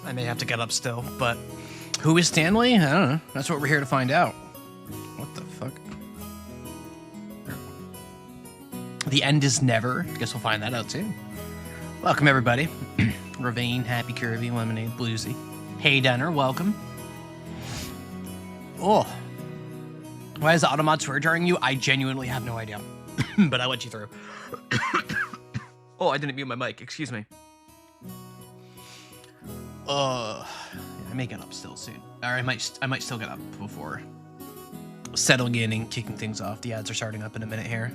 I may have to get up still, but who is Stanley? I don't know. That's what we're here to find out. What the fuck? The end is never. Guess we'll find that out too. Welcome, everybody. Ravine, Happy Curvy, Lemonade, Bluesy. Hey, Denner, welcome. Oh. Why is the Automod swear jarring you? I genuinely have no idea. But I let you through. Oh, I didn't mute my mic. Excuse me. I may get up still soon. Or I might still get up before settling in and kicking things off. The ads are starting up in a minute here.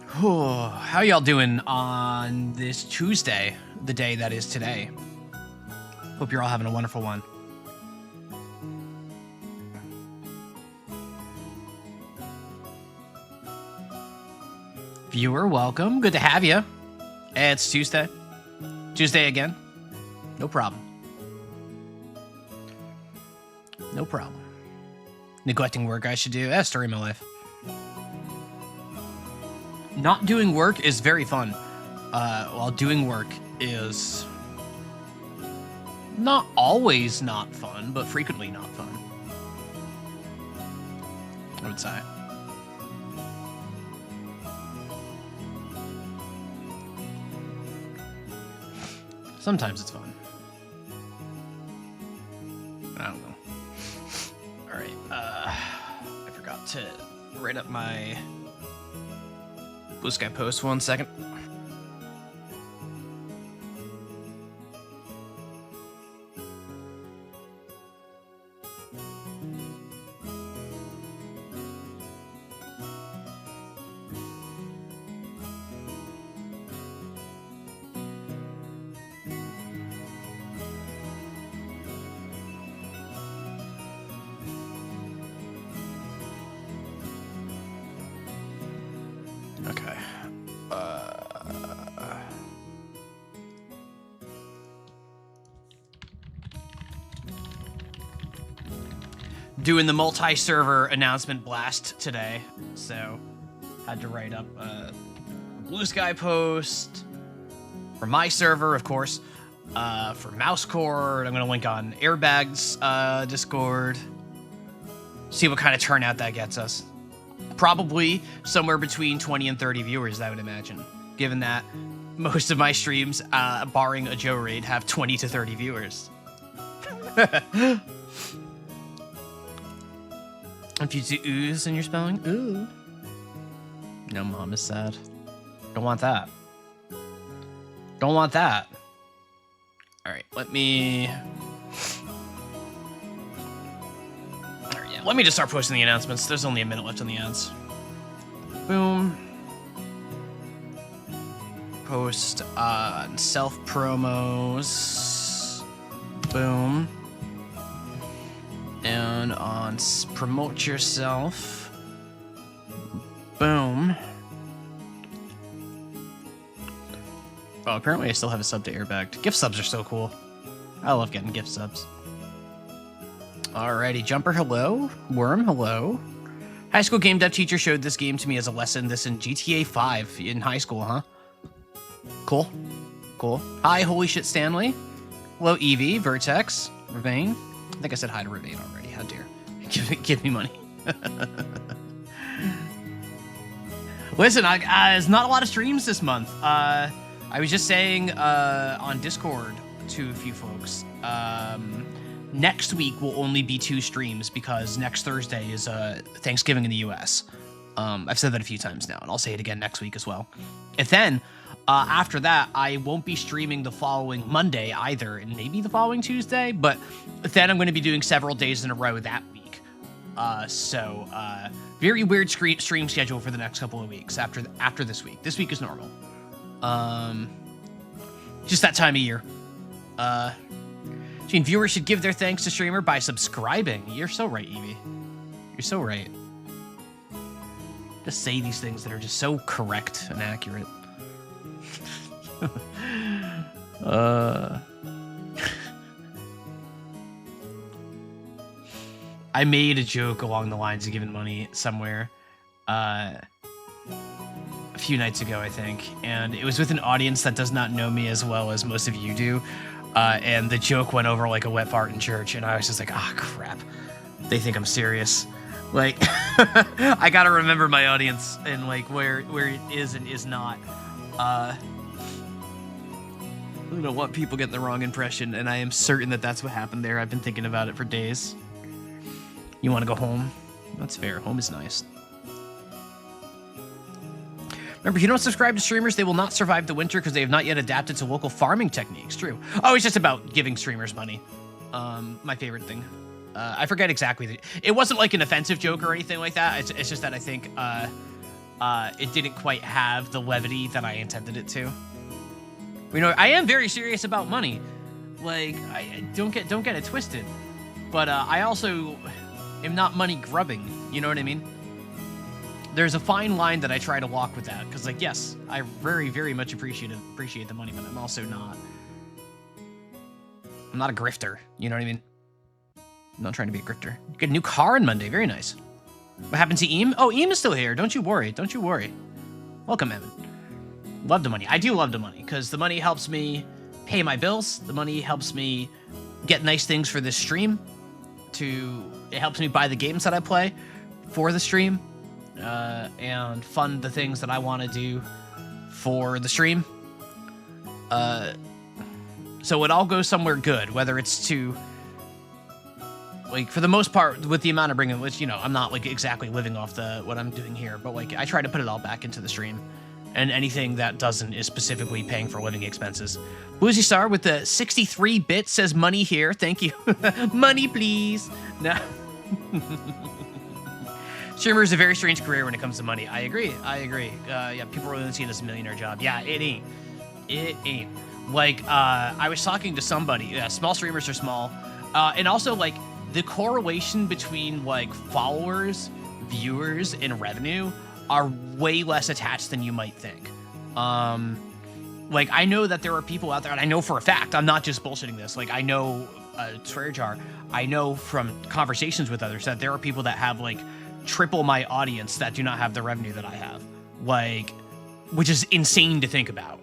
How y'all doing on this Tuesday, the day that is today? Hope you're all having a wonderful one. Viewer, welcome. Good to have you. It's Tuesday. Tuesday again. No problem. No problem. Neglecting work I should do. That's story of my life. Not doing work is very fun, while doing work is not always not fun, but frequently not fun, I would say. Sometimes it's fun. I don't know. All right, I forgot to write up my Blue Sky post. 1 second. Okay. Doing the multi-server announcement blast today, so had to write up a Blue Sky post for my server, of course, for Mousecord. I'm gonna link on Airbag's Discord. See what kind of turnout that gets us. Probably somewhere between 20 and 30 viewers, I would imagine, given that most of my streams, barring a Joe raid, have 20 to 30 viewers. If you do ooze in your spelling, ooh. No, mom is sad. Don't want that. Don't want that. All right, let me... Let me just start posting the announcements. There's only a minute left on the ads. Boom. Post on self promos. Boom. And on promote yourself. Boom. Oh, apparently I still have a sub to Airbag. Gift subs are so cool. I love getting gift subs. Alrighty, Jumper, hello. Worm, hello. High school game dev teacher showed this game to me as a lesson. This in GTA 5 in high school, huh? Cool. Cool. Hi, holy shit, Stanley. Hello, Evie, Vertex, Ravine. I think I said hi to Ravine already. How dare. Give me money. Listen, there's not a lot of streams this month. I was just saying on Discord to a few folks, next week will only be 2 streams because next Thursday is Thanksgiving in the US. I've said that a few times now, and I'll say it again next week as well. And then, after that, I won't be streaming the following Monday either, and maybe the following Tuesday, but then I'm going to be doing several days in a row that week. So, very weird stream schedule for the next couple of weeks after this week. This week is normal. Just that time of year. Gene, viewers should give their thanks to streamer by subscribing. You're so right, Evie. You're so right. Just say these things that are just so correct and accurate. I made a joke along the lines of giving money somewhere. a few nights ago, I think, and it was with an audience that does not know me as well as most of you do, and the joke went over like a wet fart in church, and I was just like, ah, crap. They think I'm serious. Like, I gotta remember my audience and like where it is and is not. I don't want people getting the wrong impression, and I am certain that that's what happened there. I've been thinking about it for days. You want to go home? That's fair. Home is nice. Remember, if you don't subscribe to streamers, they will not survive the winter because they have not yet adapted to local farming techniques. True. Oh, it's just about giving streamers money. My favorite thing. I forget exactly. It wasn't like an offensive joke or anything like that. It's just that I think it didn't quite have the levity that I intended it to. You know, I am very serious about money. Like, I don't get it twisted. But I also am not money grubbing. You know what I mean? There's a fine line that I try to walk with that, because, like, yes, I very, very much appreciate the money, but I'm also not. I'm not a grifter. You know what I mean? I'm not trying to be a grifter. Get a new car on Monday. Very nice. What happened to Eam? Oh, Eam is still here. Don't you worry. Don't you worry. Welcome, Evan. Love the money. I do love the money, because the money helps me pay my bills. The money helps me get nice things for this stream. It helps me buy the games that I play for the stream. And fund the things that I want to do for the stream. So it all goes somewhere good, whether it's to, like, for the most part, with the amount of bringing, which, you know, I'm not, like, exactly living off what I'm doing here, but, like, I try to put it all back into the stream. And anything that doesn't is specifically paying for living expenses. Boozy Star with the 63 bits says money here. Thank you. Money, please. No. Streamer is a very strange career when it comes to money. I agree. Yeah, people really see it as a millionaire job. Yeah, it ain't. It ain't. Like, I was talking to somebody. Yeah, small streamers are small. And also, like, the correlation between, like, followers, viewers, and revenue are way less attached than you might think. Like, I know that there are people out there, and I know for a fact, I'm not just bullshitting this. Like, I know, swear jar, I know from conversations with others that there are people that have, like, triple my audience that do not have the revenue that I have, like, which is insane to think about.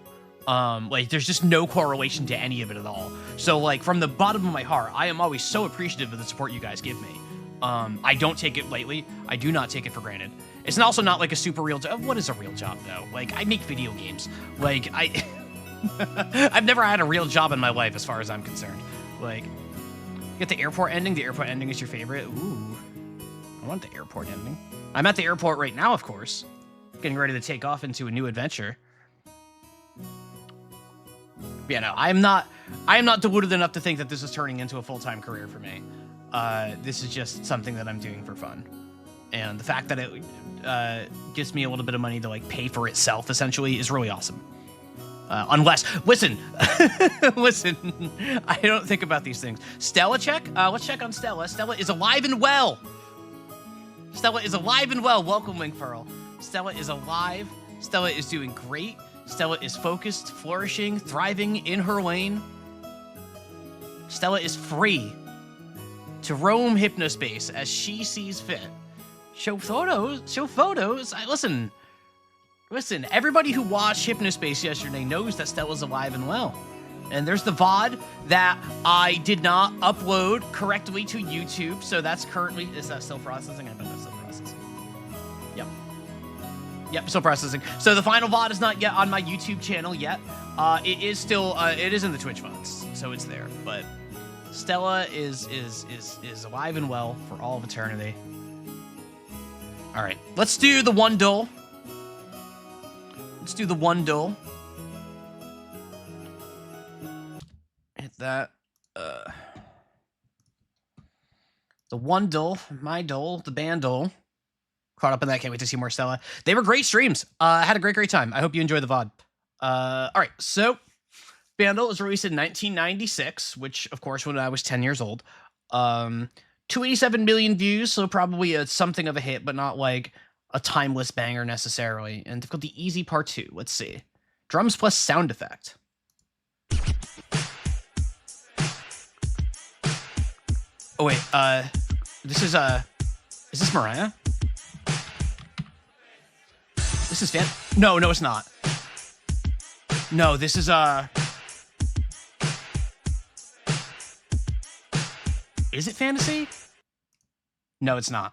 Like, there's just no correlation to any of it at all. So, like, from the bottom of my heart, I am always so appreciative of the support you guys give me. I don't take it lightly. I do not take it for granted. It's also not like a super real job. What is a real job, though? Like, I make video games. Like, I've never had a real job in my life as far as I'm concerned. Like, you get the airport ending. The airport ending is your favorite. Ooh. I want the airport ending. I'm at the airport right now, of course. Getting ready to take off into a new adventure. Yeah, no, I am not deluded enough to think that this is turning into a full-time career for me. This is just something that I'm doing for fun. And the fact that it gives me a little bit of money to, like, pay for itself, essentially, is really awesome. Unless, listen, listen, I don't think about these things. Stella check? Let's check on Stella. Stella is alive and well. Stella is alive and well. Welcome, Wingfurl. Stella is alive. Stella is doing great. Stella is focused, flourishing, thriving in her lane. Stella is free to roam hypnospace as she sees fit. Show photos. Listen, everybody who watched Hypnospace yesterday knows that Stella's alive and well. And there's the VOD that I did not upload correctly to YouTube, so that's currently... Is that still processing? I bet that's still processing. Yep, still processing. So the final VOD is not yet on my YouTube channel yet. It is still... it is in the Twitch VODs, so it's there. But Stella is alive and well for all of eternity. All right, let's do the one duel. Let's do the one duel. Hit that. The one duel, my duel, the band duel. Caught up in that. Can't wait to see more Stella. They were great streams. I had a great time. I hope you enjoyed the VOD. All right, so Bandle was released in 1996, which, of course, when I was 10 years old. 287 million views, so probably something of a hit, but not like a timeless banger necessarily. And difficulty easy part 2. Let's see. Drums plus sound effect. Oh wait, this is this Mariah? This is No, it's not. No, this is Is it fantasy? No, it's not.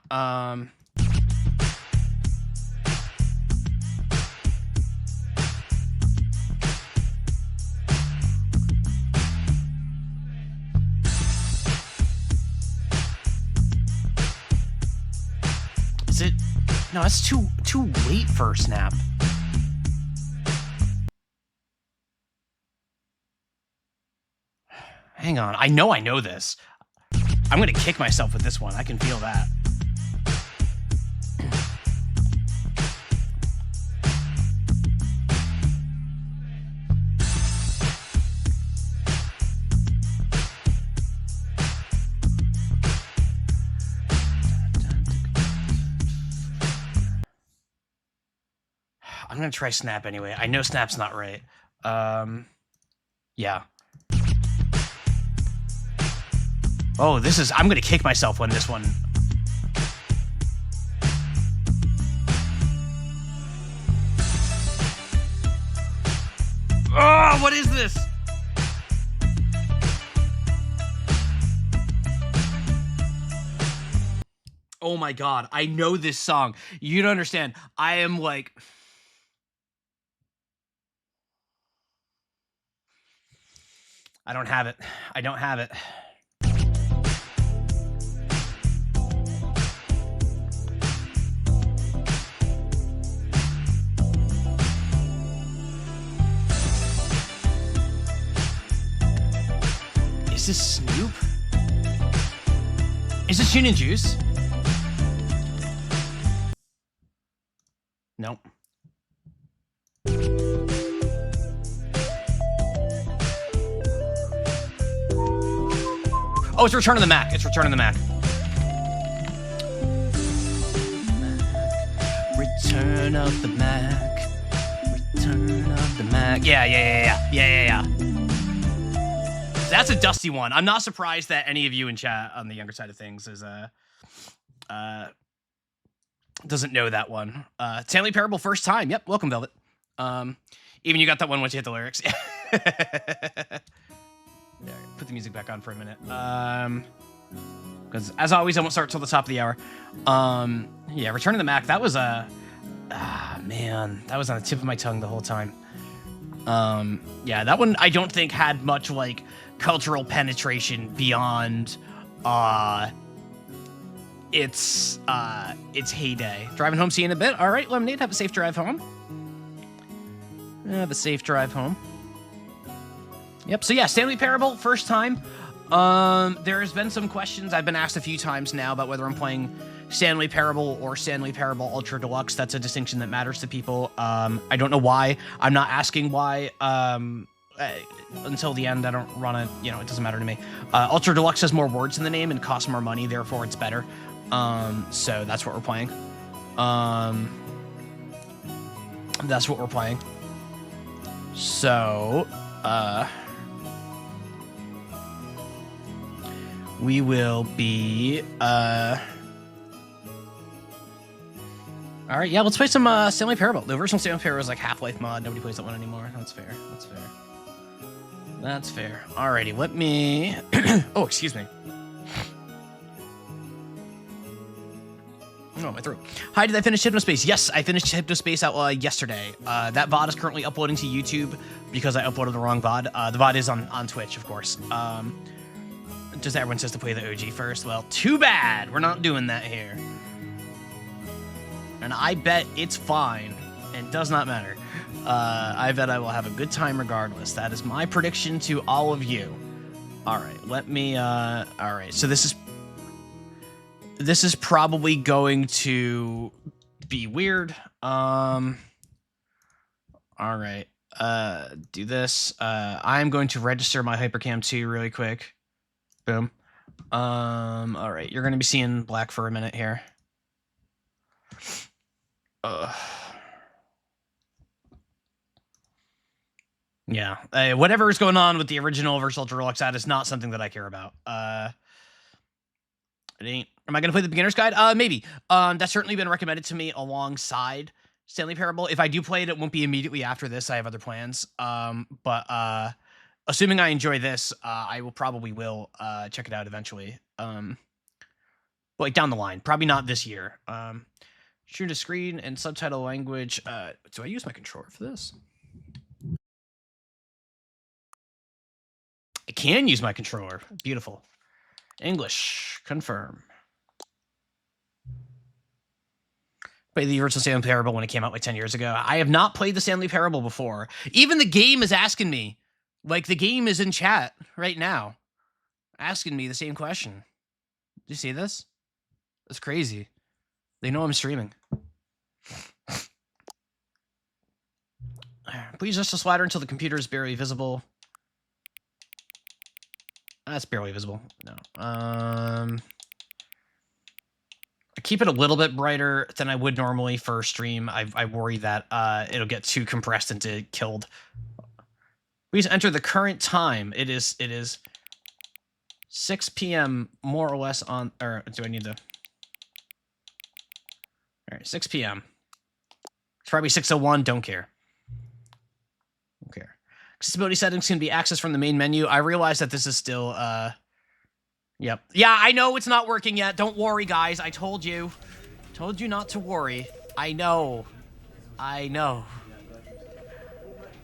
Is it? No, it's too late for a snap. Hang on. I know this. I'm gonna kick myself with this one. I can feel that. I'm gonna try Snap anyway. I know Snap's not right. Yeah. Oh, this is... I'm gonna kick myself when this one... Oh, what is this? Oh my god, I know this song. You don't understand. I am like... I don't have it. I don't have it. Is this Snoop? Is this Gin and Juice? Nope. Oh, it's Return of the Mac. It's Return of the Mac. Return of the Mac. Return of the Mac. Yeah. That's a dusty one. I'm not surprised that any of you in chat on the younger side of things is doesn't know that one. Stanley Parable, first time. Yep, welcome, Velvet. Even you got that one once you hit the lyrics. Yeah, put the music back on for a minute. Because as always, I won't start till the top of the hour. Yeah, Return of the Mac. That was man, that was on the tip of my tongue the whole time. Yeah, that one I don't think had much like cultural penetration beyond its heyday. Driving home, see you in a bit. All right, Lemonade, have a safe drive home. Have a safe drive home. Yep. So yeah, Stanley Parable, first time. There has been some questions. I've been asked a few times now about whether I'm playing Stanley Parable or Stanley Parable Ultra Deluxe. That's a distinction that matters to people. I don't know why. I'm not asking why. Until the end, I don't run it. You know, it doesn't matter to me. Ultra Deluxe has more words in the name and costs more money, therefore it's better. So that's what we're playing. That's what we're playing. So, we will be, all right, yeah, let's play some Stanley Parable. The original Stanley Parable is like Half-Life mod. Nobody plays that one anymore. That's fair. That's fair. That's fair. Alrighty, let me... oh, excuse me. Oh, my throat. Hi, did I finish Hypnospace? Yes, I finished Hypnospace out yesterday. That VOD is currently uploading to YouTube because I uploaded the wrong VOD. The VOD is on Twitch, of course. Just everyone says to play the OG first. Well, too bad. We're not doing that here. And I bet it's fine. It does not matter. I bet I will have a good time regardless. That is my prediction to all of you. All right, let me... all right, so this is probably going to be weird. All right, do this. I'm going to register my Hypercam 2 really quick. Boom. All right, you're going to be seeing black for a minute here. Yeah, whatever is going on with the original versus Ultra Deluxe, that is not something that I care about. It ain't. Am I going to play the beginner's guide? Maybe. That's certainly been recommended to me alongside Stanley Parable. If I do play it, it won't be immediately after this. I have other plans. But assuming I enjoy this, I will check it out eventually. Like down the line, probably not this year. Share to screen and subtitle language. Do I use my controller for this? I can use my controller. Beautiful. English. Confirm. Played the original Stanley Parable when it came out like 10 years ago. I have not played the Stanley Parable before. Even the game is asking me. Like, the game is in chat right now. Asking me the same question. Do you see this? That's crazy. They know I'm streaming. Please just a slider until the computer is barely visible. That's barely visible. No. I keep it a little bit brighter than I would normally for a stream. I worry that it'll get too compressed and killed. Please enter the current time. It is 6 p.m. more or less on. Or do I need to? All right, 6 p.m. It's probably 6:01. Don't care. Don't care. Accessibility settings can be accessed from the main menu. I realize that this is still, yep. Yeah, I know it's not working yet. Don't worry, guys. I told you. Told you not to worry. I know. I know.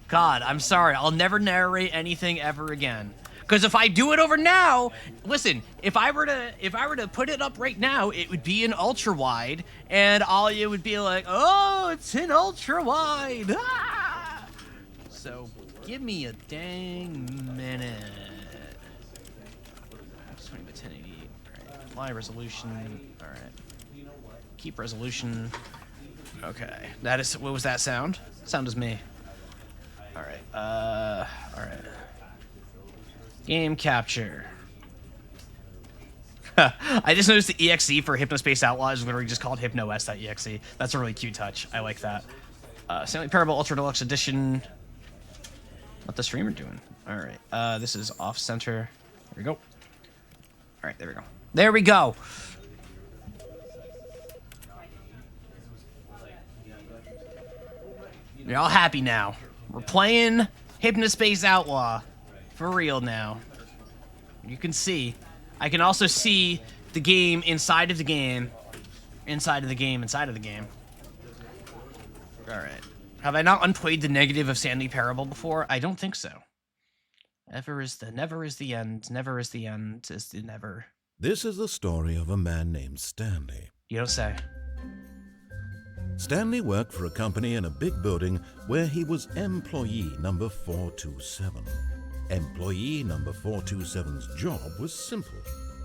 God, I'm sorry. I'll never narrate anything ever again. Because if I do it over now, listen, if I were to put it up right now, it would be in ultra wide, and all you would be like, oh, it's in ultra wide. Ah! So give me a dang minute. 20 by 1080. All right. Apply resolution. All right. Keep resolution. Okay. That is. What was that sound? Sound is me. All right. All right. Game capture. I just noticed the EXE for Hypnospace Outlaw is literally just called hypnos.exe. That's a really cute touch. I like that. Stanley Parable Ultra Deluxe Edition. What the streamer doing? All right. This is off center. There we go. All right. There we go. There we go. You're all happy now. We're playing Hypnospace Outlaw. For real now. You can see. I can also see the game inside of the game. Inside of the game, inside of the game. Alright. Have I not unplayed the negative of Stanley Parable before? I don't think so. Never is the end. Never is the end is the never. This is the story of a man named Stanley. You don't say. Stanley worked for a company in a big building where he was employee number 427. Employee number 427's job was simple.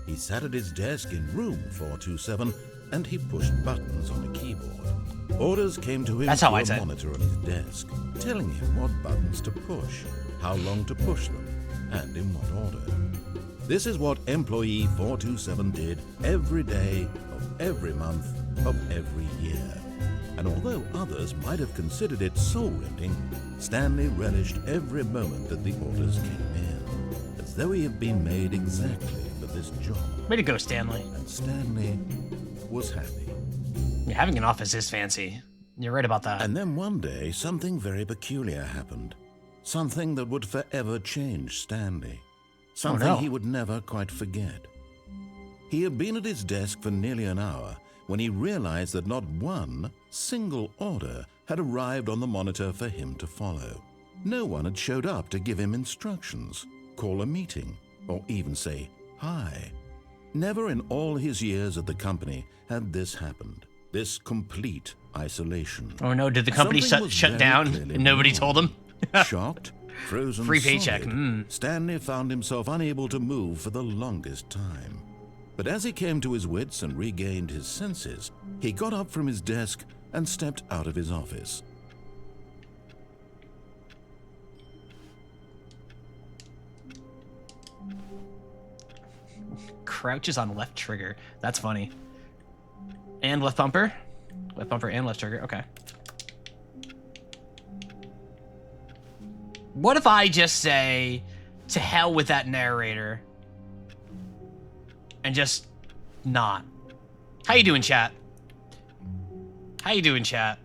He sat at his desk in room 427 and he pushed buttons on a keyboard. Orders came to him through a monitor on his desk, telling him what buttons to push, how long to push them, and in what order. This is what employee 427 did every day of every month of every year. And although others might have considered it soul-rending, Stanley relished every moment that the orders came in, as though he had been made exactly for this job. Way to go, Stanley. And Stanley was happy. Yeah, having an office is fancy. You're right about that. And then one day, something very peculiar happened. Something that would forever change Stanley. Something he would never quite forget. He had been at his desk for nearly an hour when he realized that not one single order had arrived on the monitor for him to follow. No one had showed up to give him instructions, call a meeting, or even say hi. Never in all his years at the company had this happened, this complete isolation. Oh no, did the company shut down and nobody told him? Shocked, frozen, free paycheck. Stanley found himself unable to move for the longest time. But as he came to his wits and regained his senses, he got up from his desk and stepped out of his office. Crouches on left trigger. That's funny. And left bumper? Left bumper and left trigger. Okay. What if I just say, to hell with that narrator, and just not? How you doing, chat? How you doing, chat?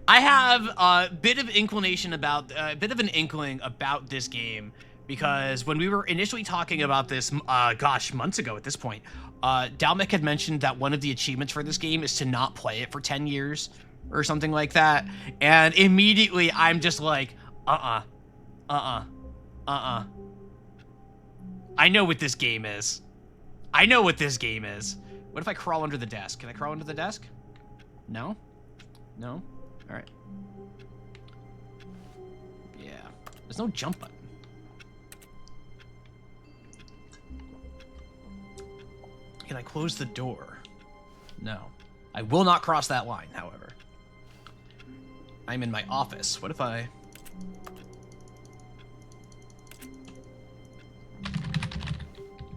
I have a bit of an inkling about this game because when we were initially talking about this, gosh, months ago at this point, Dalmec had mentioned that one of the achievements for this game is to not play it for 10 years or something like that. And immediately I'm just like, I know what this game is. I know what this game is. What if I crawl under the desk? Can I crawl under the desk? No? No? All right. Yeah. There's no jump button. Can I close the door? No. I will not cross that line, however. I'm in my office. What if I...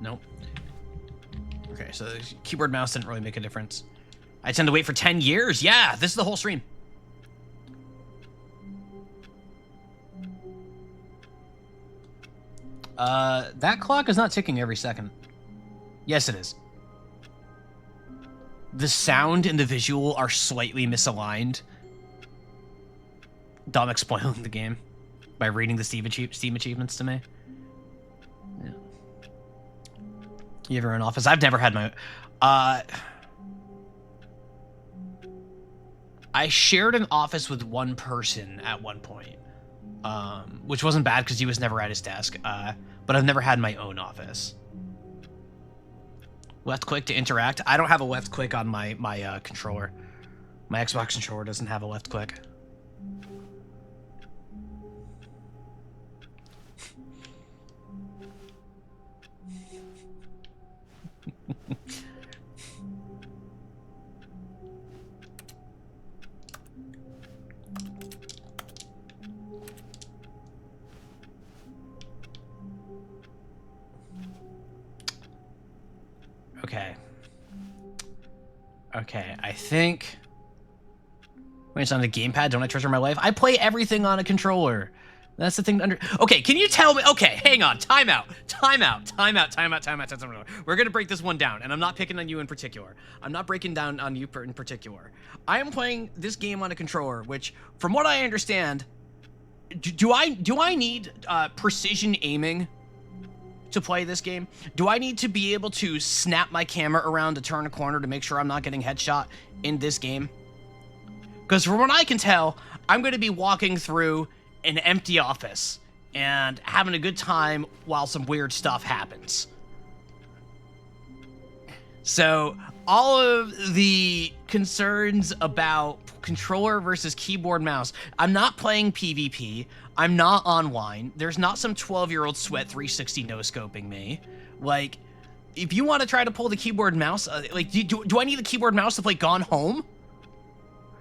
Nope. Okay, so the keyboard mouse didn't really make a difference. I tend to wait for 10 years. Yeah, this is the whole stream. That clock is not ticking every second. Yes, it is. The sound and the visual are slightly misaligned. Dominic spoiling the game by reading the Steam achievements to me. Yeah. You ever in office? I've never had my... I shared an office with one person at one point, which wasn't bad because he was never at his desk, but I've never had my own office. Left click to interact. I don't have a left click on my controller. My Xbox controller doesn't have a left click. Okay, I think... Wait, it's on the gamepad? Don't I treasure my life? I play everything on a controller. That's the thing to under... Okay, can you tell me... Okay, hang on. Time out. We're gonna break this one down, and I'm not picking on you in particular. I'm not breaking down on you in particular. I am playing this game on a controller, which, from what I understand... Do I need precision aiming to play this game? Do I need to be able to snap my camera around to turn a corner to make sure I'm not getting headshot in this game? Because from what I can tell, I'm going to be walking through an empty office and having a good time while some weird stuff happens. So all of the concerns about controller versus keyboard mouse, I'm not playing PvP. I'm not online. There's not some 12-year-old sweat 360 no-scoping me. Like, if you want to try to pull the keyboard mouse, like, do I need the keyboard mouse to play Gone Home?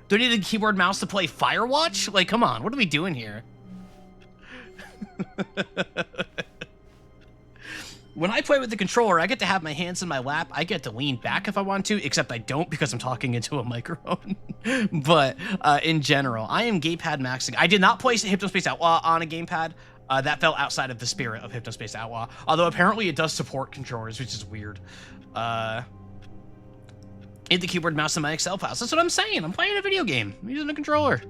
Do I need the keyboard mouse to play Firewatch? Like, come on, what are we doing here? When I play with the controller, I get to have my hands in my lap. I get to lean back if I want to, except I don't because I'm talking into a microphone. But in general, I am gamepad maxing. I did not play Hypnospace Outlaw on a gamepad. That fell outside of the spirit of Hypnospace Outlaw. Although apparently it does support controllers, which is weird. Hit the keyboard mouse in my Excel files. That's what I'm saying. I'm playing a video game. I'm using a controller.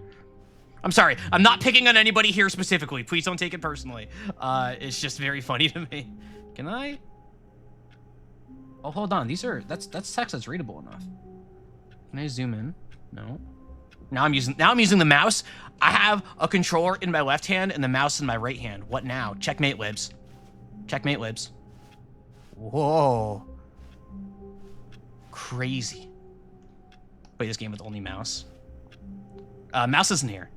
I'm sorry. I'm not picking on anybody here specifically. Please don't take it personally. It's just very funny to me. Can I? Oh, hold on. That's text that's readable enough. Can I zoom in? No. Now I'm using the mouse. I have a controller in my left hand and the mouse in my right hand. What now? Checkmate libs. Checkmate libs. Whoa. Crazy. Play this game with only mouse. Mouse isn't here.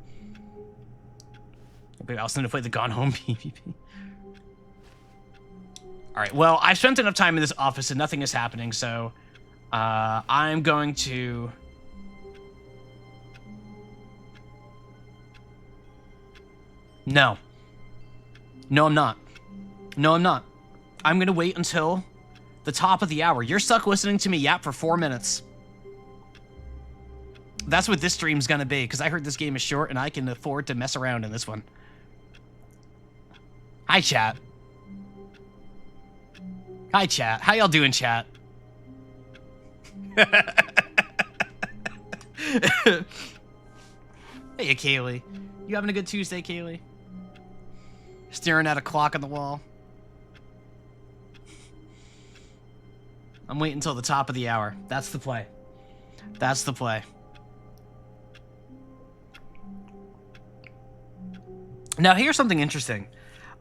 I also need to play the Gone Home PvP. All right, well, I've spent enough time in this office and nothing is happening, so I'm going to... No. No, I'm not. No, I'm not. I'm going to wait until the top of the hour. You're stuck listening to me yap for 4 minutes. That's what this stream's going to be, because I heard this game is short and I can afford to mess around in this one. Hi, chat. Hi, chat. How y'all doing, chat? Hiya, Kaylee. You having a good Tuesday, Kaylee? Staring at a clock on the wall. I'm waiting until the top of the hour. That's the play. That's the play. Now, here's something interesting.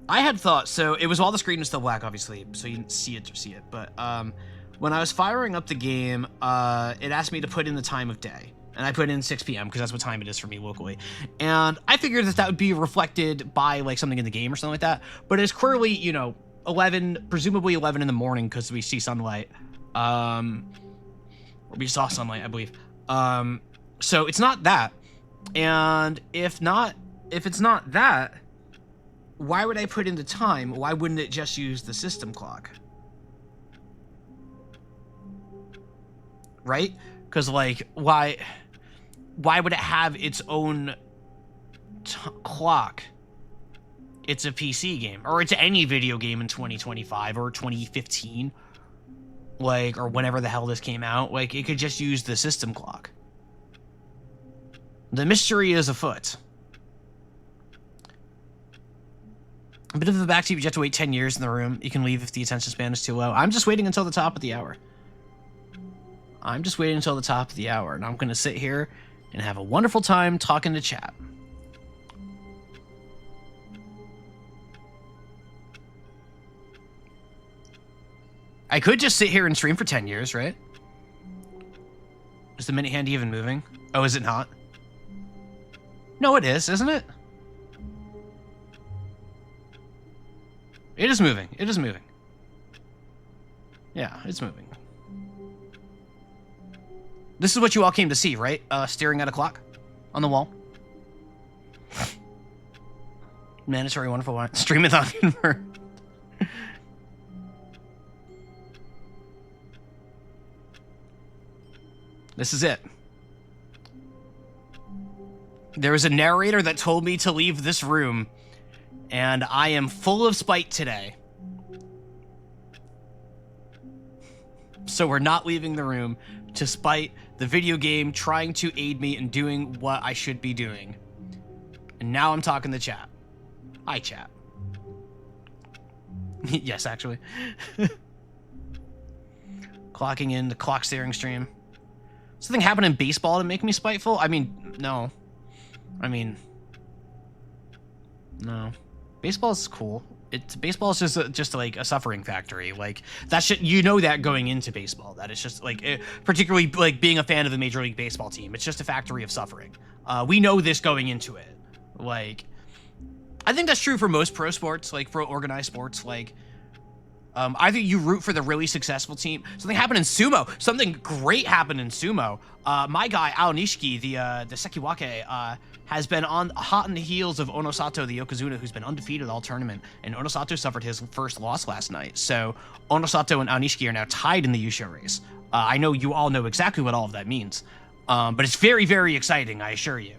I had thought, so it was while the screen was still black, obviously, so you didn't see it, but when I was firing up the game, it asked me to put in the time of day. And I put in 6 p.m. because that's what time it is for me locally. And I figured that would be reflected by, like, something in the game or something like that. But it's clearly, you know, 11, presumably 11 in the morning because we see sunlight. We saw sunlight, I believe. So it's not that. And if it's not that, why would I put in the time? Why wouldn't it just use the system clock? Right? Because, like, why would it have its own clock? It's a PC game, or it's any video game in 2025 or 2015, like, or whenever the hell this came out. Like, it could just use the system clock. The mystery is afoot. A bit of the backseat, you have to wait 10 years in the room. You can leave if the attention span is too low. I'm just waiting until the top of the hour. I'm just waiting until the top of the hour, and I'm going to sit here and have a wonderful time talking to chat. I could just sit here and stream for 10 years, right? Is the minute hand even moving? Oh, is it not? No, it is, isn't it? It is moving. It is moving. Yeah, it's moving. This is what you all came to see, right? Staring at a clock on the wall. Mandatory wonderful one. Stream-a-thon confirmed. This is it. There was a narrator that told me to leave this room, and I am full of spite today. So we're not leaving the room to spite the video game trying to aid me in doing what I should be doing. And now I'm talking to chat. Hi, chat. Yes, actually. Clocking in the clock staring stream. Something happened in baseball to make me spiteful? I mean, no. I mean, no. Baseball is cool. Baseball is just like a suffering factory. Like, that shit, you know that going into baseball. That it's just like, particularly like being a fan of the Major League Baseball team. It's just a factory of suffering. We know this going into it. Like, I think that's true for most pro sports, like pro organized sports. Like, I think you root for the really successful team. Something happened in sumo. Something great happened in sumo. My guy, Ao Nishiki, the Sekiwake, has been hot on the heels of Onosato, the Yokozuna, who's been undefeated all tournament. And Onosato suffered his first loss last night. So Onosato and Ao Nishiki are now tied in the Yusho race. I know you all know exactly what all of that means. But it's very, very exciting, I assure you.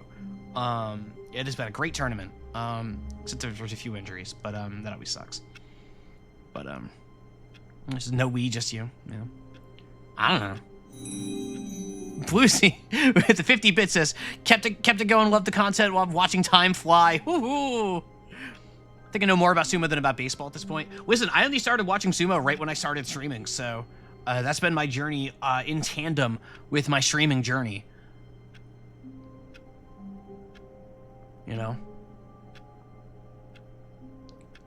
It has been a great tournament. Except there's a few injuries, but that always sucks. But there's no we, just you. Yeah. I don't know. Bluesy with the 50 bits says, kept it going, loved the content while watching time fly. Woohoo! I think I know more about sumo than about baseball at this point. Listen, I only started watching sumo right when I started streaming, so that's been my journey in tandem with my streaming journey. You know?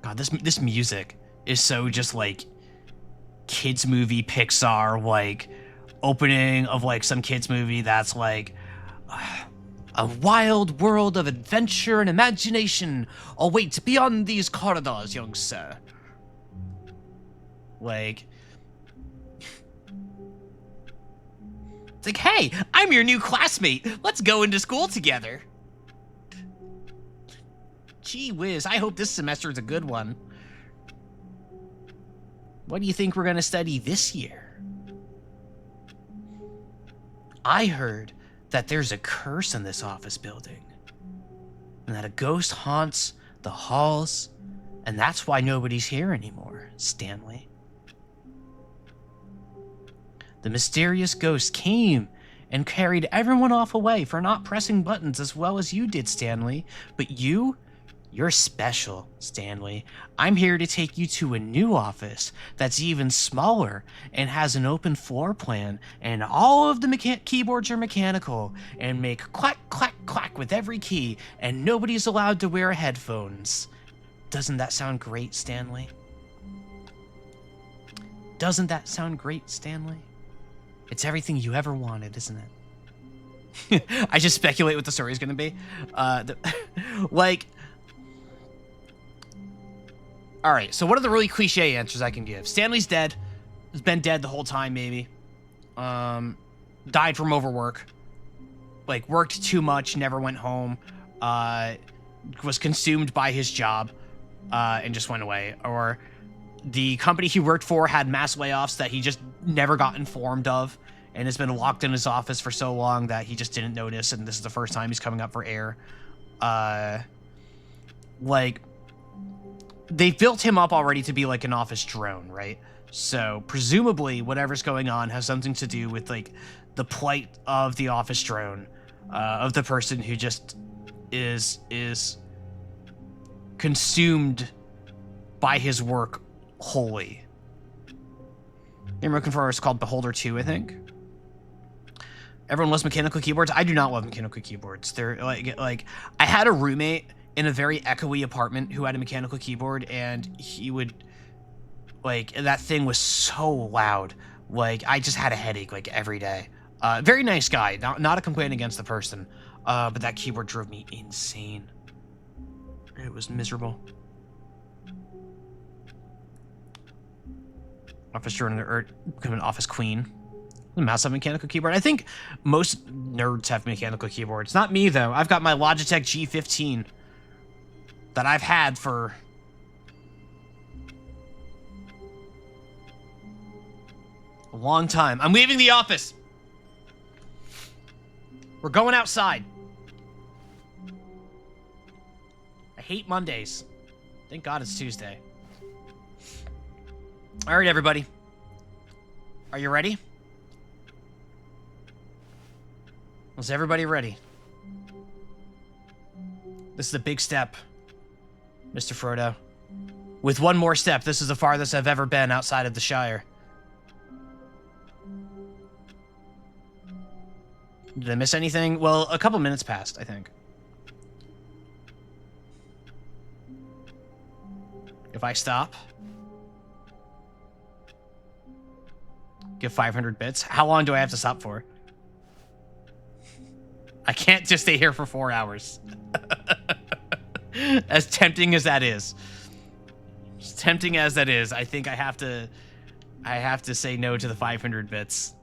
God, this music is so just like kids movie Pixar, like opening of like some kids movie that's like a wild world of adventure and imagination awaits beyond these corridors, young sir. Like, it's like, hey, I'm your new classmate. Let's go into school together. Gee whiz, I hope this semester is a good one. What do you think we're going to study this year? I heard that there's a curse in this office building, and that a ghost haunts the halls, and that's why nobody's here anymore, Stanley. The mysterious ghost came and carried everyone off away for not pressing buttons as well as you did, Stanley. But you're special, Stanley. I'm here to take you to a new office that's even smaller and has an open floor plan, and all of the keyboards are mechanical and make clack, clack, clack with every key, and nobody's allowed to wear headphones. Doesn't that sound great, Stanley? Doesn't that sound great, Stanley? It's everything you ever wanted, isn't it? I just speculate what the story's gonna be. Like... Alright, so what are the really cliche answers I can give? Stanley's dead. He's been dead the whole time, maybe. Died from overwork. Like, worked too much, never went home. Was consumed by his job, and just went away. Or the company he worked for had mass layoffs that he just never got informed of, and has been locked in his office for so long that he just didn't notice, and this is the first time he's coming up for air. Like... They built him up already to be like an office drone, right? So presumably whatever's going on has something to do with like the plight of the office drone, of the person who just is consumed by his work wholly. The I'm looking for is called Beholder 2, I think. Everyone loves mechanical keyboards. I do not love mechanical keyboards. They're like I had a roommate in a very echoey apartment who had a mechanical keyboard, and he would, like, that thing was so loud. Like, I just had a headache, like, every day. Very nice guy, not a complaint against the person, but that keyboard drove me insane. It was miserable. Office drone, or become an office queen. The mouse have a mechanical keyboard. I think most nerds have mechanical keyboards. Not me, though. I've got my Logitech G15. That I've had for a long time. I'm leaving the office. We're going outside. I hate Mondays. Thank God it's Tuesday. All right, everybody. Are you ready? Was everybody ready? This is a big step, Mr. Frodo. With one more step, this is the farthest I've ever been outside of the Shire. Did I miss anything? Well, a couple minutes passed, I think. If I stop, give 500 bits. How long do I have to stop for? I can't just stay here for 4 hours. As tempting as that is. As tempting as that is, I think I have to say no to the 500 bits.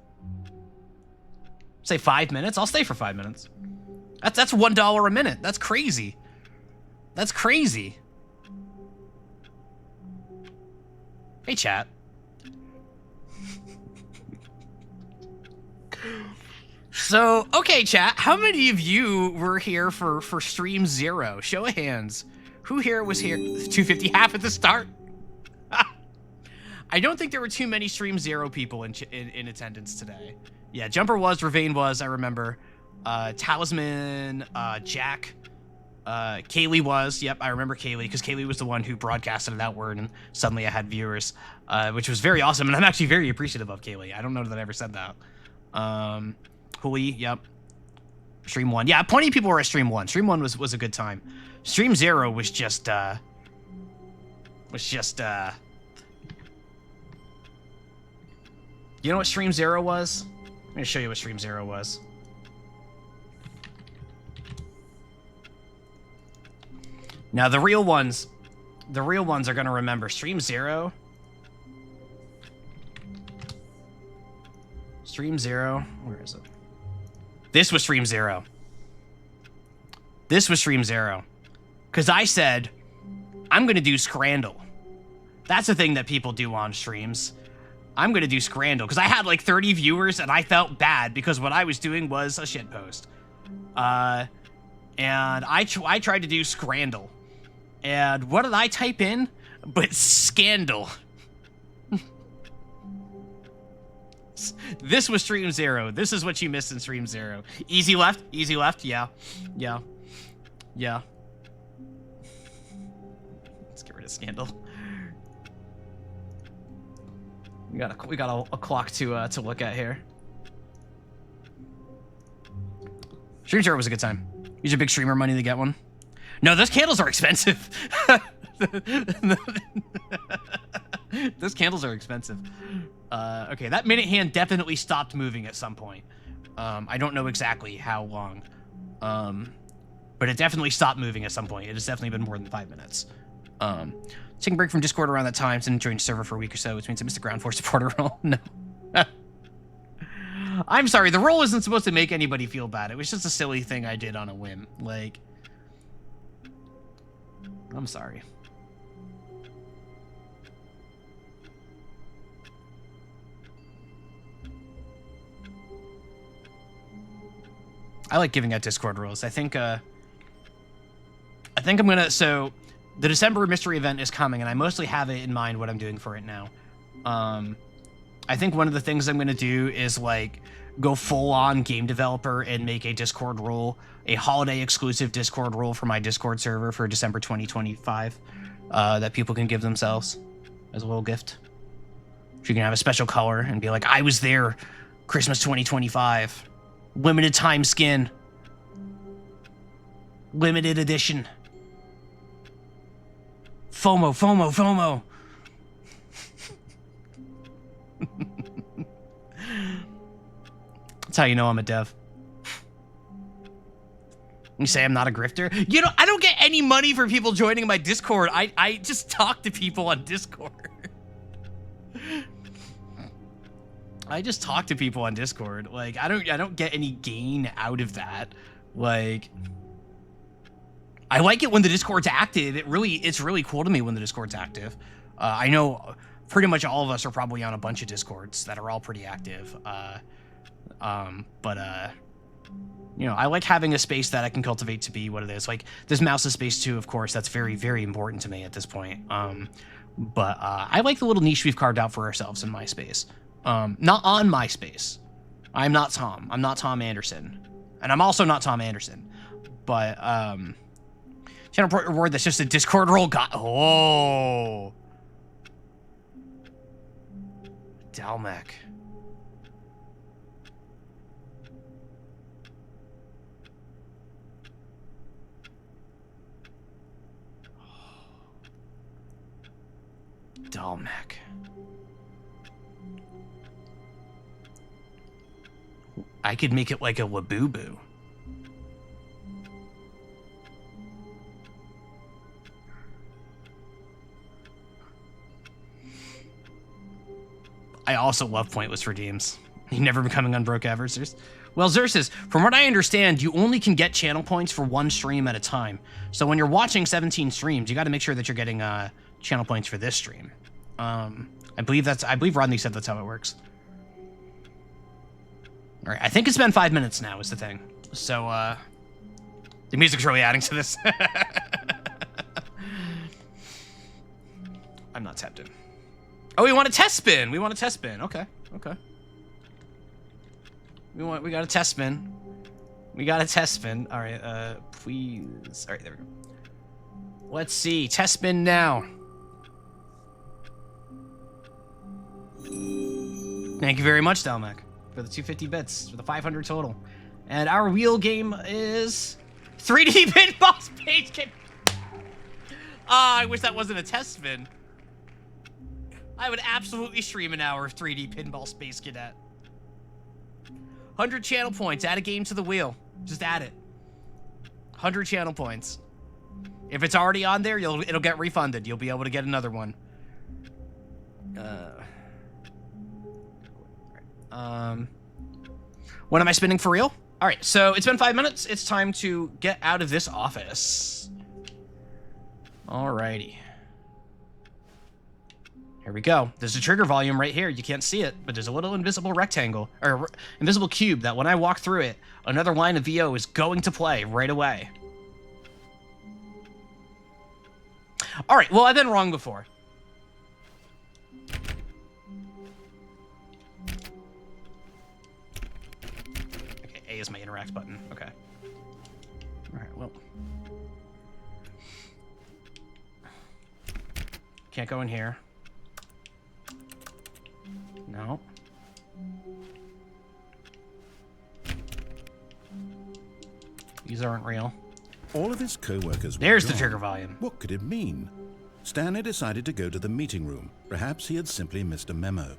Say 5 minutes? I'll stay for 5 minutes. That's $1 a minute. That's crazy. That's crazy. Hey, chat. So, okay, chat, how many of you were here for Stream 0? Show of hands. Who here was here? 250, half at the start? I don't think there were too many Stream 0 people in attendance today. Yeah, Jumper was, Ravane was, I remember. Talisman, Jack, Kaylee was. Yep, I remember Kaylee, because Kaylee was the one who broadcasted it outward, and suddenly I had viewers, which was very awesome, and I'm actually very appreciative of Kaylee. I don't know that I ever said that. Huli, yep. Stream 1. Yeah, plenty of people were at Stream 1. Stream 1 was a good time. Stream 0 was just, You know what Stream 0 was? I'm gonna show you what Stream 0 was. Now, the real ones are gonna remember. Stream 0... Stream 0, where is it? This was Stream 0. This was Stream 0. Because I said, I'm going to do Scrandle. That's a thing that people do on streams. I'm going to do Scrandle. Because I had like 30 viewers and I felt bad because what I was doing was a shitpost. And I tried to do Scrandle. And what did I type in? But Scandal. This was stream 0. This is what you missed in stream 0. Easy left. Easy left. Yeah. Yeah. Yeah. Let's get rid of Scandal. We got a clock to look at here. Stream 0 was a good time. Use your big streamer money to get one. No, those candles are expensive. Those candles are expensive. Okay, that minute hand definitely stopped moving at some point. I don't know exactly how long. But it definitely stopped moving at some point. It has definitely been more than 5 minutes. Taking a break from Discord around that time, didn't join the server for a week or so, which means I missed the ground force supporter role. No. I'm sorry, the role isn't supposed to make anybody feel bad. It was just a silly thing I did on a whim. Like, I'm sorry. I like giving out Discord rules. I think I'm gonna, so the December mystery event is coming, and I mostly have it in mind what I'm doing for it now. I think one of the things I'm gonna do is like go full on game developer and make a Discord rule, a holiday exclusive Discord rule for my Discord server for December 2025, that people can give themselves as a little gift. So you can have a special color and be like, I was there, Christmas 2025. Limited time skin. Limited edition. FOMO, FOMO, FOMO. That's how you know I'm a dev. You say I'm not a grifter? You know, I don't get any money for people joining my Discord. I just talk to people on Discord. I just talk to people on Discord. Like, I don't get any gain out of that. Like, I like it when the Discord's active. It's really cool to me when the Discord's active. I know pretty much all of us are probably on a bunch of Discords that are all pretty active. You know, I like having a space that I can cultivate to be what it is. Like, this mouse's space too, of course. That's very, very important to me at this point. I like the little niche we've carved out for ourselves in MySpace. Not on MySpace. I'm not Tom. I'm not Tom Anderson. And I'm also not Tom Anderson. But, channel point reward that's just a Discord role. Oh. Dalmec. Dalmec. I could make it like a Labubu. I also love pointless redeems. You never becoming unbroke ever, Zeus? Well, Xerxes, from what I understand, you only can get channel points for one stream at a time. So when you're watching 17 streams, you got to make sure that you're getting channel points for this stream. I believe Rodney said that's how it works. All right, I think it's been 5 minutes now is the thing. So, the music's really adding to this. I'm not tempted. Oh, we want a test spin. We want a test spin. Okay, okay. We got a test spin. We got a test spin. All right, please. All right, there we go. Let's see. Test spin now. Thank you very much, Dalmec, for the 250 bits, for the 500 total. And our wheel game is 3D Pinball Space Game. I wish that wasn't a test spin. I would absolutely stream an hour of 3D Pinball Space Cadet. 100 channel points. Add a game to the wheel. Just add it. 100 channel points. If it's already on there, it'll get refunded. You'll be able to get another one. When am I spinning for real? All right, so it's been 5 minutes. It's time to get out of this office. Alrighty. Here we go. There's a trigger volume right here. You can't see it, but there's a little invisible rectangle, or invisible cube that when I walk through it, another line of VO is going to play right away. All right, well, I've been wrong before. A is my interact button. Okay. All right, well. Can't go in here. No. These aren't real. All of his co-workers were There's the gone. trigger volume. What could it mean? Stanley decided to go to the meeting room. Perhaps he had simply missed a memo.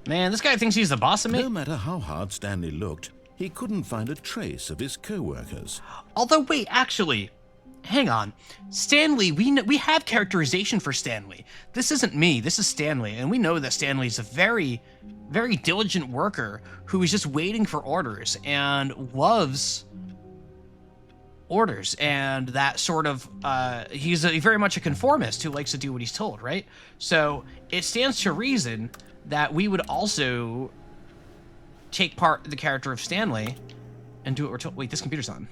Man, this guy thinks he's the boss of me. No matter how hard Stanley looked, he couldn't find a trace of his co-workers. Although, wait, actually, hang on. Stanley, we have characterization for Stanley. This isn't me, this is Stanley, and we know that Stanley's a very, very diligent worker who is just waiting for orders and loves orders, and that sort of, he's very much a conformist who likes to do what he's told, right? So it stands to reason that we would also take part in the character of Stanley and do what we're told. Wait, this computer's on.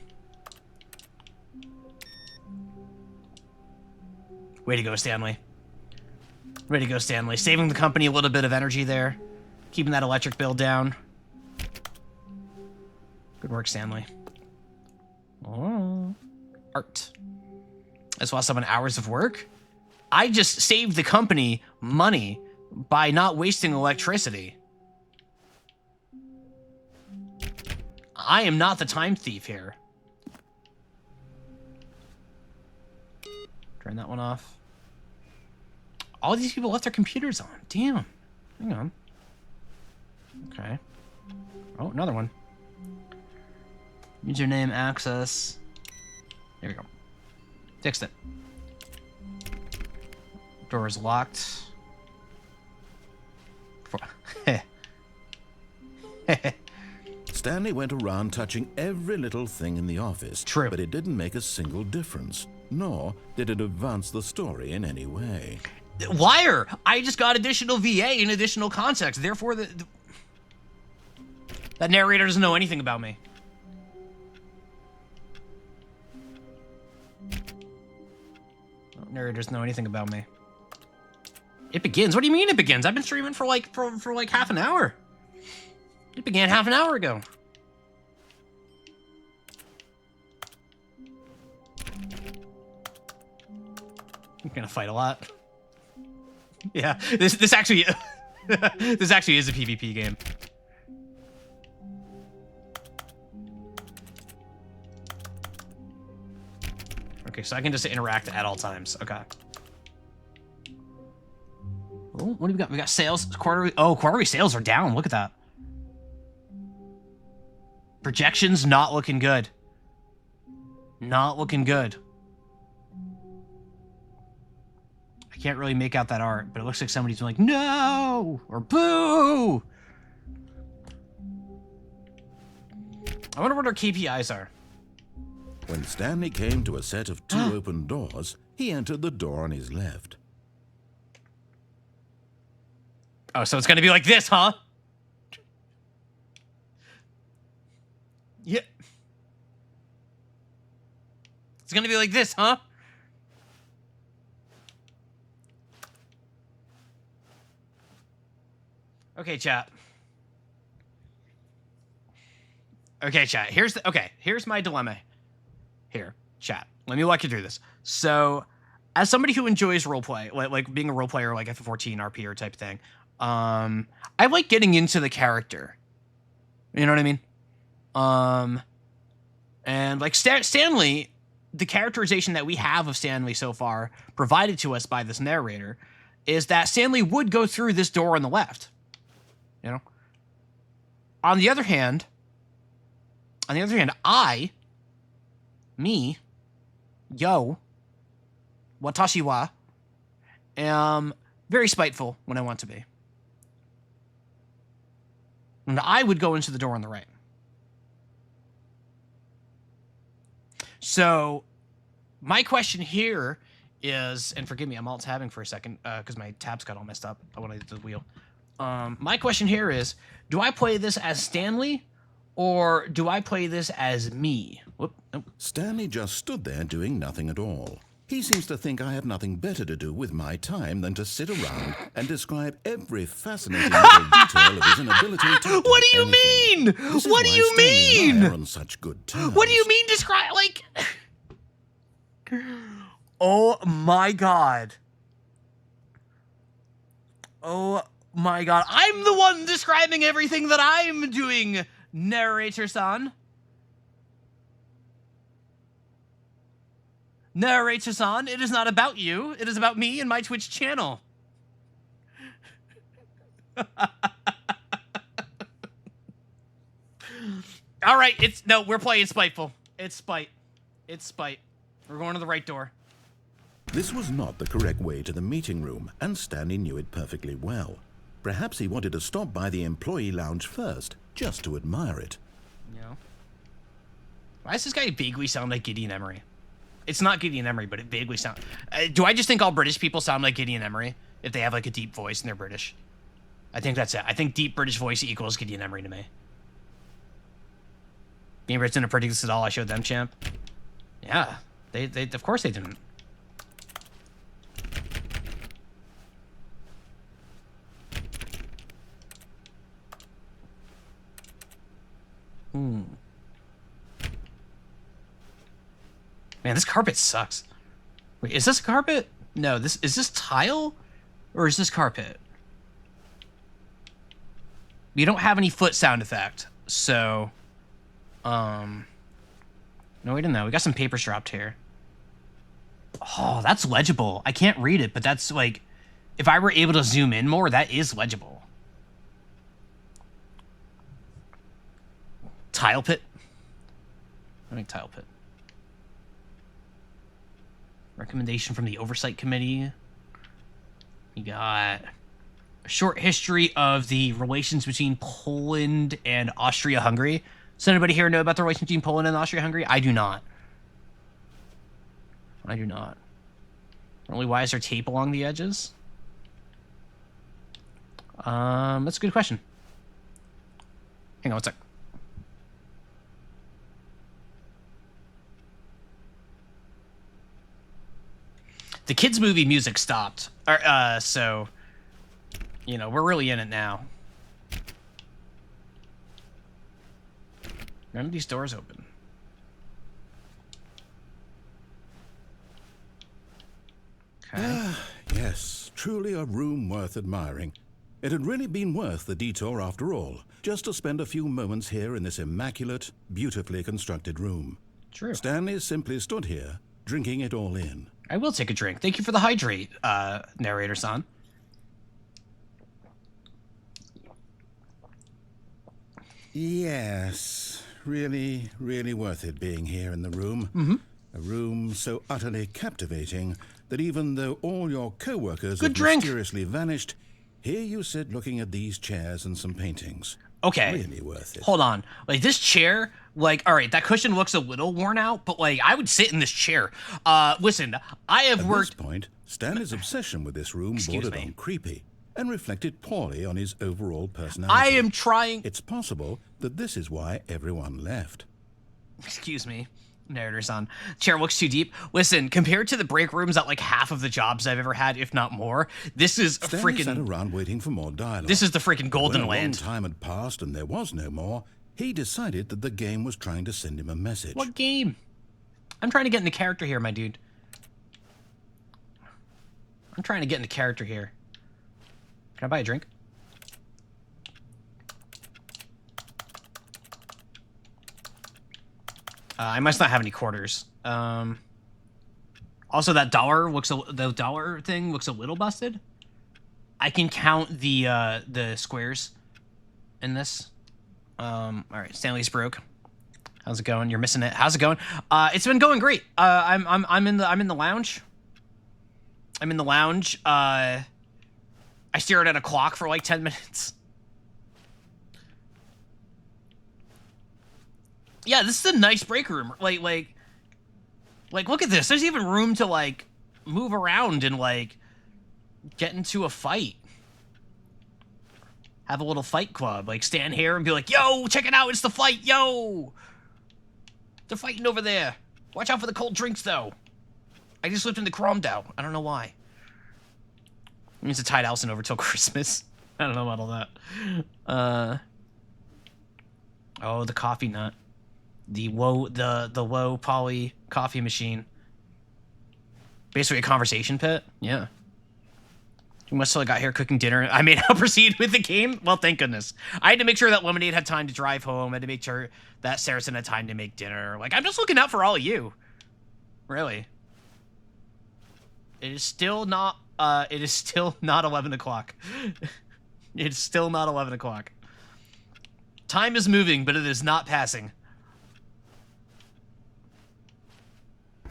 Way to go, Stanley. Way to go, Stanley. Saving the company a little bit of energy there. Keeping that electric bill down. Good work, Stanley. Oh. Art. That's lost 7 hours of work. I just saved the company money by not wasting electricity. I am not the time thief here. Turn that one off. All these people left their computers on. Damn. Hang on. Okay. Oh, another one. Username, access. There we go. Fixed it. Door is locked. Stanley went around touching every little thing in the office. True. But it didn't make a single difference, nor did it advance the story in any way. Liar! I just got additional VA and additional context. Therefore, that narrator doesn't know anything about me. Narrator doesn't know anything about me. It begins. What do you mean it begins? I've been streaming for like half an hour. It began half an hour ago. I'm gonna fight a lot. Yeah, this actually this actually is a PvP game. Okay, so I can just interact at all times. Okay. Oh, what do we got? We got sales. Quarterly sales are down. Look at that. Projections not looking good. Not looking good. I can't really make out that art, but it looks like somebody's like, no! Or boo! I wonder what our KPIs are. When Stanley came to a set of 2 open doors, he entered the door on his left. Oh, so it's gonna be like this, huh? Yeah. It's gonna be like this, huh? Okay, chat. Okay, chat. Here's my dilemma. Here, chat. Let me walk you through this. So, as somebody who enjoys roleplay, like being a role player, like F14 RP type thing, I like getting into the character. You know what I mean? And like Stanley, the characterization that we have of Stanley so far, provided to us by this narrator, is that Stanley would go through this door on the left. You know? On the other hand, me, watashi wa, am very spiteful when I want to be. And I would go into the door on the right. So, my question here is, and forgive me, I'm alt-tabbing for a second, because my tabs got all messed up when I did the wheel. My question here is, do I play this as Stanley, or do I play this as me? Whoop, nope. Stanley just stood there doing nothing at all. He seems to think I have nothing better to do with my time than to sit around and describe every fascinating little detail of his inability to What do you anything. mean? This is What do why you Stanley and I mean? are on such good terms. What do you mean describe, like... Oh my god. Oh my god. I'm the one describing everything that I'm doing, narrator-san. Narrator-san, it is not about you. It is about me and my Twitch channel. All right, we're playing spiteful. It's spite. It's spite. We're going to the right door. This was not the correct way to the meeting room, and Stanley knew it perfectly well. Perhaps he wanted to stop by the employee lounge first, just to admire it. Yeah. Why does this guy vaguely sound like Gideon Emery? It's not Gideon Emery, but it vaguely sounds... do I just think all British people sound like Gideon Emery? If they have, like, a deep voice and they're British? I think that's it. I think deep British voice equals Gideon Emery to me. Being Brits didn't predict this at all. I showed them, champ. Yeah. They of course they didn't. Man, this carpet sucks. Wait, is this carpet? No, is this tile? Or is this carpet? We don't have any foot sound effect, so... No, we didn't know. We got some papers dropped here. Oh, that's legible. I can't read it, but that's, like... If I were able to zoom in more, that is legible. Tile pit? I think tile pit. Recommendation from the Oversight Committee. You got a short history of the relations between Poland and Austria-Hungary. Does anybody here know about the relations between Poland and Austria-Hungary? I do not. I do not. Only why is there tape along the edges? That's a good question. Hang on one sec. The kids' movie music stopped. So, you know, we're really in it now. None of these doors open. Okay. Yes, truly a room worth admiring. It had really been worth the detour after all, just to spend a few moments here in this immaculate, beautifully constructed room. True. Stanley simply stood here, drinking it all in. I will take a drink. Thank you for the hydrate, narrator-san. Yes, really, really worth it being here in the room. Mm-hmm. A room so utterly captivating that even though all your co-workers Good have drink. mysteriously vanished, here you sit looking at these chairs and some paintings. Okay. Really worth it. Hold on. Like, this chair, like, all right, that cushion looks a little worn out, but, like, I would sit in this chair. Listen, I have worked... At this point, Stanley's obsession with this room Excuse bordered me. on creepy and reflected poorly on his overall personality. I am trying... It's possible that this is why everyone left. Excuse me, narrator-san. Chair looks too deep. Listen, compared to the break rooms at, like, half of the jobs I've ever had, if not more, this is a Stanley sat freaking... around waiting for more dialogue. This is the freaking golden When a long land. time had passed and there was no more, he decided that the game was trying to send him a message. What game? I'm trying to get into character here, my dude. I'm trying to get into character here. Can I buy a drink? I must not have any quarters. Also, that the dollar thing looks a little busted. I can count the squares in this. All right, Stanley's broke. How's it going? You're missing it. How's it going? It's been going great. I'm in the lounge. I'm in the lounge. I stared at a clock for like 10 minutes. Yeah, this is a nice break room. Like, look at this. There's even room to, like, move around and, like, get into a fight. Have a little fight club. Like, stand here and be like, yo, check it out. It's the fight. Yo. They're fighting over there. Watch out for the cold drinks, though. I just lived in the Cromdow. I don't know why. It means to tide Allison over till Christmas. I don't know about all that. Oh, the coffee nut. The low poly coffee machine. Basically a conversation pit. Yeah. You must have got here cooking dinner. I may now proceed with the game. Well, thank goodness. I had to make sure that Lemonade had time to drive home. I had to make sure that Saracen had time to make dinner. Like, I'm just looking out for all of you. Really. It is still not 11 o'clock. It's still not 11 o'clock. Time is moving, but it is not passing.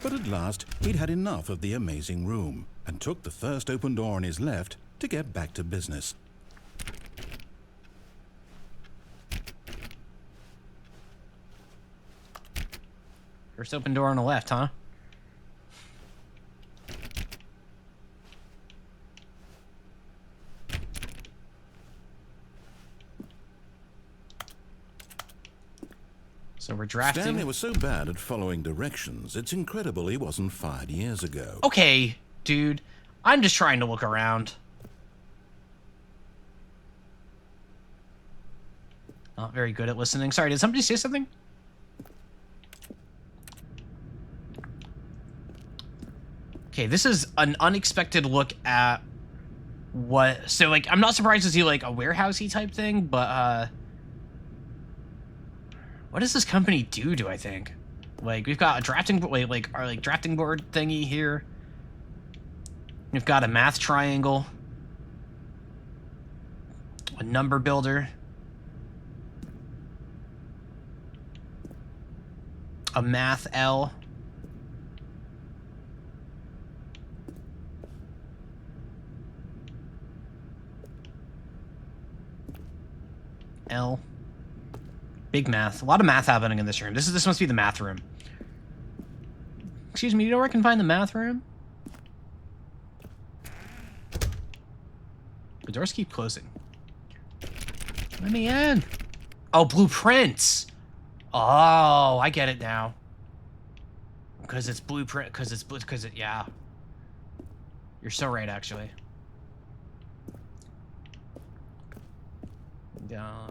But at last, he'd had enough of the amazing room and took the first open door on his left to get back to business. First open door on the left, huh? So we're drafting. Stanley was so bad at following directions, it's incredible he wasn't fired years ago. Okay, dude. I'm just trying to look around. Not very good at listening. Sorry, did somebody say something? Okay, this is an unexpected look at what... So, like, I'm not surprised to see, like, a warehousey type thing, but, what does this company do I think? Like, we've got a drafting... Like, our, like, drafting board thingy here. We've got a math triangle. A number builder. A math L. L. Big math. A lot of math happening in this room. This must be the math room. Excuse me, you know where I can find the math room? The doors keep closing. Let me in. Oh, blueprints. Oh, I get it now. Because it's blueprint. Because it. Yeah. You're so right, actually. Yeah.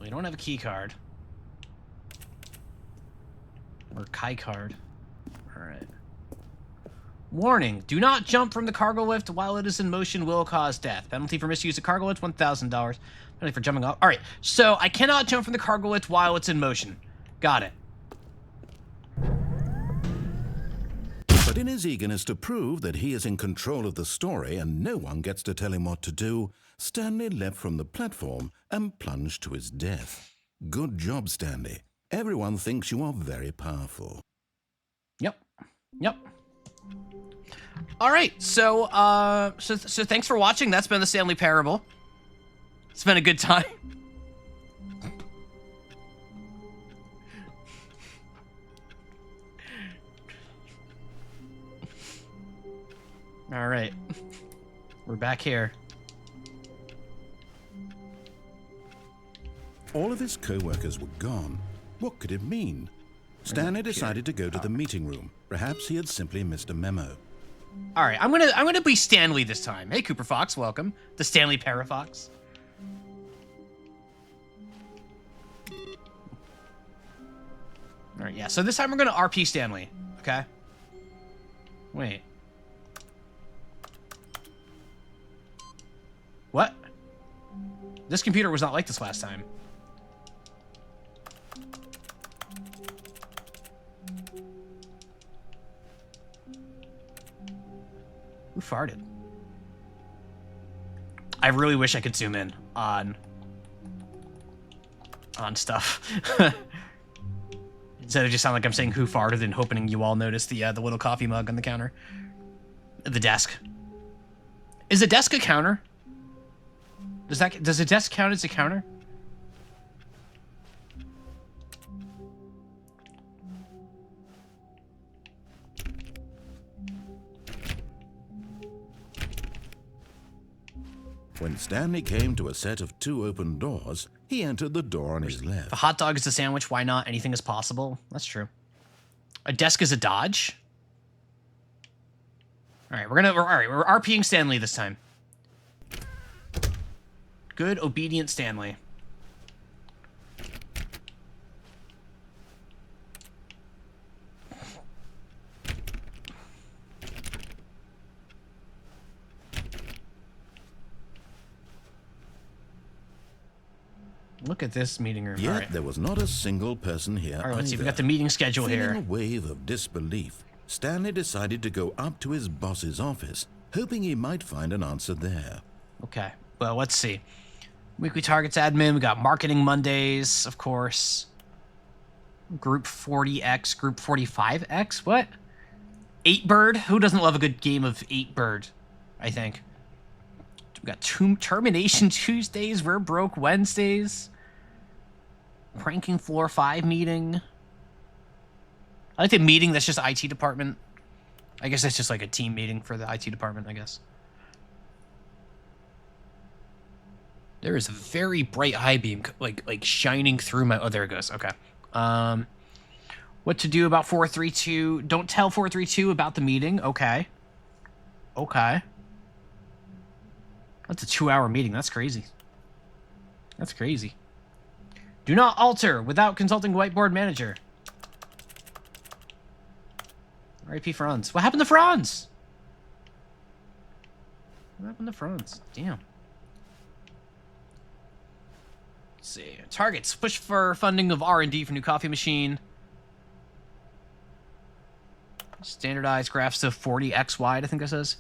We don't have a key card. Or Kai card. Alright. Warning. Do not jump from the cargo lift while it is in motion will cause death. Penalty for misuse of cargo lift, $1,000. Penalty for jumping off. Alright. So, I cannot jump from the cargo lift while it's in motion. Got it. But in his eagerness to prove that he is in control of the story and no one gets to tell him what to do, Stanley leapt from the platform and plunged to his death. Good job, Stanley. Everyone thinks you are very powerful. Yep. Yep. All right. So thanks for watching. That's been the Stanley Parable. It's been a good time. All right. We're back here. All of his co-workers were gone. What could it mean? Stanley decided to go to the meeting room. Perhaps he had simply missed a memo. All right, I'm gonna be Stanley this time. Hey, Cooper Fox, welcome to Stanley Parafox. All right, yeah. So this time we're gonna RP Stanley. Okay. Wait. What? This computer was not like this last time. Who farted? I really wish I could zoom in on stuff. Instead of just sound like I'm saying who farted and hoping you all notice the little coffee mug on the counter. The desk. Is a desk a counter? Does a desk count as a counter? When Stanley came to a set of 2 open doors, he entered the door on his left. The hot dog is a sandwich. Why not? Anything is possible. That's true. A desk is a dodge. All right, we're RPing Stanley this time. Good, obedient Stanley. Look at this meeting room. Yet there was not a single person here. All right, let's see. We either. got the meeting schedule Feeling here. a wave of disbelief, Stanley decided to go up to his boss's office, hoping he might find an answer there. Okay, well, let's see. Weekly targets admin. We got marketing Mondays, of course. Group 40X, Group 45X. What? 8-Bird? Who doesn't love a good game of 8-Bird? I think. We got Termination Tuesdays. We're broke Wednesdays. Pranking Floor 5 meeting. I like the meeting that's just IT department. I guess that's just like a team meeting for the IT department, I guess. There is a very bright high beam, like shining through my... Oh, there it goes. Okay. What to do about 432? Don't tell 432 about the meeting. Okay. Okay. That's a 2-hour meeting. That's crazy. That's crazy. Do not alter without consulting whiteboard manager. R.I.P. Franz. What happened to Franz? What happened to Franz? Damn. Let's see. Targets. Push for funding of R&D for new coffee machine. Standardize graphs to 40x wide, I think it says.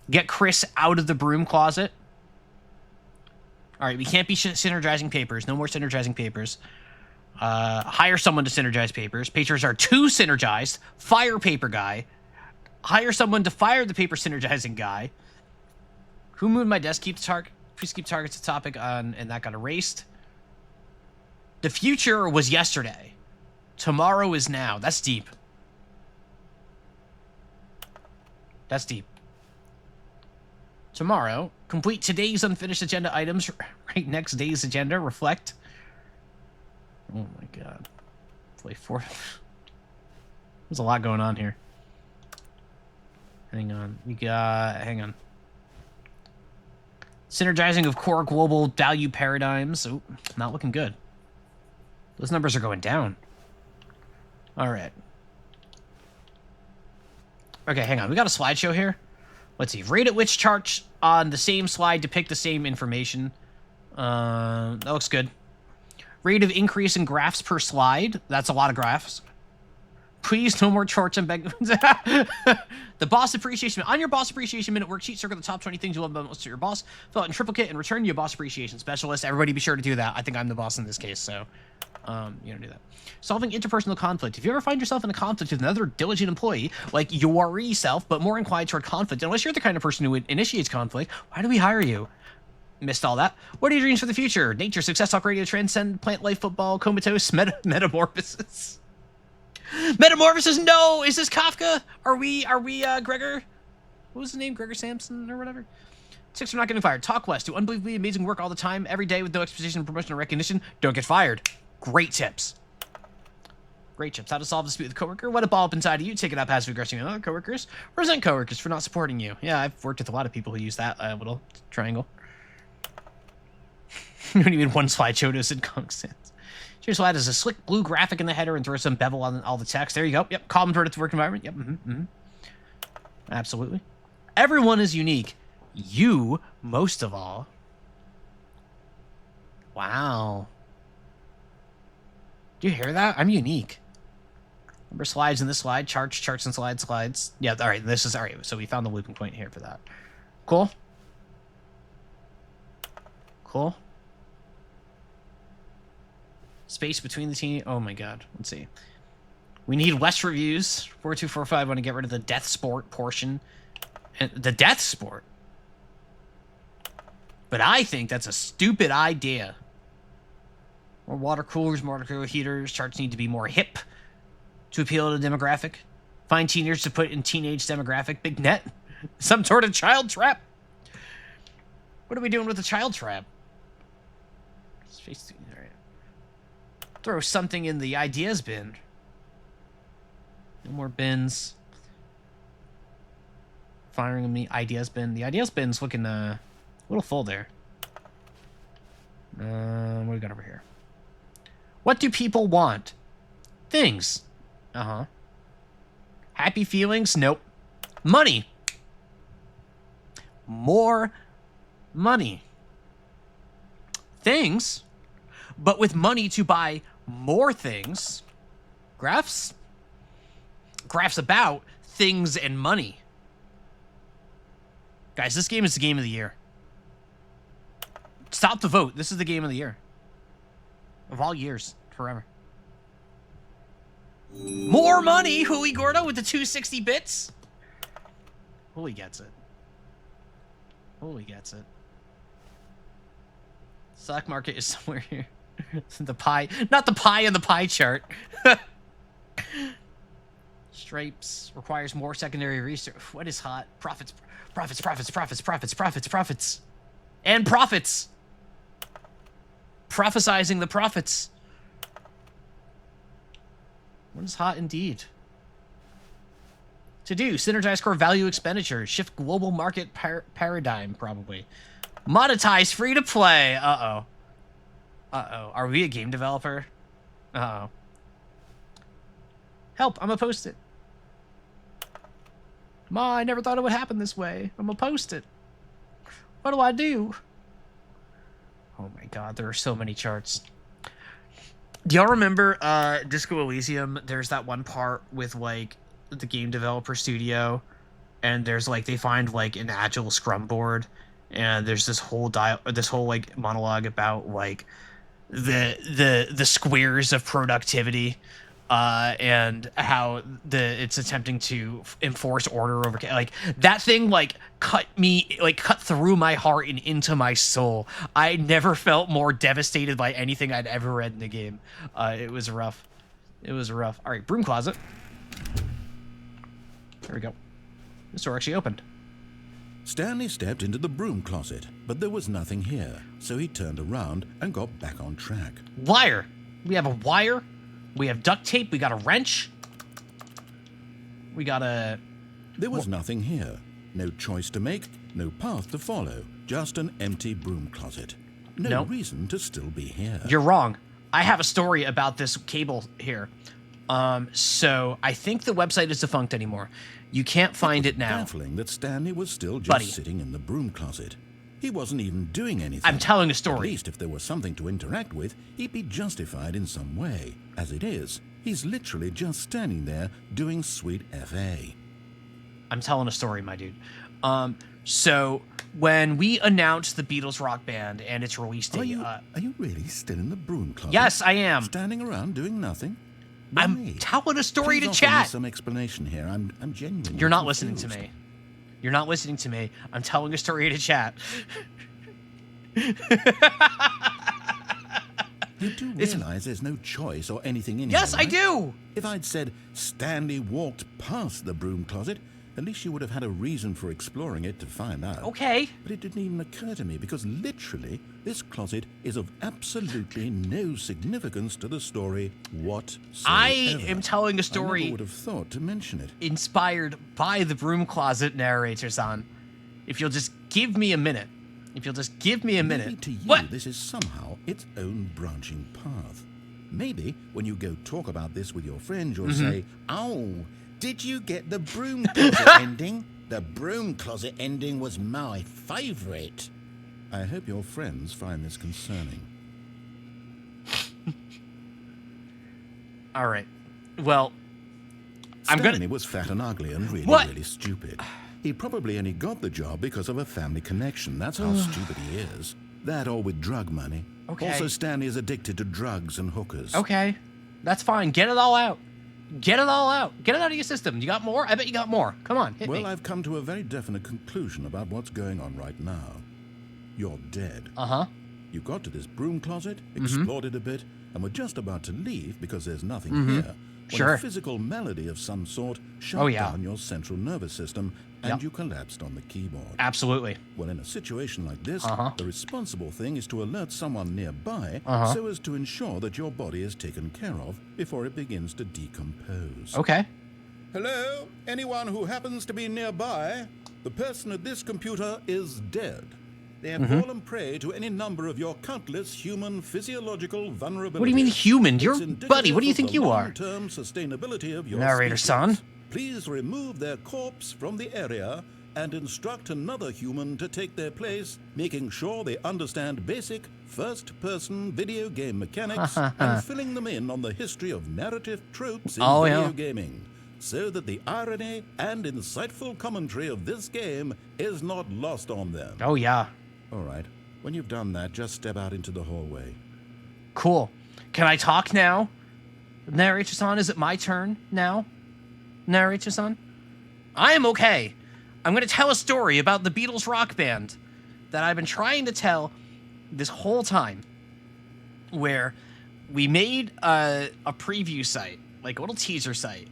Get Chris out of the broom closet. All right, we can't be synergizing papers. No more synergizing papers. Hire someone to synergize papers. Papers are too synergized. Fire paper guy. Hire someone to fire the paper synergizing guy. Who moved my desk? Please keep targets a topic on, and that got erased. The future was yesterday. Tomorrow is now. That's deep. That's deep. Tomorrow, complete today's unfinished agenda items. Right next day's agenda. Reflect. Oh my god. Play 4. There's a lot going on here. Hang on. We got... Hang on. Synergizing of core global value paradigms. Oh, not looking good. Those numbers are going down. All right. Okay, hang on. We got a slideshow here. Let's see. Rate at which charts on the same slide depict the same information. That looks good. Rate of increase in graphs per slide. That's a lot of graphs. Please, no more charts and beg. The boss appreciation minute. On your boss appreciation minute worksheet, circle the top 20 things you love most to your boss. Fill out in triplicate and return to your boss appreciation specialist. Everybody be sure to do that. I think I'm the boss in this case, so you don't do that. Solving interpersonal conflict. If you ever find yourself in a conflict with another diligent employee, like your self, but more inclined toward conflict, unless you're the kind of person who initiates conflict, why do we hire you? Missed all that. What are your dreams for the future? Nature, success, talk radio, transcend, plant life, football, comatose, metamorphosis. Metamorphosis, no! Is this Kafka? Are we Gregor? What was his name? Gregor Samson or whatever? 6 from not getting fired. Talk less. Do unbelievably amazing work all the time, every day with no exposition, promotion, or recognition. Don't get fired. Great tips. Great tips. How to solve a dispute with a coworker. Let it ball up inside of you. Take it out passive aggressive with other coworkers. Resent coworkers for not supporting you. Yeah, I've worked with a lot of people who use that little triangle. You don't even one slideshow to sit constant. Here's slide is a slick blue graphic in the header and throw some bevel on all the text. There you go. Yep. Calm inverted to work environment. Yep. Absolutely. Everyone is unique. You, most of all. Wow. Do you hear that? I'm unique. Number slides in this slide. Charts and slides. Yeah, all right. This is all right. So we found the looping point here for that. Cool. Cool. Space between the team. Oh my god. Let's see. We need less reviews. 4245 want to get rid of the death sport portion. And the death sport. But I think that's a stupid idea. More water coolers, more water cooler heaters. Charts need to be more hip to appeal to the demographic. Find teenagers to put in teenage demographic. Big net. Some sort of child trap. What are we doing with the child trap? Space. All right. Throw something in the ideas bin. No more bins. Firing me ideas bin. The ideas bin's looking a little full there. What do we got over here? What do people want? Things. Uh-huh. Happy feelings? Nope. Money. More money. Things. But with money to buy more things. Graphs? Graphs about things and money. Guys, this game is the game of the year. Stop the vote. This is the game of the year. Of all years. Forever. More money! Huli Gordo with the 260 bits. Huli gets it. Huli gets it. Stock market is somewhere here. The pie. Not the pie in the pie chart. Stripes requires more secondary research. What is hot? Profits. Profits, profits, profits, profits, profits, profits. And profits. Prophesizing the profits. What is hot indeed? To do, synergize core value expenditure, shift global market paradigm, probably. Monetize free to play. Uh-oh. Uh-oh. Are we a game developer? Uh-oh. Help, I'm gonna post it. Ma, I never thought it would happen this way. I'm gonna post it. What do I do? Oh my god, there are so many charts. Do y'all remember Disco Elysium? There's that one part with like the game developer studio, and there's like they find like an agile scrum board, and there's this whole like monologue about like the squares of productivity, and how it's attempting to enforce order over like that thing like cut through my heart and into my soul. I never felt more devastated by anything I'd ever read in the game. It was rough. It was rough. All right, broom closet. There we go. This door actually opened. Stanley stepped into the broom closet, but there was nothing here, so he turned around and got back on track. Wire. We have a wire. We have duct tape. We got a wrench. We got a... There was nothing here. No choice to make, no path to follow. Just an empty broom closet. No reason to still be here. You're wrong. I have a story about this cable here. So I think the website is defunct anymore. You can't find it now. Baffling that Stanley was still just sitting in the broom closet. He wasn't even doing anything. I'm telling a story. At least if there was something to interact with, he'd be justified in some way. As it is, he's literally just standing there doing sweet FA. I'm telling a story, my dude. So when we announced the Beatles rock band and its release date... Are you really still in the broom closet? Yes, I am. Standing around doing nothing? I'm telling a story to Please chat. offer me some explanation here. I'm genuinely You're not confused. listening to me. You're not listening to me. I'm telling a story to chat. You do realize there's no choice or anything in Yes, here, right? I do. If I'd said Stanley walked past the broom closet, at least you would have had a reason for exploring it to find out. Okay. But it didn't even occur to me because literally this closet is of absolutely no significance to the story whatsoever. I am telling a I story never would have thought to mention it. inspired by the broom closet narrator, son. If you'll just give me a minute. If you'll just give me a minute. Maybe to you, What? this is somehow its own branching path. Maybe when you go talk about this with your friends, you'll say, "Oh, did you get the broom closet ending? The broom closet ending was my favorite." I hope your friends find this concerning. All right. Well, Stanley was fat and ugly and really stupid. He probably only got the job because of a family connection. That's how stupid he is. That or with drug money. Okay. Also, Stanley is addicted to drugs and hookers. Okay. That's fine. Get it all out. Get it all out. Get it out of your system. You got more? I bet you got more. Come on, hit me. Well, I've come to a very definite conclusion about what's going on right now. You're dead. Uh-huh. You got to this broom closet, explored it a bit, and were just about to leave because there's nothing here. When Sure. a physical malady of some sort shut down your central nervous system and you collapsed on the keyboard. Absolutely. Well, in a situation like this, the responsible thing is to alert someone nearby so as to ensure that your body is taken care of before it begins to decompose. Okay. Hello? Anyone who happens to be nearby? The person at this computer is dead. They have fallen prey to any number of your countless human physiological vulnerabilities. What do you mean human? It's You're indicative buddy. What do you of think the you are? long-term sustainability of your Narrator species. son. Please remove their corpse from the area and instruct another human to take their place, making sure they understand basic first-person video game mechanics and filling them in on the history of narrative tropes in video gaming, so that the irony and insightful commentary of this game is not lost on them. Oh, yeah. All right. When you've done that, just step out into the hallway. Cool. Can I talk now? Narrator-san, is it my turn now? Narrator-san? I am okay. I'm going to tell a story about the Beatles rock band that I've been trying to tell this whole time, where we made a preview site, like a little teaser site,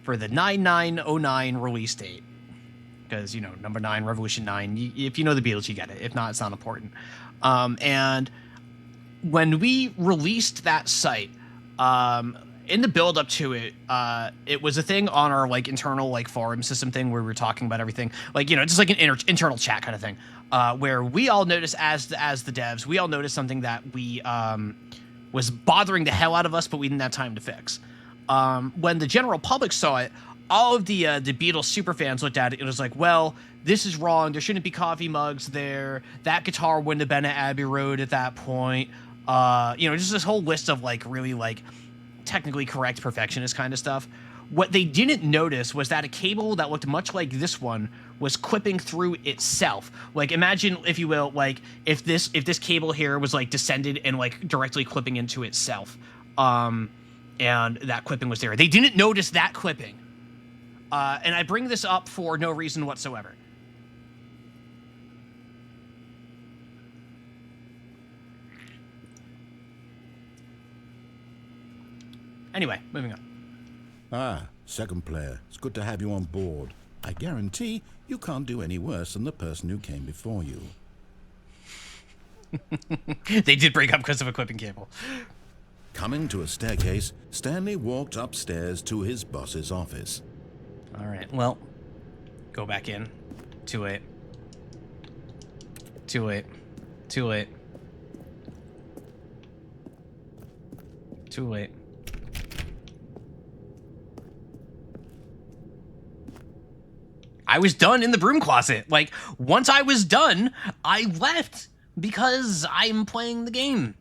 for the 9909 release date. Because, you know, number 9, Revolution 9, if you know the Beatles, you get it. If not, it's not important. And when we released that site, in the build up to it, it was a thing on our like internal like forum system thing where we were talking about everything, like, you know, just like an internal chat kind of thing, where we all noticed as the devs, we all noticed something that we was bothering the hell out of us, but we didn't have time to fix. When the general public saw it, all of the Beatles superfans looked at it and was like, well, this is wrong. There shouldn't be coffee mugs there. That guitar wouldn't have been at Abbey Road at that point. You know, just this whole list of like really like technically correct perfectionist kind of stuff. What they didn't notice was that a cable that looked much like this one was clipping through itself. Like, imagine, if you will, like if this cable here was like descended and like directly clipping into itself. And that clipping was there. They didn't notice that clipping. And I bring this up for no reason whatsoever. Anyway, moving on. Ah, second player. It's good to have you on board. I guarantee you can't do any worse than the person who came before you. They did break up because of a clipping cable. Coming to a staircase, Stanley walked upstairs to his boss's office. All right, well, go back in. Too late. Too late. Too late. Too late. I was done in the broom closet. Like, once I was done, I left because I'm playing the game.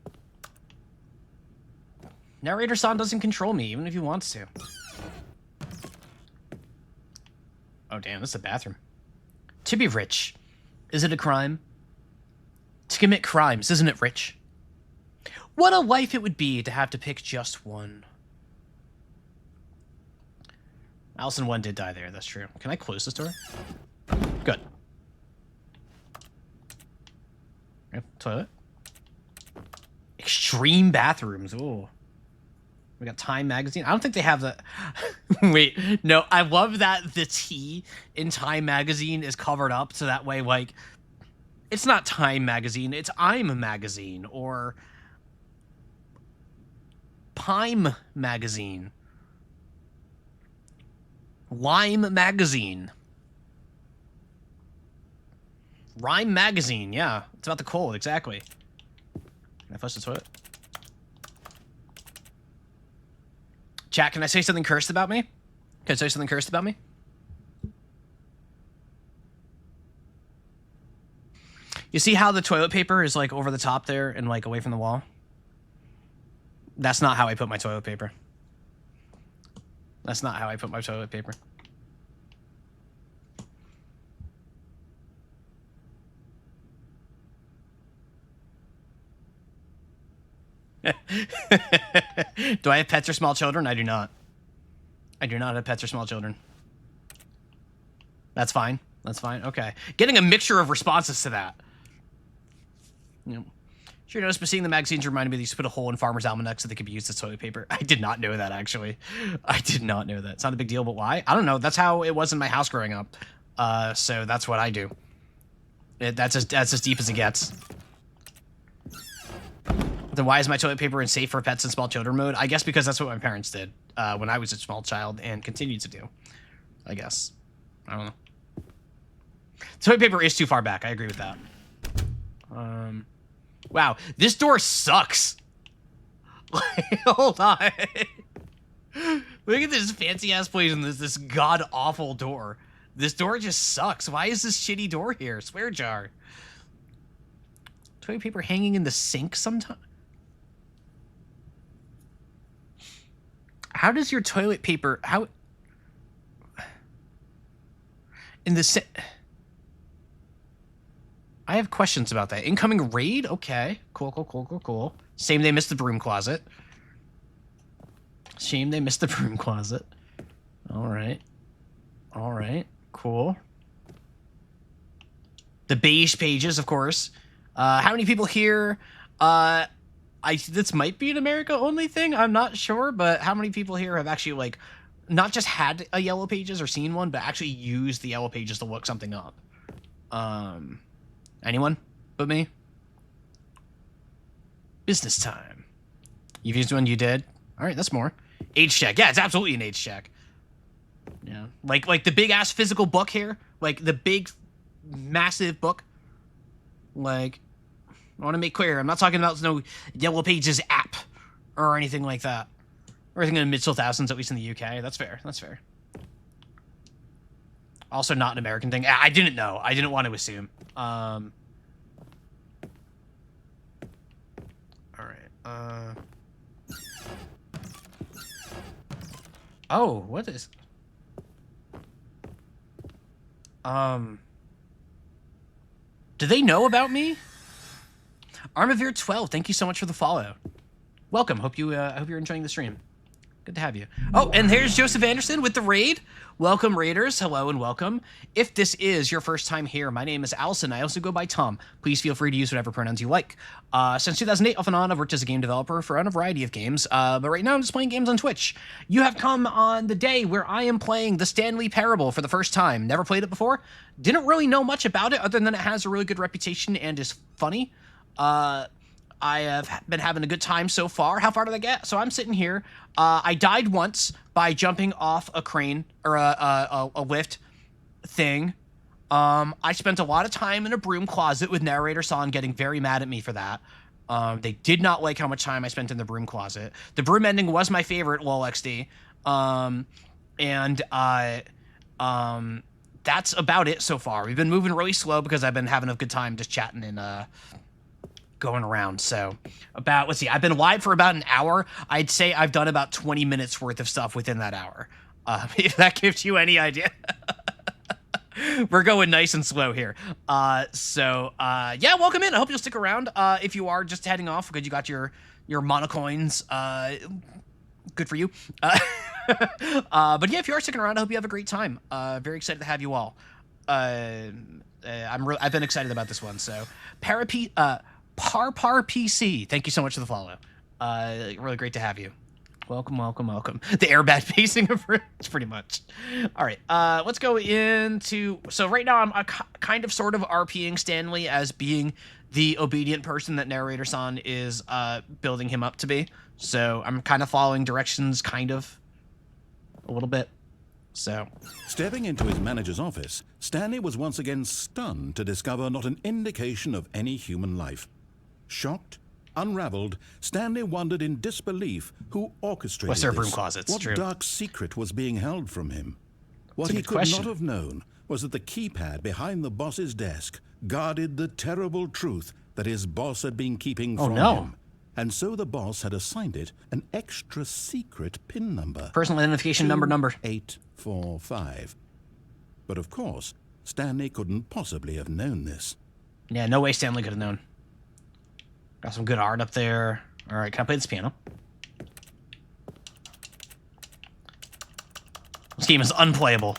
Narrator-san doesn't control me, even if he wants to. Oh, damn, this is a bathroom. To be rich, is it a crime? To commit crimes, isn't it rich? What a life it would be to have to pick just one. Allison 1 did die there, that's true. Can I close this door? Good. Yep, toilet. Extreme bathrooms, ooh. We got Time Magazine. I don't think they have the... Wait, no, I love that the T in Time Magazine is covered up, so that way, like, it's not Time Magazine, it's I'm Magazine, or Pime Magazine. Lime Magazine. Rhyme Magazine, yeah. It's about the cold, exactly. Can I flush the toilet? Chat, can I say something cursed about me? Can I say something cursed about me? You see how the toilet paper is like over the top there and like away from the wall? That's not how I put my toilet paper. That's not how I put my toilet paper. Do I have pets or small children? I do not. I do not have pets or small children. That's fine. That's fine. Okay. Getting a mixture of responses to that. Yep. Sure noticed, but seeing the magazines reminded me they used to put a hole in Farmer's Almanac so they could be used as toilet paper. I did not know that, actually. I did not know that. It's not a big deal, but why? I don't know. That's how it was in my house growing up. So that's what I do. That's as deep as it gets. Then why is my toilet paper in safe for pets and small children mode? I guess because that's what my parents did when I was a small child and continue to do. I guess. I don't know. Toilet paper is too far back. I agree with that. Wow, this door sucks. Hold on. Look at this fancy ass place and this god awful door. This door just sucks. Why is this shitty door here? Swear jar. Toilet paper hanging in the sink sometime. How does your toilet paper in the sink? I have questions about that. Incoming raid? Okay. Cool. Shame they missed the broom closet. All right. Cool. The beige pages, of course. How many people here? This might be an America only thing. I'm not sure, but how many people here have actually like not just had a yellow pages or seen one, but actually used the yellow pages to look something up? Anyone but me? Business time. You've used one, you did? All right, that's more. Age check. Yeah, it's absolutely an age check. Yeah. Like the big ass physical book here. Like the big massive book. Like, I want to make clear, I'm not talking about no Yellow Pages app or anything like that. Or anything in the mid-2000s, at least in the UK. That's fair. Also not an American thing. I didn't know. I didn't want to assume. All right. Oh, what is... Do they know about me? Armavir 12, thank you so much for the follow. Welcome. Hope you're enjoying the stream. Good to have you. Oh, and here's Joseph Anderson with the raid. Welcome, raiders. Hello and welcome. If this is your first time here, my name is Allison. I also go by Tom. Please feel free to use whatever pronouns you like. Since 2008, off and on, I've worked as a game developer for a variety of games, but right now I'm just playing games on Twitch. You have come on the day where I am playing the Stanley Parable for the first time. Never played it before. Didn't really know much about it other than it has a really good reputation and is funny. I have been having a good time so far. How far did I get? So I'm sitting here. I died once by jumping off a crane or a lift thing. I spent a lot of time in a broom closet with narrator San getting very mad at me for that. They did not like how much time I spent in the broom closet. The broom ending was my favorite, lol XD. That's about it so far. We've been moving really slow because I've been having a good time just chatting and going around. So about, let's see, I've been live for about an hour. I'd say I've done about 20 minutes worth of stuff within that hour. If that gives you any idea. We're going nice and slow here. Yeah, welcome in. I hope you'll stick around. If you are just heading off because you got your monocoins, good for you. But yeah, if you are sticking around, I hope you have a great time. Very excited to have you all. I've been excited about this one. So Parpar PC, thank you so much for the follow. Really great to have you. Welcome. The airbag pacing of it's pretty much. All right, let's go into... So right now I'm kind of sort of RPing Stanley as being the obedient person that narrator San is building him up to be. So I'm kind of following directions, kind of, a little bit. So... Stepping into his manager's office, Stanley was once again stunned to discover not an indication of any human life. Shocked, unraveled, Stanley wondered in disbelief who orchestrated What's their this. broom closets? What True. dark secret was being held from him? What That's a he good could question. not have known was that the keypad behind the boss's desk guarded the terrible truth that his boss had been keeping from him. And so the boss had assigned it an extra secret PIN number. Personal identification number. 2845. But of course, Stanley couldn't possibly have known this. Yeah, no way Stanley could have known. Got some good art up there. All right, can I play this piano? This game is unplayable.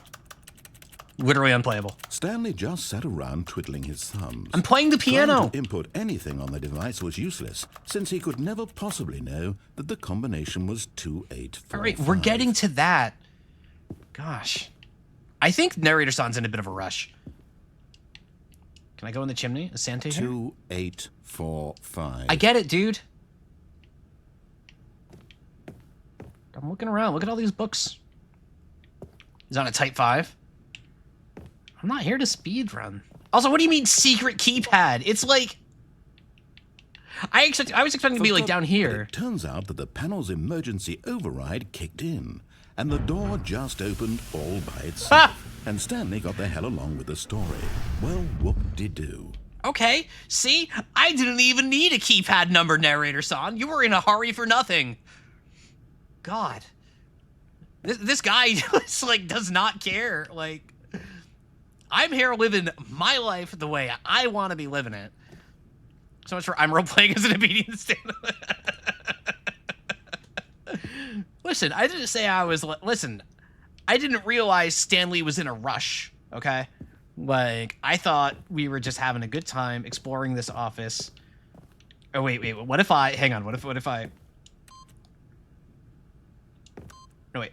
Literally unplayable. Stanley just sat around twiddling his thumbs. I'm playing the piano. Trying to input anything on the device was useless, since he could never possibly know that the combination was 2845. All right, we're getting to that. Gosh. I think narrator San's in a bit of a rush. Can I go in the chimney? Is Santa here? 2845. I get it, dude. I'm looking around. Look at all these books. He's on a type 5. I'm not here to speed run. Also, what do you mean secret keypad? It's like... I was expecting to be like down here. It turns out that the panel's emergency override kicked in, and the door just opened all by itself. And Stanley got the hell along with the story. Well, whoop-de-doo. Okay, see? I didn't even need a keypad number, narrator-san. You were in a hurry for nothing. God. This guy just, like, does not care. Like, I'm here living my life the way I want to be living it. So much for I'm role-playing as an obedient stand. Listen, I didn't say I was... Listen, I didn't realize Stanley was in a rush, okay? Like, I thought we were just having a good time exploring this office. Oh, wait. What if I... Hang on, what if I... No, wait.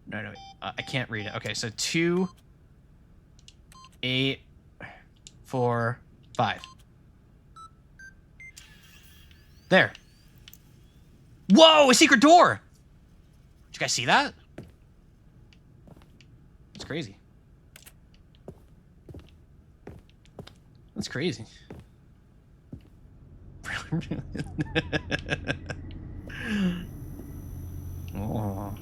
No, wait. I can't read it. Okay, so 2, 8, 4, 5. There. Whoa, a secret door! Did you guys see that? It's crazy. That's crazy. Oh.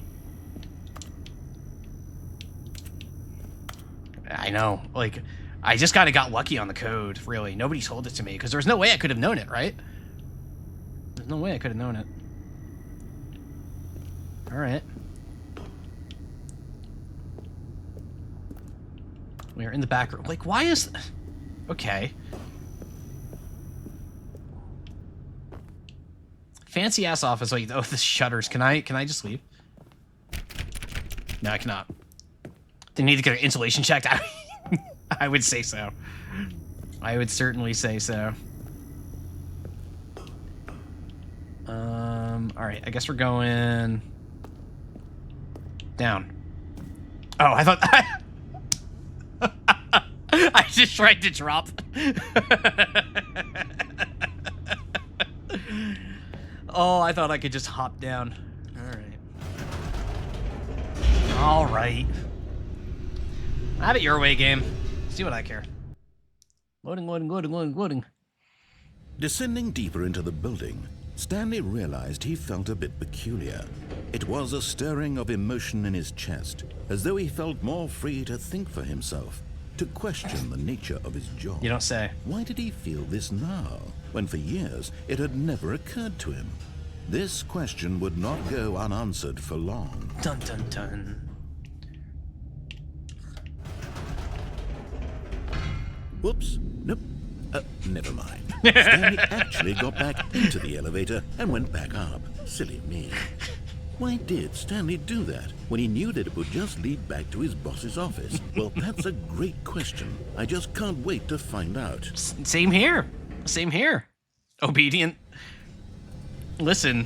I know. Like, I just kind of got lucky on the code, really. Nobody told it to me, because there's no way I could have known it, right? There's no way I could have known it. Alright. We are in the back room. Like, why is... Okay. Fancy ass office. Like, oh, the shutters. Can I just leave? No, I cannot. They need to get an insulation checked. I would say so. I would certainly say so. Alright, I guess we're going down. Oh, I thought I just tried to drop. Oh, I thought I could just hop down. All right. Have it your way, game. See what I care. Loading. Descending deeper into the building, Stanley realized he felt a bit peculiar. It was a stirring of emotion in his chest, as though he felt more free to think for himself, to question the nature of his job. You don't say. Why did he feel this now, when for years it had never occurred to him? This question would not go unanswered for long. Dun dun dun. Whoops. Nope. Never mind. Stanley actually got back into the elevator and went back up. Silly me. Why did Stanley do that when he knew that it would just lead back to his boss's office? Well, that's a great question. I just can't wait to find out. Same here. Same here. Obedient. Listen.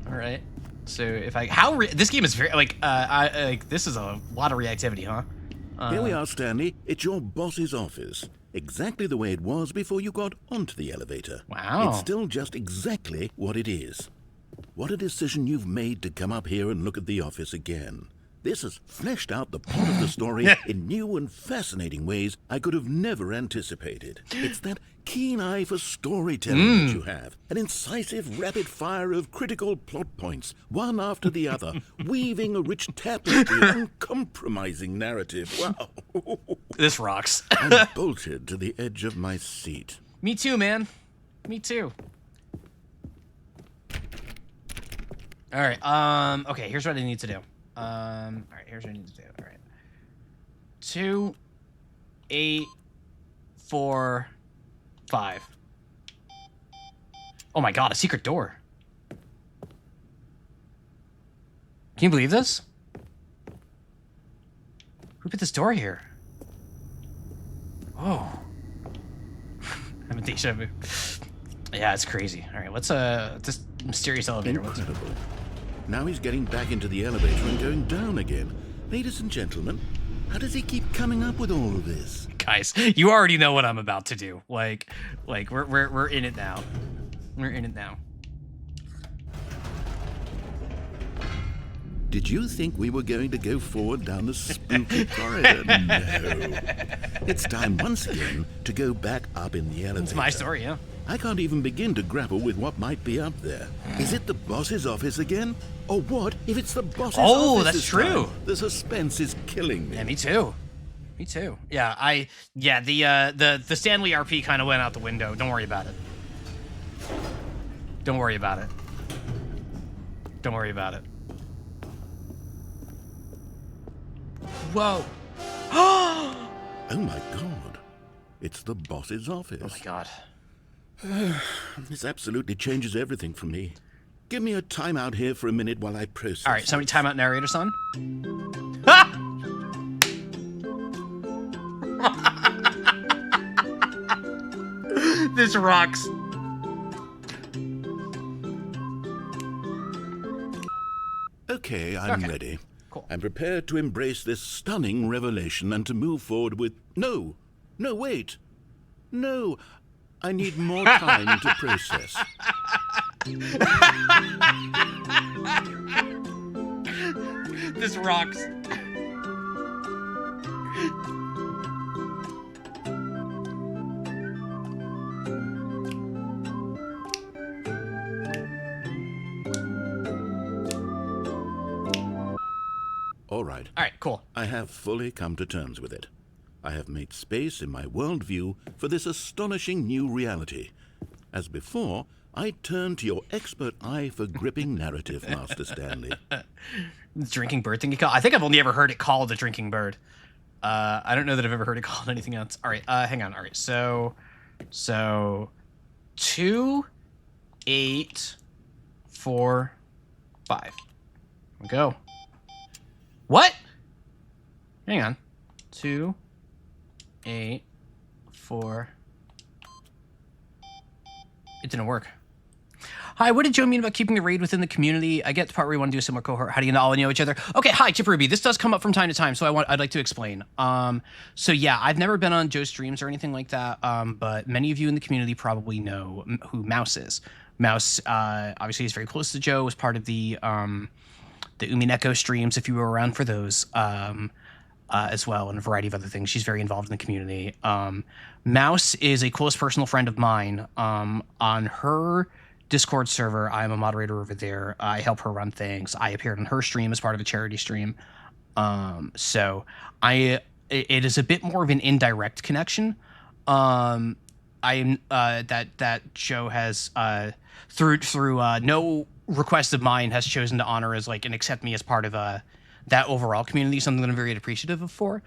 All right. So if I this game is very like this is a lot of reactivity, huh? Here we are, Stanley. It's your boss's office. Exactly the way it was before you got onto the elevator. Wow. It's still just exactly what it is. What a decision you've made to come up here and look at the office again. This has fleshed out the plot of the story in new and fascinating ways I could have never anticipated. It's that keen eye for storytelling that you have. An incisive rapid fire of critical plot points, one after the other, weaving a rich tapestry of uncompromising narrative. Wow. This rocks. I'm bolted to the edge of my seat. Me too, man. Me too. All right. Okay, here's what I need to do. All right, here's what I need to do. All right. 2, 8, 4, 5. Oh my god, a secret door. Can you believe this? Who put this door here? Oh. I'm a deja vu. Yeah, it's crazy. All right, let's this mysterious elevator. Incredible. Now he's getting back into the elevator and going down again. Ladies and gentlemen, How does he keep coming up with all of this? Guys, you already know what I'm about to do. Like we're in it now. We're in it now. Did you think we were going to go forward down the spooky corridor? No. It's time once again to go back up in the elevator. It's my story, yeah. I can't even begin to grapple with what might be up there. Is it the boss's office again? Or what if it's the boss's office? Oh, that's true. The suspense is killing me. Yeah, me too. Me too. Yeah, the Stanley RP kind of went out the window. Don't worry about it. Don't worry about it. Don't worry about it. Whoa. Oh my god. It's the boss's office. Oh my god. This absolutely changes everything for me. Give me a timeout here for a minute while I process. All right, somebody timeout narrator, son. Ah! This rocks. Okay, I'm ready. Cool. I'm prepared to embrace this stunning revelation and to move forward with... No, wait. No, I need more time to process. This rocks. All right. All right, cool. I have fully come to terms with it. I have made space in my worldview for this astonishing new reality. As before, I turn to your expert eye for gripping narrative, Master Stanley. The drinking bird thing you call? I think I've only ever heard it called the drinking bird. I don't know that I've ever heard it called anything else. All right, hang on. All right, so 2, 8, 4, 5. Here we go. What? Hang on. 2, 8, 4. It didn't work. Hi, what did Joe mean about keeping the raid within the community? I get the part where you want to do a similar cohort. How do you all know each other? Okay, hi, Chip Ruby. This does come up from time to time, so I'd like to explain. So yeah, I've never been on Joe's streams or anything like that, but many of you in the community probably know who Mouse is. Mouse, obviously, is very close to Joe, was part of the Umineko streams, if you were around for those, as well, and a variety of other things. She's very involved in the community. Mouse is a close personal friend of mine. On her Discord server, I'm a moderator over there. I help her run things. I appeared on her stream as part of a charity stream. So it is a bit more of an indirect connection. That Joe has through no request of mine has chosen to honor as like and accept me as part of that overall community, something that I'm very appreciative of for.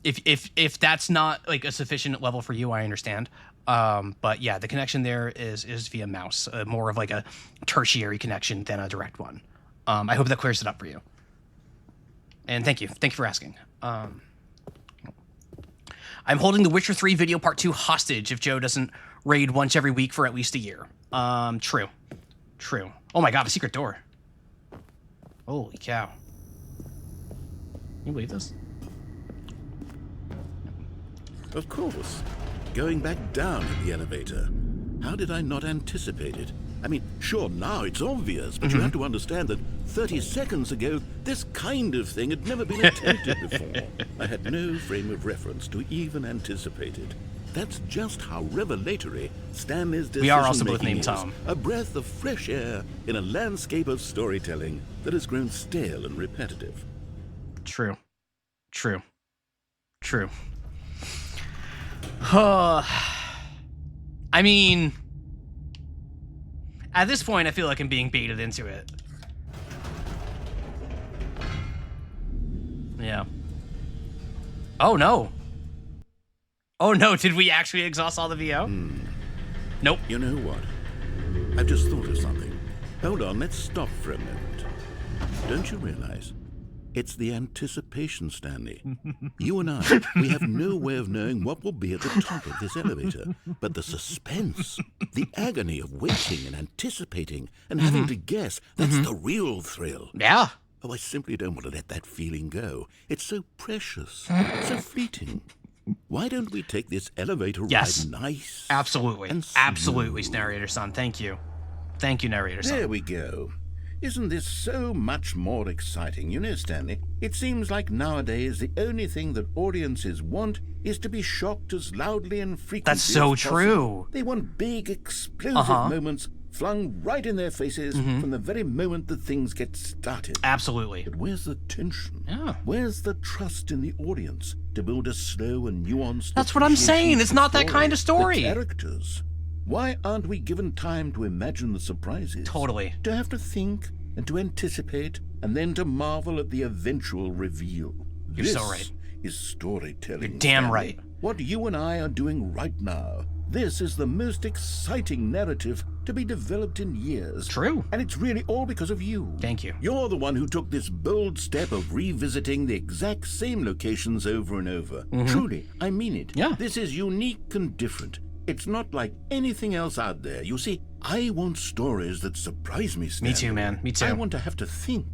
If that's not like a sufficient level for you, I understand. But yeah, the connection there is via Mouse, more of like a tertiary connection than a direct one. I hope that clears it up for you. And thank you for asking. I'm holding the Witcher 3 video part 2 hostage if Joe doesn't raid once every week for at least a year. True. Oh my god, a secret door. Holy cow. Can you believe this? Of course. Going back down in the elevator. How did I not anticipate it? I mean, sure, now it's obvious, but you have to understand that 30 seconds ago, this kind of thing had never been attempted before. I had no frame of reference to even anticipate it. That's just how revelatory Stanley's decision-making We are also both named Tom. A breath of fresh air in a landscape of storytelling that has grown stale and repetitive. True. I mean, at this point, I feel like I'm being baited into it. Yeah. Oh no, did we actually exhaust all the VO? Nope. You know what? I've just thought of something. Hold on, let's stop for a moment. Don't you realize? It's the anticipation, Stanley. You and I, we have no way of knowing what will be at the top of this elevator. But the suspense, the agony of waiting and anticipating and having to guess, that's the real thrill. Yeah. Oh, I simply don't want to let that feeling go. It's so precious, so fleeting. Why don't we take this elevator Yes. ride nice? Absolutely. And Absolutely, smooth? narrator son. Thank you. Thank you, narrator son. There we go. Isn't this so much more exciting? You know, Stanley, it seems like nowadays the only thing that audiences want is to be shocked as loudly and frequently That's so as possible. true. They want big, explosive moments flung right in their faces from the very moment that things get started. Absolutely. But where's the tension? Yeah. Where's the trust in the audience to build a slow and nuanced That's what I'm saying. It's not that kind of story. The characters. Why aren't we given time to imagine the surprises? Totally. To have to think and to anticipate and then to marvel at the eventual reveal. You're so right. This is storytelling. You're damn Stanley. right. What you and I are doing right now. This is the most exciting narrative to be developed in years. True. And it's really all because of you. Thank you. You're the one who took this bold step of revisiting the exact same locations over and over. Truly, I mean it. Yeah. This is unique and different. It's not like anything else out there. You see, I want stories that surprise me, Stanley. Me too, man. Me too. I want to have to think.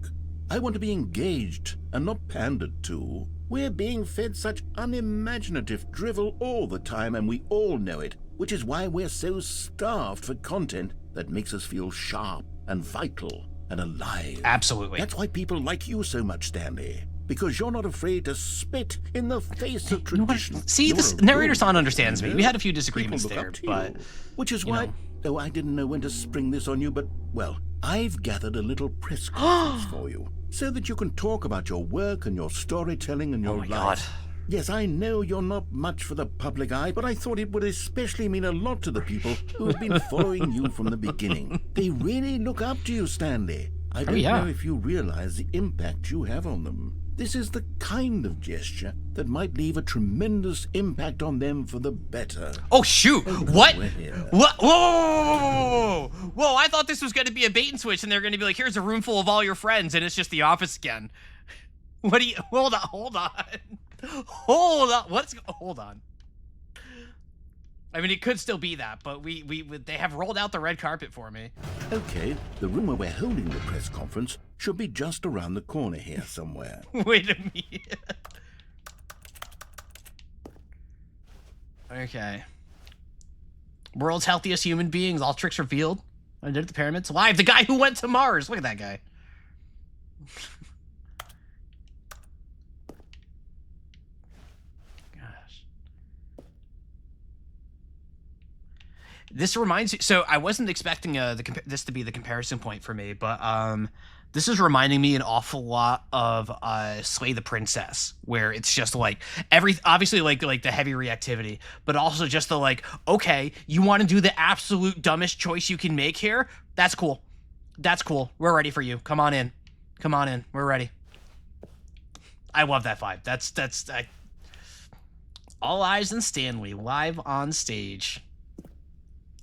I want to be engaged and not pandered to. We're being fed such unimaginative drivel all the time, and we all know it, which is why we're so starved for content that makes us feel sharp and vital and alive. Absolutely. That's why people like you so much, Stanley. Because you're not afraid to spit in the face of You know what? tradition. See, You're this a narrator role son understands me. model. We had a few disagreements People look there, up to but you. Which is you why... know. Oh, I didn't know when to spring this on you, but, well, I've gathered a little press conference for you, so that you can talk about your work and your storytelling and your my life. God. Yes, I know you're not much for the public eye, but I thought it would especially mean a lot to the people who have been following you from the beginning. They really look up to you, Stanley. I don't know if you realize the impact you have on them. This is the kind of gesture that might leave a tremendous impact on them for the better. Oh, shoot. What? we're here. What? Whoa, whoa, whoa, whoa, whoa. I thought this was going to be a bait and switch, and they're going to be like, here's a room full of all your friends, and it's just the office again. What do you... Hold on. Hold on. Hold on. Hold on. I mean, it could still be that, but they have rolled out the red carpet for me. Okay, the room where we're holding the press conference should be just around the corner here somewhere. Wait a minute. Okay. World's healthiest human beings, all tricks revealed. I did at the pyramids. Live, the guy who went to Mars. Look at that guy. Gosh. This reminds me. So I wasn't expecting this to be the comparison point for me, but this is reminding me an awful lot of Slay the Princess, where it's just like obviously like the heavy reactivity, but also just the like, okay, you want to do the absolute dumbest choice you can make here? That's cool. That's cool. We're ready for you. Come on in. Come on in. We're ready. I love that vibe. That's All Eyes on Stanley live on stage.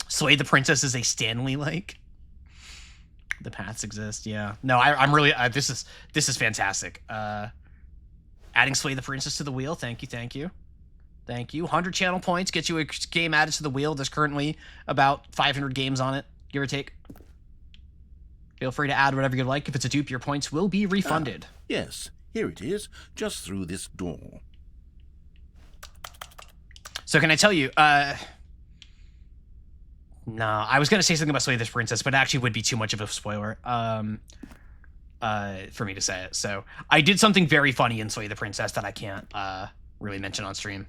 Slay the Princess is a Stanley-like. The paths exist, yeah. No, I'm really... this is fantastic. Adding Slay the Princess to the wheel. Thank you, thank you. Thank you. 100 channel points gets you a game added to the wheel. There's currently about 500 games on it, give or take. Feel free to add whatever you'd like. If it's a dupe, your points will be refunded. Yes, here it is, just through this door. So can I tell you... No, I was going to say something about Slay this Princess, but it actually would be too much of a spoiler for me to say it. So I did something very funny in Slay the Princess that I can't really mention on stream.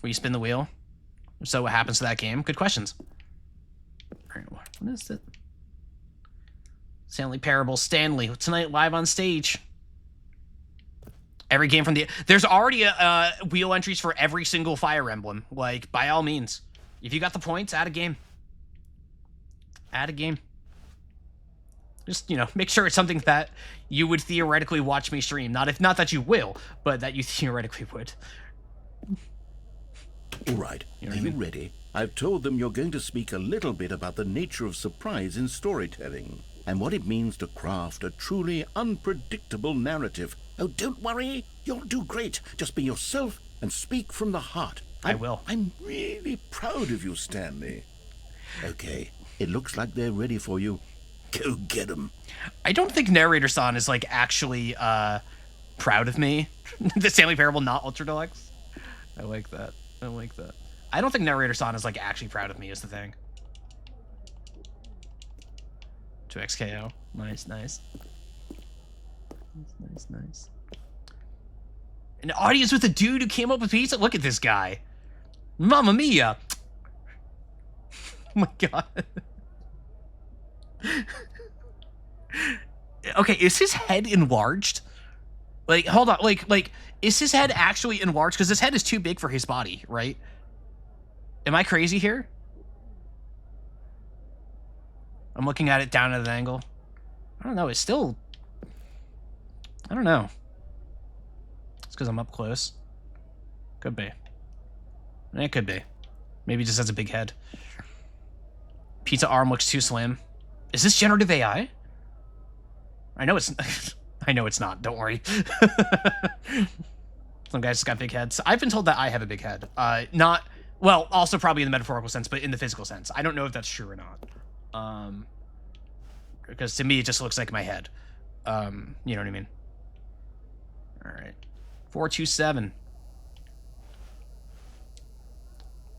Will you spin the wheel? So what happens to that game? Good questions. All right, what is it? Stanley Parable, Stanley, tonight live on stage. Every game from the... There's already wheel entries for every single Fire Emblem. Like, by all means. If you got the points, add a game. Add a game. Just, make sure it's something that you would theoretically watch me stream. Not that you will, but that you theoretically would. All right, are you ready? I've told them you're going to speak a little bit about the nature of surprise in storytelling and what it means to craft a truly unpredictable narrative. Oh, don't worry. You'll do great. Just be yourself and speak from the heart. I will. I'm really proud of you, Stanley. Okay, it looks like they're ready for you. Go get him. I don't think Narrator-san is, like, actually proud of me. The Stanley Parable, not Ultra Deluxe. I like that. I like that. I don't think Narrator-san is, like, actually proud of me is the thing. 2XKO. Nice, nice. Nice, nice. An audience with a dude who came up with pizza? Look at this guy. Mamma mia. Oh my god. Okay, is his head enlarged? Like, hold on. Like, is his head actually enlarged? Because his head is too big for his body, right? Am I crazy here? I'm looking at it down at an angle. I don't know. It's still... I don't know. It's because I'm up close. Could be. It could be. Maybe he just has a big head. Pizza arm looks too slim. Is this generative AI? I know it's... I know it's not. Don't worry. Some guys just got big heads. I've been told that I have a big head. Not... Well, also probably in the metaphorical sense, but in the physical sense. I don't know if that's true or not. Because to me, it just looks like my head. You know what I mean? All right. 427.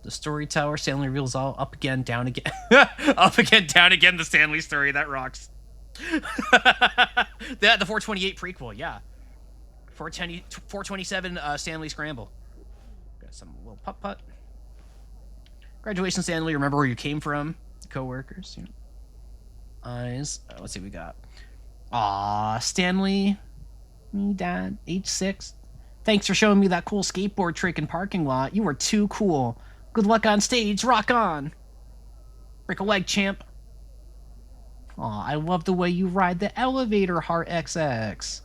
The story tower. Stanley reveals all up again, down again. Up again, down again. The Stanley story. That rocks. The 428 prequel. Yeah. 427 Stanley Scramble. Got some little putt-putt. Congratulations, Stanley. Remember where you came from. Co-workers. Yeah. Eyes. Let's see what we got. Aw, Stanley. Me, Dad. Age 6. Thanks for showing me that cool skateboard trick in parking lot. You were too cool. Good luck on stage. Rock on. Break a leg, champ. Aw, I love the way you ride the elevator, Heart XX.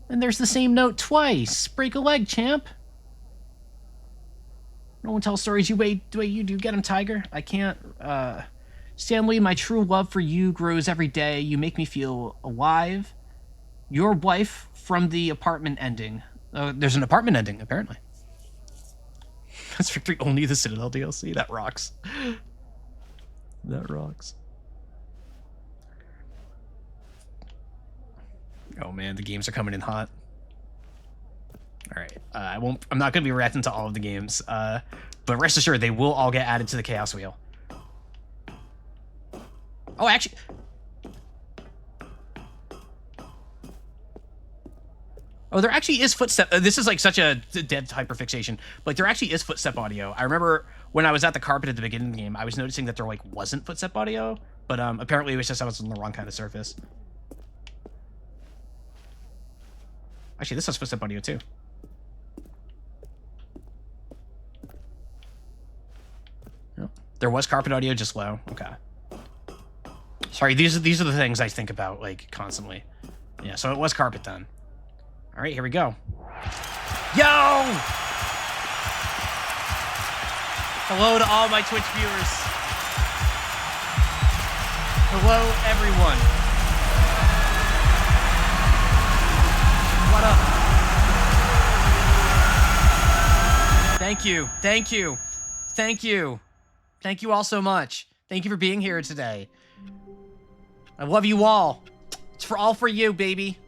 And there's the same note twice. Break a leg, champ. No one tells stories the way you do. Get him, Tiger. I can't. Stanley, my true love for you grows every day. You make me feel alive. Your wife from the apartment ending. There's an apartment ending, apparently. That's Victory only the Citadel DLC. That rocks. That rocks. Oh man, the games are coming in hot. All right, I'm not gonna be reacting to all of the games, but rest assured they will all get added to the Chaos Wheel. Oh, actually, there actually is footstep. This is like such a dead hyperfixation, but like, there actually is footstep audio. I remember when I was at the carpet at the beginning of the game, I was noticing that there like wasn't footstep audio, but apparently it was just I was on the wrong kind of surface. Actually, this has footstep audio too. Yep. There was carpet audio, just low. Okay. Sorry, these are the things I think about like constantly. Yeah, so it was carpet then. All right, here we go. Yo! Hello to all my Twitch viewers. Hello, everyone. What up? Thank you. Thank you. Thank you. Thank you all so much. Thank you for being here today. I love you all. It's all for you, baby.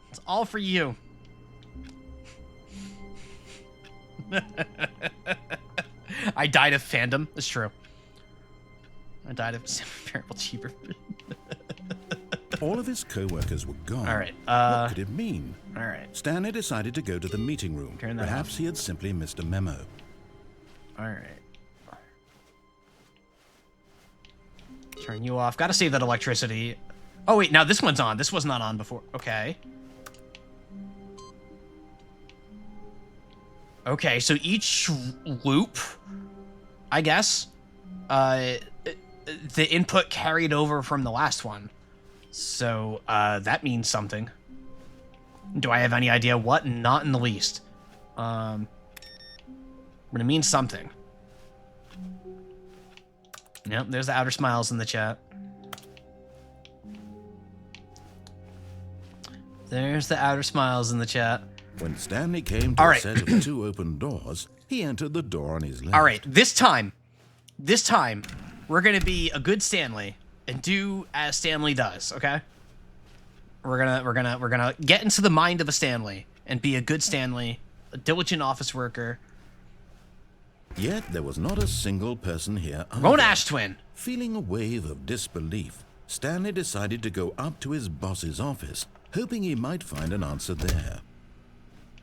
It's all for you. I died of fandom. It's true. I died of Parable cheaper. All of his co-workers were gone. All right. What could it mean? All right. Stanley decided to go to the meeting room. Perhaps he had simply missed a memo. All right. Turn you off. Gotta save that electricity. Oh, wait. Now this one's on. This was not on before. Okay. Okay, so each loop, I guess, the input carried over from the last one. So, that means something. Do I have any idea what? Not in the least. But it means something. Yep, there's the outer smiles in the chat. There's the outer smiles in the chat. When Stanley came to a set of 2 open doors, he entered the door on his left. All right, this time, we're going to be a good Stanley, and do as Stanley does, okay? We're gonna get into the mind of a Stanley and be a good Stanley, a diligent office worker. Yet there was not a single person here either. Rowan Ash Twin. Feeling a wave of disbelief, Stanley decided to go up to his boss's office, hoping he might find an answer there.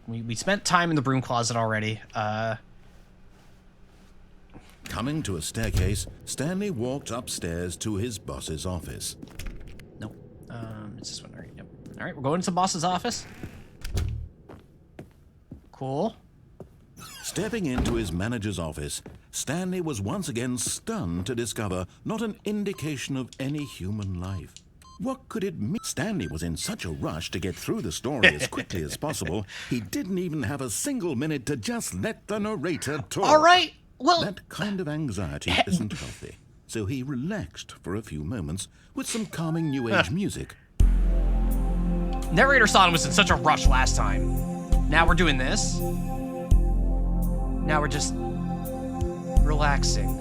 We spent time in the broom closet already. Coming to a staircase, Stanley walked upstairs to his boss's office. No. It's this one. All right, yep. All right, we're going to the boss's office. Cool. Stepping into his manager's office, Stanley was once again stunned to discover not an indication of any human life. What could it mean? Stanley was in such a rush to get through the story as quickly as possible, he didn't even have a single minute to just let the narrator talk. All right, well... That kind of anxiety isn't healthy, so he relaxed for a few moments with some calming New Age music. Narrator San was in such a rush last time. Now we're doing this. Now we're just relaxing.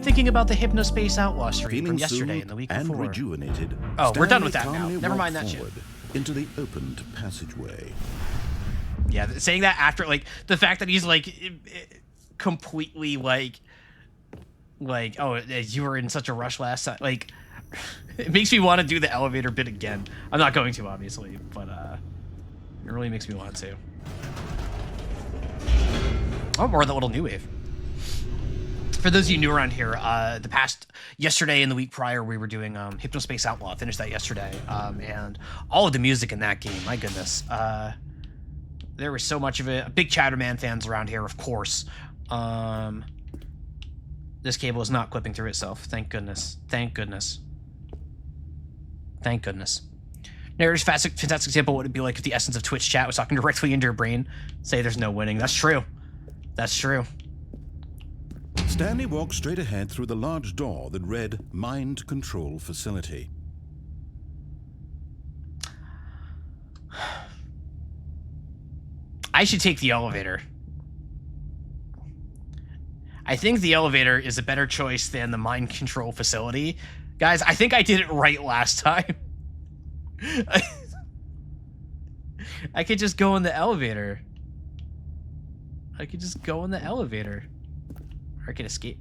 Thinking about the Hypnospace Outlaw stream from yesterday and the week and before. Rejuvenated, Oh, we're done with that Stanley now. calmly Never mind walked that shit. forward into the opened passageway. Yeah, saying that after, like, the fact that he's, like, completely, like, oh, you were in such a rush last time. Like, it makes me want to do the elevator bit again. I'm not going to, obviously, but, it really makes me want to. Oh, more of that little new wave. For those of you new around here, yesterday and the week prior, we were doing Hypnospace Outlaw. Finished that yesterday, and all of the music in that game, my goodness, there was so much of it. Big Chatterman fans around here, of course. This cable is not clipping through itself. Thank goodness. Thank goodness. Thank goodness. Narrator's fantastic example would it be like if the essence of Twitch chat was talking directly into your brain. Say there's no winning. That's true. That's true. Stanley walked straight ahead through the large door that read Mind Control Facility. I should take the elevator. I think the elevator is a better choice than the Mind Control Facility. Guys, I think I did it right last time. I could just go in the elevator. I could just go in the elevator. Or I could escape.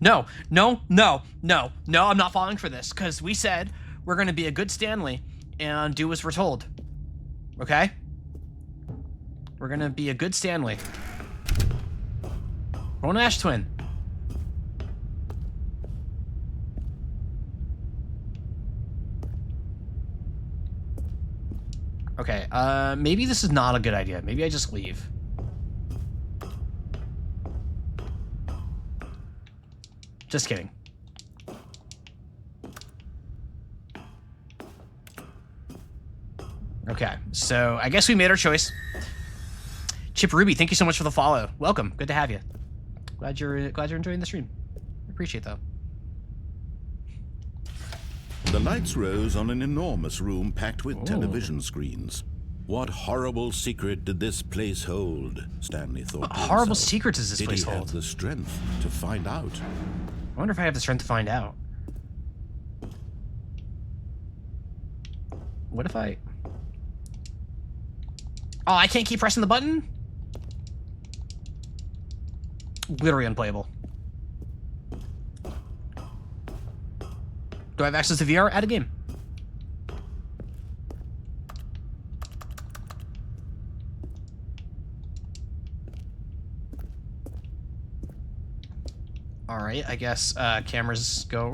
No, I'm not falling for this, because we said we're going to be a good Stanley and do as we're told. Okay? We're going to be a good Stanley. Rowan Ash Twin. Okay, maybe this is not a good idea. Maybe I just leave. Just kidding. Okay, so I guess we made our choice. Chip Ruby, thank you so much for the follow. Welcome, good to have you. Glad you're enjoying the stream. Appreciate that. The lights rose on an enormous room packed with television screens. What horrible secret did this place hold? Stanley thought. What horrible secrets does this place hold? hold? Did he have the strength to find out? I wonder if I have the strength to find out. What if I... Oh, I can't keep pressing the button? Literally unplayable. Do I have access to VR? Add a game. Alright, I guess cameras go.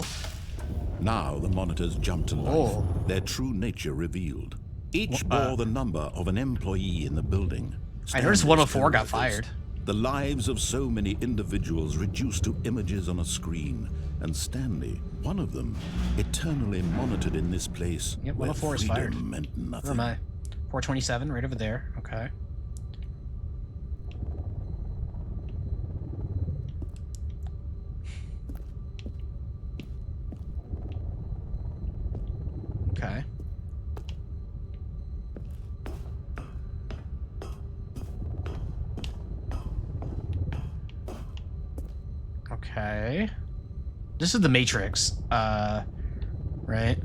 Now the monitors jumped to life, Oh. their true nature revealed. Each bore the number of an employee in the building. I noticed 104 got fired. The lives of so many individuals reduced to images on a screen, and Stanley, one of them, eternally monitored in this place. Yep, where 104 is fired. freedom meant nothing. Where am I? 427, right over there. Okay. Okay. Okay. This is the Matrix, right?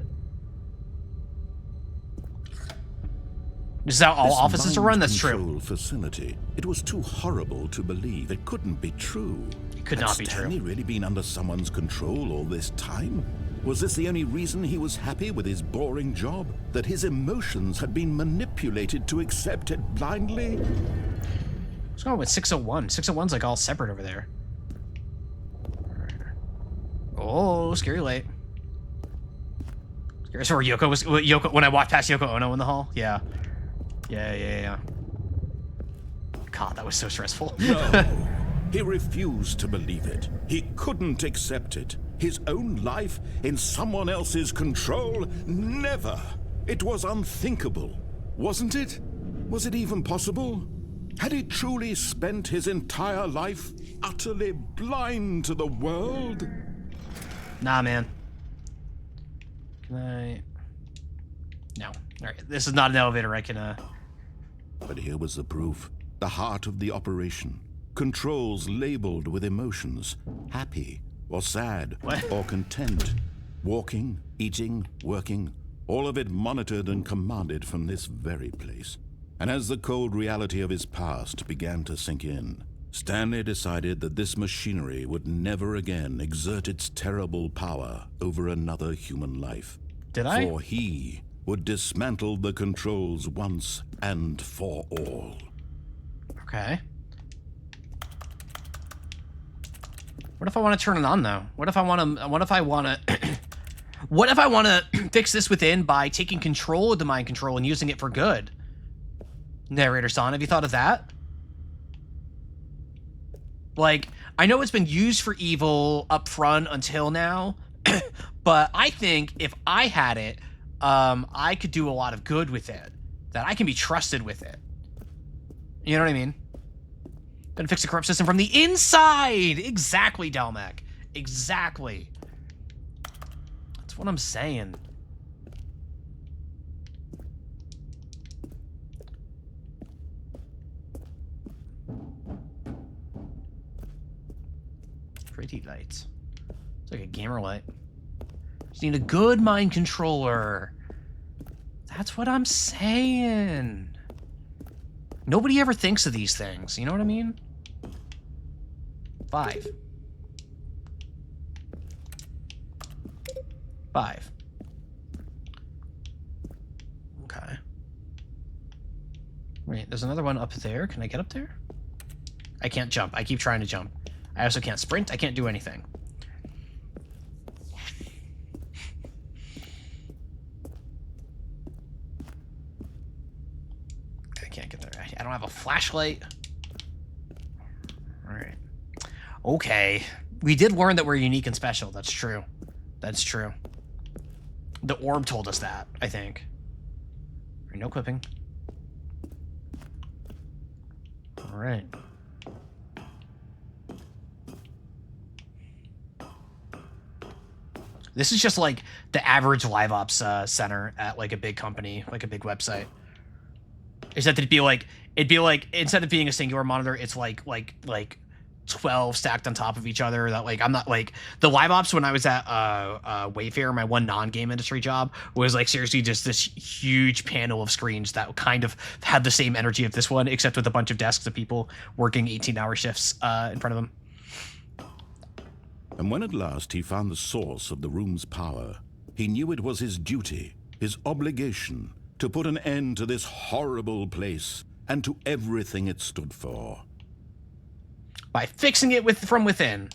This is how all offices are run? That's true. Facility. It was too horrible to believe. It couldn't be true. It could not be true. Had Stanley really been under someone's control all this time? Was this the only reason he was happy with his boring job? That his emotions had been manipulated to accept it blindly? What's going on with 601? 601's like all separate over there. Oh, scary light. Scary. So where Yoko was, when I walked past Yoko Ono in the hall? Yeah. Yeah. God, that was so stressful. No. He refused to believe it. He couldn't accept it. His own life in someone else's control? Never. It was unthinkable. Wasn't it? Was it even possible? Had he truly spent his entire life utterly blind to the world? Nah, man. Can I... No. Alright, this is not an elevator. I can, But here was the proof. The heart of the operation. Controls labeled with emotions. Happy or sad or content. Walking, eating, working. All of it monitored and commanded from this very place. And as the cold reality of his past began to sink in, Stanley decided that this machinery would never again exert its terrible power over another human life. Did I? For he would dismantle the controls once and for all. Okay. What if I want to turn it on, though? What if I want to... What if I want to... What if I want to fix this within by taking control of the mind control and using it for good? Narrator-san, have you thought of that? Like, I know it's been used for evil up front until now, but I think if I had it, I could do a lot of good with it. That I can be trusted with it. You know what I mean? Gonna fix the corrupt system from the inside! Exactly, Delmec. Exactly. That's what I'm saying. Pretty lights. It's like a gamer light. Just need a good mind controller. That's what I'm saying. Nobody ever thinks of these things. You know what I mean? 5. 5. Okay. Wait, there's another one up there. Can I get up there? I can't jump. I keep trying to jump. I also can't sprint. I can't do anything. I can't get there. I don't have a flashlight. All right. Okay. We did learn that we're unique and special. That's true. That's true. The orb told us that, I think. All right, no equipping. All right. This is just like the average live ops center at like a big company, like a big website. Except it'd be like instead of being a singular monitor, it's like 12 stacked on top of each other. That like I'm not like the live ops when I was at Wayfair, my one non-game industry job was like seriously just this huge panel of screens that kind of had the same energy of this one, except with a bunch of desks of people working 18-hour shifts in front of them. And when at last he found the source of the room's power, he knew it was his duty, his obligation, to put an end to this horrible place and to everything it stood for. By fixing it from within.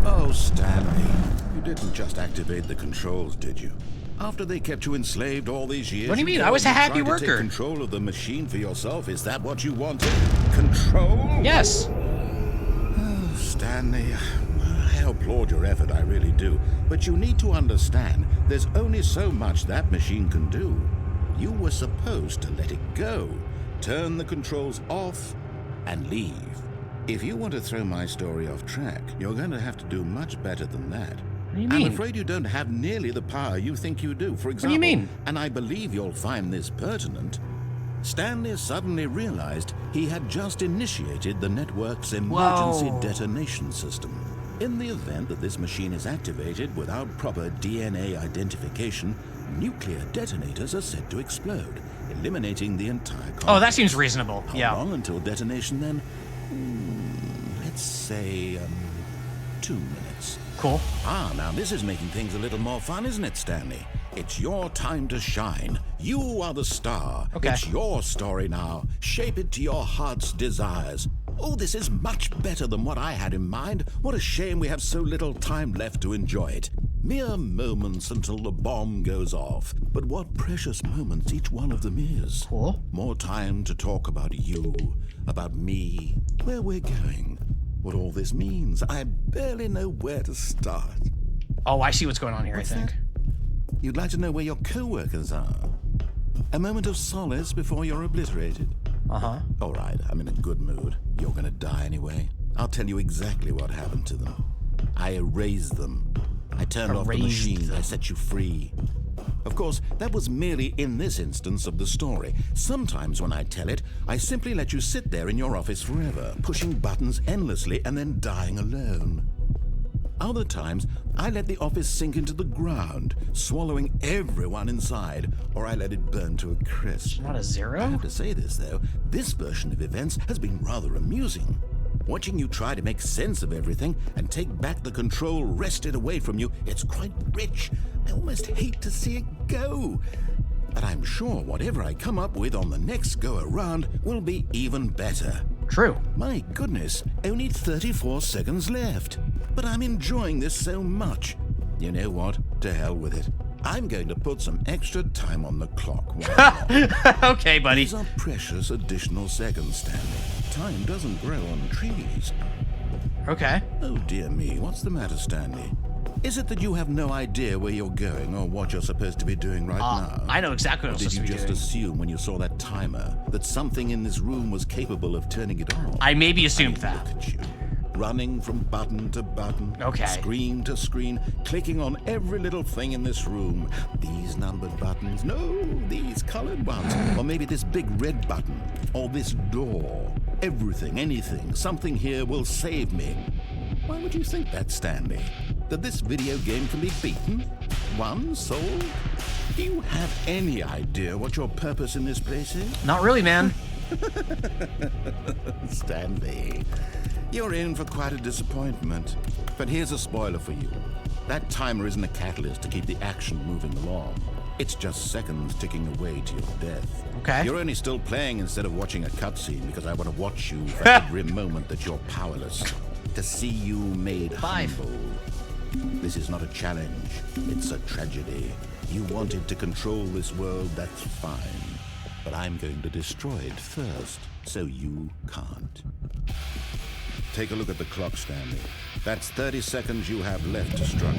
Oh, Stanley, you didn't just activate the controls, did you? After they kept you enslaved all these years... What do you mean? I was a happy worker. To take control of the machine for yourself. Is that what you wanted? Control? Yes. Oh, Stanley, I applaud your effort, I really do. But you need to understand, there's only so much that machine can do. You were supposed to let it go, turn the controls off, and leave. If you want to throw my story off track, you're going to have to do much better than that. What do you mean? I'm afraid you don't have nearly the power you think you do. For example, what do you mean? And I believe you'll find this pertinent, Stanley suddenly realized he had just initiated the network's emergency detonation system. In the event that this machine is activated without proper DNA identification, nuclear detonators are said to explode, eliminating the entire complex. Oh, that seems reasonable. How long until detonation then? Let's say 2 minutes. Cool. Now this is making things a little more fun, isn't it, Stanley? It's your time to shine. You are the star. Okay. It's your story now. Shape it to your heart's desires. Oh, this is much better than what I had in mind. What a shame we have so little time left to enjoy it. Mere moments until the bomb goes off. But what precious moments each one of them is. Cool. More time to talk about you, about me, where we're going, what all this means. I barely know where to start. Oh, I see what's going on here, What's I think. that? You'd like to know where your co-workers are. A moment of solace before you're obliterated. Uh-huh. All right, I'm in a good mood. You're gonna die anyway. I'll tell you exactly what happened to them. I erased them. I turned off the machine. I set you free. Of course, that was merely in this instance of the story. Sometimes when I tell it, I simply let you sit there in your office forever, pushing buttons endlessly and then dying alone. Other times, I let the office sink into the ground, swallowing everyone inside, or I let it burn to a crisp. Not a zero? I have to say this, though. This version of events has been rather amusing. Watching you try to make sense of everything and take back the control wrested away from you, it's quite rich. I almost hate to see it go. But I'm sure whatever I come up with on the next go-around will be even better. True. My goodness, only 34 seconds left. But I'm enjoying this so much. You know what? To hell with it. I'm going to put some extra time on the clock. Why not? Okay, buddy. These are precious additional seconds, Stanley. Time doesn't grow on trees. Okay. Oh dear me, what's the matter, Stanley? Is it that you have no idea where you're going or what you're supposed to be doing right now? I know exactly what I'm Did supposed you to be just doing. assume when you saw that timer that something in this room was capable of turning it off? I maybe assumed that. Look at you. Running from button to button, Okay. screen to screen, clicking on every little thing in this room. These numbered buttons, no, these colored ones. Or maybe this big red button, or this door. Everything, anything, something here will save me. Why would you think that, Stanley? That this video game can be beaten? Won? Sold? Do you have any idea what your purpose in this place is? Not really, man. Stanley, you're in for quite a disappointment. But here's a spoiler for you. That timer isn't a catalyst to keep the action moving along. It's just seconds ticking away to your death. Okay. You're only still playing instead of watching a cutscene because I want to watch you for every moment that you're powerless. To see you made 5. humble. This is not a challenge. It's a tragedy. You wanted to control this world, that's fine. But I'm going to destroy it first, so you can't. Take a look at the clock, Stanley. That's 30 seconds you have left to strike.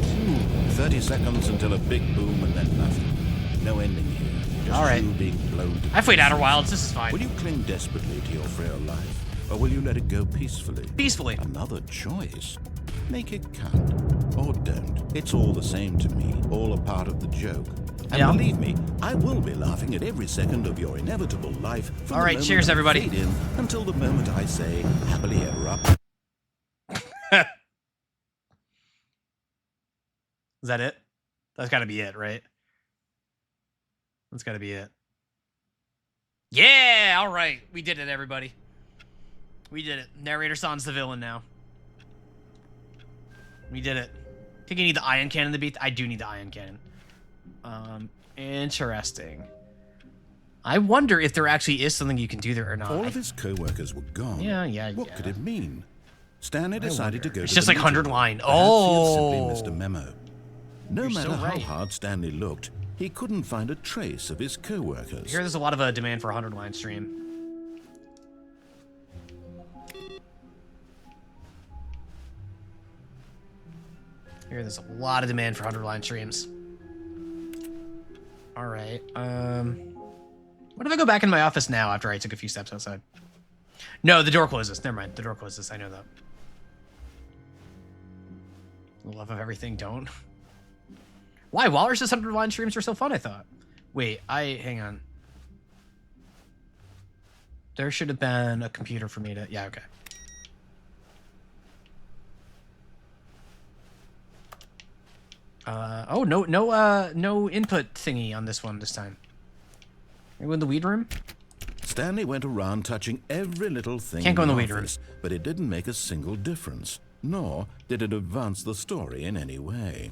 30 seconds until a big boom and then nothing. No ending here. Just all right. you being blown to I played Outer pieces. Wilds. This is fine. Will you cling desperately to your frail life? Or will you let it go peacefully? Peacefully. Another choice. Make it count. Or don't. It's all the same to me. All a part of the joke. And Yeah. believe me, I will be laughing at every second of your inevitable life. From All the right, moment cheers, I everybody. fade in until the moment I say, happily ever after. Is that it? That's got to be it, right? That's got to be it. Yeah, all right. We did it, everybody. We did it. Narrator San's the villain now. We did it. Think you need the ion cannon to beat? I do need the ion cannon. Interesting. I wonder if there actually is something you can do there or not. All of his co-workers were gone. Yeah. What could it mean? Stanley decided to go It's to just the like meeting. 100 line. Perhaps he had simply Oh. missed a memo. No You're matter so how right. hard Stanley looked, he couldn't find a trace of his co-workers. Here, there's a lot of a demand for a 100 line stream. Here, there's a lot of demand for 100 line streams. All right. What if I go back in my office now after I took a few steps outside? No, the door closes. Never mind. The door closes. I know that. The love of everything. Don't. Why? Walrus's 100 line streams are so fun, I thought. Wait, hang on. There should have been a computer for me to... Yeah, okay. Oh, no input thingy on this one this time. Are you in the weed room? Stanley went around touching every little thing Can't go in the the weed room. office, but it didn't make a single difference, nor did it advance the story in any way.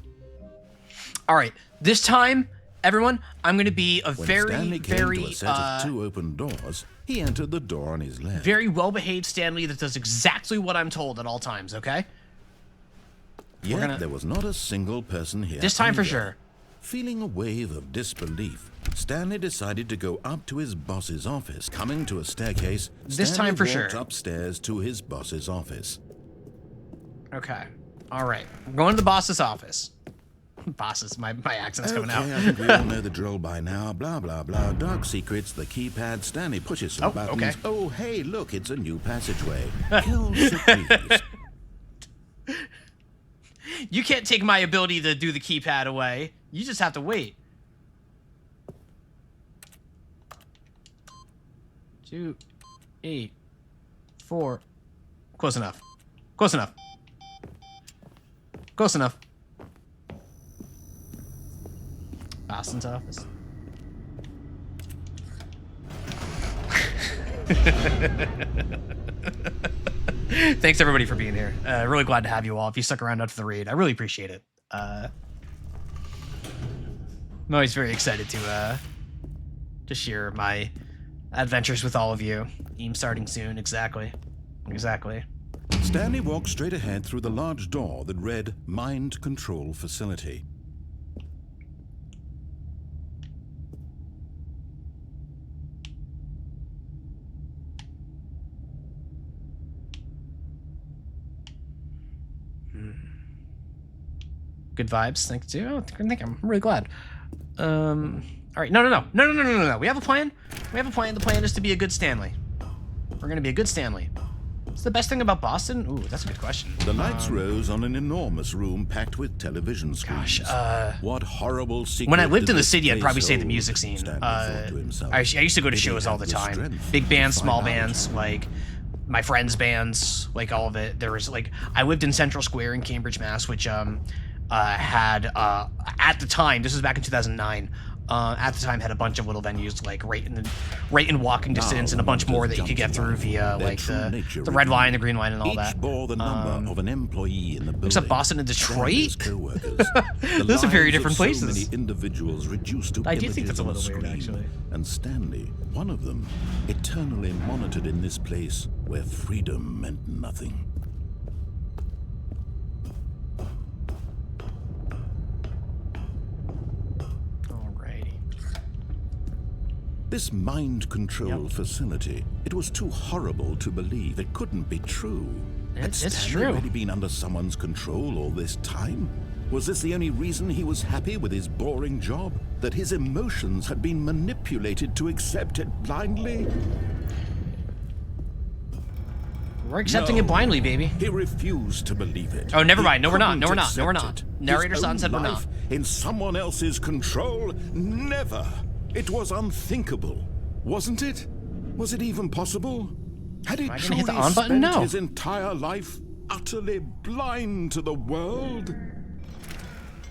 All right, this time, everyone, I'm going to be a When very, Stanley came very, to a set of two open doors, he entered the door on his left. very well-behaved Stanley that does exactly what I'm told at all times, okay? Yet there was not a single person here. This time for either. sure. Feeling a wave of disbelief, Stanley decided to go up to his boss's office. Coming to a staircase, This Stanley time for walked sure. upstairs to his boss's office. Okay. All right. I'm going to the boss's office. Bosses, my accent's coming out. I think we all know the drill by now. Blah, blah, blah. Dark secrets, the keypad. Stanley pushes some buttons. Okay. Oh, hey, look, it's a new passageway. Kill please. You can't take my ability to do the keypad away. You just have to wait. 2, 8, 4. Close enough. Close enough. Close enough. Boston's office. Thanks everybody for being here. Really glad to have you all. If you stuck around after the raid, I really appreciate it. I'm always very excited to share my adventures with all of you. Team starting soon. Exactly. Stanley walked straight ahead through the large door that read Mind Control Facility. Good vibes. Thank you. Oh, I'm really glad. All right. No. We have a plan. The plan is to be a good Stanley. We're gonna be a good Stanley. What's the best thing about Boston? Ooh, that's a good question. The lights rose on an enormous room packed with television screens. What horrible secret When I lived did in the this city, I'd place probably say the hold? music scene. Stanley thought to himself. I used to go to Did he shows all the have time. strength Big to bands, find small out? bands, like my friends' bands, like all of it. There was like I lived in Central Square in Cambridge, Mass, which had at the time, this was back in 2009. At the time, had a bunch of little venues like right in walking distance, and a bunch more that you could get through via like the red line, the green line, and all that. Each bore the number of an employee in the building. Except Boston and Detroit. Those Those are very different So places. many individuals reduced to I do think images that's a on little weird, screen. actually. And Stanley, one of them, eternally monitored in this place where freedom meant nothing. This mind-controlled facility, it was too horrible to believe. It couldn't be true. Had It's Stanley true. really been under someone's control all this time? Was this the only reason he was happy with his boring job? That his emotions had been manipulated to accept it blindly? We're accepting No. it blindly, baby. He refused to believe it. Oh, never He mind. No, we're not. No, couldn't we're not. No, we're accept not. it. Narrator His son own said we're not. life in someone else's control? Never. It was unthinkable, wasn't it? Was it even possible? Had he Am I gonna truly hit the on button? spent No. his entire life utterly blind to the world?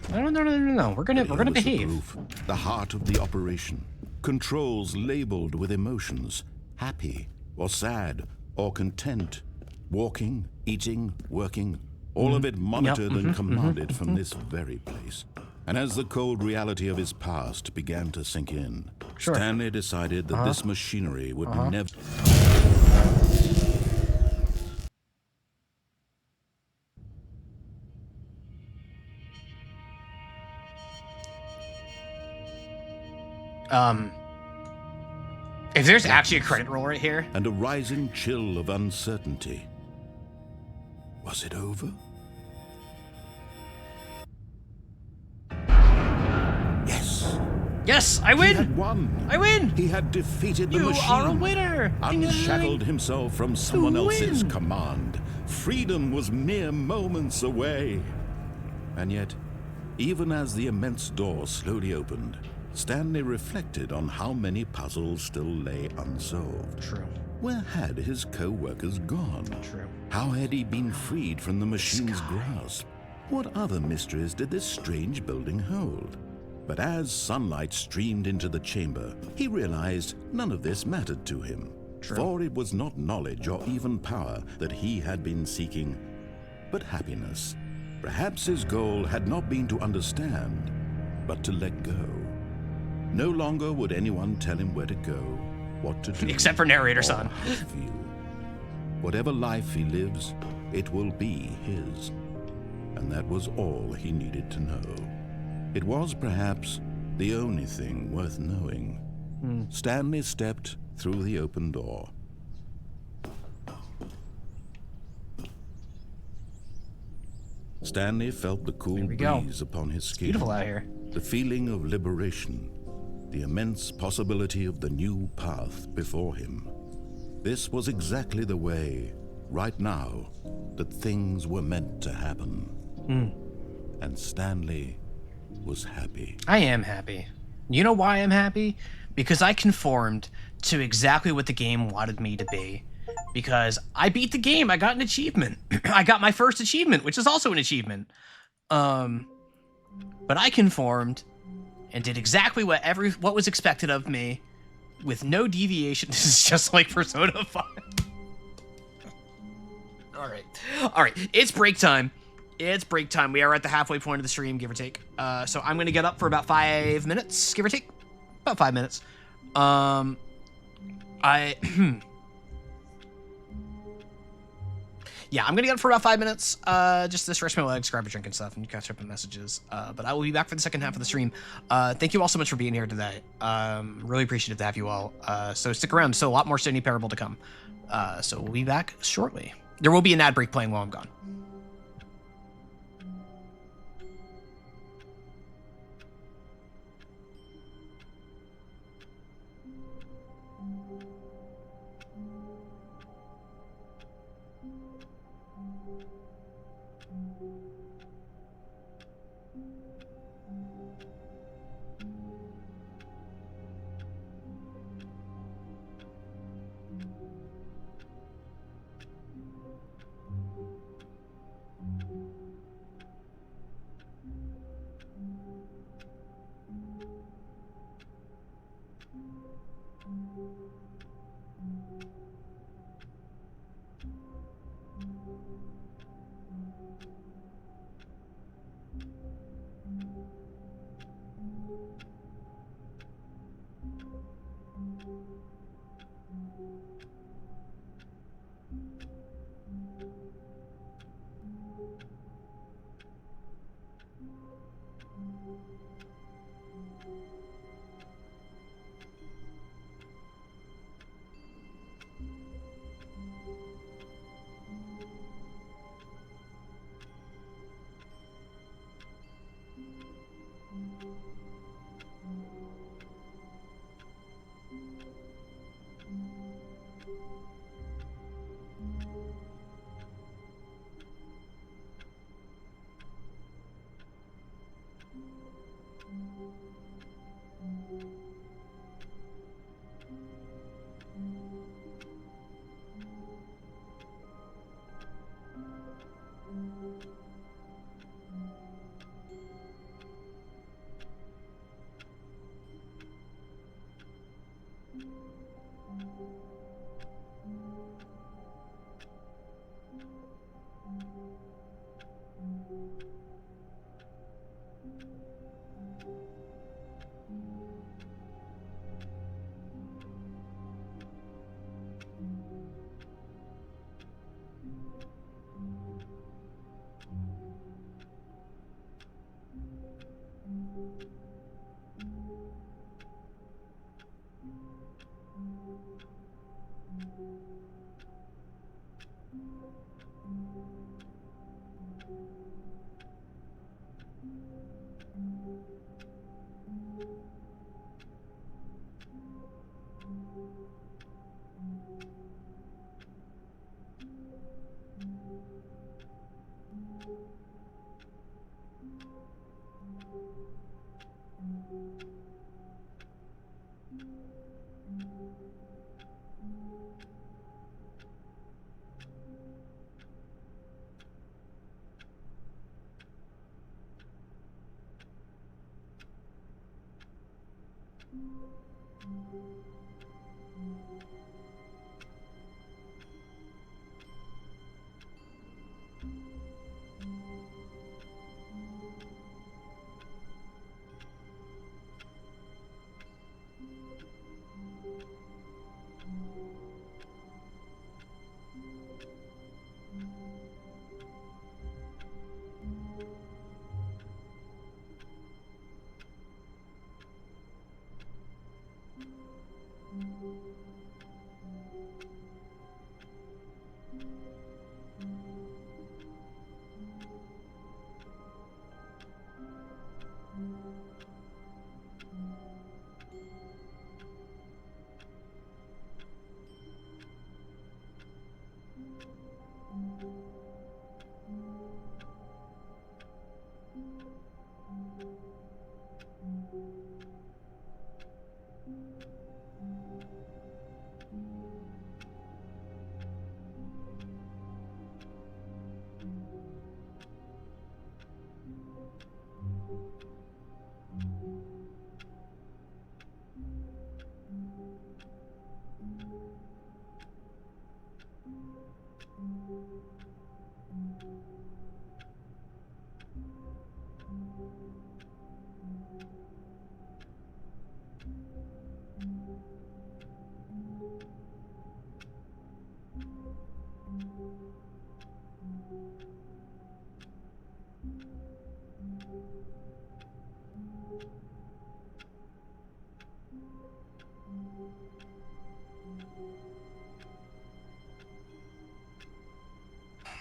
No. We're gonna Here was the behave. proof, the heart of the operation. Controls labeled with emotions, happy or sad or content. Walking, eating, working, all of it monitored and commanded from this very place. And as the cold reality of his past began to sink in, Sure. Stanley decided that this machinery would never... If there's actually a credit roll right here, and a rising chill of uncertainty. Was it over? Yes. yes, I He win. had won. I win. He had defeated the You machine. are a winner. Unshackled himself from someone else's win. command. Freedom was mere moments away. And yet, even as the immense door slowly opened, Stanley reflected on how many puzzles still lay unsolved. True. Where had his co-workers gone? True. How had he been freed from the machine's grasp? What other mysteries did this strange building hold? But as sunlight streamed into the chamber, he realized none of this mattered to him. True. For it was not knowledge or even power that he had been seeking, but happiness. Perhaps his goal had not been to understand, but to let go. No longer would anyone tell him where to go, what to do. Except for narrator or son. how to feel. Whatever life he lives, it will be his. And that was all he needed to know. It was perhaps the only thing worth knowing. Stanley stepped through the open door. Stanley felt the cool breeze upon his skin. Beautiful out here. The feeling of liberation, the immense possibility of the new path before him. This was exactly the way, right now, that things were meant to happen. And Stanley was happy. I am happy. You know why I'm happy? Because I conformed to exactly what the game wanted me to be. Because I beat the game, I got an achievement. I got my first achievement, which is also an achievement. But I conformed and did exactly what was expected of me, with no deviation. This is just like Persona 5. All right, it's break time. It's break time. We are at the halfway point of the stream, give or take. So I'm gonna get up for about 5 minutes, give or take, about 5 minutes. Yeah, I'm gonna get up for about 5 minutes, just to stretch my legs, grab a drink and stuff, and catch up on messages. But I will be back for the second half of the stream. Thank you all so much for being here today. Really appreciative to have you all. So stick around. So a lot more Stanley Parable to come. So we'll be back shortly. There will be an ad break playing while I'm gone.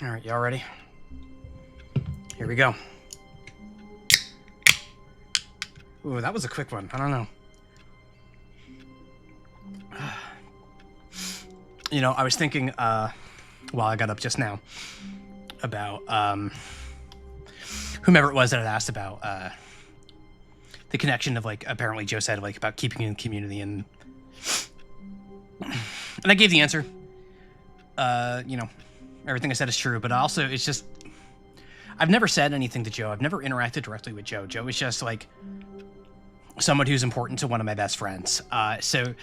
All right, y'all ready? Here we go. Ooh, that was a quick one. I don't know. You know, I was thinking while I got up just now about whomever it was that had asked about the connection of, like, apparently Joe said, like, about keeping in the community, and I gave the answer. You know, everything I said is true, but also it's just, I've never said anything to Joe. I've never interacted directly with Joe. Joe is just, like, someone who's important to one of my best friends. So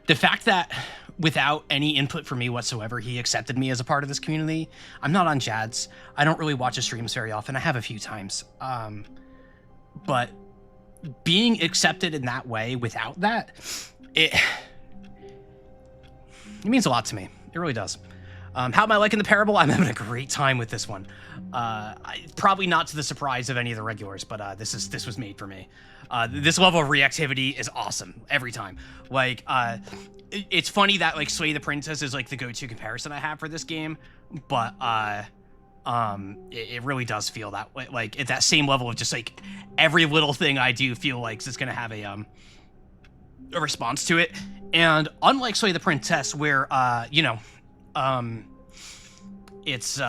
the fact that without any input from me whatsoever, he accepted me as a part of this community. I'm not on Jad's. I don't really watch his streams very often. I have a few times. But being accepted in that way without that, it means a lot to me. It really does. How am I liking the Parable? I'm having a great time with this one. Probably not to the surprise of any of the regulars, but this was made for me. This level of reactivity is awesome every time. Like, it's funny that, like, Sway the Princess is, like, the go-to comparison I have for this game, but it really does feel that way. Like, at that same level of just, like, every little thing I do feel like is gonna have a response to it. And unlike Sway the Princess, where you know, it's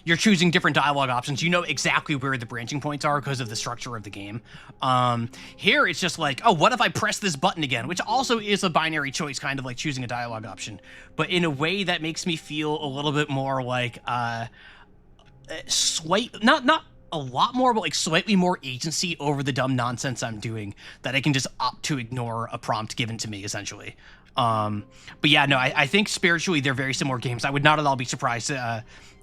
you're choosing different dialogue options. You know exactly where the branching points are because of the structure of the game. Here it's just like, oh, what if I press this button again? Which also is a binary choice, kind of like choosing a dialogue option, but in a way that makes me feel a little bit more like not a lot more, but like slightly more agency over the dumb nonsense I'm doing, that I can just opt to ignore a prompt given to me, essentially. But yeah, no, I think spiritually they're very similar games. I would not at all be surprised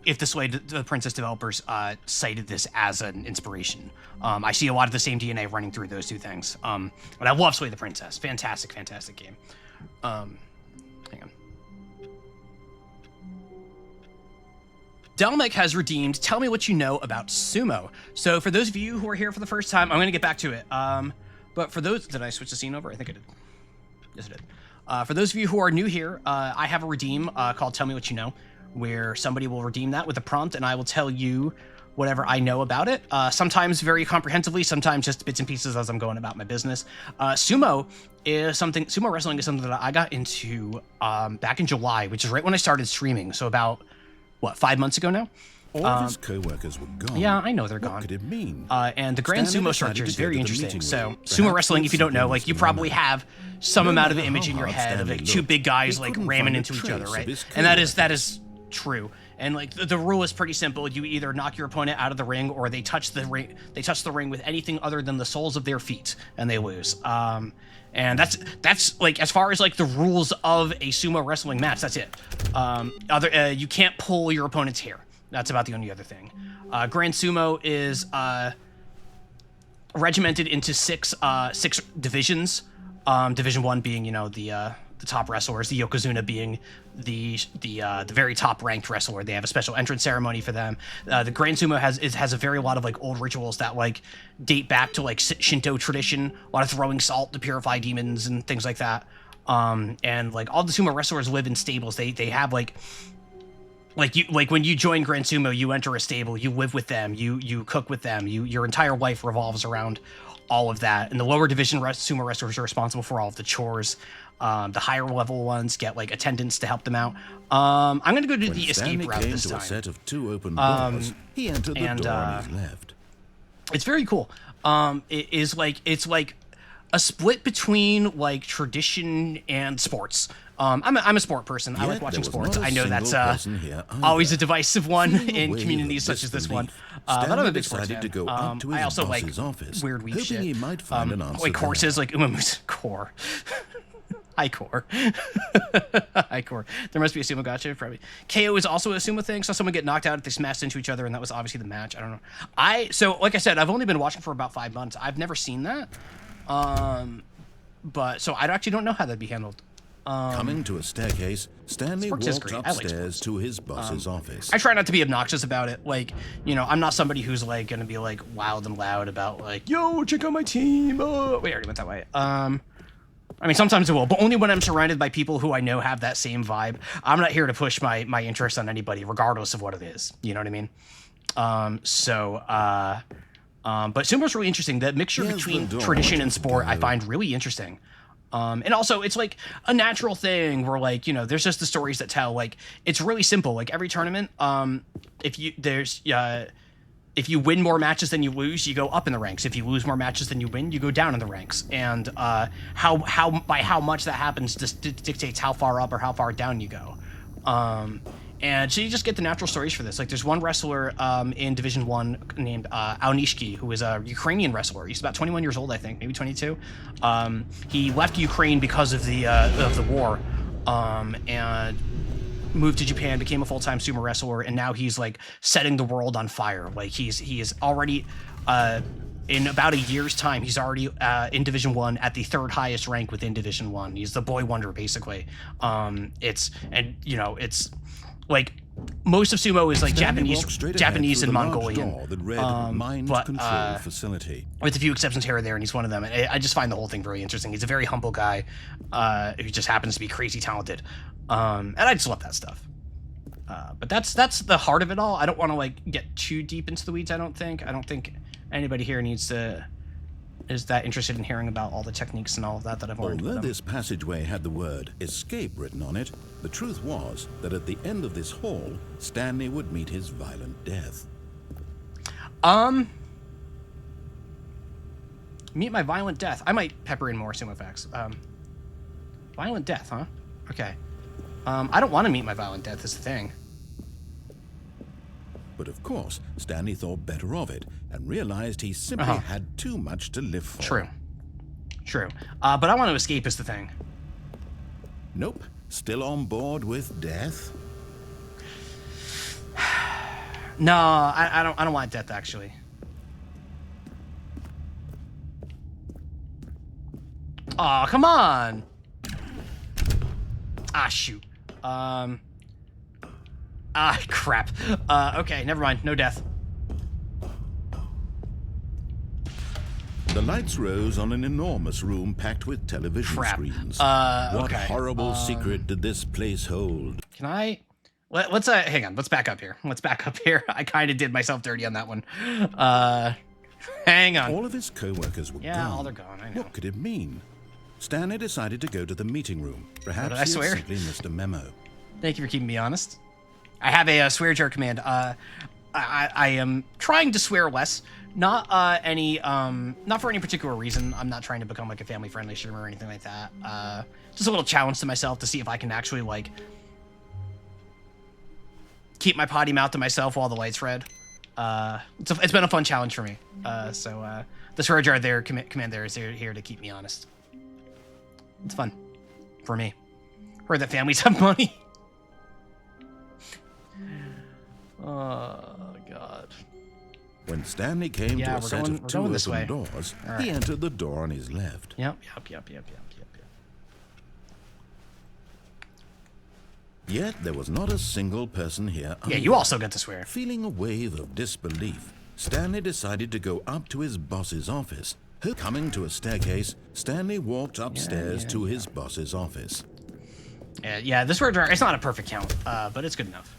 if the Princess developers cited this as an inspiration. I see a lot of the same DNA running through those two things. But I love Sway the Princess. Fantastic, fantastic game. Hang on. Delmic has redeemed Tell Me What You Know About Sumo. So for those of you who are here for the first time, I'm going to get back to it. But for those... Did I switch the scene over? I think I did. Yes, I did. For those of you who are new here, I have a redeem called Tell Me What You Know, where somebody will redeem that with a prompt, and I will tell you whatever I know about it. Sometimes very comprehensively, sometimes just bits and pieces as I'm going about my business. Sumo wrestling is something that I got into back in July, which is right when I started streaming. So about, 5 months ago now? All of his co-workers were gone. Yeah, I know they're gone. What could it mean? And the grand Stanley sumo structure is very interesting. So, Perhaps sumo wrestling, if you don't know, something like, you was probably going on. have some No amount of matter image how in your hard head of, Stanley like, two looked, big guys, he like, couldn't ramming find a into each other, trace of right? his And that is co-workers. true. And like the rule is pretty simple. You either knock your opponent out of the ring, or they touch the ring. They touch the ring with anything other than the soles of their feet, and they lose. And that's like as far as like the rules of a sumo wrestling match. That's it. You can't pull your opponent's hair. That's about the only other thing. Grand Sumo is regimented into six divisions. Division 1 being, you know, the top wrestlers, the Yokozuna being the very top ranked wrestler. They have a special entrance ceremony for them. The Grand Sumo has a very lot of like old rituals that like date back to like Shinto tradition. A lot of throwing salt to purify demons and things like that. And like all the sumo wrestlers live in stables. They have like when you join Grand Sumo, you enter a stable, you live with them, you cook with them, your entire life revolves around all of that. And the lower division sumo wrestlers are responsible for all of the chores. The higher level ones get like attendants to help them out. I'm gonna go to the escape route this time. A set of 2 open doors, he entered the door on his left. It's very cool. It's like a split between like tradition and sports. I'm a sport person. I like watching sports. I know that's always a divisive one in communities such as this one. But I'm a big sports fan. I also like weird weeb shit. Like courses, like Umamu's core. Hi, core. Hi, core. There must be a sumo gotcha, probably. KO is also a sumo thing. Saw someone get knocked out if they smashed into each other, and that was obviously the match. I don't know. So, like I said, I've only been watching for about 5 months. I've never seen that. But, so I actually don't know how that'd be handled. Coming to a staircase, Stanley walked upstairs to his boss's office. I try not to be obnoxious about it. Like, you know, I'm not somebody who's like gonna be like wild and loud about like, yo, check out my team. Oh, wait, I already went that way. I mean, sometimes it will, but only when I'm surrounded by people who I know have that same vibe. I'm not here to push my interest on anybody, regardless of what it is. You know what I mean? But sumo's really interesting. The mixture between tradition and sport I find really interesting. And also, it's like a natural thing where, like, you know, there's just the stories that tell. Like, it's really simple. Like every tournament, if you win more matches than you lose, you go up in the ranks. If you lose more matches than you win, you go down in the ranks. And by how much that happens dictates how far up or how far down you go. And so you just get the natural stories for this. Like there's one wrestler in Division 1 named Aonishiki, who is a Ukrainian wrestler. He's about 21 years old, I think, maybe 22. He left Ukraine because of the war, and moved to Japan, became a full-time sumo wrestler, and now he's like setting the world on fire. Like he is already in about a year's time, he's already in Division 1 at the 3rd highest rank within Division 1. He's the boy wonder, basically. It's like most of sumo is like Japanese and Mongolian, facility. With a few exceptions here or there, and he's one of them. And I just find the whole thing very interesting. He's a very humble guy who just happens to be crazy talented, and I just love that stuff. But that's the heart of it all. I don't want to like get too deep into the weeds. I don't think anybody here is that interested in hearing about all the techniques and all of that I've learned. Although this passageway had the word escape written on it, the truth was that at the end of this hall, Stanley would meet his violent death. Meet my violent death. I might pepper in more sumo facts. Violent death, huh? Okay. I don't want to meet my violent death is the thing. But of course, Stanley thought better of it and realized he simply had too much to live for. True. But I want to escape is the thing. Nope. Still on board with death? No, I don't want death, actually. Aw, come on! Ah, shoot. Crap. Okay, never mind. No death. The lights rose on an enormous room packed with television screens. What horrible secret did this place hold? Can I... Let's hang on. Let's back up here. I kind of did myself dirty on that one. Hang on. All of his co-workers were gone. Yeah, all they're gone. I know. What could it mean? Stanley decided to go to the meeting room. Perhaps he had simply missed a memo. Thank you for keeping me honest. I have a swear jar command. I am trying to swear less. Not for any particular reason. I'm not trying to become like a family-friendly streamer or anything like that. Just a little challenge to myself to see if I can actually like keep my potty mouth to myself while the light's red. It's been a fun challenge for me. So the storage yard there, command there is here to keep me honest. It's fun for me. Heard that families have money. Oh God. When Stanley came to a set of 2 open doors, he entered the door on his left. Yep. Yet there was not a single person here. Yeah, you also get to swear. Feeling a wave of disbelief, Stanley decided to go up to his boss's office. Coming to a staircase, Stanley walked upstairs to his boss's office. Yeah, this word, it's not a perfect count, but it's good enough.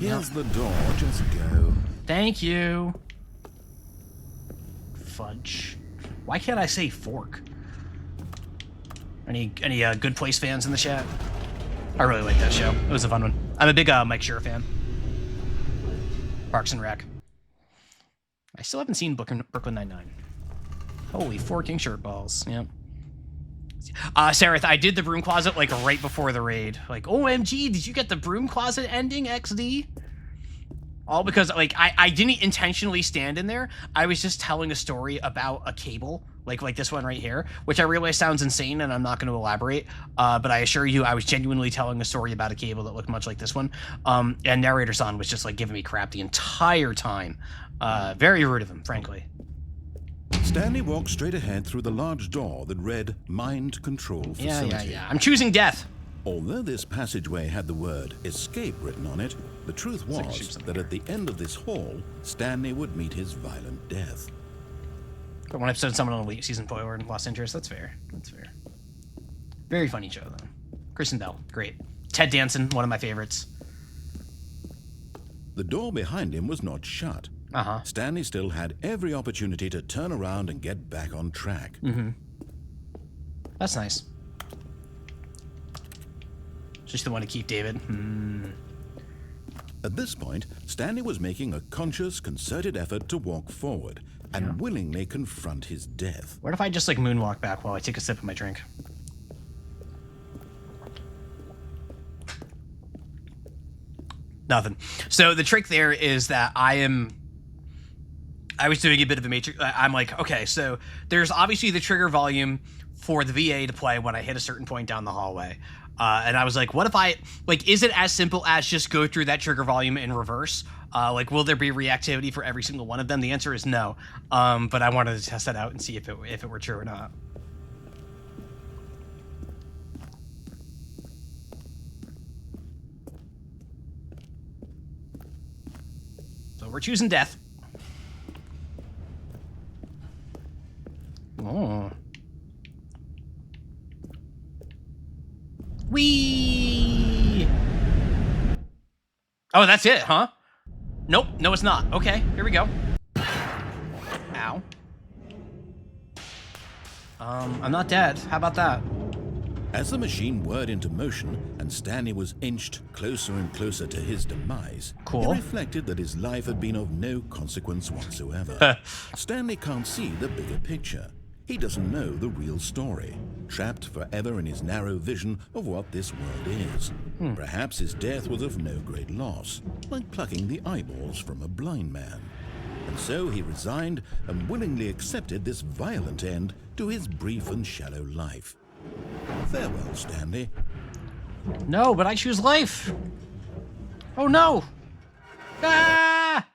Here's the door, just go. Thank you. Fudge. Why can't I say fork? Any Good Place fans in the chat? I really like that show. It was a fun one. I'm a big Mike Schur fan. Parks and Rec. I still haven't seen Brooklyn Nine-Nine. Holy forking shirt balls. Yep. Sareth, I did the broom closet like right before the raid. Like, OMG, did you get the broom closet ending, XD? All because like I didn't intentionally stand in there. I was just telling a story about a cable, like this one right here, which I realize sounds insane and I'm not going to elaborate. But I assure you, I was genuinely telling a story about a cable that looked much like this one. And narrator son was just like giving me crap the entire time. Very rude of him, frankly. Stanley walked straight ahead through the large door that read Mind Control Facility. Yeah. I'm choosing death. Although this passageway had the word escape written on it, the truth was that at the end of this hall, Stanley would meet his violent death. Got one episode of someone on Elite season 4 and lost interest. That's fair. Very funny show, though. Kristen Bell, great. Ted Danson, one of my favorites. The door behind him was not shut. Stanley still had every opportunity to turn around and get back on track. That's nice. Just the one to keep David. At this point, Stanley was making a conscious, concerted effort to walk forward and willingly confront his death. What if I just like moonwalk back while I take a sip of my drink? Nothing. So the trick there is that I was doing a bit of a matrix. I'm like, okay, so there's obviously the trigger volume for the VA to play when I hit a certain point down the hallway. And I was like, what if is it as simple as just go through that trigger volume in reverse? Will there be reactivity for every single one of them? The answer is no. But I wanted to test that out and see if it were true or not. So we're choosing death. Oh. Whee! Oh, that's it, huh? Nope, no it's not. Okay, here we go. Ow. I'm not dead. How about that? As the machine whirred into motion and Stanley was inched closer and closer to his demise, Cool. he reflected that his life had been of no consequence whatsoever. Stanley can't see the bigger picture. He doesn't know the real story, trapped forever in his narrow vision of what this world is. Perhaps his death was of no great loss, like plucking the eyeballs from a blind man. And so he resigned and willingly accepted this violent end to his brief and shallow life. Farewell, Stanley. No, but I choose life. Oh no! Ah!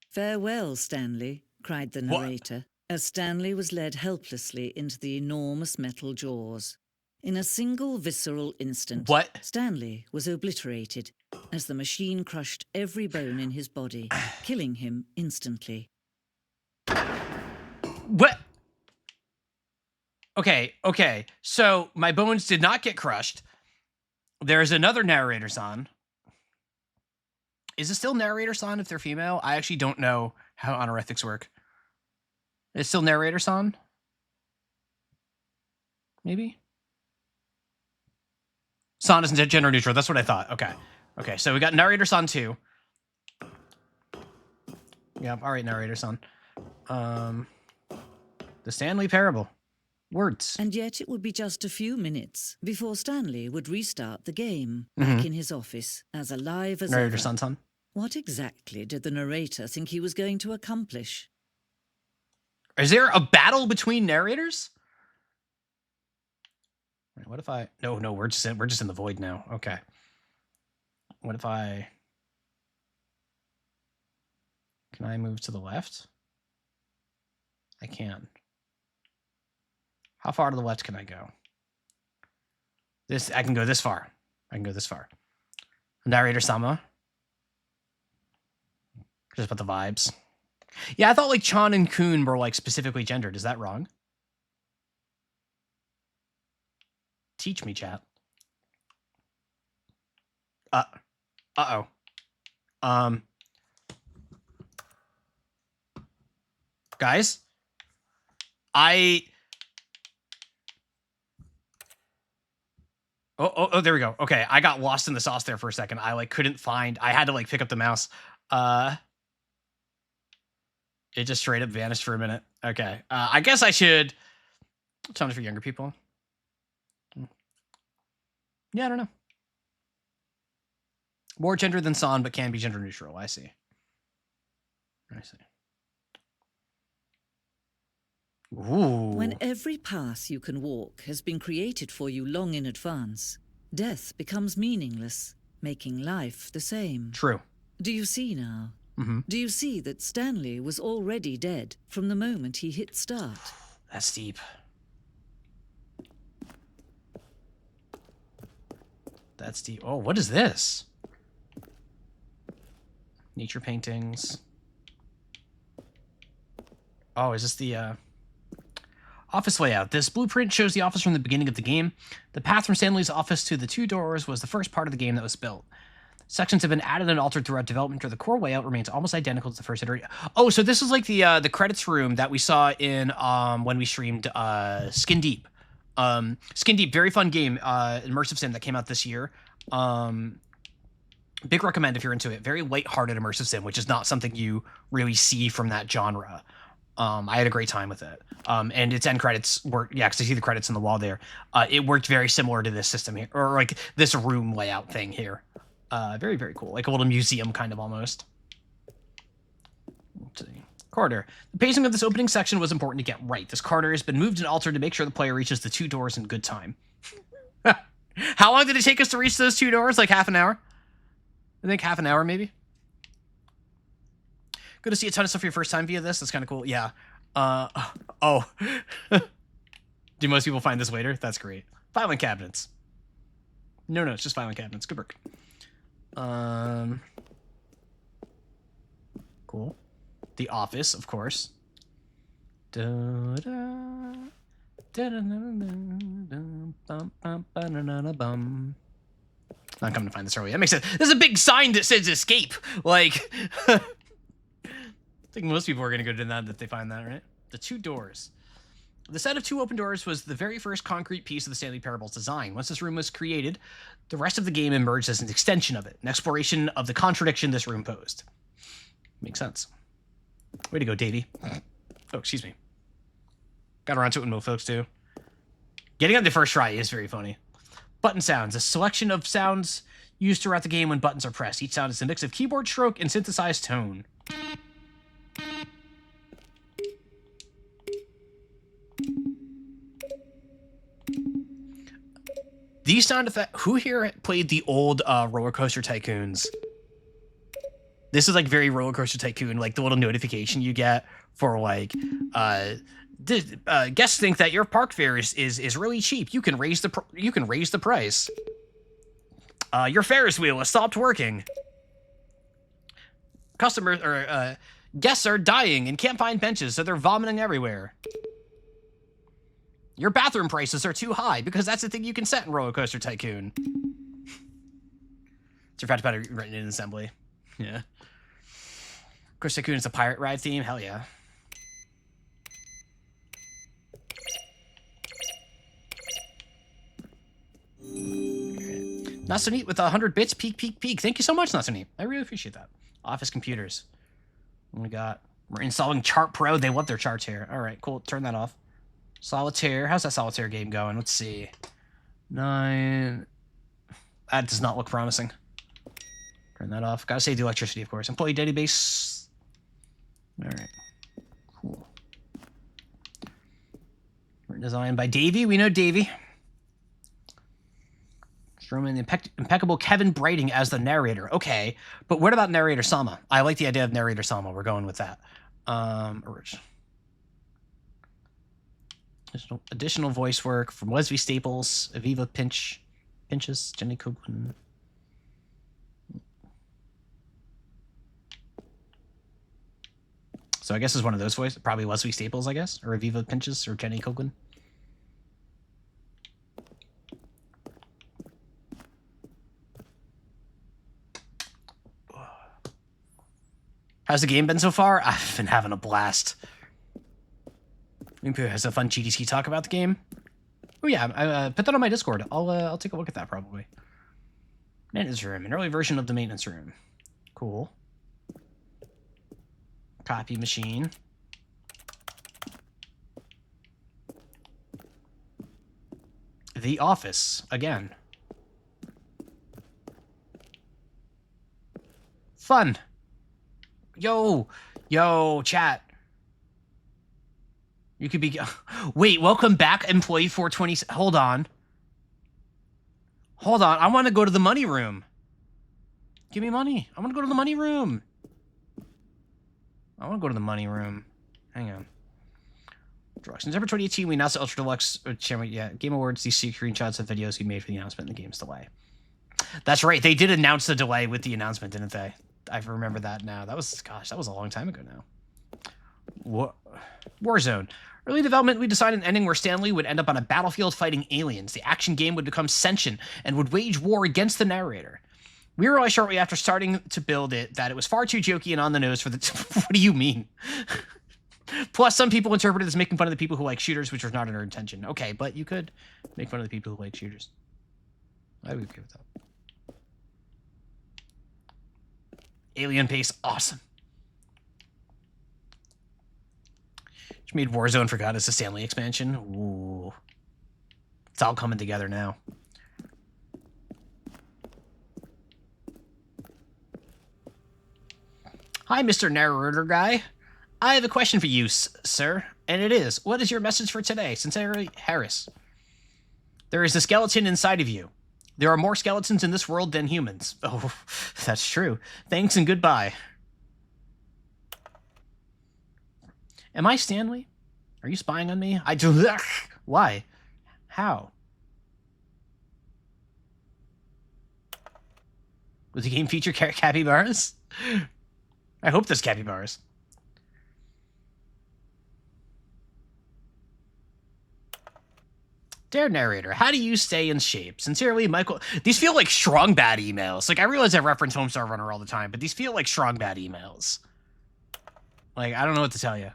Farewell, Stanley, cried the narrator, as Stanley was led helplessly into the enormous metal jaws. In a single visceral instant, Stanley was obliterated as the machine crushed every bone in his body, killing him instantly. What? Okay. So my bones did not get crushed. There's another narrator son. Is it still narrator son if they're female? I actually don't know how honorifics work. It's still narrator son? Maybe? Son is gender neutral. That's what I thought. Okay, so we got narrator son 2. Yeah, all right, narrator son. The Stanley Parable. Words. And yet it would be just a few minutes before Stanley would restart the game, back in his office, as alive as Narrator ever. son. What exactly did the narrator think he was going to accomplish? Is there a battle between narrators? Wait, what if I... No, we're just in the void now. Okay. What if I... Can I move to the left? I can. How far to the left can I go? I can go this far. Narrator Sama. Just about the vibes. Yeah, I thought like Chan and Kun were like specifically gendered. Is that wrong? Teach me, chat. Uh-oh. Guys? Oh, there we go. Okay, I got lost in the sauce there for a second. I like couldn't find... I had to like pick up the mouse. It just straight up vanished for a minute. Okay. I guess I should... Tell me for younger people. Yeah, I don't know. More gender than San, but can be gender neutral. I see. Ooh. When every path you can walk has been created for you long in advance, death becomes meaningless, making life the same. True. Do you see now? Mm-hmm. Do you see that Stanley was already dead from the moment he hit start? That's deep. Oh, what is this? Nature paintings. Oh, is this the office layout? This blueprint shows the office from the beginning of the game. The path from Stanley's office to the 2 doors was the first part of the game that was built. Sections have been added and altered throughout development, or the core layout remains almost identical to the first iteration. Oh, so this is like the credits room that we saw in when we streamed Skin Deep. Skin Deep, very fun game, immersive sim that came out this year. Big recommend if you're into it. Very lighthearted immersive sim, which is not something you really see from that genre. I had a great time with it. And its end credits work. Yeah, because I see the credits on the wall there. It worked very similar to this system here, or like this room layout thing here. Very, very cool. Like a little museum kind of almost. Let's see. Corridor. The pacing of this opening section was important to get right. This corridor has been moved and altered to make sure the player reaches the 2 doors in good time. How long did it take us to reach those 2 doors? Like half an hour? I think half an hour, maybe. Good to see a ton of stuff for your first time via this. That's kind of cool. Yeah. Oh. Do most people find this later? That's great. Filing cabinets. No, it's just filing cabinets. Good work. Cool. The office, of course. I'm not coming to find this early. That makes sense. There's a big sign that says escape. Like, I think most people are going to go to that if they find that, right? The 2 doors. The set of 2 open doors was the very first concrete piece of the Stanley Parable's design. Once this room was created, the rest of the game emerged as an extension of it, an exploration of the contradiction this room posed. Makes sense. Way to go, Davey. Oh, excuse me. Got around to it with most folks, too. Getting on the first try is very funny. Button sounds. A selection of sounds used throughout the game when buttons are pressed. Each sound is a mix of keyboard stroke and synthesized tone. These sound effects... Who here played the old Roller Coaster Tycoons? This is like very Roller Coaster Tycoon, like the little notification you get for like... guests think that your park fare is really cheap. You can raise the price. Your Ferris wheel has stopped working. Customers or guests are dying and can't find benches, so they're vomiting everywhere. Your bathroom prices are too high because that's the thing you can set in Roller Coaster Tycoon. It's your fact about it written in assembly. Yeah. Coaster Tycoon is a pirate ride theme. Hell yeah. Not so neat with 100 bits. Peak. Thank you so much, Not so neat. I really appreciate that. Office computers. What we got? We're installing Chart Pro. They love their charts here. All right, cool. Turn that off. Solitaire. How's that solitaire game going? Let's see. 9. That does not look promising. Turn that off. Gotta save the electricity, of course. Employee database. All right. Cool. Written design by Davey. We know Davey. Strowman, the impeccable Kevin Brighting as the narrator. Okay, but what about narrator Sama? I like the idea of narrator Sama. We're going with that. Original. Additional voice work from Wesley Staples, Aviva Pinches, Jenny Copeland. So I guess it's one of those voices. Probably Wesley Staples, I guess, or Aviva Pinches, or Jenny Copeland. How's the game been so far? I've been having a blast. Maybe has a fun GDC talk about the game. Oh yeah, I put that on my Discord. I'll take a look at that probably. Maintenance room, an early version of the maintenance room. Cool. Copy machine. The office again. Fun. Yo, chat. You could be... Wait, welcome back, employee 420... Hold on. I want to go to the money room. Give me money. I want to go to the money room. Hang on. December 2018, we announced the Ultra Deluxe... Game Awards. These screenshots of videos we made for the announcement and the game's delay. That's right. They did announce the delay with the announcement, didn't they? I remember that now. That was a long time ago now. Warzone. Early development, we decided an ending where Stanley would end up on a battlefield fighting aliens. The action game would become sentient and would wage war against the narrator. We realized shortly after starting to build it that it was far too jokey and on the nose for the... What do you mean? Plus, some people interpreted it as making fun of the people who like shooters, which was not our intention. Okay, but you could make fun of the people who like shooters. I would agree with that. Alien Pace, awesome. Which made Warzone forgot it's a Stanley expansion. Ooh. It's all coming together now. Hi, Mr. Narrator Guy. I have a question for you, sir. And it is, what is your message for today? Sincerely, Harris. There is a skeleton inside of you. There are more skeletons in this world than humans. Oh, that's true. Thanks and goodbye. Am I Stanley? Are you spying on me? I do. Why? How? Does the game feature capybaras? I hope there's capybaras. Dear narrator, how do you stay in shape? Sincerely, Michael. These feel like strong bad emails. Like, I realize I reference Homestar Runner all the time, but these feel like strong bad emails. Like, I don't know what to tell you.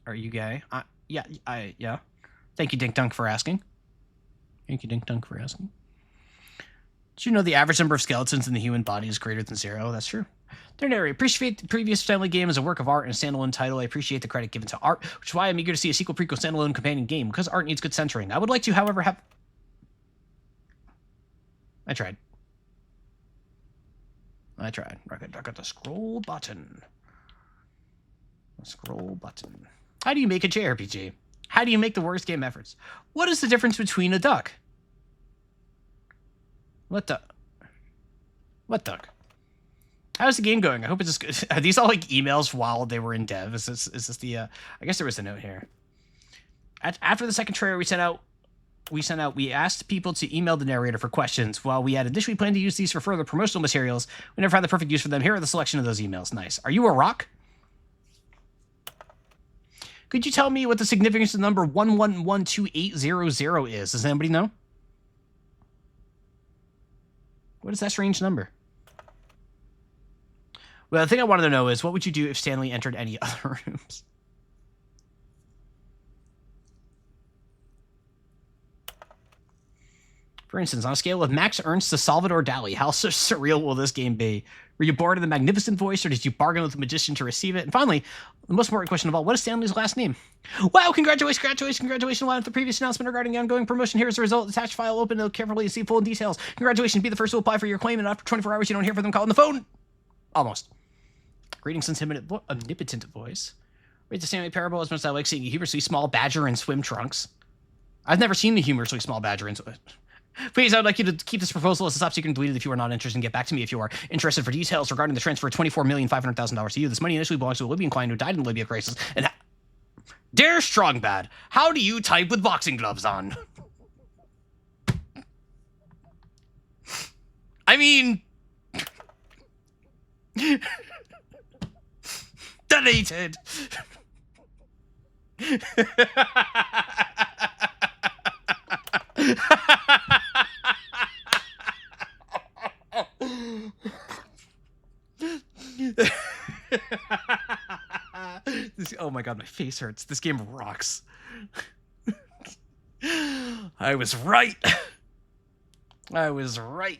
Are you gay? Yeah. Thank you, Dink Dunk, for asking. Did you know the average number of skeletons in the human body is greater than 0? That's true. Dear narrator, appreciate the previous Stanley game as a work of art and a standalone title. I appreciate the credit given to art, which is why I'm eager to see a sequel, prequel, standalone companion game, because art needs good centering. I would like to, however, have... I tried. I got the scroll button. How do you make a JRPG? How do you make the worst game efforts? What is the difference between a duck? What duck? How's the game going? I hope it's good. Are these all like emails while they were in dev? Is this the I guess there was a note here. After the second trailer we asked people to email the narrator for questions. While we had initially planned to use these for further promotional materials, we never found the perfect use for them. Here are the selection of those emails. Nice. Are you a rock? Could you tell me what the significance of the number 111280 is? Does anybody know? What is that strange number? Well, the thing I wanted to know is, what would you do if Stanley entered any other rooms? For instance, on a scale of Max Ernst to Salvador Dali, how surreal will this game be? Were you born in the magnificent voice, or did you bargain with a magician to receive it? And finally, the most important question of all, what is Stanley's last name? Wow, congratulations, Lyle, with the previous announcement regarding the ongoing promotion. Here is the result. Attached file open to carefully and see full details. Congratulations, be the first to apply for your claim, and after 24 hours you don't hear from them, call on the phone. Almost. Greetings, omnipotent voice. Read the Stanley Parable as much as I like seeing a humorously small badger in swim trunks. I've never seen a humorously small badger in swim. Please, I would like you to keep this proposal as a top-secret and delete it if you are not interested, and get back to me if you are interested for details regarding the transfer of $24,500,000 to you. This money initially belongs to a Libyan client who died in the Libya crisis. And Dear Strongbad, how do you type with boxing gloves on? I mean... Deleted! Oh my god, my face hurts. This game rocks. I was right. I was right.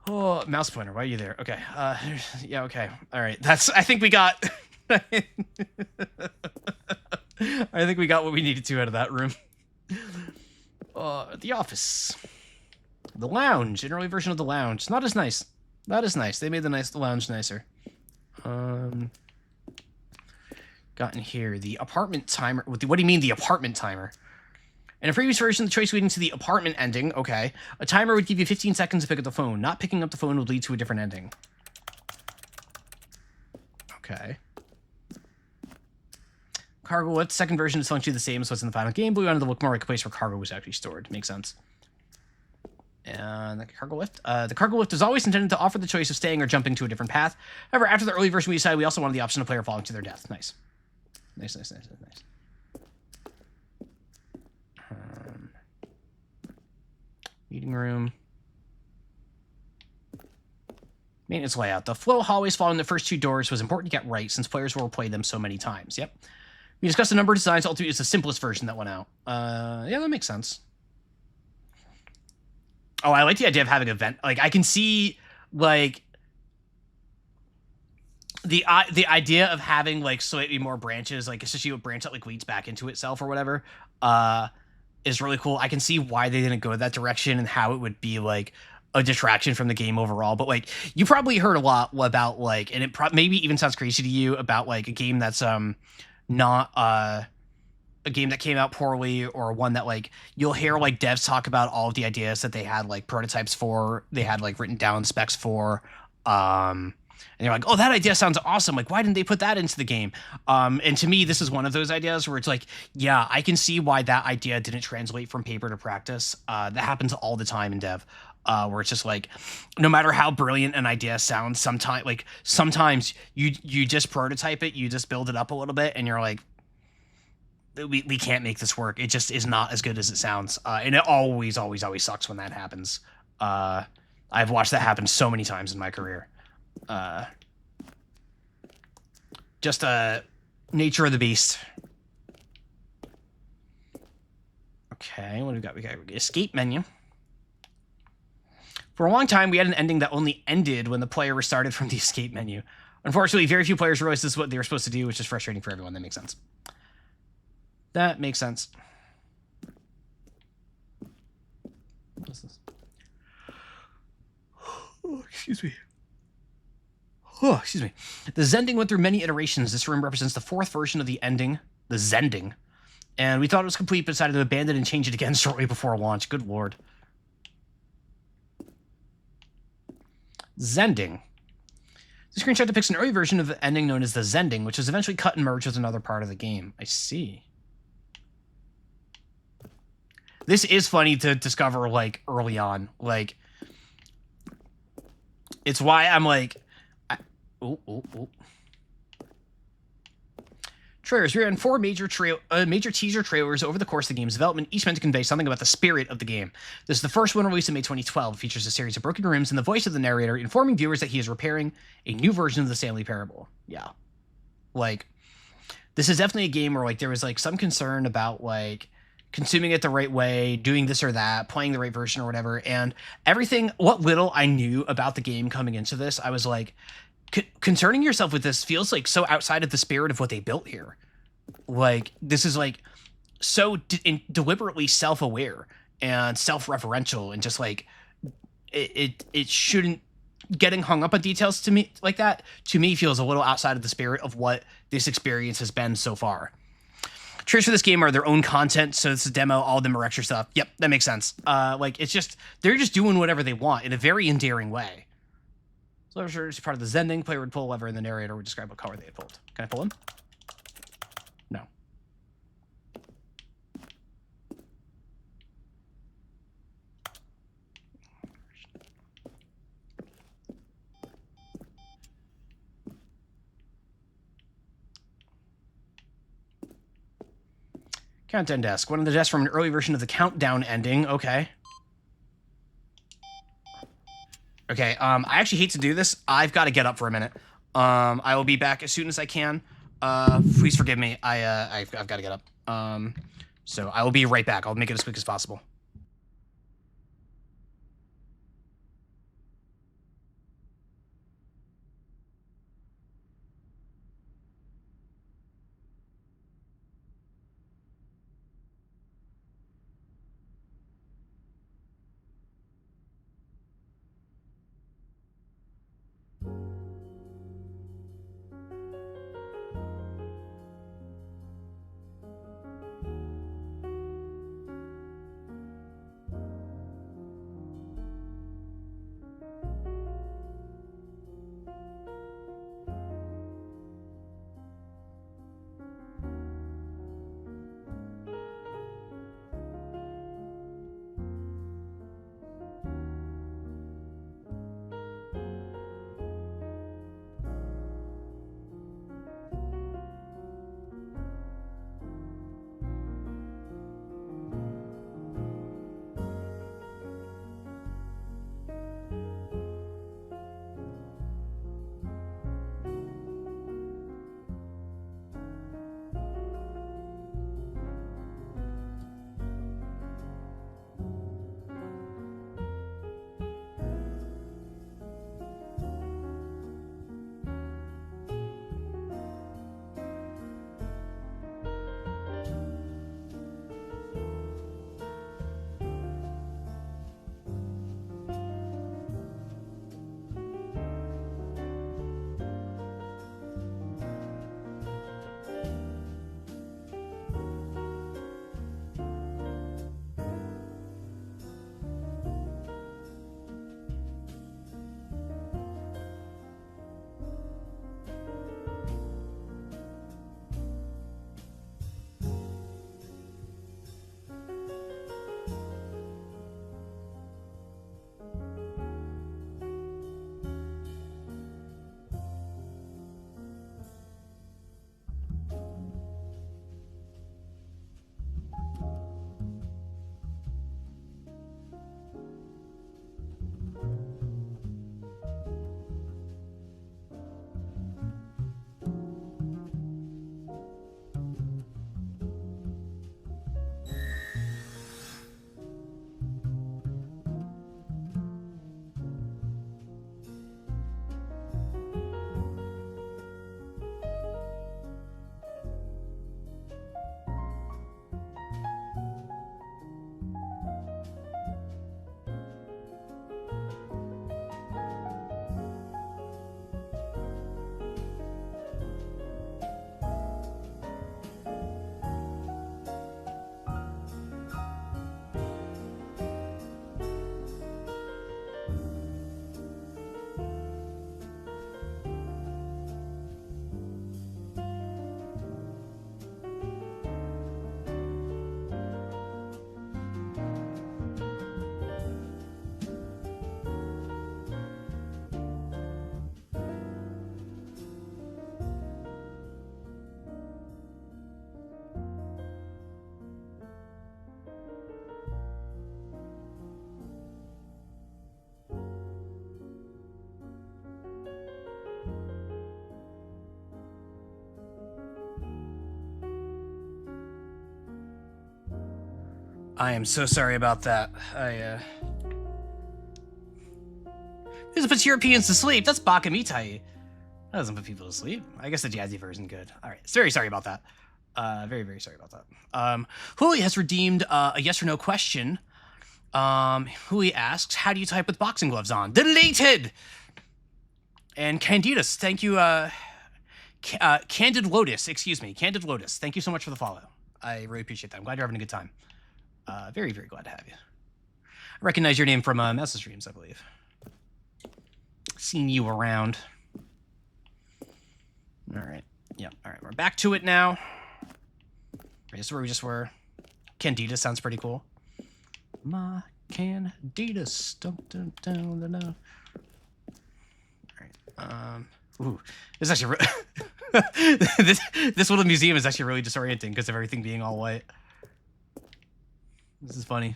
Oh, mouse pointer, why are you there? Okay. Yeah, okay. All right. I think we got I think we got what we needed to out of that room. The office. The lounge, an early version of the lounge. Not as nice. Not as nice. They made the lounge nicer. Got in here the apartment timer. What do you mean the apartment timer? In a previous version, the choice leading to the apartment ending. Okay, a timer would give you 15 seconds to pick up the phone. Not picking up the phone would lead to a different ending. Okay. Cargo lift. Second version is functionally the same as what's in the final game, but we wanted to look more like a place where cargo was actually stored. Makes sense. And the cargo lift. The cargo lift is always intended to offer the choice of staying or jumping to a different path. However, after the early version, we decided we also wanted the option of player falling to their death. Nice. Nice. Meeting room. Maintenance layout. The flow hallways following the first two doors was important to get right since players will play them so many times. Yep. We discussed a number of designs. Ultimately, it's the simplest version that went out. Yeah, that makes sense. Oh, I like the idea of having an event. Like, I can see, like, the idea of having, like, slightly more branches, like, especially a branch that, like, leads back into itself or whatever, is really cool. I can see why they didn't go that direction and how it would be, like, a distraction from the game overall. But, like, you probably heard a lot about, like, and it maybe even sounds crazy to you about, like, a game that's, not, a game that came out poorly, or one that, like, you'll hear, like, devs talk about all of the ideas that they had, like, prototypes for, they had, like, written down specs for, and you're like, oh, that idea sounds awesome. Like, why didn't they put that into the game? And to me, this is one of those ideas where it's like, yeah, I can see why that idea didn't translate from paper to practice. That happens all the time in dev, where it's just like, no matter how brilliant an idea sounds, sometimes you just prototype it, you just build it up a little bit, and you're like, we can't make this work. It just is not as good as it sounds. And it always sucks when that happens. I've watched that happen so many times in my career. Just nature of the beast. Okay, what do we got? We got escape menu. For a long time, we had an ending that only ended when the player restarted from the escape menu. Unfortunately, very few players realized this is what they were supposed to do, which is frustrating for everyone. That makes sense. That makes sense. What's this? Oh, excuse me. Oh, excuse me. The Zending went through many iterations. This room represents the fourth version of the ending, the Zending. And we thought it was complete, but decided to abandon and change it again shortly before launch. Good lord. Zending. The screenshot depicts an early version of the ending known as the Zending, which was eventually cut and merged with another part of the game. I see. This is funny to discover, like, early on. Like, it's why I'm like... Trailers. We ran 4 major teaser trailers over the course of the game's development, each meant to convey something about the spirit of the game. This is the first one released in May 2012. It features a series of broken rooms and the voice of the narrator informing viewers that he is repairing a new version of the Stanley Parable. Yeah. Like, this is definitely a game where, like, there was, like, some concern about, like, consuming it the right way, doing this or that, playing the right version or whatever. And everything, what little I knew about the game coming into this, I was like, concerning yourself with this feels like so outside of the spirit of what they built here. Like, this is like so deliberately self-aware and self-referential, and just like it shouldn't, getting hung up on details to me like that, to me, feels a little outside of the spirit of what this experience has been so far. Traits for this game are their own content, so it's a demo, all of them are extra stuff. Yep, that makes sense. Like, it's just, they're just doing whatever they want in a very endearing way. So it's part of the Zending. Player would pull a lever and the narrator would describe what color they had pulled. Can I pull him? No. Countdown desk. One of the desks from an early version of the countdown ending. Okay. Okay, I actually hate to do this. I've got to get up for a minute. I will be back as soon as I can. Please forgive me. I've got to get up. So I will be right back. I'll make it as quick as possible. I am so sorry about that. This puts Europeans to sleep. That's Bakamitai. That doesn't put people to sleep. I guess the jazzy version good. All right. Very sorry about that. Very, very sorry about that. Huli has redeemed a yes or no question. Huli asks, how do you type with boxing gloves on? Deleted! And Candidas, thank you. Candid Lotus, excuse me. Candid Lotus, thank you so much for the follow. I really appreciate that. I'm glad you're having a good time. Very, very glad to have you. I recognize your name from Message Streams, I believe. Seen you around. All right. Yep. All right. We're back to it now. This is where we just were. Candida sounds pretty cool. My Candida. Dun, dun, dun, dun, dun. All right. Ooh. This is actually this little museum is actually really disorienting because of everything being all white. This is funny.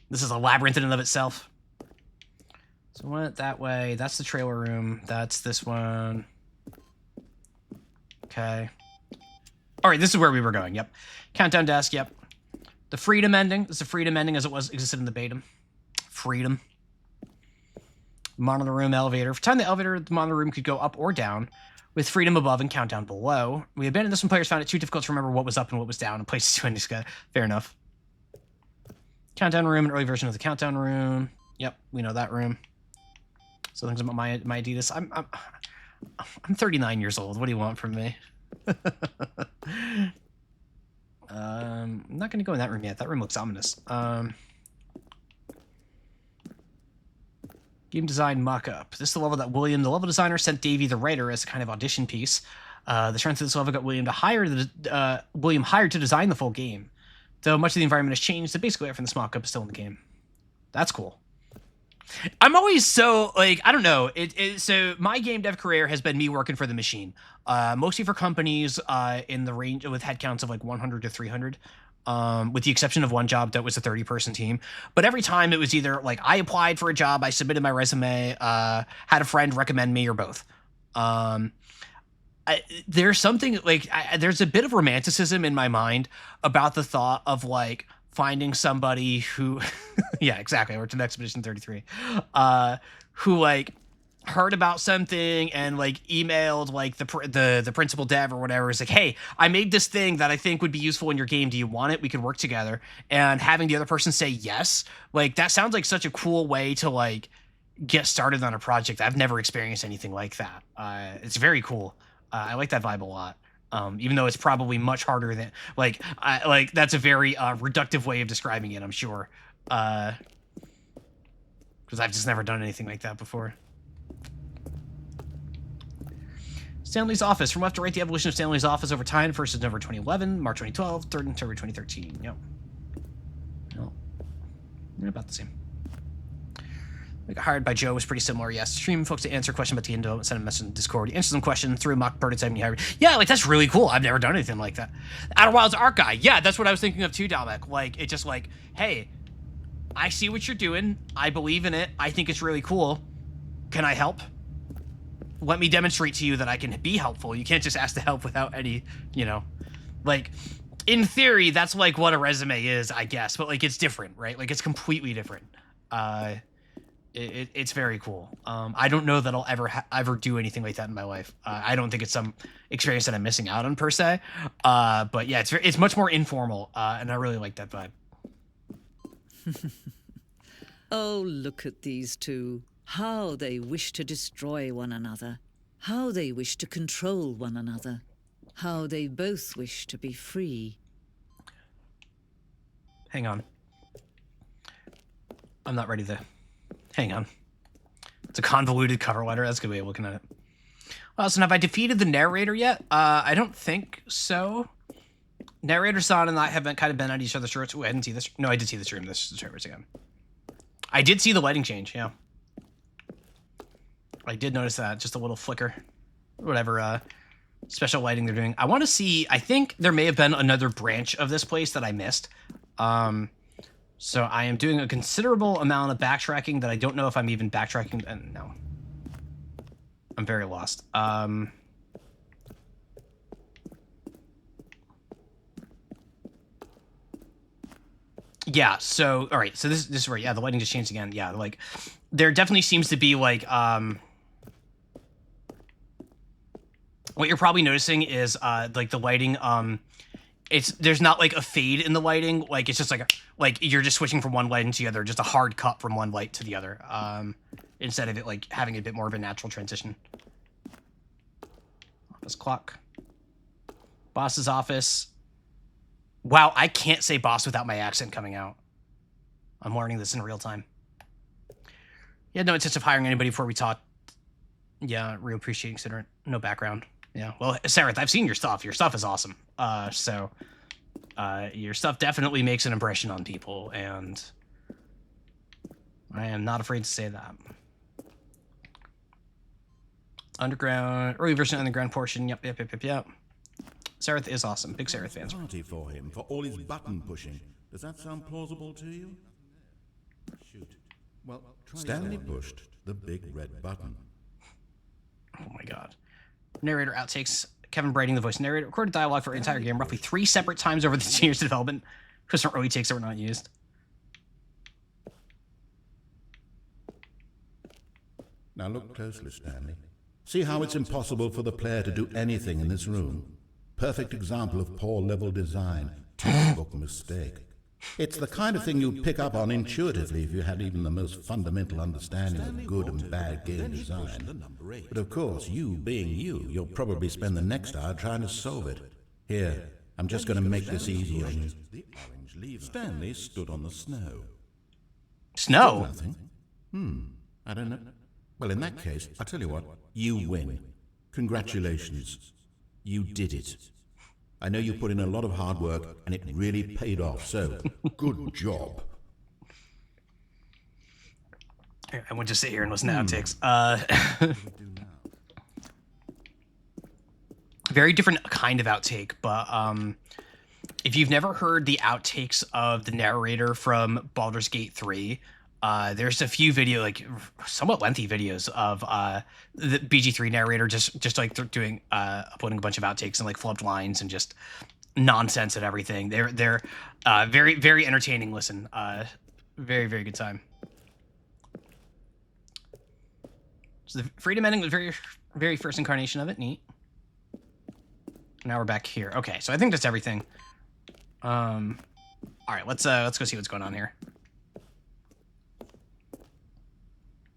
This is a labyrinth in and of itself. So I went that way. That's the trailer room. That's this one. Okay. All right, this is where we were going. Yep. Countdown desk. Yep. The freedom ending. This is the freedom ending as it existed in the beta. Freedom. Monitor room elevator. For time the elevator, the monitor room could go up or down, with freedom above and countdown below. We abandoned this when players found it too difficult to remember what was up and what was down and places to indica. Fair enough. Countdown room, an early version of the countdown room. Yep, we know that room. So things about my Adidas. I'm 39 years old. What do you want from me? I'm not going to go in that room yet. That room looks ominous. Game design mock-up. This is the level that William, the level designer, sent Davey, the writer, as a kind of audition piece. The strength of this level got William hired to design the full game. Though much of the environment has changed, so basically everything in this mock-up is still in the game. That's cool. I'm always so, like, I don't know. So my game dev career has been me working for the machine. Mostly for companies in the range with headcounts of like 100 to 300. With the exception of one job that was a 30-person team. But every time it was either like I applied for a job, I submitted my resume, had a friend recommend me, or both. There's something like there's a bit of romanticism in my mind about the thought of like finding somebody who yeah, exactly, or to Expedition 33 who like heard about something and like emailed like the principal dev or whatever. Is like, hey, I made this thing that I think would be useful in your game, do you want it? We could work together. And having the other person say yes, like that sounds like such a cool way to like get started on a project. I've never experienced anything like that. It's very cool. I like that vibe a lot. Even though it's probably much harder than like that's a very reductive way of describing it, I'm sure, because I've just never done anything like that before. Stanley's Office. From left to right, the evolution of Stanley's Office over time. First is November 2011, March 2012, third in October 2013. Yep. No. They're about the same. We got hired by Joe was pretty similar. Yes. Stream folks to answer a question about the end. Send a message in Discord. You answer some question through a mock prototype and you hired. Yeah, like that's really cool. I've never done anything like that. Outer Wilds art guy. Yeah, that's what I was thinking of too, Dalmek. Like, it's just like, hey, I see what you're doing. I believe in it. I think it's really cool. Can I help? Let me demonstrate to you that I can be helpful. You can't just ask to help without any, you know, like, in theory, that's like what a resume is, I guess, but like it's different, right? Like it's completely different. It's very cool. I don't know that I'll ever do anything like that in my life. I don't think it's some experience that I'm missing out on per se. But yeah, it's much more informal, and I really like that vibe. Oh, look at these two. How they wish to destroy one another. How they wish to control one another. How they both wish to be free. Hang on. I'm not ready to... Hang on. It's a convoluted cover letter. That's a good way of looking at it. Well, so have I defeated the narrator yet? I don't think so. Narrator San and I have kind of been at each other's shirts. Ooh, I didn't see this. No, I did see this room. This is the trailers again. I did see the lighting change, yeah. I did notice that. Just a little flicker. Whatever special lighting they're doing. I want to see... I think there may have been another branch of this place that I missed. So I am doing a considerable amount of backtracking that I don't know if I'm even backtracking. No. I'm very lost. Yeah, so all right, so this is where the lighting just changed again. Yeah, like there definitely seems to be like what you're probably noticing is like the lighting there's not like a fade in the lighting, like it's just like you're just switching from one lighting to the other, just a hard cut from one light to the other. Instead of it like having a bit more of a natural transition. Office clock. Boss's office. Wow, I can't say boss without my accent coming out. I'm learning this in real time. Yeah, no intention of hiring anybody before we talk. Yeah, real appreciate considering no background. Yeah, well, Sarah, I've seen your stuff. Your stuff is awesome. So your stuff definitely makes an impression on people, and I am not afraid to say that. Underground, early version underground portion. Yep. Sareth is awesome. Big Sareth fans. Party for him for all his button pushing. Does that sound plausible to you? Shoot. Well, Stanley pushed the big red button. Oh my god. Narrator outtakes. Kevin Brighting, the voice narrator, recorded dialogue for the entire game roughly 3 separate times over the 2 years of development. Because some early takes that were not used. Now look closely, Stanley. See how it's impossible for the player to do anything in this room? Perfect example of poor level design. Textbook mistake. It's the kind of thing you'd pick up on intuitively if you had even the most fundamental understanding of good and bad game design. But of course, you being you, you'll probably spend the next hour trying to solve it. Here, I'm just going to make this easy on you. Stanley stood on the snow. Snow? Nothing. I don't know. Well, in that case, I'll tell you what. You win. Congratulations. You did it. I know you put in a lot of hard work, and it really paid off, so good job. I won't just sit here and listen to outtakes. Very different kind of outtake, but if you've never heard the outtakes of the narrator from Baldur's Gate 3, there's a few like somewhat lengthy videos of the BG3 narrator just like doing uploading a bunch of outtakes and like flubbed lines and just nonsense and everything. They're very, very entertaining listen. Very, very good time. So the Freedom ending was very, very first incarnation of it. Neat. Now we're back here. Okay, so I think that's everything. All right, let's go see what's going on here.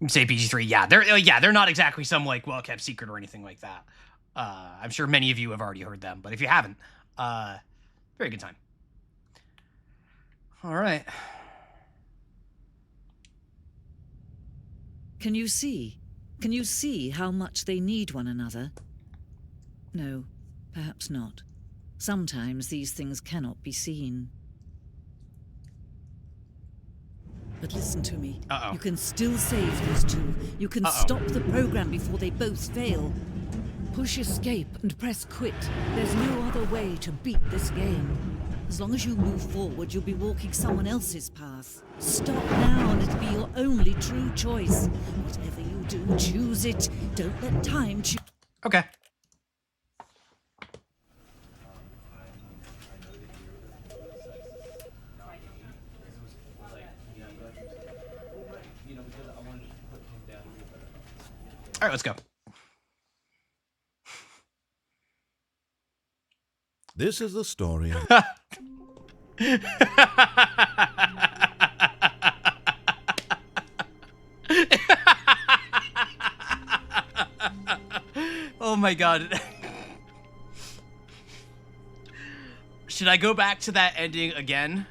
Say BG3, yeah, they're not exactly some like well-kept secret or anything like that. I'm sure many of you have already heard them, but if you haven't, very good time. All right. Can you see? Can you see how much they need one another? No, perhaps not. Sometimes these things cannot be seen. But listen to me. Uh-oh. You can still save these two. You can stop the program before they both fail. Push escape and press quit. There's no other way to beat this game. As long as you move forward, you'll be walking someone else's path. Stop now and it'll be your only true choice. Whatever you do, choose it. Don't let time choose. Okay. All right, let's go. This is the story of... Oh my god. Should I go back to that ending again?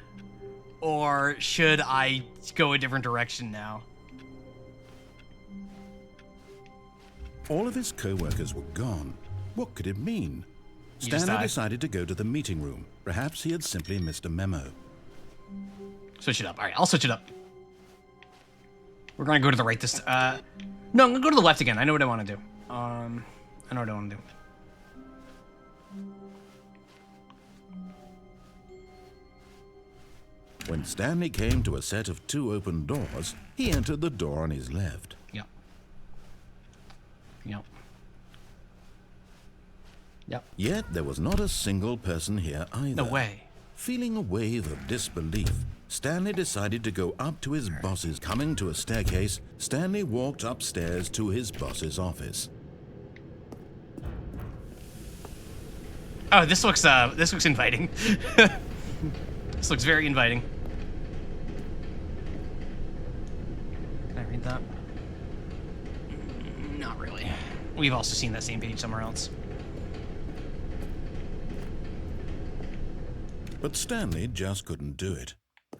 Or should I go a different direction now? All of his co-workers were gone. What could it mean? Stanley decided to go to the meeting room. Perhaps he had simply missed a memo. Switch it up. All right, I'll switch it up. We're going to go to the right this... no, I'm going to go to the left again. I know what I want to do. I know what I want to do. When Stanley came to a set of 2 open doors, he entered the door on his left. Yep. Yep. Yep. Yet there was not a single person here either. No way. Feeling a wave of disbelief, Stanley decided to go up to his boss's. Coming to a staircase, Stanley walked upstairs to his boss's office. Oh, this looks inviting. This looks very inviting. Can I read that? Not really. We've also seen that same page somewhere else. But Stanley just couldn't do it.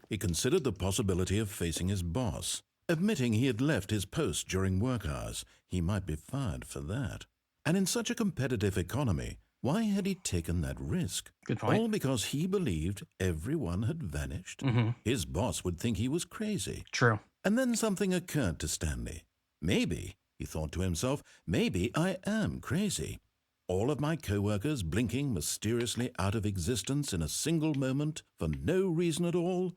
He considered the possibility of facing his boss. Admitting he had left his post during work hours, he might be fired for that. And in such a competitive economy, why had he taken that risk? Good point. All because he believed everyone had vanished? His boss would think he was crazy. True. And then something occurred to Stanley. Maybe, he thought to himself, maybe I am crazy. All of my co-workers blinking mysteriously out of existence in a single moment for no reason at all?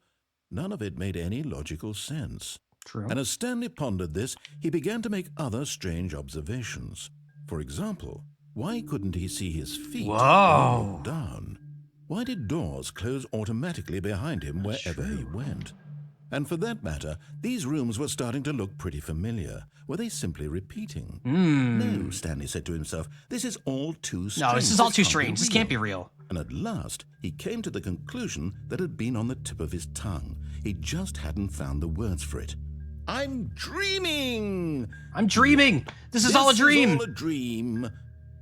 None of it made any logical sense. True. And as Stanley pondered this, he began to make other strange observations. For example, why couldn't he see his feet all down? Why did doors close automatically behind him wherever he went? And for that matter, these rooms were starting to look pretty familiar. Were they simply repeating? No, Stanley said to himself, this is all too strange. No, this is all too can't be strange. This real." can't be real. And at last, he came to the conclusion that had been on the tip of his tongue. He just hadn't found the words for it. I'm dreaming! I'm dreaming! This is all a dream! This is all a dream.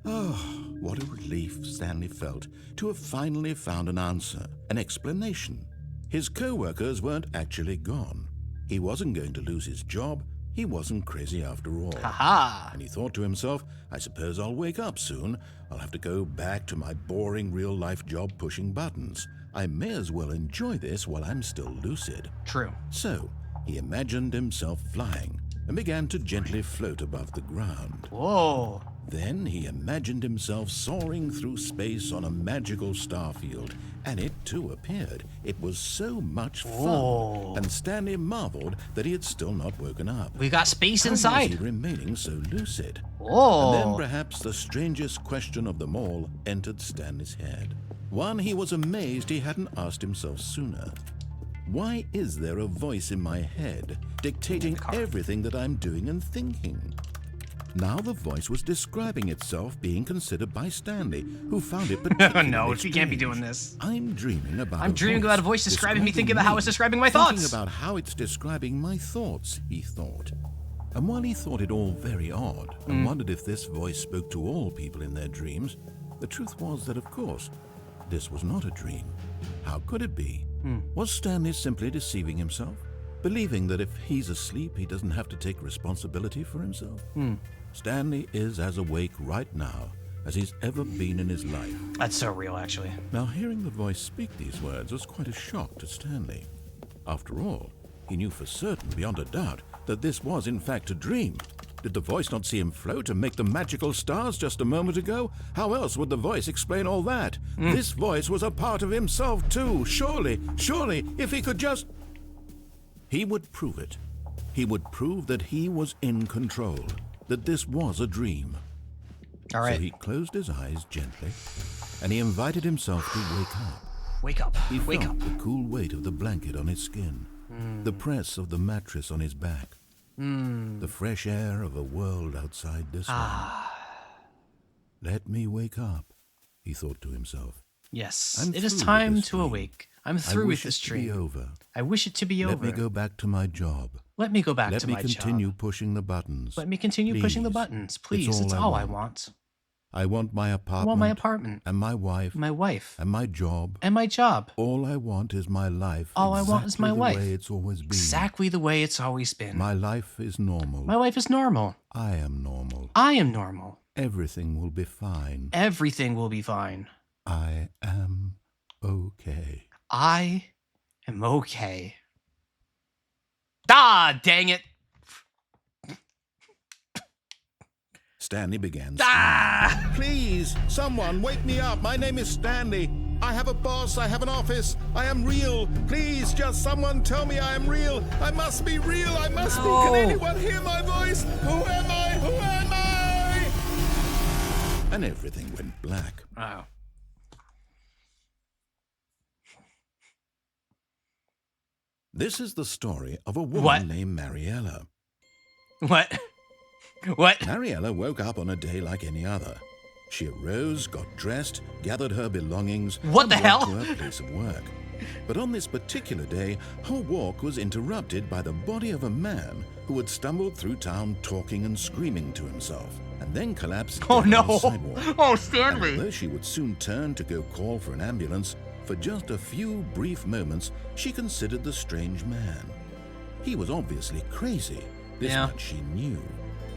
Oh, what a relief Stanley felt to have finally found an answer, an explanation. His co-workers weren't actually gone. He wasn't going to lose his job. He wasn't crazy after all. Haha! And he thought to himself, I suppose I'll wake up soon. I'll have to go back to my boring real-life job pushing buttons. I may as well enjoy this while I'm still lucid. True. So, he imagined himself flying and began to gently float above the ground. Whoa. Then he imagined himself soaring through space on a magical starfield, and it too appeared. It was so much fun, Whoa. and Stanley marveled that he had still not woken up. We got space How inside. was he remaining so lucid? Whoa. And then perhaps the strangest question of them all entered Stanley's head. One he was amazed he hadn't asked himself sooner. Why is there a voice in my head dictating everything that I'm doing and thinking? Now the voice was describing itself being considered by Stanley, who found it particularly No, you can't be strange. doing this. I'm dreaming about a voice describing me, thinking about how it's describing my thoughts. Thinking about how it's describing my thoughts, he thought. And while he thought it all very odd, and wondered if this voice spoke to all people in their dreams, the truth was that, of course, this was not a dream. How could it be? Was Stanley simply deceiving himself? Believing that if he's asleep, he doesn't have to take responsibility for himself? Stanley is as awake right now as he's ever been in his life. That's so real, actually. Now, hearing the voice speak these words was quite a shock to Stanley. After all, he knew for certain, beyond a doubt, that this was in fact a dream. Did the voice not see him float and make the magical stars just a moment ago? How else would the voice explain all that? This voice was a part of himself too. Surely, if he could just... He would prove it. He would prove that he was in control, that this was a dream. All right. So he closed his eyes gently, and he invited himself to wake up. Wake up. He Wake felt up. the cool weight of the blanket on his skin, the press of the mattress on his back, the fresh air of a world outside this one. Let me wake up, he thought to himself. Yes. I'm It is through with time this to dream. awake. I'm I through wish with this it to be dream. over. I wish it to be over. Let me go back to my job. Let me go back Let to me my continue job. pushing the buttons. Let me continue pushing the Please. buttons. Please. It's It's all I all I want. want. I want my I apartment. want my apartment. And my wife. My wife. And my job. And my job. All I want is my life. All I want is my exactly wife. The way it's always been. Exactly the way it's always been. My life is normal. My life is normal. I am normal. I am normal. Everything will be fine. Everything will be fine. I am okay. I am okay. Ah, dang it. Stanley began Ah! Please, someone, wake me up. My name is Stanley. I have a boss. I have an office. I am real. Please, just someone tell me I am real. I must be real. I must be. Can anyone hear my voice? Who am I? Who am I? And everything went black. Oh. This is the story of a woman named Mariella. What? Mariella woke up on a day like any other. She arose, got dressed, gathered her belongings, What and the hell? walked to her place of work. But on this particular day, her walk was interrupted by the body of a man who had stumbled through town talking and screaming to himself, and then collapsed dead on the sidewalk. Oh, Stanley! And although she would soon turn to go call for an ambulance, for just a few brief moments, she considered the strange man. He was obviously crazy. This much she knew.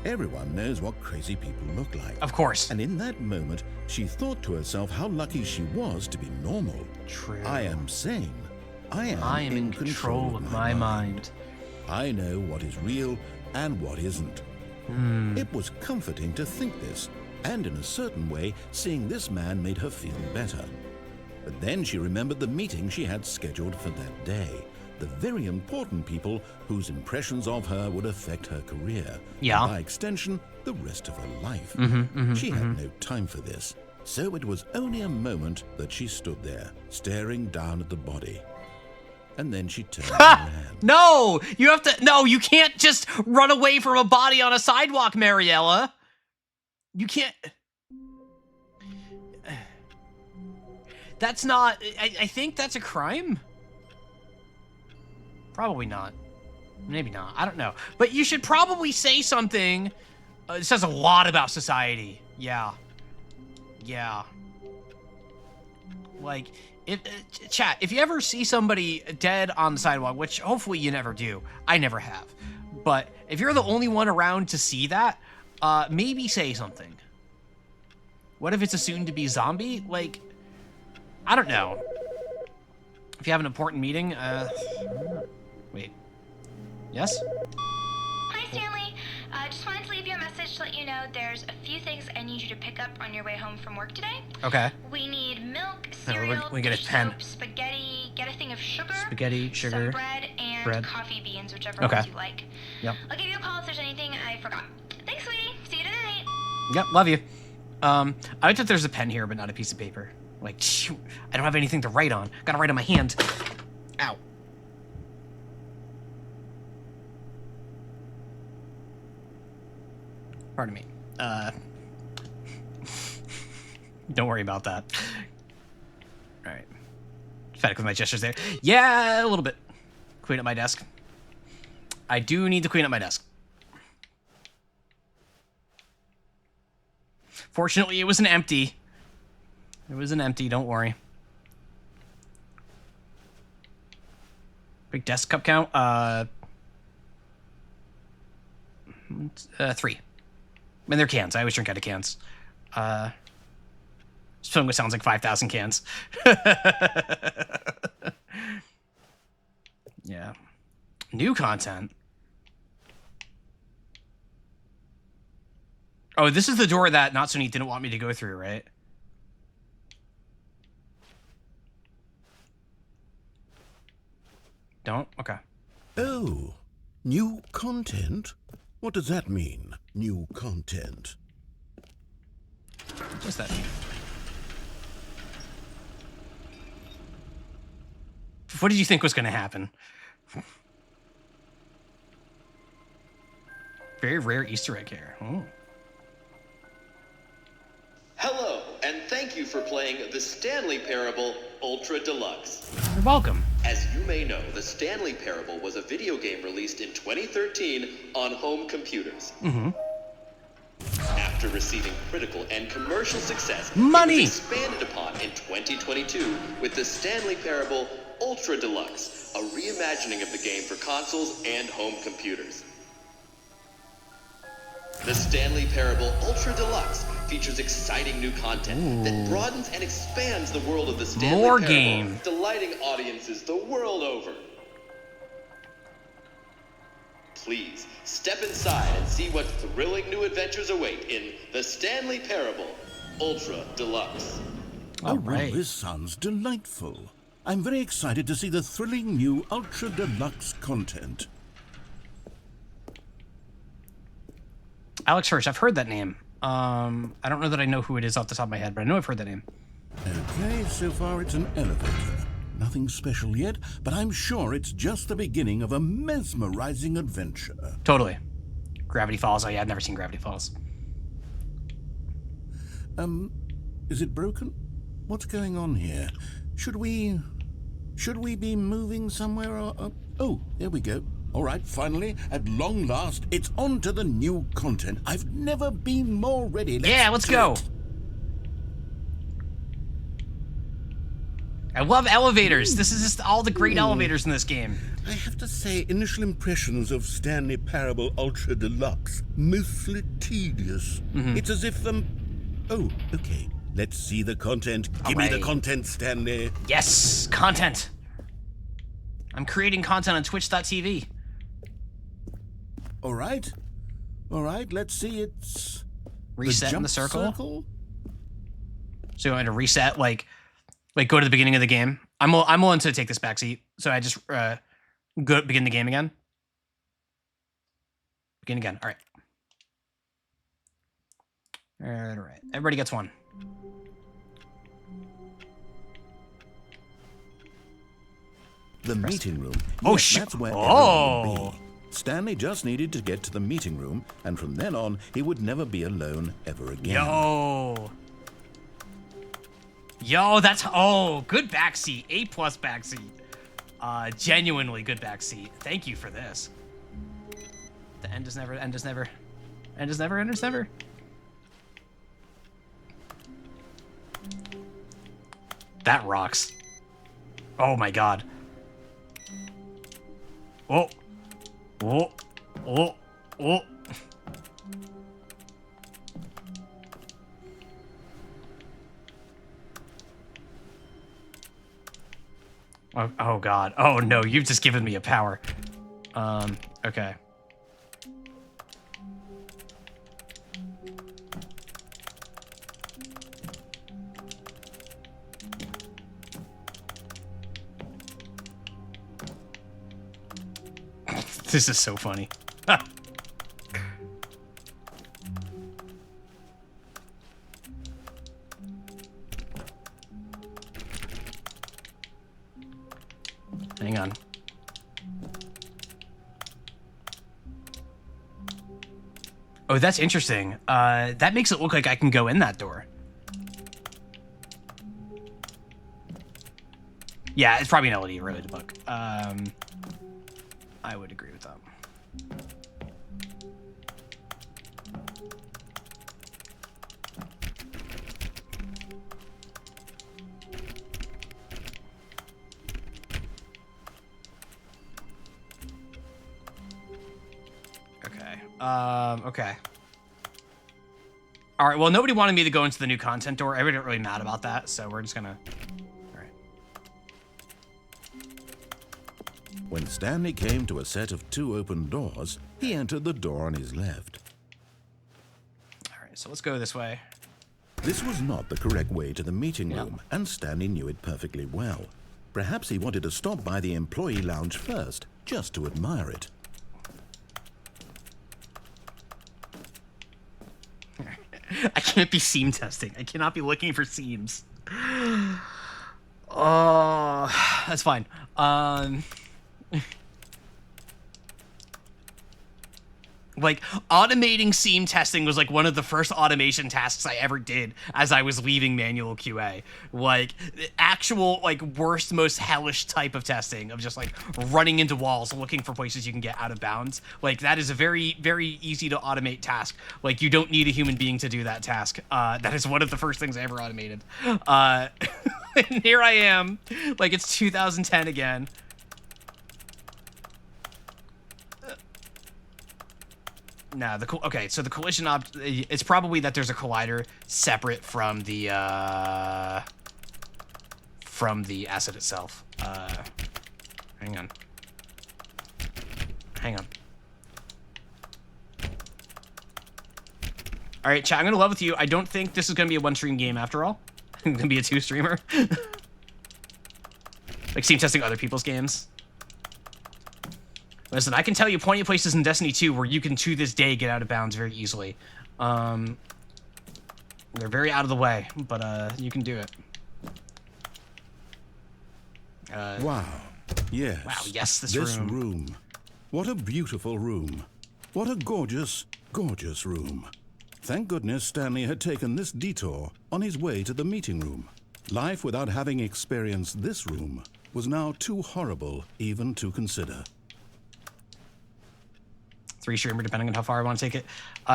Everyone knows what crazy people look like. Of course. And in that moment, she thought to herself how lucky she was to be normal. True. I am sane. I am in control of my mind. I know what is real and what isn't. It was comforting to think this, and in a certain way, seeing this man made her feel better. But then she remembered the meeting she had scheduled for that day. The very important people whose impressions of her would affect her career. Yeah. And by extension, the rest of her life. She had no time for this. So it was only a moment that she stood there, staring down at the body. And then she turned around. No! You have to... No, you can't just run away from a body on a sidewalk, Mariella. You can't... That's not... I think that's a crime. Probably not. Maybe not. I don't know. But you should probably say something. It says a lot about society. Yeah. Yeah. Like, chat, if you ever see somebody dead on the sidewalk, which hopefully you never do. I never have. But if you're the only one around to see that, maybe say something. What if it's a soon-to-be zombie? Like, I don't know. If you have an important meeting, wait. Yes? Hi, Stanley. Just wanted to leave you a message to let you know there's a few things I need you to pick up on your way home from work today. Okay. We need milk, cereal, we get a dish pen. soap, spaghetti, get a thing of sugar, Spaghetti, sugar, some bread, and coffee beans, whichever Okay. ones you like. Yep. I'll give you a call if there's anything I forgot. Thanks, sweetie. See you tonight. Yep, love you. I thought there's a pen here, but not a piece of paper. Like, shoot, I don't have anything to write on. Gotta write on my hand. Ow. Pardon me. Don't worry about that. All right. Fed with my gestures there. Yeah, a little bit. Clean up my desk. I do need to clean up my desk. Fortunately, it was an empty. It was an empty, don't worry. Big desk cup count? 3. I mean, they're cans. I always drink out of cans. This film sounds like 5,000 cans. Yeah. New content. Oh, this is the door that Not So Neat didn't want me to go through, right? Don't? Okay. Oh, new content? What does that mean, new content? What does that mean? What did you think was going to happen? Very rare Easter egg here. Oh. Hello, and thank you for playing the Stanley Parable Ultra Deluxe. You're welcome. As you may know, the Stanley Parable was a video game released in 2013 on home computers. After receiving critical and commercial success, Money! it was expanded upon in 2022 with the Stanley Parable Ultra Deluxe, a reimagining of the game for consoles and home computers. The Stanley Parable Ultra Deluxe features exciting new content that broadens and expands the world of the Stanley More Parable, game. delighting audiences the world over. Please, step inside and see what thrilling new adventures await in the Stanley Parable Ultra Deluxe. All right. Well, this sounds delightful. I'm very excited to see the thrilling new Ultra Deluxe content. Alex Hirsch, I've heard that name. I don't know that I know who it is off the top of my head, but I know I've heard that name. Okay, so far it's an elevator. Nothing special yet, but I'm sure it's just the beginning of a mesmerizing adventure. Totally. Gravity Falls. Oh yeah, I've never seen Gravity Falls. Is it broken? What's going on here? Should we be moving somewhere or... Oh, there we go. All right, finally, at long last, it's on to the new content. I've never been more ready. Let's go. I love elevators. This is just all the great elevators in this game. I have to say, initial impressions of Stanley Parable Ultra Deluxe, mostly tedious. It's as if, Oh, okay. Let's see the content. Give me the content, Stanley. Yes, content. I'm creating content on Twitch.tv. All right, let's see. It's reset in the circle. So you want to reset, like go to the beginning of the game. I'm willing to take this back seat. So I just begin the game again. Begin again. All right. All right. Everybody gets one. The meeting room. Oh, yes, shit. That's where everyone would be. Stanley just needed to get to the meeting room, and from then on, he would never be alone ever again. Yo, that's good backseat. A+ backseat. Genuinely good backseat. Thank you for this. The end is never. End is never. End is never. End is never. That rocks. Oh my god. Oh. Oh. Oh. Oh. Oh god. Oh no, you've just given me a power. Okay. This is so funny. Hang on. Oh, that's interesting. That makes it look like I can go in that door. Yeah, it's probably an LED related bug. I would agree with that. Okay. All right, well, nobody wanted me to go into the new content door. Everybody got really mad about that, so we're just gonna... All right. When Stanley came to a set of 2 open doors, he entered the door on his left. All right, so let's go this way. This was not the correct way to the meeting room, and Stanley knew it perfectly well. Perhaps he wanted to stop by the employee lounge first, just to admire it. I can't be seam testing. I cannot be looking for seams. Oh, that's fine. Like, automating seam testing was like one of the first automation tasks I ever did as I was leaving manual QA. Like, actual, like, worst, most hellish type of testing of just, like, running into walls, looking for places you can get out of bounds. Like, that is a very, very easy to automate task. Like, you don't need a human being to do that task. That is one of the first things I ever automated. And here I am, like, it's 2010 again. No, okay, so the collision it's probably that there's a collider separate from the asset itself. Hang on. All right, chat, I'm gonna love with you. I don't think this is gonna be a 1-stream game after all. I'm gonna be a 2-streamer. Like, seam testing other people's games. Listen, I can tell you plenty of places in Destiny 2 where you can, to this day, get out of bounds very easily. They're very out of the way, but you can do it. Wow. Yes. Wow, yes, this room. What a beautiful room. What a gorgeous, gorgeous room. Thank goodness Stanley had taken this detour on his way to the meeting room. Life without having experienced this room was now too horrible even to consider. 3 streamer, depending on how far I want to take it.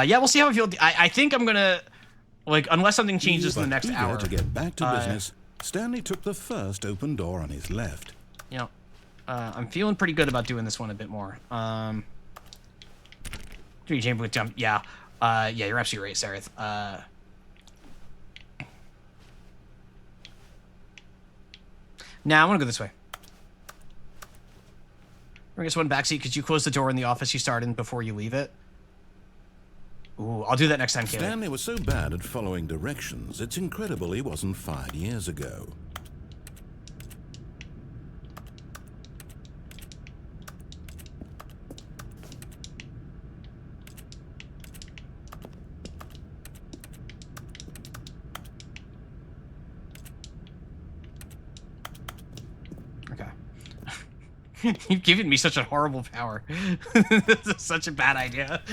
Yeah, we'll see how I feel. I think I'm gonna, like, unless something changes in the next hour. To get back to business, Stanley took the first open door on his left. You know, I'm feeling pretty good about doing this one a bit more. 3 chamber with jump. Yeah. Yeah, you're absolutely right, Sareth. Nah, I want to go this way. I guess one backseat. Could you close the door in the office you start in before you leave it? Ooh, I'll do that next time, Kaylee. Stanley was so bad at following directions, it's incredible he wasn't fired years ago. You've given me such a horrible power. This is such a bad idea.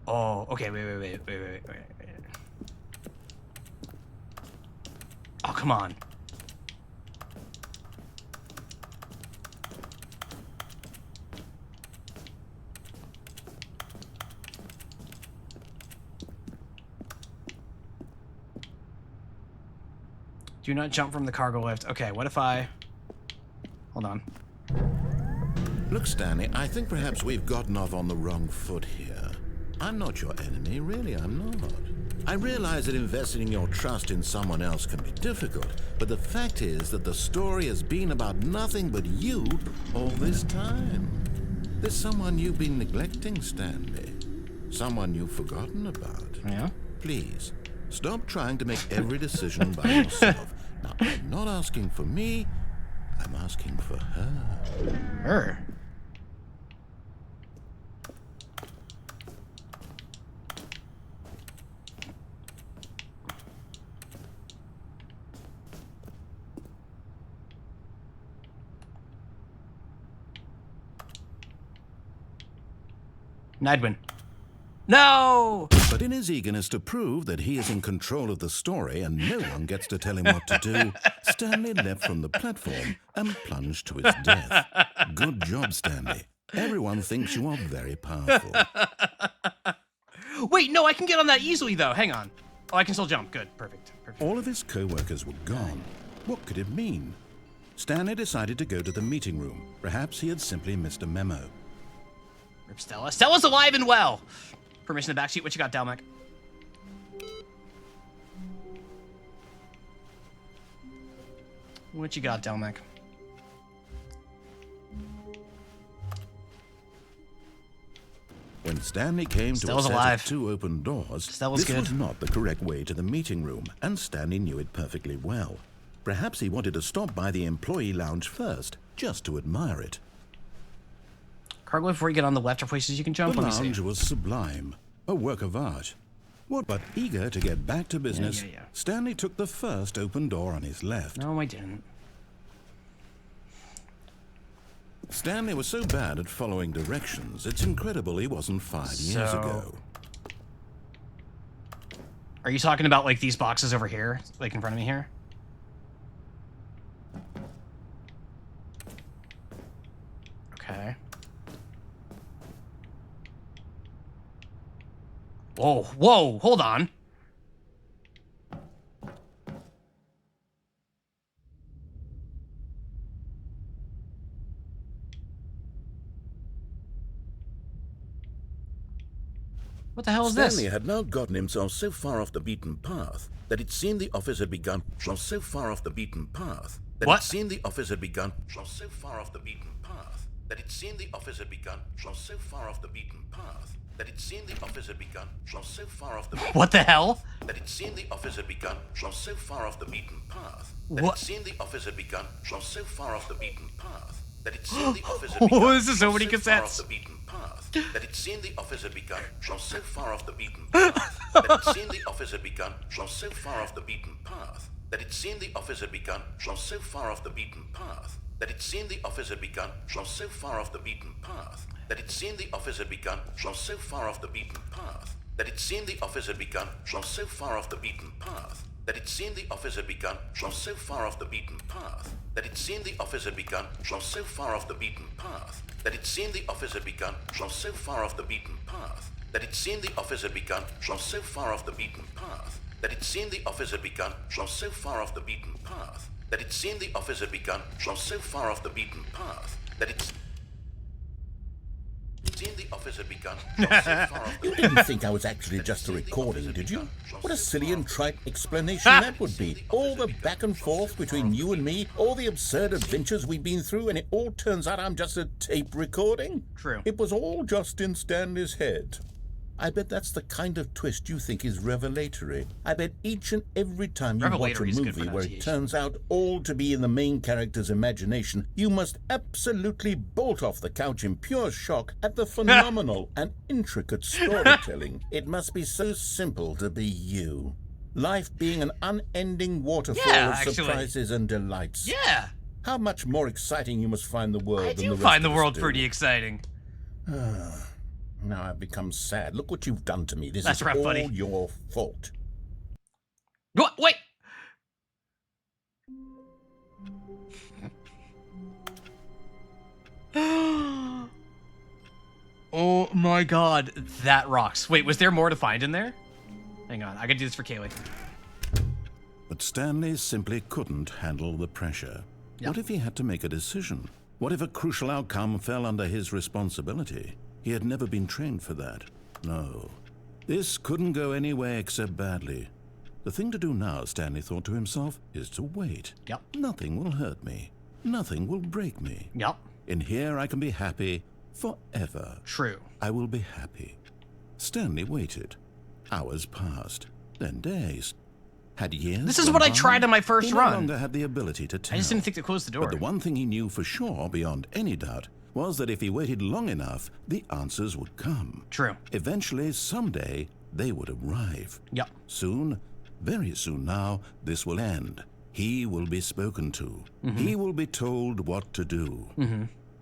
Oh, okay, wait. Oh, come on. Do not jump from the cargo lift. Okay, what if I... Hold on. Look, Stanley, I think perhaps we've gotten off on the wrong foot here. I'm not your enemy, really, I'm not. I realize that investing your trust in someone else can be difficult, but the fact is that the story has been about nothing but you all this time. There's someone you've been neglecting, Stanley. Someone you've forgotten about. Yeah? Please, stop trying to make every decision by yourself. Now, I'm not asking for me, I'm asking for her. Her? Nidwin. No! But in his eagerness to prove that he is in control of the story and no one gets to tell him what to do, Stanley leapt from the platform and plunged to his death. Good job, Stanley. Everyone thinks you are very powerful. Wait, no, I can get on that easily, though. Hang on. Oh, I can still jump. Good. Perfect. All of his co-workers were gone. What could it mean? Stanley decided to go to the meeting room. Perhaps he had simply missed a memo. Rip Stella. Stella's alive and well! Permission to backseat. What you got, Dalmac? What you got, Dalmac? When Stanley came Stella's to a set alive. of 2 open doors, Stella's this good. was not the correct way to the meeting room, and Stanley knew it perfectly well. Perhaps he wanted to stop by the employee lounge first, just to admire it. Cargo, before you get on the left are places you can jump. The Let me lounge see. was sublime, a work of art. But eager to get back to business, Yeah. Stanley took the first open door on his left. No, I didn't. Stanley was so bad at following directions, it's incredible he wasn't 5 years ago. Are you talking about, like, these boxes over here? Like, in front of me here? Okay. Whoa, hold on. What the hell is this? Stanley had now gotten himself so far off the beaten path that it seemed the office had begun so far off the beaten path that What? it seemed the office had begun so far off the beaten path that it seemed the office had begun so far off the beaten path that it seemed the office had begun so far off the beaten What the hell? that it seemed the office had begun so far off the beaten path that What? it seemed the office had begun so far off the beaten path that it seemed the office had Oh, begun this is so many far off cassettes. the beaten path that it seemed the office had begun so far off the beaten path that it seemed the office had begun so far off the beaten path that it seemed the office had begun from so far off the beaten path, that it seemed the office had begun from so far off the beaten path, that it seemed the office had begun from so far off the beaten path, that it seemed the office had begun from so far off the beaten path, that it seemed the office had begun from so far off the beaten path, that it seemed the office had begun from so far off the beaten path, that it seemed the office had begun from so far off the beaten path, that it seemed the office had begun from so far off the beaten path, that it seemed the office had begun from so far off the beaten path, that it seemed the office had begun from so far off the beaten path, that it seemed the office had begun from so far off the You didn't think I was actually just a recording, did you? What a silly and trite explanation that would be. All the back and forth between you and me, all the absurd adventures we've been through, and it all turns out I'm just a tape recording? True. It was all just in Stanley's head. I bet that's the kind of twist you think is revelatory. I bet each and every time you watch a Revelatory is good movie where it pronunciation. turns out all to be in the main character's imagination, you must absolutely bolt off the couch in pure shock at the phenomenal and intricate storytelling. It must be so simple to be you. Life being an unending waterfall Yeah, of actually. surprises and delights. Yeah. How much more exciting you must find the world I than do the rest find the of us world do. pretty exciting. Now I've become sad. Look what you've done to me. This That's is rough, all buddy. your fault. What? Wait. Oh my god, that rocks. Wait, was there more to find in there? Hang on, I gotta do this for Kaylee. But Stanley simply couldn't handle the pressure. What if he had to make a decision? What if a crucial outcome fell under his responsibility? He had never been trained for that. No. This couldn't go any way except badly. The thing to do now, Stanley thought to himself, is to wait. Yep. Nothing will hurt me. Nothing will break me. Yep. In here I can be happy forever. True. I will be happy. Stanley waited. Hours passed, then days. Had years This is gone what I by? tried on my first He run. no longer had the ability to tell. I just didn't think to close the door. But the one thing he knew for sure, beyond any doubt, was that if he waited long enough, the answers would come. True. Eventually, someday, they would arrive. Yep. Soon, very soon now, this will end. He will be spoken to. He will be told what to do.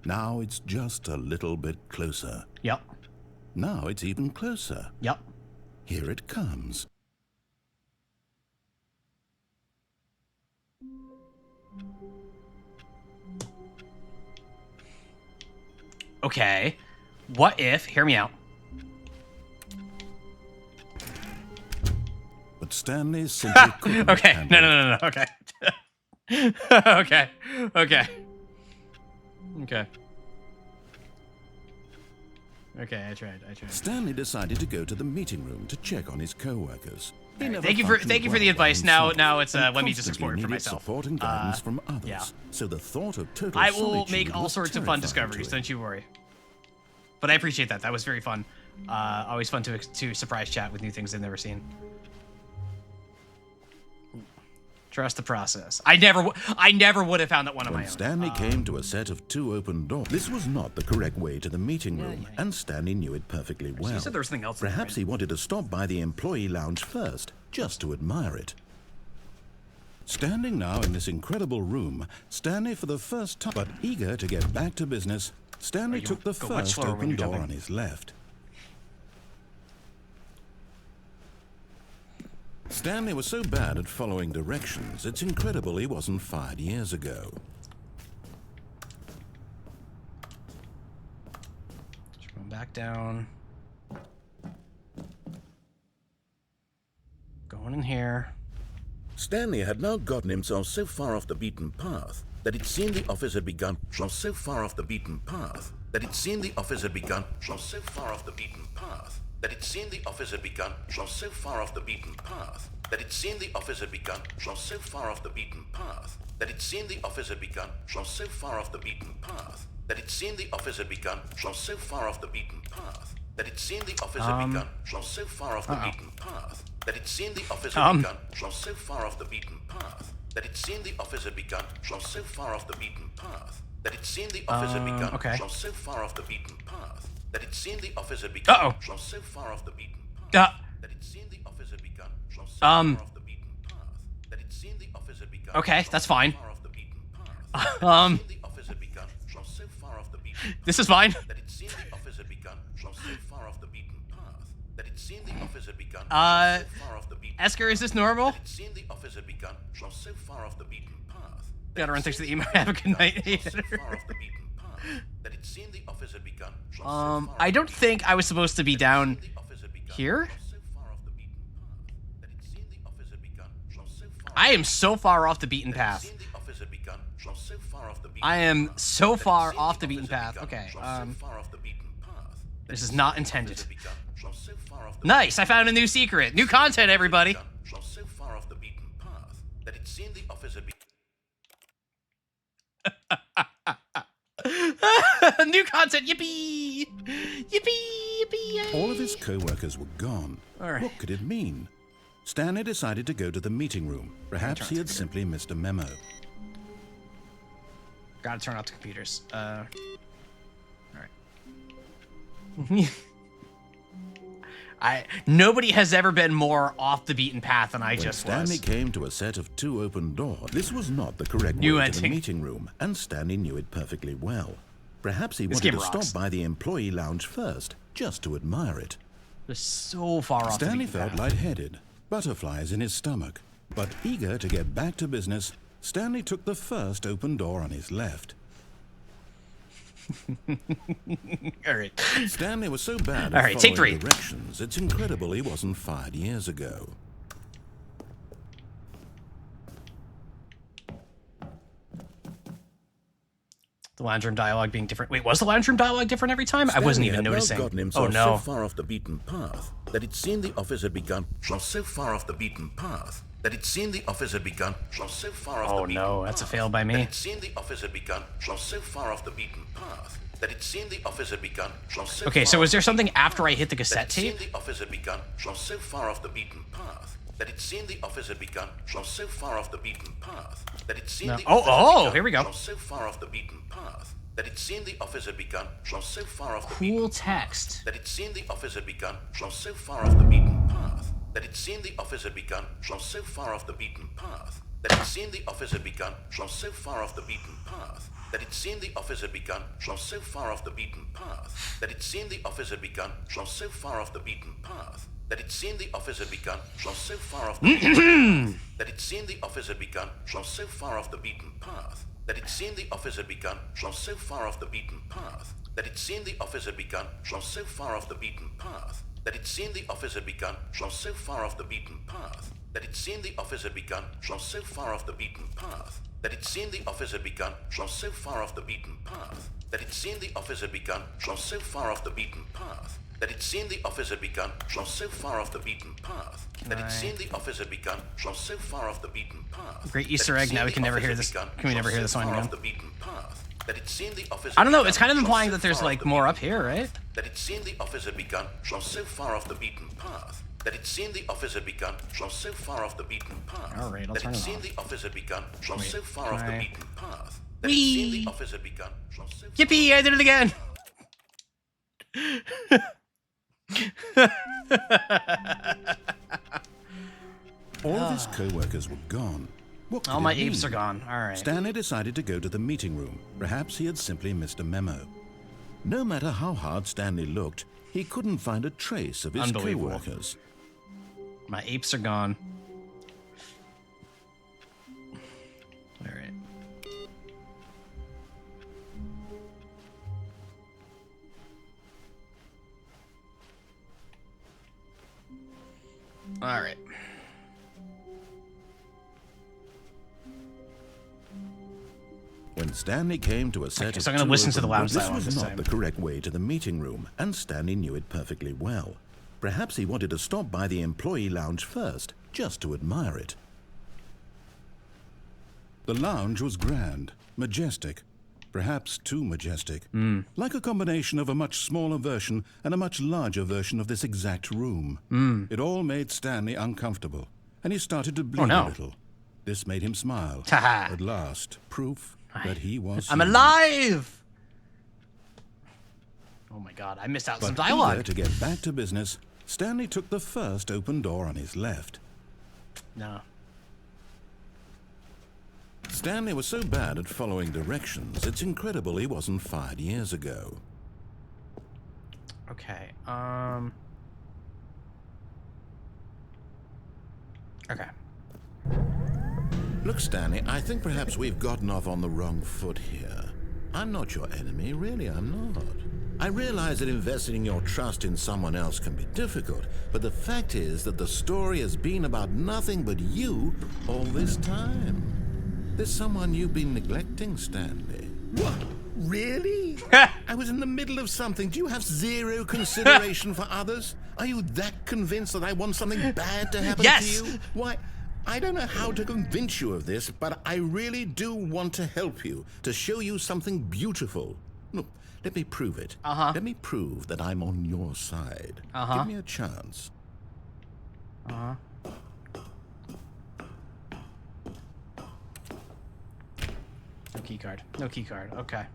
Now it's just a little bit closer. Yep. Now it's even closer. Yep. Here it comes. Okay. What if, hear me out. But Stanley simply couldn't Okay. handle No. Okay. Okay. Okay. Okay. Okay, I tried. Stanley decided to go to the meeting room to check on his co-workers. He never Thank you for functioned the well advice. by Now himself it's and let me just constantly explore it for needed myself. support and guidance from others. yeah. So the thought of total I will solitude make all was sorts of fun terrifying discoveries. to him. Don't you worry. But I appreciate that. That was very fun. Always fun to surprise chat with new things I've never seen. Trust the process. I never would have found that one on my When own. Stanley came to a set of 2 open doors, this was not the correct way to the meeting room, and Stanley knew it perfectly well. You said there was something else in there, Perhaps right? he wanted to stop by the employee lounge first, just to admire it. Standing now in this incredible room, Stanley for the first time, but eager to get back to business, Stanley took the go much first slower when open you're door jumping. on his left. Stanley was so bad at following directions, it's incredible he wasn't fired years ago. Just going back down. Going in here. Stanley had now gotten himself so far off the beaten path that it seemed the office had begun from so far off the beaten path that it seemed the office had begun from so far off the beaten path that it seemed the office had begun from so far off the beaten path that it seemed the office had begun from so far off the beaten path that it seemed the office had begun from so far off the beaten path that it seemed the office had begun from so far off the beaten path that it seemed the office had begun from so far off the beaten path that it seemed the office had begun from so far off the beaten path that it seemed the office had begun from so far off the beaten path that it seemed the office had begun okay. from so far off the beaten path that it seemed the office had begun from so far off the beaten path that it seemed the office had begun from so far off the beaten path that it seemed Okay, that's fine. This is fine. Esker, is this normal? Gotta run things to the email. Have a good night. I don't think I was supposed to be down here. I am so far off the beaten path. I am so far off the beaten path. Okay. This is not intended. Nice, I found a new secret. New content, everybody. New content, yippee! Yippee, yippee! All of his co-workers were gone. All right. What could it mean? Stanley decided to go to the meeting room. Perhaps he had simply missed a memo. Gotta turn off the computers. All right. Nobody has ever been more off the beaten path than I just When Stanley was. came to a set of 2 open doors, this was not the correct New way to the ending. meeting room, and Stanley knew it perfectly well. Perhaps he This wanted game to rocks. stop by the employee lounge first, just to admire it. We're so far off the Stanley beaten felt path. lightheaded, butterflies in his stomach. But eager to get back to business, Stanley took the first open door on his left. All right. Stanley was so bad All at right, take following 3. directions, it's incredible he wasn't fired years ago. The lounge room dialogue being different. Wait, was the lounge room dialogue different every time? I wasn't Stanley even had now noticing. gotten Oh himself no. so far off the beaten path that it seemed the office had begun. So far off the beaten path that it seemed the office had begun. So far off Oh the beaten no, that's a path fail by that me. it seemed the office had begun. So far off the beaten path that it seemed the office had begun. Okay, so was there something after I hit the that cassette it seemed tape? the office had begun. So far off the beaten path that it seemed the office had begun. So far off the beaten path that it seemed No. the Oh, office had oh, begun. here we go. So far off the beaten path that it seemed the office had begun. So far off the Cool beaten text. that it seemed the office had begun. So far off the beaten path that it seemed the office had begun. So far off the beaten path that it seemed the office had begun. So far off the beaten path that it seemed the office had begun. So far off the beaten path that it seemed the office had begun. So far off the beaten path that it seemed the office had begun. So far off the beaten path that it seemed the office had begun. So far off the beaten path that it seemed the office had begun. So far off the beaten path that it seemed the office had begun. So far off the beaten path that it seemed the office had begun. So far off the beaten path that it seemed the office had begun. So far off the beaten path that it seemed the office had begun. So far off the beaten path that it seemed the office had begun. So far off the beaten path that it seemed the office had begun. So far off the beaten path that it seemed the office had begun. So far off the beaten path. Great Easter egg. Now we can never hear this. Can we never hear this one again? I don't know. It's kind of implying that there's like more up here, right? That it seemed the office had begun. So far off the beaten path. That it seemed the office had begun. So far off the beaten path. All right, I'll that turn it it seemed off. the office had begun. So Wait, far off the can I- beaten path. That it seemed the office had begun. Yippee! I did it again. All of his co-workers were gone. What could All my it apes mean? are gone. All right. Stanley decided to go to the meeting room. Perhaps he had simply missed a memo. No matter how hard Stanley looked, he couldn't find a trace of his Unbelievable. co-workers. My apes are gone. All right. All right. When Stanley came to a set Okay, of so I'm gonna 2 listen to the open lounge doors, dialogue this was this not time. the correct way to the meeting room, and Stanley knew it perfectly well. Perhaps he wanted to stop by the employee lounge first, just to admire it. The lounge was grand, majestic, perhaps too majestic, like a combination of a much smaller version and a much larger version of this exact room. It all made Stanley uncomfortable, and he started to bleed no. a little. This made him smile. Ha-ha. At last, proof that he was I'm human. alive. Oh my god, I missed out some But dialogue. eager to get back to business, Stanley took the first open door on his left. No. Stanley was so bad at following directions, it's incredible he wasn't fired years ago. Okay, okay. Look, Stanley, I think perhaps we've gotten off on the wrong foot here. I'm not your enemy, really, I'm not. I realize that investing your trust in someone else can be difficult, but the fact is that the story has been about nothing but you all this time. There's someone you've been neglecting, Stanley. What? Really? I was in the middle of something. Do you have zero consideration for others? Are you that convinced that I want something bad to happen to you? Why, I don't know how to convince you of this, but I really do want to help you, to show you something beautiful. Look, let me prove it. Let me prove that I'm on your side. Give me a chance. No key card. No key card. Okay.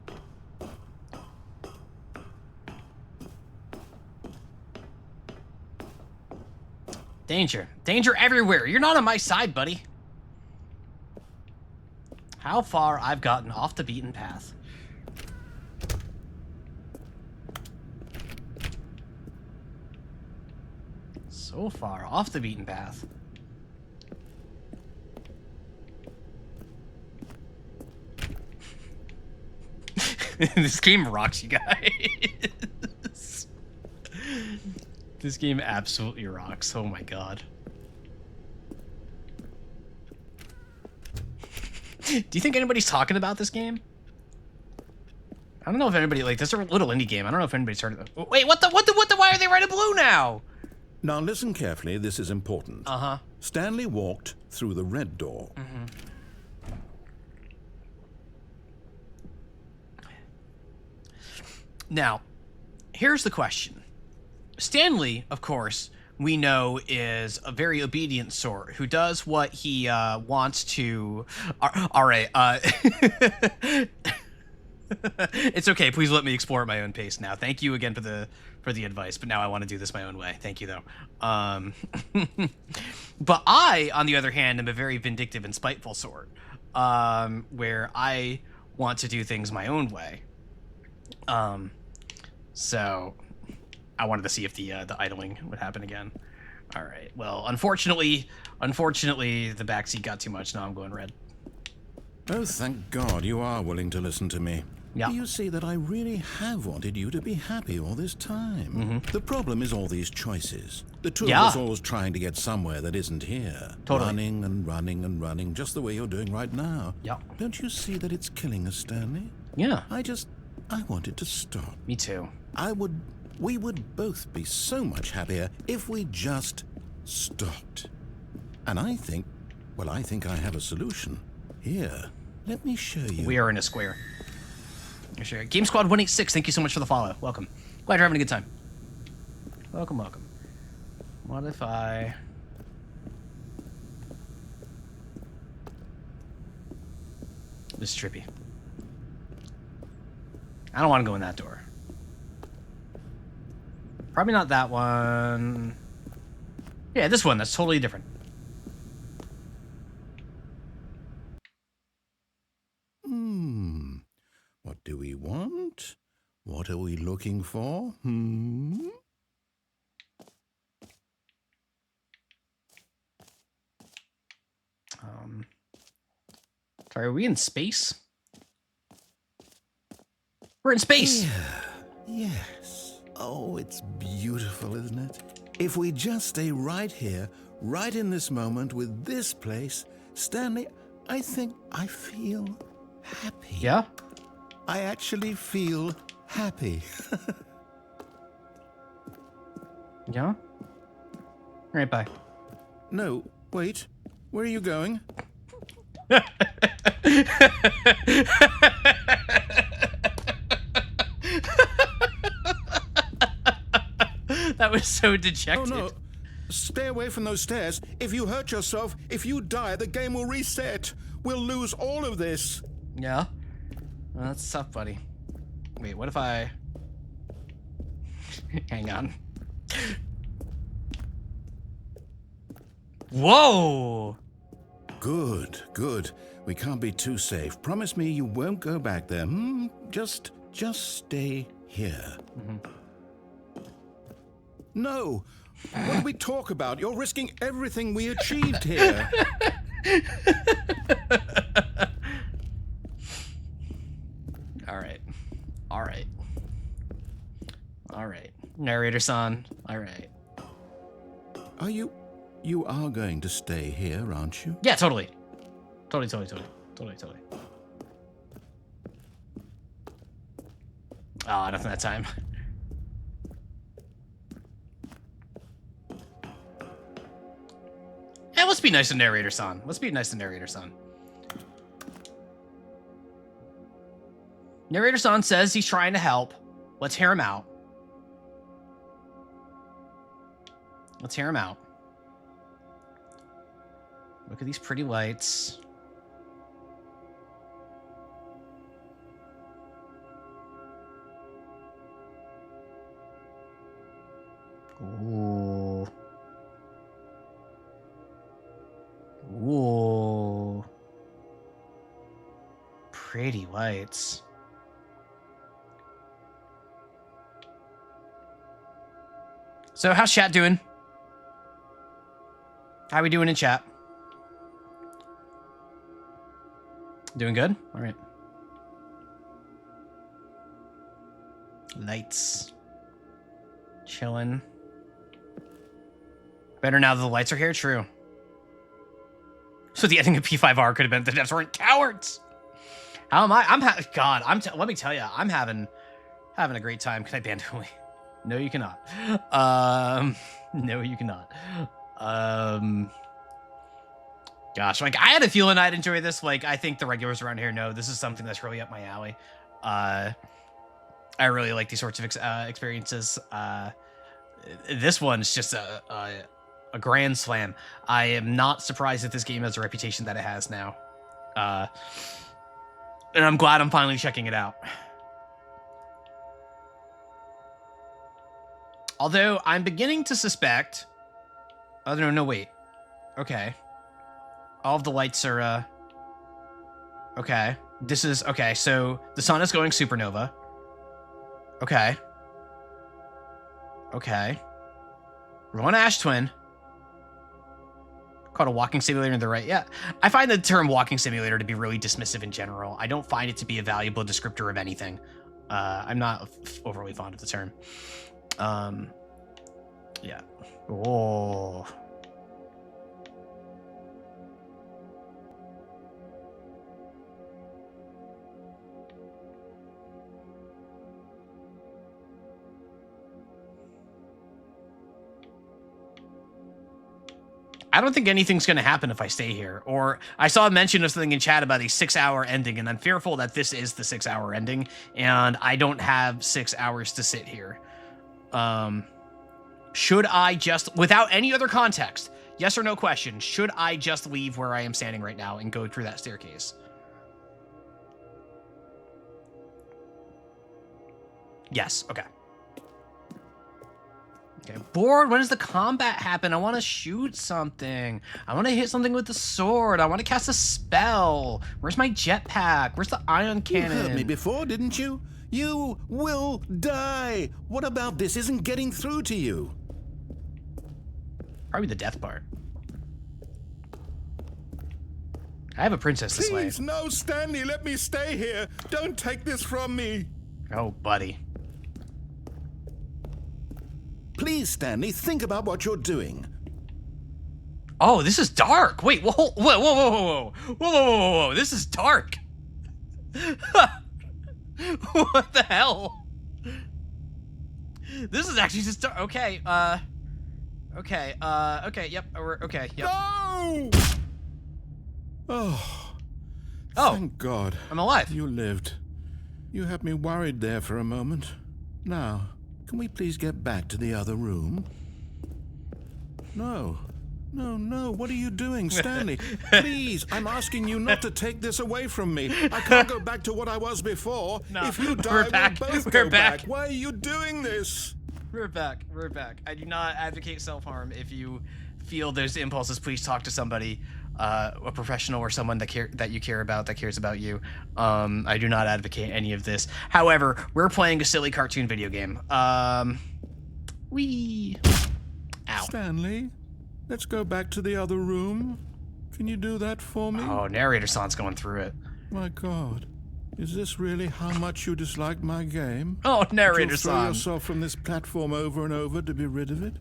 Danger. Danger everywhere. You're not on my side, buddy. How far I've gotten off the beaten path. So far off the beaten path. This game rocks, you guys. This game absolutely rocks. Oh my god. Do you think anybody's talking about this game? I don't know if anybody, like, this is a little indie game. I don't know if anybody's heard of it. Wait, what the, why are they red and blue now? Now listen carefully, this is important. Stanley walked through the red door. Now, here's the question. Stanley, of course, we know is a very obedient sort who does what he wants to. All right. It's okay. Please let me explore at my own pace now. Thank you again for the advice, but now I want to do this my own way. Thank you, though. But I, on the other hand, am a very vindictive and spiteful sort, where I want to do things my own way. So I wanted to see if the idling would happen again. All right. Well, unfortunately, the backseat got too much. Now I'm going red. Oh, thank God you are willing to listen to me. Yeah. Do you see that I really have wanted you to be happy all this time? The problem is all these choices. The two of us always trying to get somewhere that isn't here. Totally. Running and running and running, just the way you're doing right now. Yeah. Don't you see that it's killing us, Stanley? Yeah. I wanted to stop. Me too. We would both be so much happier if we just stopped. And I think I have a solution. Here, let me show you. We are in a square. Sure. Game Squad 186, thank you so much for the follow. Welcome. Glad you're having a good time. Welcome, welcome. What if I... This is trippy. I don't want to go in that door. Probably not that one. Yeah, this one. That's totally different. What do we want? What are we looking for? Sorry, are we in space? We're in space! Yes. Oh, it's beautiful, isn't it? If we just stay right here, right in this moment with this place, Stanley, I think I feel happy. Yeah? I actually feel happy. Yeah? All right, bye. No, wait. Where are you going? That was so dejected. Oh, no. Stay away from those stairs. If you hurt yourself, if you die, the game will reset. We'll lose all of this. Yeah? Well, that's tough, buddy. Wait, what if I... Hang on. Whoa! good, good. We can't be too safe. Promise me you won't go back there. Just stay here. No. What do we talk about? You're risking everything we achieved here. All right. Narrator-san. All right. You are going to stay here, aren't you? Yeah, totally. Totally. Oh, nothing that time. Yeah, let's be nice to narrator-san. Narrator-san says he's trying to help. Let's hear him out. Look at these pretty lights. Ooh. Pretty lights. So, how's chat doing? How we doing in chat? Doing good? All right. Lights. Chilling. Better now that the lights are here? True. So the ending of P5R could have been the devs weren't cowards. How am I? Let me tell you, I'm having a great time. Can I ban Dooley? No, you cannot. No, you cannot. Gosh, like, I had a feeling I'd enjoy this. Like, I think the regulars around here know this is something that's really up my alley. I really like these sorts of experiences. This one's just a grand slam. I am not surprised that this game has a reputation that it has now. And I'm glad I'm finally checking it out. Although, I'm beginning to suspect... Oh, no, wait. Okay. All of the lights are, okay. This is... Okay, so the sun is going supernova. Okay. We're on Ash Twin. Called a walking simulator in the right. Yeah. I find the term walking simulator to be really dismissive in general. I don't find it to be a valuable descriptor of anything. I'm not overly fond of the term. Yeah. Oh. I don't think anything's going to happen if I stay here. Or I saw a mention of something in chat about a 6-hour ending, and I'm fearful that this is the 6-hour ending, and I don't have 6 hours to sit here. Should I just, without any other context, yes or no question, should I just leave where I am standing right now and go through that staircase? Yes, okay. Okay, bored. When does the combat happen? I want to shoot something. I want to hit something with the sword. I want to cast a spell. Where's my jetpack? Where's the ion cannon? You heard me before, didn't you? You will die. What about this isn't getting through to you? Probably the death part. I have a princess this way. Please, no, Stanley, let me stay here. Don't take this from me. Oh, buddy. Please, Stanley, think about what you're doing. Oh, this is dark. Wait, whoa. This is dark. What the hell? This is actually just dark. Okay, okay, yep, okay, yep. No! Oh, thank God. I'm alive. You lived. You had me worried there for a moment. Now, can we please get back to the other room? No. What are you doing, Stanley? Please, I'm asking you not to take this away from me. I can't go back to what I was before. No, if you die, we're back. we'll both We're go back. back. Why are you doing this? We're back. I do not advocate self-harm. If you feel those impulses, please talk to somebody. a professional or someone that you care about, that cares about you. I do not advocate any of this. However, we're playing a silly cartoon video game. Ow. Stanley, let's go back to the other room. Can you do that for me? Oh, narrator sound's going through it. My God. Is this really how much you dislike my game? Oh, narrator You'll throw song. yourself from this platform over and over to be rid of it?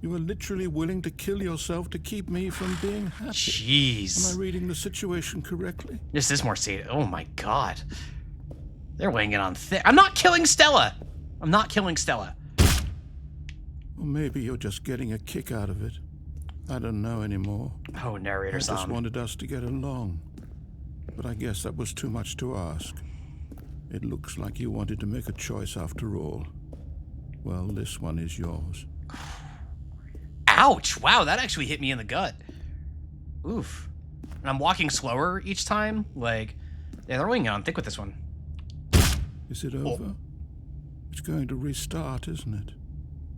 You are literally willing to kill yourself to keep me from being happy. Jeez. Am I reading the situation correctly? This is more sadistic. Oh my God. They're weighing it on thick. I'm not killing Stella. I'm not killing Stella. Or maybe you're just getting a kick out of it. I don't know anymore. Oh, narrator I just song. wanted us to get along. But I guess that was too much to ask. It looks like you wanted to make a choice after all. Well, this one is yours. Ouch! Wow, that actually hit me in the gut. Oof. And I'm walking slower each time. Like, yeah, they're weighing it on thick with this one. Is it over? It's going to restart, isn't it?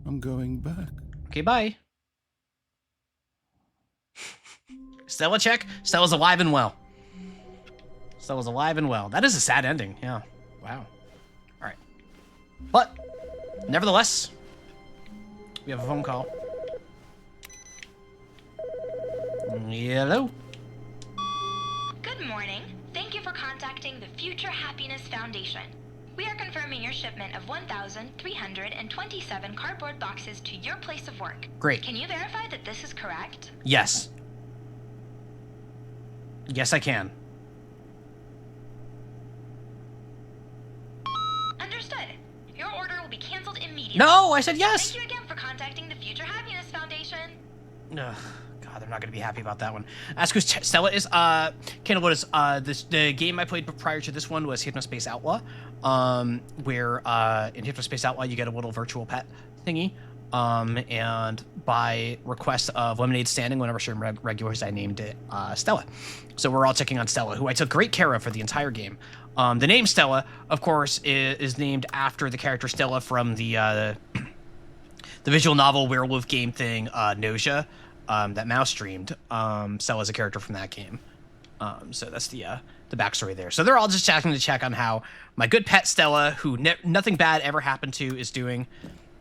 I'm going back. Okay, bye. Stella check. Stella's alive and well. Stella's alive and well. That is a sad ending. Yeah. Wow. All right. But, nevertheless, we have a phone call. Hello? Good morning. Thank you for contacting the Future Happiness Foundation. We are confirming your shipment of 1,327 cardboard boxes to your place of work. Great. Can you verify that this is correct? Yes. Yes, I can. Understood. Your order will be canceled immediately. No, I said yes. Thank you again for contacting the Future Happiness Foundation. Ugh, God, they're not going to be happy about that one. Ask who Stella is. Candle Lotus, the game I played prior to this one was Hypnospace Outlaw, where in Hypnospace Outlaw you get a little virtual pet thingy, and by request of Lemonade Standing, one of our certain regulars, I named it Stella. So we're all checking on Stella, who I took great care of for the entire game. The name Stella, of course, is named after the character Stella from the visual novel werewolf game thing, Nausea, that Mouse streamed. Stella's a character from that game. So that's the backstory there. So they're all just checking to check on how my good pet Stella, who nothing bad ever happened to, is doing.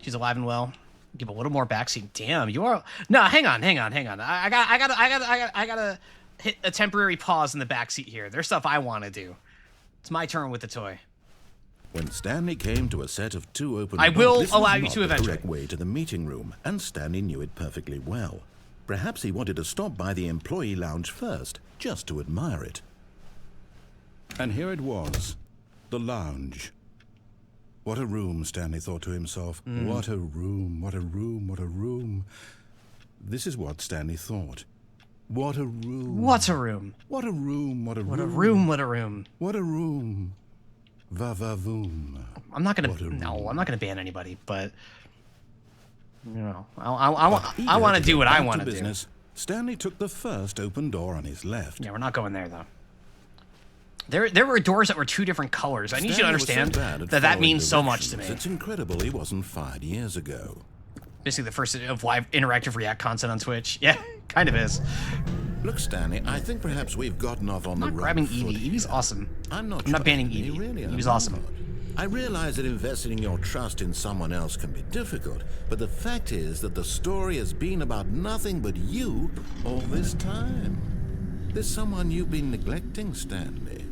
She's alive and well. Give a little more backseat. Damn, you are. No, hang on. I gotta hit a temporary pause in the backseat here. There's stuff I want to do. It's my turn with the toy. When Stanley came to a set of two open I doors, will this allow was you not to the eventually. correct way to the meeting room, and Stanley knew it perfectly well. Perhaps he wanted to stop by the employee lounge first, just to admire it. And here it was, the lounge. What a room, Stanley thought to himself. What a room, what a room, what a room. This is what Stanley thought. What a room. What a room. What a room, what a room. What a room, what a room. What a room. Va-va-voom. I'm not gonna. No, I'm not gonna ban anybody. But you know, I want to do what I want to do. Stanley took the first open door on his left. Yeah, we're not going there though. There were doors that were two different colors. I need you to understand that means so much to me. It's incredible he wasn't fired years ago. Basically, the first of live interactive React content on Twitch. Yeah, kind of is. Look, Stanley, I think perhaps we've gotten off on the wrong grabbing foot. Evie. Evie's awesome. I'm not banning trusting you, Evie. really, Evie's I'm awesome. not. I realize that investing your trust in someone else can be difficult, but the fact is that the story has been about nothing but you all this time. There's someone you've been neglecting, Stanley.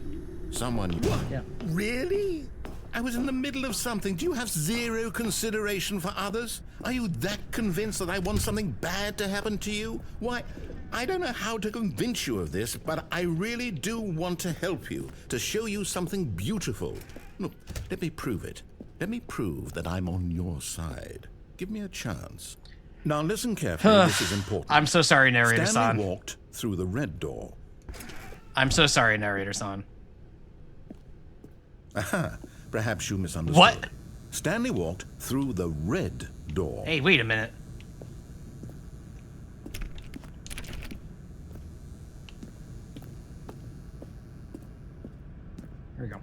Someone you... What? Yeah. Really? I was in the middle of something. Do you have zero consideration for others? Are you that convinced that I want something bad to happen to you? Why, I don't know how to convince you of this, but I really do want to help you, to show you something beautiful. Look, let me prove it. Let me prove that I'm on your side. Give me a chance. Now listen carefully, this is important. I'm so sorry, narrator Stanley son. walked through the red door. I'm so sorry, narrator son. Aha, perhaps you misunderstood. What? Stanley walked through the red door. Hey, wait a minute. Here we go.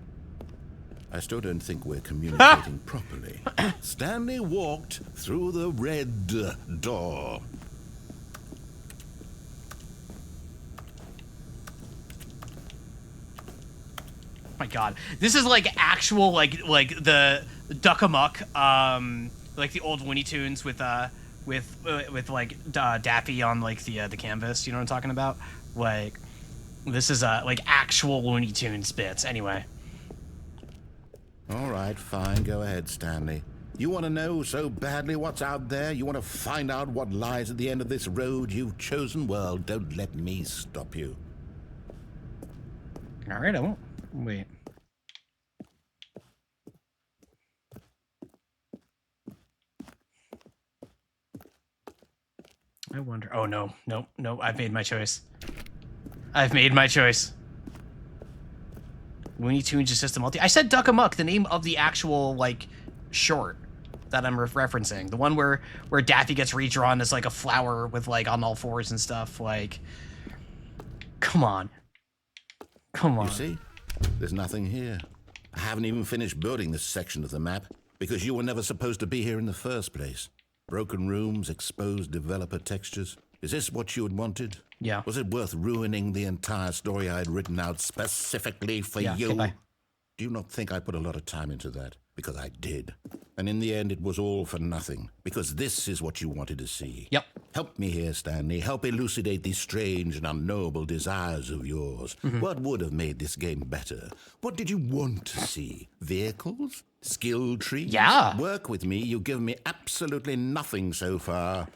I still don't think we're communicating properly. Stanley walked through the red door. my god, this is like actual like the Duck Amuck, like the old Looney Tunes with like Daffy on like the canvas. You know what I'm talking about? Like this is like actual Looney Tunes bits. Anyway. All right, fine. Go ahead, Stanley. You want to know so badly what's out there? You want to find out what lies at the end of this road you've chosen? Well, don't let me stop you. All right, I won't. Wait. I wonder. Oh, no. No, no. I've made my choice. I've made my choice. Looney Tunes is just a multi. I said Duck Amuck, the name of the actual, like, short that I'm referencing. The one where Daffy gets redrawn as, like, a flower with, like, on all fours and stuff. Like, come on. Come on. You see? There's nothing here. I haven't even finished building this section of the map because you were never supposed to be here in the first place. Broken rooms, exposed developer textures. Is this what you had wanted? Yeah. Was it worth ruining the entire story I had written out specifically for you? Goodbye. Do you not think I put a lot of time into that? Because I did. And in the end, it was all for nothing. Because this is what you wanted to see. Yep. Help me here, Stanley. Help elucidate these strange and unknowable desires of yours. What would have made this game better? What did you want to see? Vehicles? Skill trees? Yeah. Work with me. You've given me absolutely nothing so far.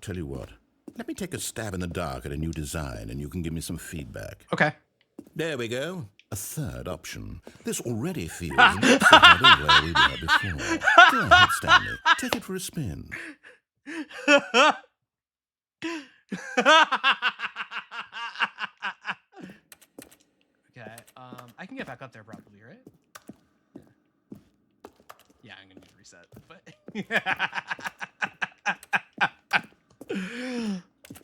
Tell you what. Let me take a stab in the dark at a new design, and you can give me some feedback. Okay. There we go. A third option. This already feels not so bad as where we were before. Go ahead, Stanley. Take it for a spin. Okay, I can get back up there probably, right? Yeah, I'm gonna need to reset, but...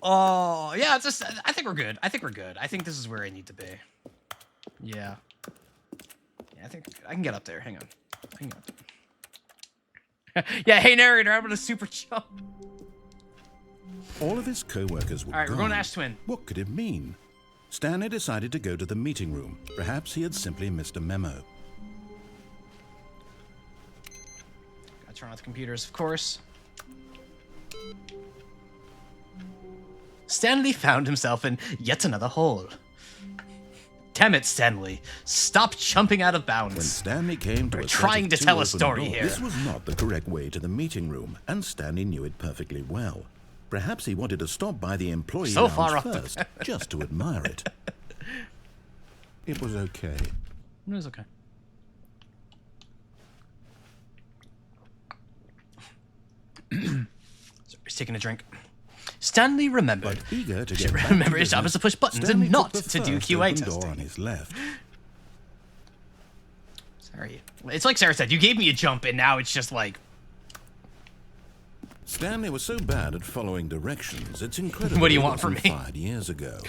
Oh, yeah, it's just, I think we're good. I think we're good. I think this is where I need to be. Yeah. Yeah, I think I can get up there. Hang on. I can get up there. Yeah, hey, narrator, I'm gonna super jump. All of his co-workers were All right, gone. we're going to Ash Twin. What could it mean? Stanley decided to go to the meeting room. Perhaps he had simply missed a memo. Gotta turn off the computers, of course. Stanley found himself in yet another hole. Damn it, Stanley. Stop jumping out of bounds. When Stanley came to We're a trying to set of tell two a open story doors, here. This was not the correct way to the meeting room, and Stanley knew it perfectly well. Perhaps he wanted to stop by the employee So lounge far off first, just to admire it. It was okay. It was okay. Sorry, he's taking a drink. Stanley remembered. But eager to get back Remember to his job business, is to push buttons Stanley and not took the to do first QA open door testing. on his left. Sorry. It's like Sarah said, you gave me a jump and now it's just like... Stanley was so bad at following directions, it's incredible. What do you it want from wasn't me? 5 years ago.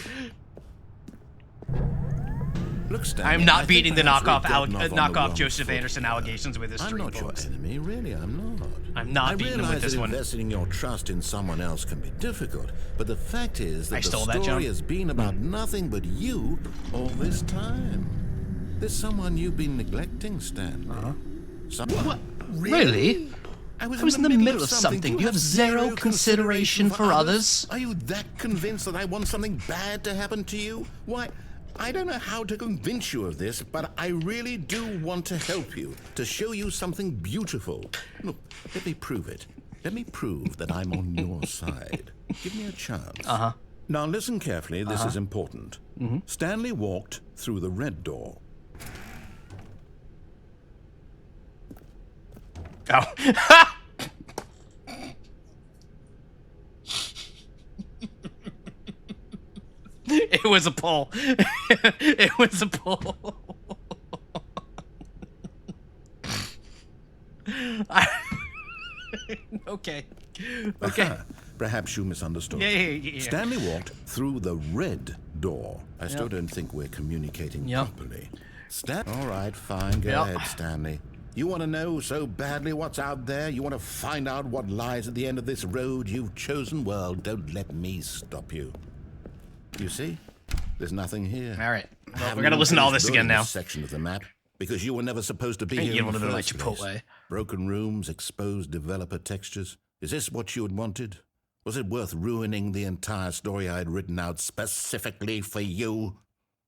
Look, Stanley, I'm I not think beating the perhaps knockoff we've gotten off on the wrong Joseph foot Anderson here. allegations with his I'm street not your books. enemy, really, I'm not. I'm not beating him with this I realize that one. investing your trust in someone else can be difficult, but the fact is that I the stole that story jump. has been about nothing but you all this time. There's someone you've been neglecting, Stanley. Someone. What? Really? I was in the middle of something. You have zero consideration for others? Are you that convinced that I want something bad to happen to you? Why, I don't know how to convince you of this, but I really do want to help you, to show you something beautiful. Look, let me prove it. Let me prove that I'm on your side. Give me a chance. Now listen carefully, this is important. Stanley walked through the red door. Oh. It was a pull. It was a pull. Okay. Okay. Perhaps you misunderstood. Yeah. Stanley walked through the red door. I still don't think we're communicating Yep. properly. All right, fine. Go Yep. ahead, Stanley. You want to know so badly what's out there? You want to find out what lies at the end of this road you've chosen? Well, don't let me stop you. You see? There's nothing here. All right. Well, we're gonna listen to all this again now. This section of the map because you were never supposed to be Hey, here. you in the wanted to like first Chipotle. place. Broken rooms, exposed developer textures. Is this what you had wanted? Was it worth ruining the entire story I had written out specifically for you?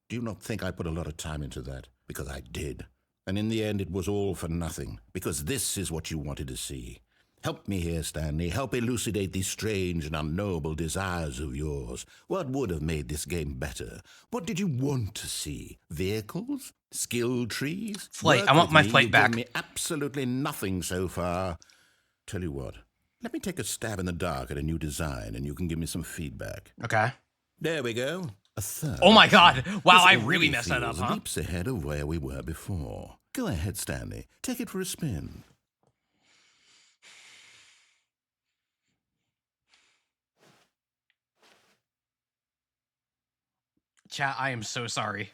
Do you not think I put a lot of time into that? Because I did. And in the end, it was all for nothing. Because this is what you wanted to see. Help me here, Stanley. Help elucidate these strange and unknowable desires of yours. What would have made this game better? What did you want to see? Vehicles? Skill trees? Flight. Work I want with my me. flight You've back. given me absolutely nothing so far. Tell you what. Let me take a stab in the dark at a new design, and you can give me some feedback. Okay. There we go. A third. Oh my God! Wow, This I already really messed that up, feels huh? leaps ahead of where we were before. Go ahead, Stanley. Take it for a spin. Chat, I am so sorry.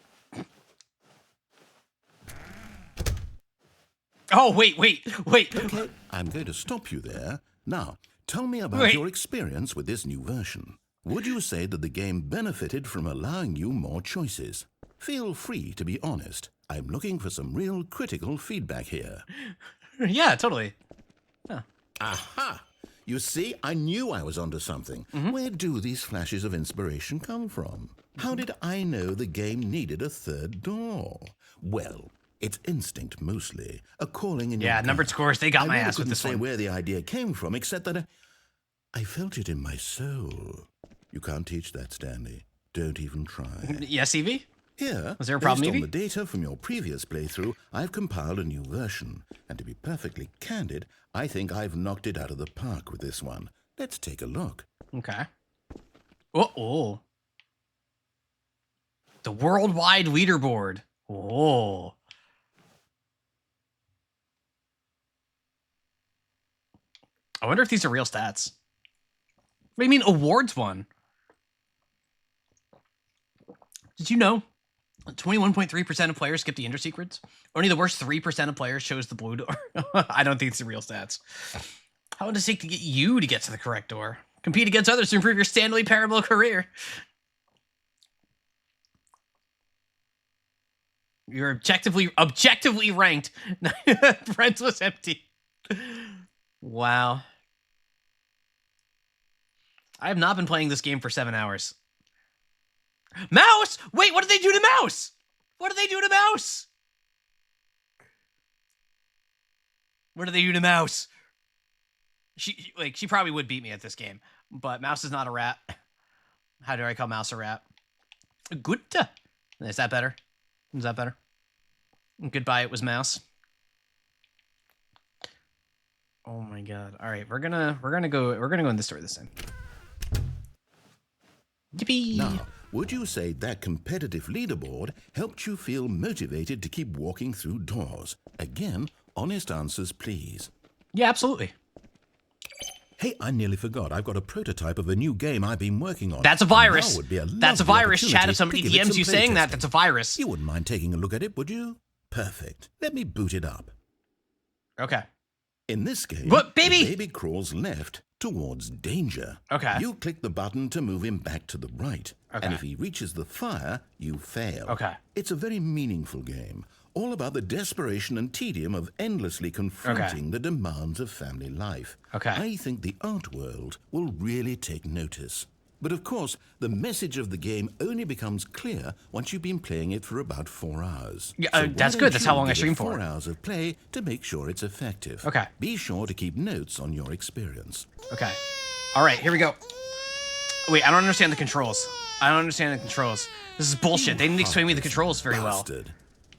Oh, wait. Okay, I'm going to stop you there. Now, tell me about your experience with this new version. Would you say that the game benefited from allowing you more choices? Feel free to be honest. I'm looking for some real critical feedback here. Yeah, totally. Aha! You see, I knew I was onto something. Where do these flashes of inspiration come from? How did I know the game needed a third door? Well, it's instinct mostly, a calling in your gut. Numbered scores, they got my really ass with couldn't this say one. where the idea came from, except that I felt it in my soul. You can't teach that, Stanley. Don't even try. Yes, Evie? Here, Was there a problem, based on Evie? the data from your previous playthrough, I've compiled a new version. And to be perfectly candid, I think I've knocked it out of the park with this one. Let's take a look. Okay. Oh. The worldwide leaderboard. Oh. I wonder if these are real stats. What do you mean awards won? Did you know 21.3% of players skip the Ender secrets? Only the worst 3% of players chose the blue door. I don't think it's the real stats. How long does it take to get you to get to the correct door? Compete against others to improve your Stanley Parable career. You're objectively ranked. Friends was empty. Wow. I have not been playing this game for 7 hours. Mouse! Wait, what did they do to Mouse? What did they do to Mouse? What did they do to Mouse? She probably would beat me at this game, but Mouse is not a rat. How do I call Mouse a rat? Good. Is that better? Is that better? Goodbye, it was Mouse. Oh my God! All right, we're gonna go in this story this time. Yippee! Now, would you say that competitive leaderboard helped you feel motivated to keep walking through doors? Again, honest answers, please. Yeah, absolutely. Hey, I nearly forgot. I've got a prototype of a new game I've been working on. That's a virus. Now would be a That's a lovely virus, chat. opportunity If somebody to give it DMs some you saying that, playtesting. that's a virus. You wouldn't mind taking a look at it, would you? Perfect. Let me boot it up. Okay. In this game, What, baby? the baby crawls left towards danger. Okay. You click the button to move him back to the right. Okay. And if he reaches the fire, you fail. Okay. It's a very meaningful game, all about the desperation and tedium of endlessly confronting the demands of family life. Okay. I think the art world will really take notice. But of course, the message of the game only becomes clear once you've been playing it for about 4 hours. Yeah, So why that's don't good. That's you how long I give it stream for. 4 hours of play to make sure it's effective. Okay. Be sure to keep notes on your experience. Okay. All right, here we go. Wait, I don't understand the controls. This is bullshit. They didn't explain me the controls very well. Bastard.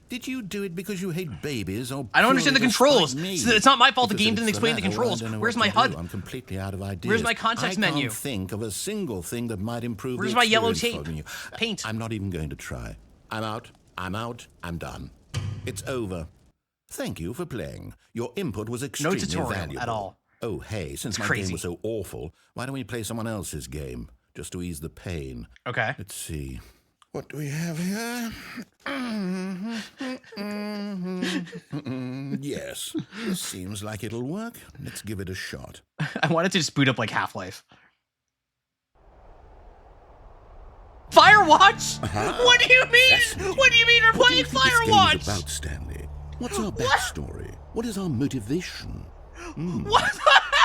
Did you do it because you hate babies or I don't understand the purely to spite controls. me? So it's not my fault the Because game if didn't it's explain the latter, controls. I don't know Where's what my to do. HUD? I'm completely out of ideas. Where's my context menu? I can't think of a single thing that might improve Where's the my yellow experience tape? for you. Paint. I'm not even going to try. I'm out. I'm done. It's over. Thank you for playing. Your input was extremely tutorial valuable. at all. Oh, hey, since my crazy. game was so awful, why don't we play someone else's game, just to ease the pain? Okay. Let's see. What do we have here? Yes, this seems like it'll work. Let's give it a shot. I wanted to just boot up like Half-Life. Fire Firewatch? What do you mean? Fascinating. What do you mean we're What do you playing think this game Firewatch? is about, Stanley? What's our backstory? What is our motivation? What the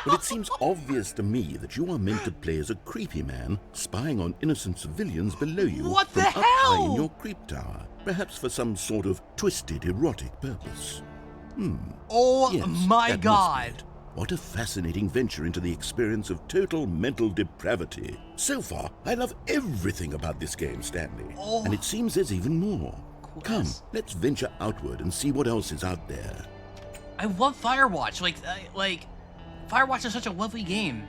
Well, it seems obvious to me that you are meant to play as a creepy man spying on innocent civilians below you What from the up high in hell? your creep tower, perhaps for some sort of twisted erotic purpose. Oh Yes, my that must be god. it. What a fascinating venture into the experience of total mental depravity. So far, I love everything about this game, Stanley. Oh. And it seems there's even more. Come, Yes. let's venture outward and see what else is out there. I love Firewatch. Like Firewatch is such a lovely game.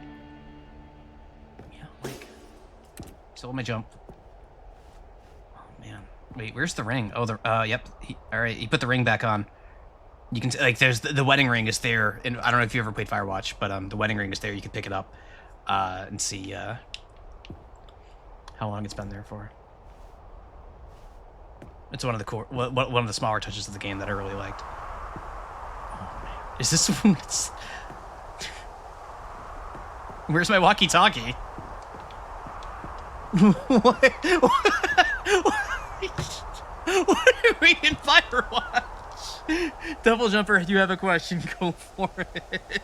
Yeah, like. Still my jump. Oh man. Wait, where's the ring? Oh, yep. All right, he put the ring back on. You can like, there's the wedding ring is there, and I don't know if you ever played Firewatch, but the wedding ring is there. You can pick it up, and see how long it's been there for. It's one of the one of the smaller touches of the game that I really liked. Oh man, is this one? Where's my walkie-talkie? What are we in Firewatch? Double Jumper, you have a question, go for it.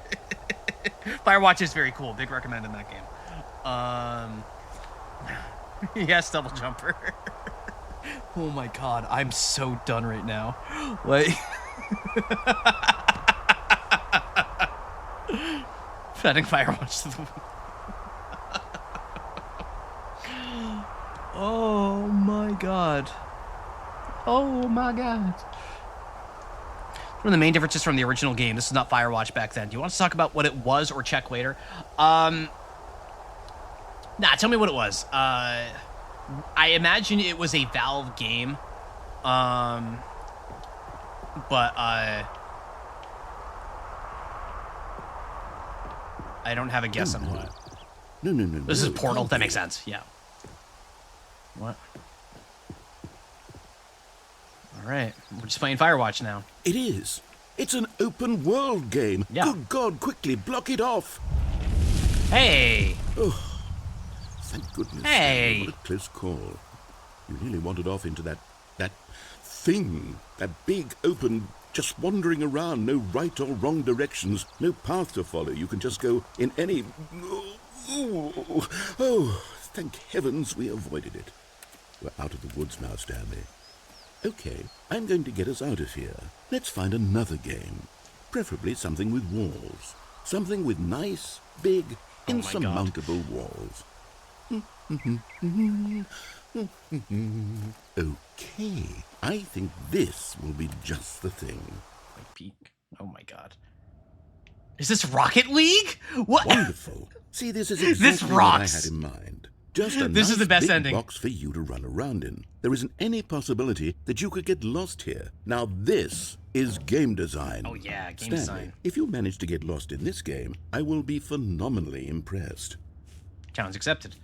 Firewatch is very cool, big recommend in that game. Yes, Double Jumper. Oh my god, I'm so done right now. Like... Adding Firewatch to the... Oh my god. Oh my god. One of the main differences from the original game, this is not Firewatch back then. Do you want to talk about what it was or check later? Nah, tell me what it was. I imagine it was a Valve game. But I don't have a guess on what. No. This is Portal, that makes sense, yeah. What? Alright, we're just playing Firewatch now. It is. It's an open world game. Yeah. Good God, quickly block it off. Hey! Thank goodness. Hey. What a close call. You nearly wandered off into that thing. That big, open, just wandering around. No right or wrong directions. No path to follow. You can just go in any... Oh, thank heavens we avoided it. We're out of the woods now, Stanley. Okay, I'm going to get us out of here. Let's find another game. Preferably something with walls. Something with nice, big, insurmountable walls. Okay, I think this will be just the thing. Peak. Oh my god. Is this Rocket League? What? Wonderful. See, this is exactly what I had in mind. Just a This is the best big ending. box for you to run around in. There isn't any possibility that you could get lost here. Now this is game design. Oh yeah, game Stanley, design. if you manage to get lost in this game, I will be phenomenally impressed. Challenge accepted.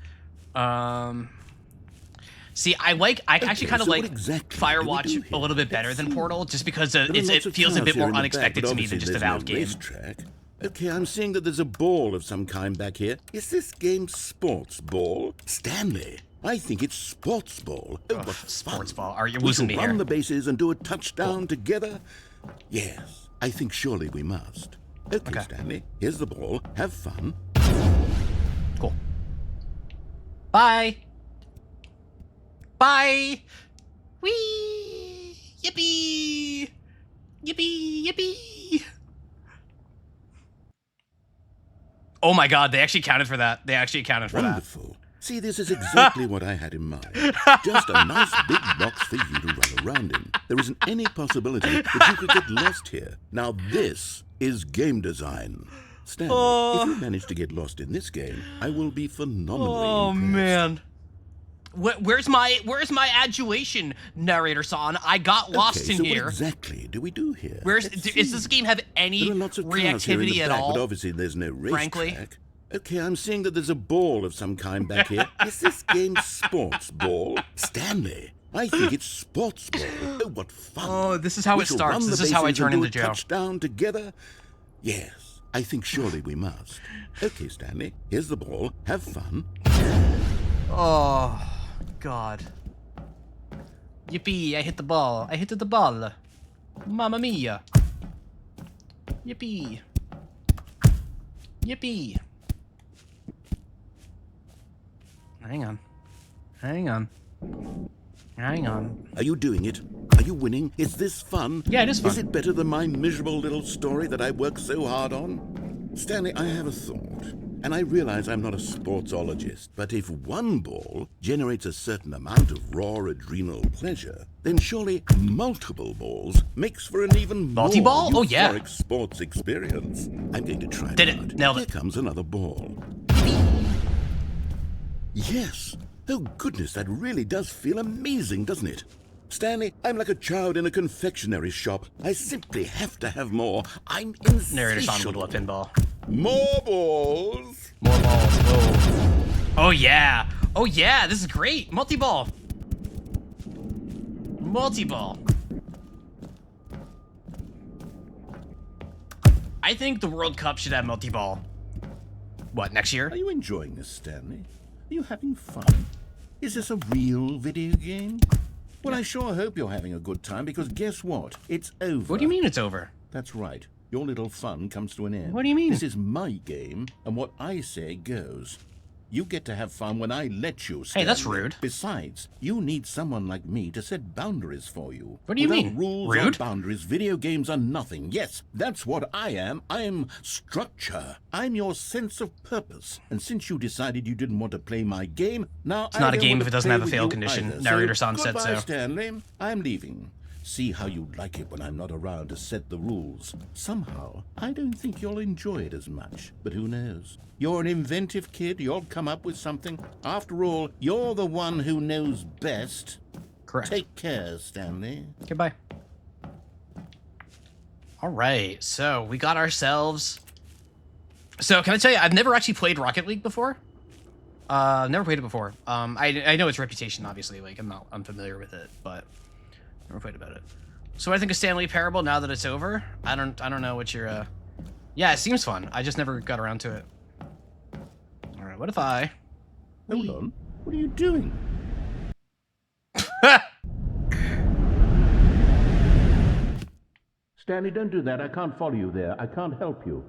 See, I actually kind of so like what exactly do we do Firewatch here? a little bit better Let's than see. Portal, just because There are it lots of feels a cars bit here more in the back, unexpected but to me than obviously just a there's Valve no game. racetrack. Okay, I'm seeing that there's a ball of some kind back here. Is this game sports ball? Stanley, I think it's sports ball. Oh, what fun. Sports ball. You're We losing shall me run here. the bases and do a touchdown together? Yes, I think surely we must. Okay, Stanley, here's the ball. Have fun. Cool. Bye. Bye. Whee! Yippee! Yippee! Yippee! Oh my god, they actually counted for that. They actually accounted for Wonderful. See, this is exactly what I had in mind. Just a nice big box for you to run around in. There isn't any possibility that you could get lost here. Now this is game design. Stanley, if you manage to get lost in this game, I will be phenomenally impressed. man. Where's my adulation, narrator son? I got lost Okay, in so here. what exactly do we do here? Does Let's this see. game have any There are lots of cars here in reactivity the at back, all? but obviously there's no racetrack. frankly? Okay, I'm seeing that there's a ball of some kind back here. Is this game sports ball? Stanley, I think it's sports ball. Oh, what fun. Oh, this is how We it shall starts. run the This is how I bases turn and do into a Joe. touchdown together? Yes, I think surely we must. Okay, Stanley, here's the ball. Have fun. Oh. God. Yippee, I hit the ball. I hit the ball. Mamma mia. Yippee. Yippee. Hang on. Hang on. Hang on. Are you doing it? Are you winning? Is this fun? Yeah, it is fun. Is it better than my miserable little story that I worked so hard on? Stanley, I have a thought. And I realize I'm not a sportsologist, but if one ball generates a certain amount of raw adrenal pleasure, then surely multiple balls makes for an even Multi-ball? more Oh, yeah. euphoric sports experience. I'm going to try Did it it. out. Nailed Here it. comes another ball. Yes. Oh, goodness, that really does feel amazing, doesn't it? Stanley, I'm like a child in a confectionery shop. I simply have to have more. I'm Narrator Sonic insatiable. would pinball. More balls. More balls. Oh. Oh, yeah. Oh, yeah. This is great. Multi-ball. Multi-ball. I think the World Cup should have multi-ball. What, next year? Are you enjoying this, Stanley? Are you having fun? Is this a real video game? Well, I sure hope you're having a good time, because guess what? It's over. What do you mean it's over? That's right. Your little fun comes to an end. What do you mean? This is my game, and what I say goes. You get to have fun when I let you, Stanley. Hey, that's rude. Besides, you need someone like me to set boundaries for you. What do you Without mean? rules or Rude? boundaries, video games are nothing. Yes, that's what I am. I'm structure. I'm your sense of purpose. And since you decided you didn't want to play my game, now It's not a I don't game want if it to doesn't play have a with fail you condition. either. Narrator So, Son said goodbye, so. Stanley. I'm leaving. See how you like it when I'm not around to set the rules. Somehow, I don't think you'll enjoy it as much. But who knows? You're an inventive kid. You'll come up with something. After all, you're the one who knows best. Correct. Take care, Stanley. Goodbye. All right, so we got ourselves... So, can I tell you, I've never actually played Rocket League before. I've never played it before. I know its reputation, obviously. Like, I'm not unfamiliar with it, but never played about it. So, what I think of Stanley Parable now that it's over. I don't know what your... Yeah, it seems fun. I just never got around to it. All right, what if I... Hold on. What are you doing? Stanley, don't do that. I can't follow you there. I can't help you.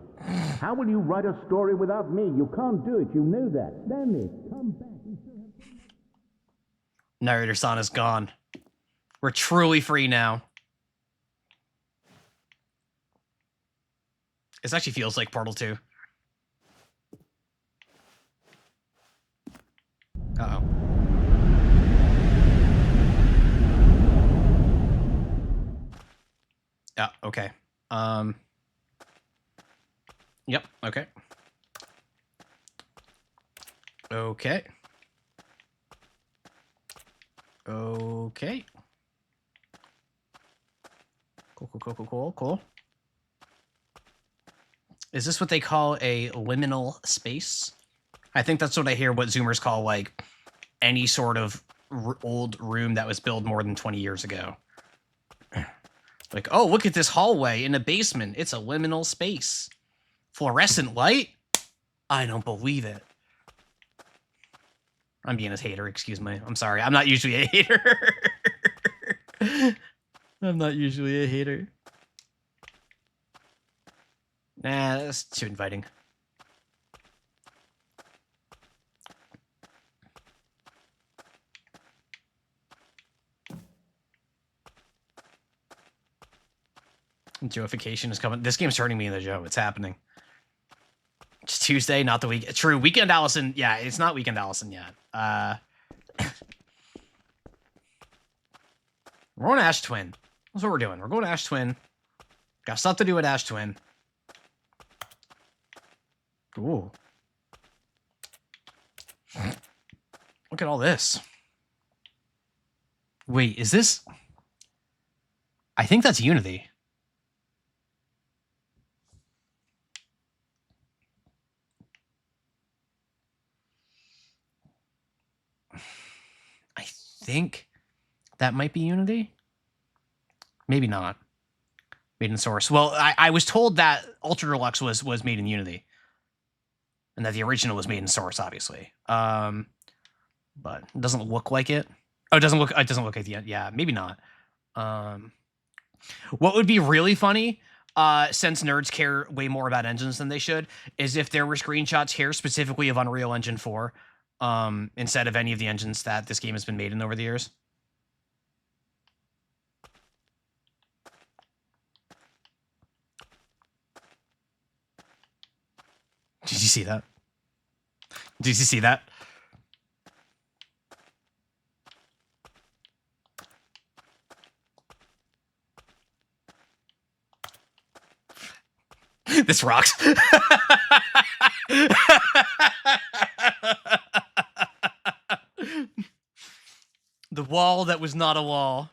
How will you write a story without me? You can't do it. You know that. Stanley, come back. Narrator Son is gone. We're truly free now. This actually feels like Portal 2. Uh-oh. Yeah, okay. Yep, okay. Okay. Okay. Cool. Is this what they call a liminal space? I think that's what I hear what Zoomers call, like, any sort of old room that was built more than 20 years ago. Like, oh, look at this hallway in a basement. It's a liminal space. Fluorescent light? I don't believe it. I'm being a hater, excuse me. I'm sorry. I'm not usually a hater. I'm not usually a hater. Nah, that's too inviting. Joification is coming. This game's turning me into Joe. It's happening. It's Tuesday, not the week. True, Weekend Allison. Yeah, it's not Weekend Allison yet. We're going to Ash Twin. That's what we're doing. We're going to Ash Twin. Got stuff to do at Ash Twin. Ooh. Look at all this. Wait, is this... I think that's Unity. I think that might be Unity. Maybe not. Made in Source. Well, I was told that Ultra Deluxe was made in Unity. And that the original was made in Source, obviously. but it doesn't look like it. Oh, it doesn't look like the end. Yeah, maybe not. What would be really funny, since nerds care way more about engines than they should, is if there were screenshots here specifically of Unreal Engine 4, instead of any of the engines that this game has been made in over the years. Did you see that? Did you see that? This rocks. The wall that was not a wall.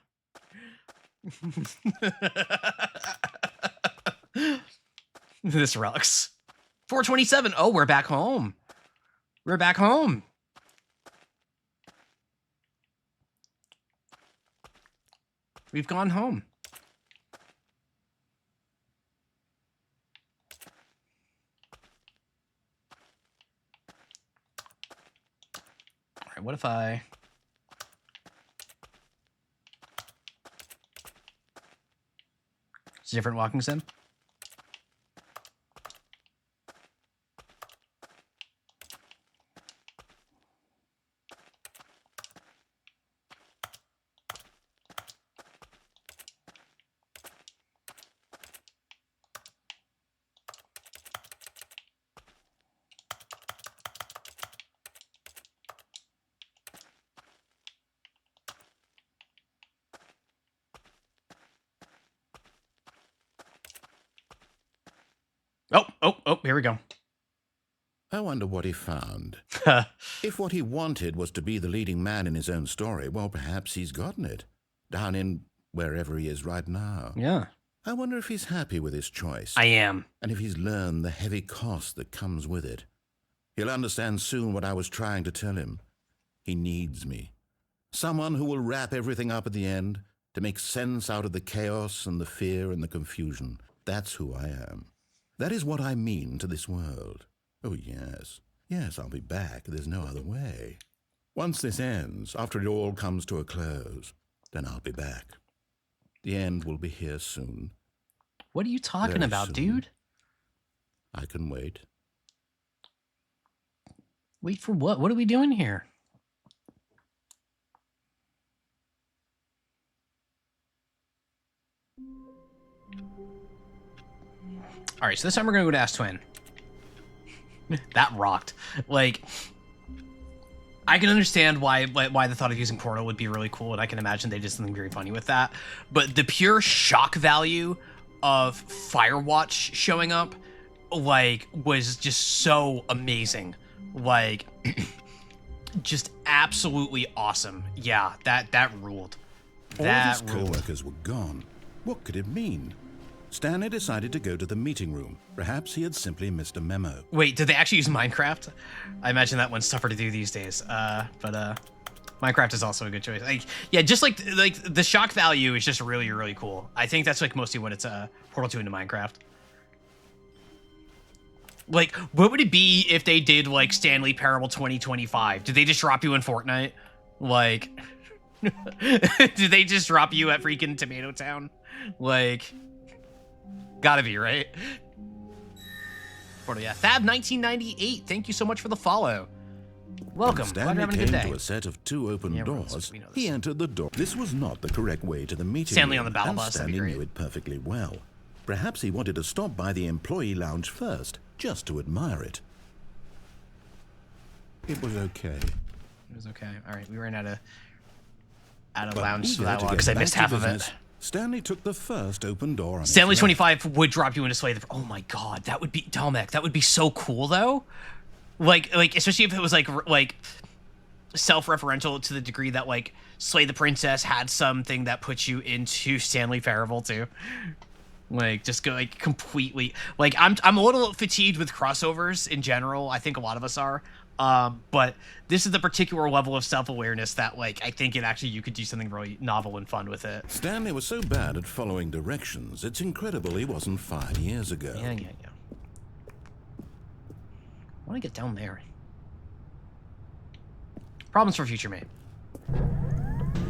This rocks. 427. Oh, we're back home. We're back home. We've gone home. All right, what if I... It's a different walking sim? Oh, here we go. I wonder what he found. If what he wanted was to be the leading man in his own story, well, perhaps he's gotten it. Down in wherever he is right now. Yeah. I wonder if he's happy with his choice. I am. And if he's learned the heavy cost that comes with it. He'll understand soon what I was trying to tell him. He needs me. Someone who will wrap everything up at the end, to make sense out of the chaos and the fear and the confusion. That's who I am. That is what I mean to this world. Oh, yes. Yes, I'll be back. There's no other way. Once this ends, after it all comes to a close, then I'll be back. The end will be here soon. What are you talking Very about, soon. dude? I can wait. Wait for what? What are we doing here? All right, so this time we're gonna go to Ask Twin. That rocked. Like, I can understand why the thought of using Portal would be really cool, and I can imagine they did something very funny with that. But the pure shock value of Firewatch showing up, like, was just so amazing. Like, just absolutely awesome. Yeah, that ruled. That All of his co-workers were gone. What could it mean? Stanley decided to go to the meeting room. Perhaps he had simply missed a memo. Wait, did they actually use Minecraft? I imagine that one's tougher to do these days. But Minecraft is also a good choice. Like, yeah, just like the shock value is just really, really cool. I think that's like mostly what it's Portal 2 into Minecraft. Like, what would it be if they did like Stanley Parable 2025? Did they just drop you in Fortnite? Like, did they just drop you at freaking Tomato Town? Like, gotta be, right? Portal, yeah. Thab1998, thank you so much for the follow. Welcome. When Glad Stanley you're having a came good day. to a set of two open Yeah, doors, we know this. he entered the door. This was not the correct way to the meeting Stanley room, on the battle and bus, that'd be Stanley great. knew it perfectly well. Perhaps he wanted to stop by the employee lounge first, just to admire it. It was okay. It was okay. All right, we ran out of But lounge eager for that to long get because I back missed to half of business, it. Stanley took the first open door on his Stanley left. 25 would drop you into Slay the... Oh my god, that would be... Delmec, that would be so cool, though. Like, especially if it was, like self-referential to the degree that, like, Slay the Princess had something that puts you into Stanley Parable, too. Like, just go, like, completely... Like, I'm a little fatigued with crossovers in general. I think a lot of us are. But this is the particular level of self-awareness that, like, I think you could do something really novel and fun with it. Stanley was so bad at following directions, it's incredible he wasn't 5 years ago. Yeah. I want to get down there. Problems for future mate.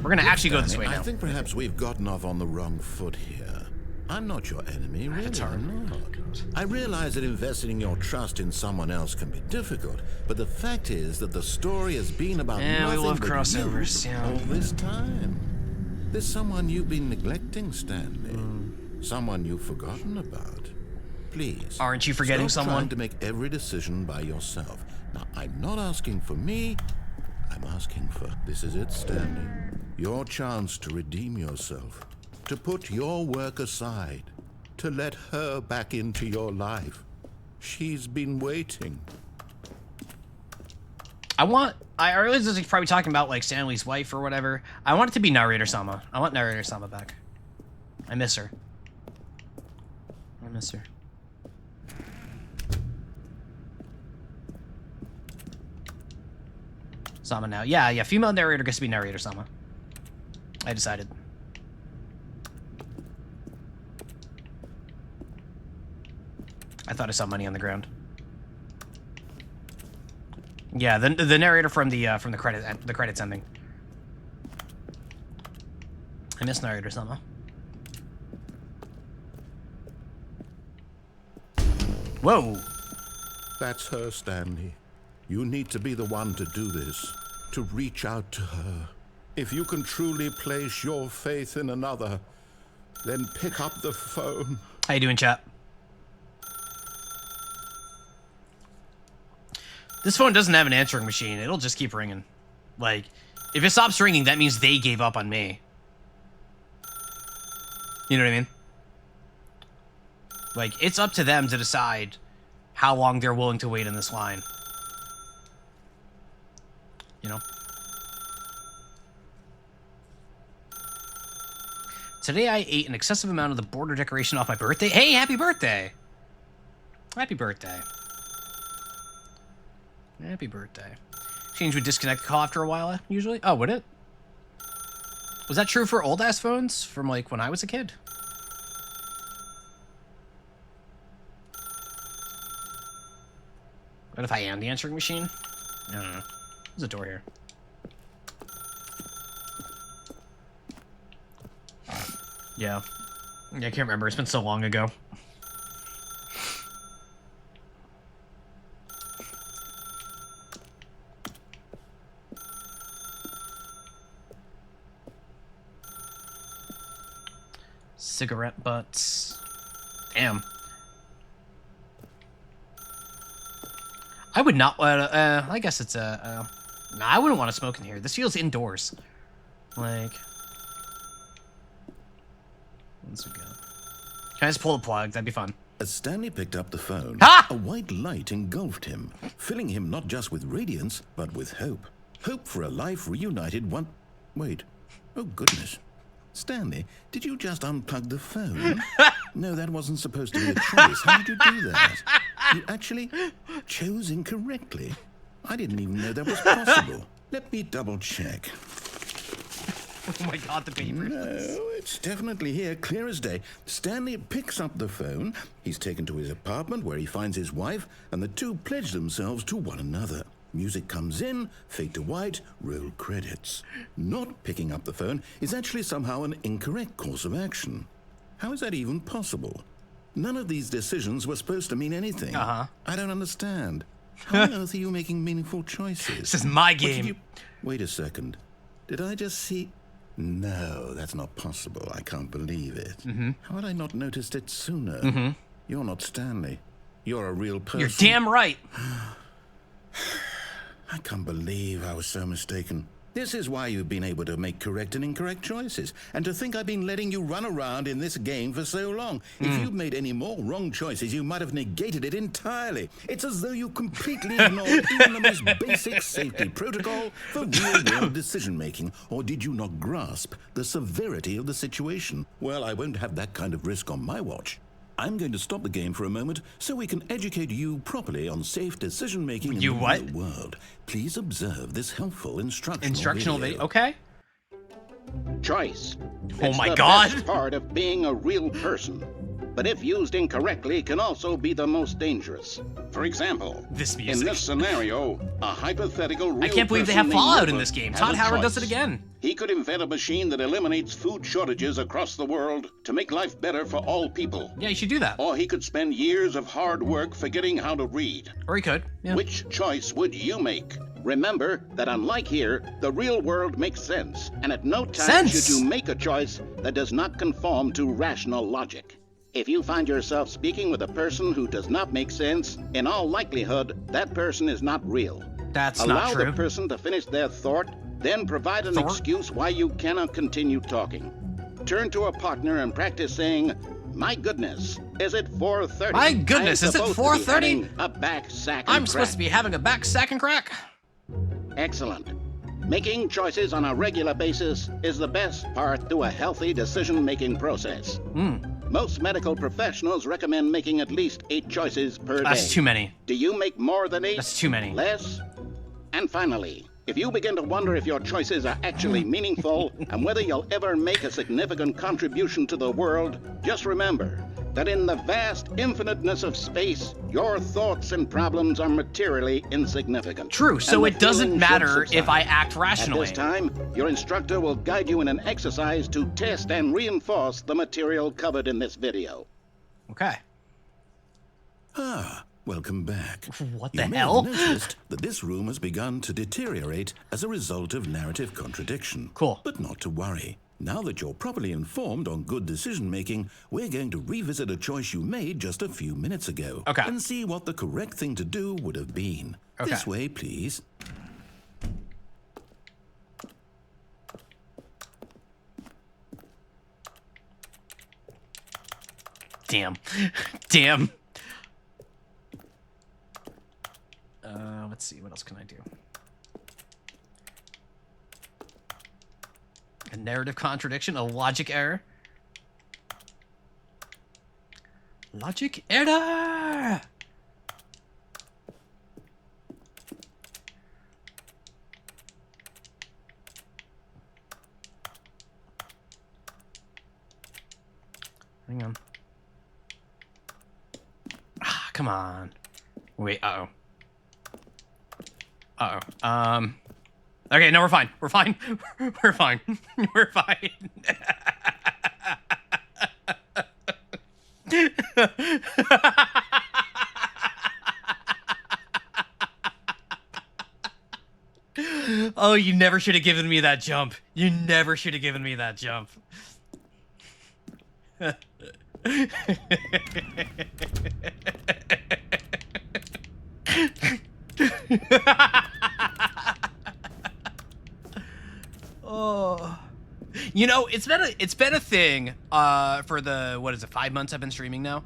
We're gonna actually go this way now. I think perhaps we've gotten off on the wrong foot here. I'm not your enemy, really. That's hard. I'm not. I realize that investing your trust in someone else can be difficult, but the fact is that the story has been about Yeah, we nothing love but crossovers, you yeah. all this time. There's someone you've been neglecting, Stanley. Someone you've forgotten about. Please. Aren't you forgetting stop someone? trying to make every decision by yourself. Now, I'm not asking for me. I'm asking for... This is it, Stanley. Your chance to redeem yourself. To put your work aside. To let her back into your life. She's been waiting. I realize this is probably talking about like Stanley's wife or whatever. I want it to be Narrator Sama. I want Narrator Sama back. I miss her. I miss her. Sama now. Yeah, female narrator gets to be Narrator Sama. I decided. I thought I saw money on the ground. Yeah, the narrator from the credits ending. I miss Narrator Sama. Whoa. That's her, Stanley. You need to be the one to do this. To reach out to her. If you can truly place your faith in another, then pick up the phone. How you doing, chat? This phone doesn't have an answering machine. It'll just keep ringing. Like, if it stops ringing, that means they gave up on me. You know what I mean? Like, it's up to them to decide how long they're willing to wait in this line. You know? Today I ate an excessive amount of the border decoration off my birthday. Hey, happy birthday! Happy birthday. Happy birthday. Change would disconnect the call after a while, usually? Oh, would it? Was that true for old-ass phones from, like, when I was a kid? What if I am the answering machine? I don't know. There's a door here. Yeah. I can't remember. It's been so long ago. Cigarette butts. Damn. I would not want to, I guess it's nah, I wouldn't want to smoke in here. This feels indoors. Like, once we go. Can I just pull the plug? That'd be fun. As Stanley picked up the phone, Ah! a white light engulfed him, filling him not just with radiance, but with hope. Hope for a life reunited one... Wait. Oh, goodness. Stanley, did you just unplug the phone? No, that wasn't supposed to be a choice. How did you do that? You actually chose incorrectly. I didn't even know that was possible. Let me double check. Oh my god, the papers. No, it's definitely here, clear as day. Stanley picks up the phone. He's taken to his apartment where he finds his wife, and the two pledge themselves to one another. Music comes in, fade to white, roll credits. Not picking up the phone is actually somehow an incorrect course of action. How is that even possible? None of these decisions were supposed to mean anything. I don't understand. How on earth are you making meaningful choices? This is my game. Wait a second. Did I just see... No, that's not possible. I can't believe it. How had I not noticed it sooner? You're not Stanley. You're a real person. You're damn right. I can't believe I was so mistaken. This is why you've been able to make correct and incorrect choices. And to think I've been letting you run around in this game for so long. If you'd made any more wrong choices, you might have negated it entirely. It's as though you completely ignored even the most basic safety protocol for real-world decision-making. Or did you not grasp the severity of the situation? Well, I won't have that kind of risk on my watch. I'm going to stop the game for a moment so we can educate you properly on safe decision-making in the real world. Please observe this helpful instructional video. Okay. Choice. Oh It's my the god. best part of being a real person. but if used incorrectly can also be the most dangerous. For example, This in music. this scenario, a hypothetical real I can't believe they person have named Fallout in Wilbur this game. has Todd a Howard does it choice. again. He could invent a machine that eliminates food shortages across the world to make life better for all people. Yeah, you should do that. Or he could spend years of hard work forgetting how to read. Or he could. Yeah. Which choice would you make? Remember that unlike here, the real world makes sense, and at no time Sense? should you make a choice that does not conform to rational logic. If you find yourself speaking with a person who does not make sense, in all likelihood, that person is not real. That's Allow not true. the person to finish their thought, then provide an Thought? excuse why you cannot continue talking. Turn to a partner and practice saying, "My goodness, is it 4:30? My goodness, I'm is it supposed to be 4:30? having a back sack and I'm supposed to crack." be having a back sack and crack. Excellent. Making choices on a regular basis is the best part to a healthy decision-making process. Most medical professionals recommend making at least 8 choices per day. That's too many. Do you make more than 8? That's too many. Less? And finally, if you begin to wonder if your choices are actually meaningful and whether you'll ever make a significant contribution to the world, just remember that in the vast infiniteness of space, your thoughts and problems are materially insignificant. True, so And it the doesn't feeling matter should if I subside. act rationally. At this time, your instructor will guide you in an exercise to test and reinforce the material covered in this video. Okay. Ah, welcome back. What You the may hell? have noticed that this room has begun to deteriorate as a result of narrative contradiction. Cool. But not to worry. Now that you're properly informed on good decision-making, we're going to revisit a choice you made just a few minutes ago. Okay. And see what the correct thing to do would have been. Okay. This way, please. Damn. Damn. Let's see. What else can I do? A narrative contradiction? A logic error? Logic error! Hang on. Ah, come on. Wait, uh-oh. Uh-oh. Okay, no, we're fine. We're fine. We're fine. We're fine. Oh, you never should have given me that jump. You never should have given me that jump. Oh, you know, it's been a thing for the, what is it, 5 months I've been streaming now,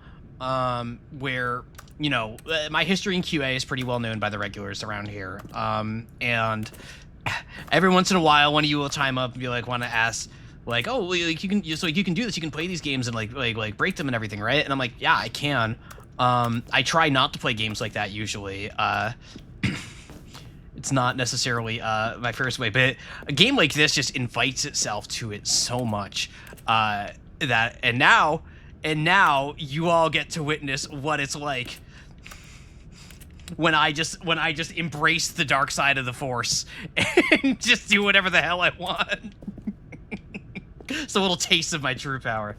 where, you know, my history in QA is pretty well known by the regulars around here, and every once in a while one of you will chime up and be like, want to ask, like, oh, like, you can do this, you can play these games and like break them and everything, right? And I'm like, yeah, I can. I try not to play games like that usually. It's not necessarily my first way, but a game like this just invites itself to it so much that and now you all get to witness what it's like when I just embrace the dark side of the Force and just do whatever the hell I want. It's a little taste of my true power.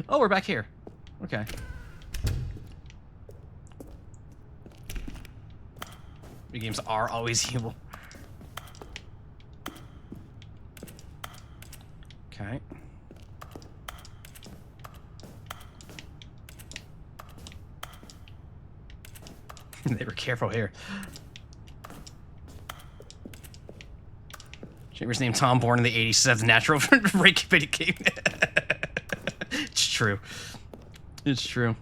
Oh, we're back here. Okay. Video games are always evil. Okay. They were careful here. Chamber's name Tom, born in the 80s, says natural break game. It's true. It's true.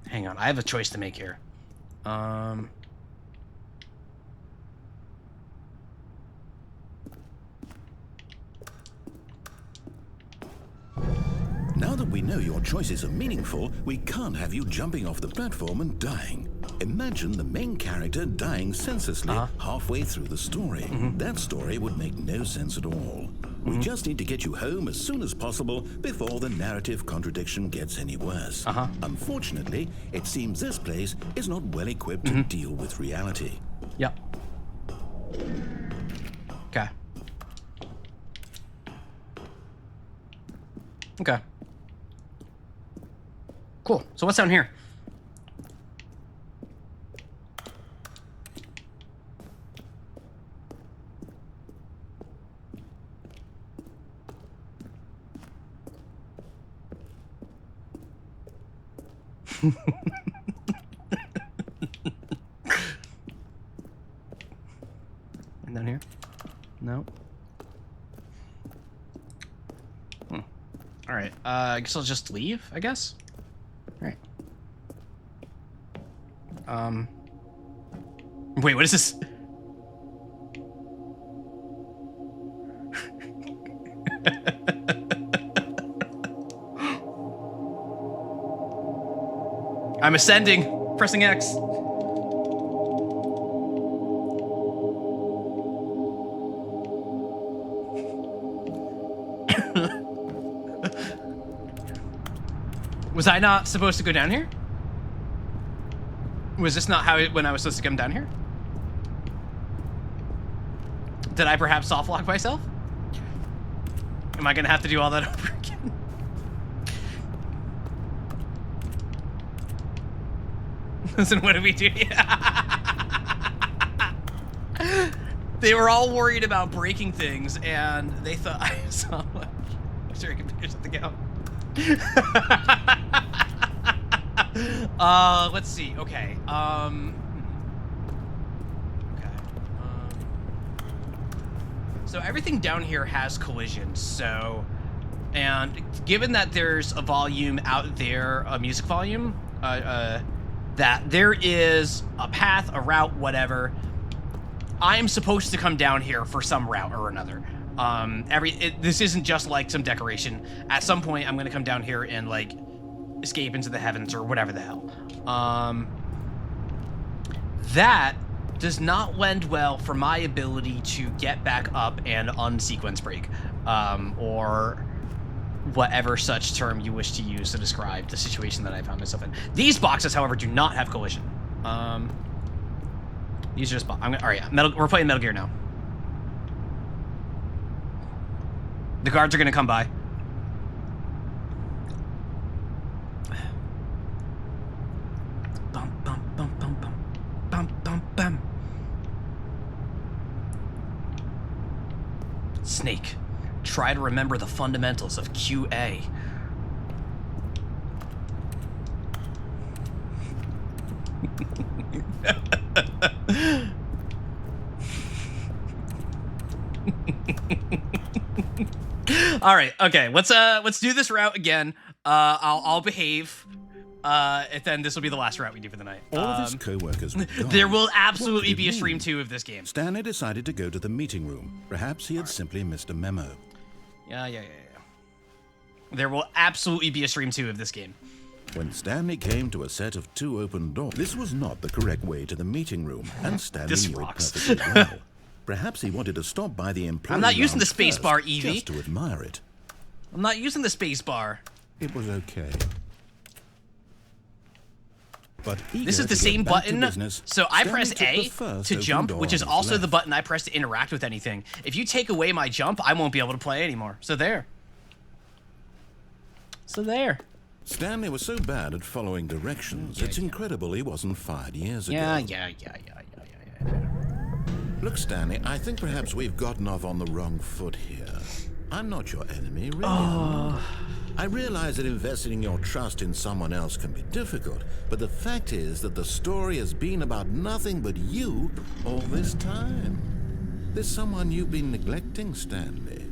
Hang on, I have a choice to make here. Now that we know your choices are meaningful, we can't have you jumping off the platform and dying. Imagine the main character dying senselessly halfway through the story. That story would make no sense at all. We just need to get you home as soon as possible before the narrative contradiction gets any worse. Unfortunately, it seems this place is not well equipped to deal with reality. Yep. Okay. Okay. Cool. So what's down here? And down here? No. All right. I guess I'll just leave, I guess. All right. Wait, what is this? I'm ascending, pressing X. Was I not supposed to go down here? Was this not how when I was supposed to come down here? Did I perhaps soft lock myself? Am I gonna have to do all that over again? Listen, what do we do? They were all worried about breaking things, and they thought I saw. I'm sure I can figure something out. Let's see. Okay. So everything down here has collisions. So, and given that there's a volume out there, a music volume, that there is a path, a route, whatever. I'm supposed to come down here for some route or another. This isn't just like some decoration. At some point, I'm gonna come down here and like escape into the heavens or whatever the hell. That does not lend well for my ability to get back up and unsequence break, or whatever such term you wish to use to describe the situation that I found myself in. These boxes, however, do not have collision. These are just all right, we're playing Metal Gear now. The guards are gonna come by. Bum, bum, bum, bum, bum. Bum, bum, bum. Snake, try to remember the fundamentals of QA. All right, okay, let's do this route again. I'll behave. And then this will be the last route we do for the night. All of his co-workers were gone. There will absolutely be a stream 2 of this game. Stanley decided to go to the meeting room. Perhaps he had simply missed a memo. Yeah. There will absolutely be a stream 2 of this game. When Stanley came to a set of 2 open doors, this was not the correct way to the meeting room, and Stanley knew it perfectly well. Perhaps he wanted to stop by the employee I'm not using the lounge space first, bar, Evie. just to admire it. I'm not using the space bar. It was okay. But this is the same button, so I press A to jump, which is also the button I press to interact with anything. If you take away my jump, I won't be able to play anymore. So there. Stanley was so bad at following directions, it's incredible he wasn't fired years ago. Yeah. Look, Stanley, I think perhaps we've gotten off on the wrong foot here. I'm not your enemy, really. I realize that investing your trust in someone else can be difficult, but the fact is that the story has been about nothing but you all this time. There's someone you've been neglecting, Stanley.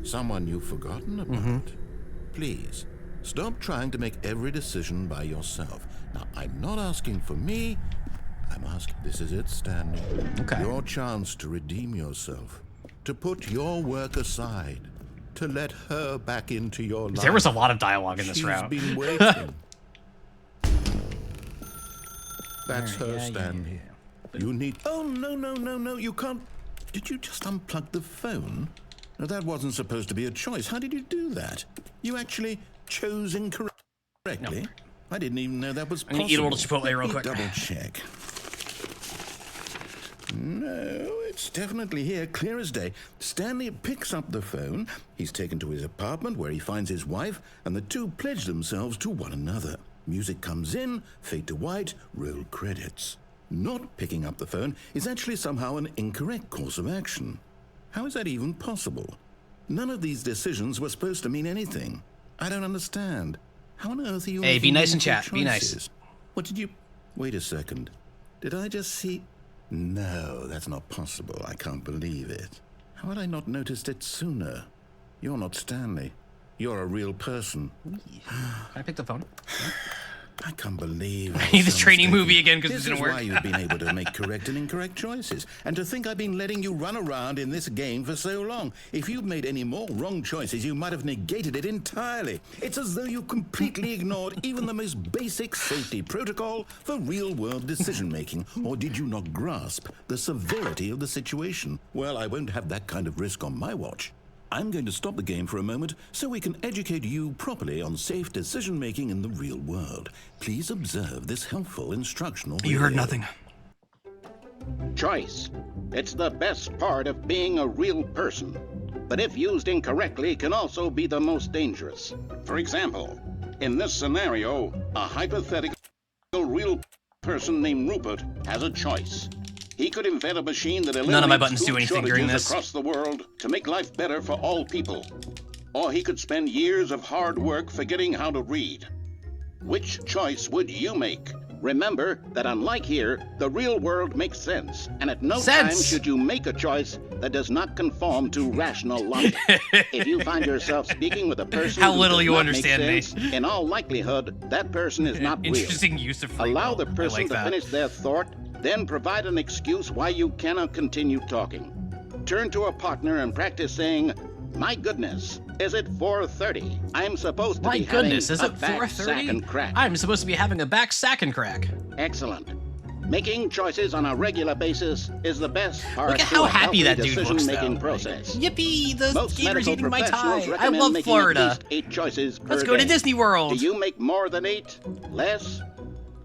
Someone you've forgotten about. Please, stop trying to make every decision by yourself. Now, I'm not asking for me. I'm asking, this is it, Stanley. Okay. Your chance to redeem yourself, to put your work aside, to let her back into your life. There was a lot of dialogue in this route. She's been waiting. That's her, Stan. You need... Oh, no, you can't... Did you just unplug the phone? No, that wasn't supposed to be a choice. How did you do that? You actually chose incorrectly? Nope. I didn't even know that was possible. I'm gonna eat a little Chipotle real quick. Double check. No, it's definitely here, clear as day. Stanley picks up the phone. He's taken to his apartment where he finds his wife, and the two pledge themselves to one another. Music comes in, fade to white, roll credits. Not picking up the phone is actually somehow an incorrect course of action. How is that even possible? None of these decisions were supposed to mean anything. I don't understand. How on earth are you... Hey, be nice in chat. choices? Be nice. What did you... Wait a second. Did I just see... No, that's not possible. I can't believe it. How had I not noticed it sooner? You're not Stanley. You're a real person. Can I pick the phone? I can't believe I need this training movie again because it didn't work. This is why you've been able to make correct and incorrect choices. And to think I've been letting you run around in this game for so long. If you'd made any more wrong choices, you might have negated it entirely. It's as though you completely ignored even the most basic safety protocol for real-world decision-making. Or did you not grasp the severity of the situation? Well, I won't have that kind of risk on my watch. I'm going to stop the game for a moment so we can educate you properly on safe decision-making in the real world. Please observe this helpful instructional video. You heard nothing. Choice. It's the best part of being a real person. But if used incorrectly, can also be the most dangerous. For example, in this scenario, a hypothetical real person named Rupert has a choice. He could invent a machine that eliminates None of my buttons do food anything during shortages this. across the world to make life better for all people. Or he could spend years of hard work forgetting how to read. Which choice would you make? Remember that unlike here, the real world makes sense, and at no time should you make a choice that does not conform to rational logic. If you find yourself speaking with a person How who little does you not understand make me. sense, in all likelihood, that person is not real. Interesting use of free Allow will. the person I like to that. finish their thought, then provide an excuse why you cannot continue talking. Turn to a partner and practice saying, "My goodness, is it 4:30? I'm supposed to My be goodness, having is a it back sack 4:30? and crack." I'm supposed to be having a back sack and crack. Excellent. Making choices on a regular basis is the best part Look at to how a happy healthy that dude looks, though. decision-making process. Yippee! The Most gator's medical eating my professionals tie. I recommend love making Florida. at least 8 choices per Let's go to day. Disney World. Do you make more than 8? Less?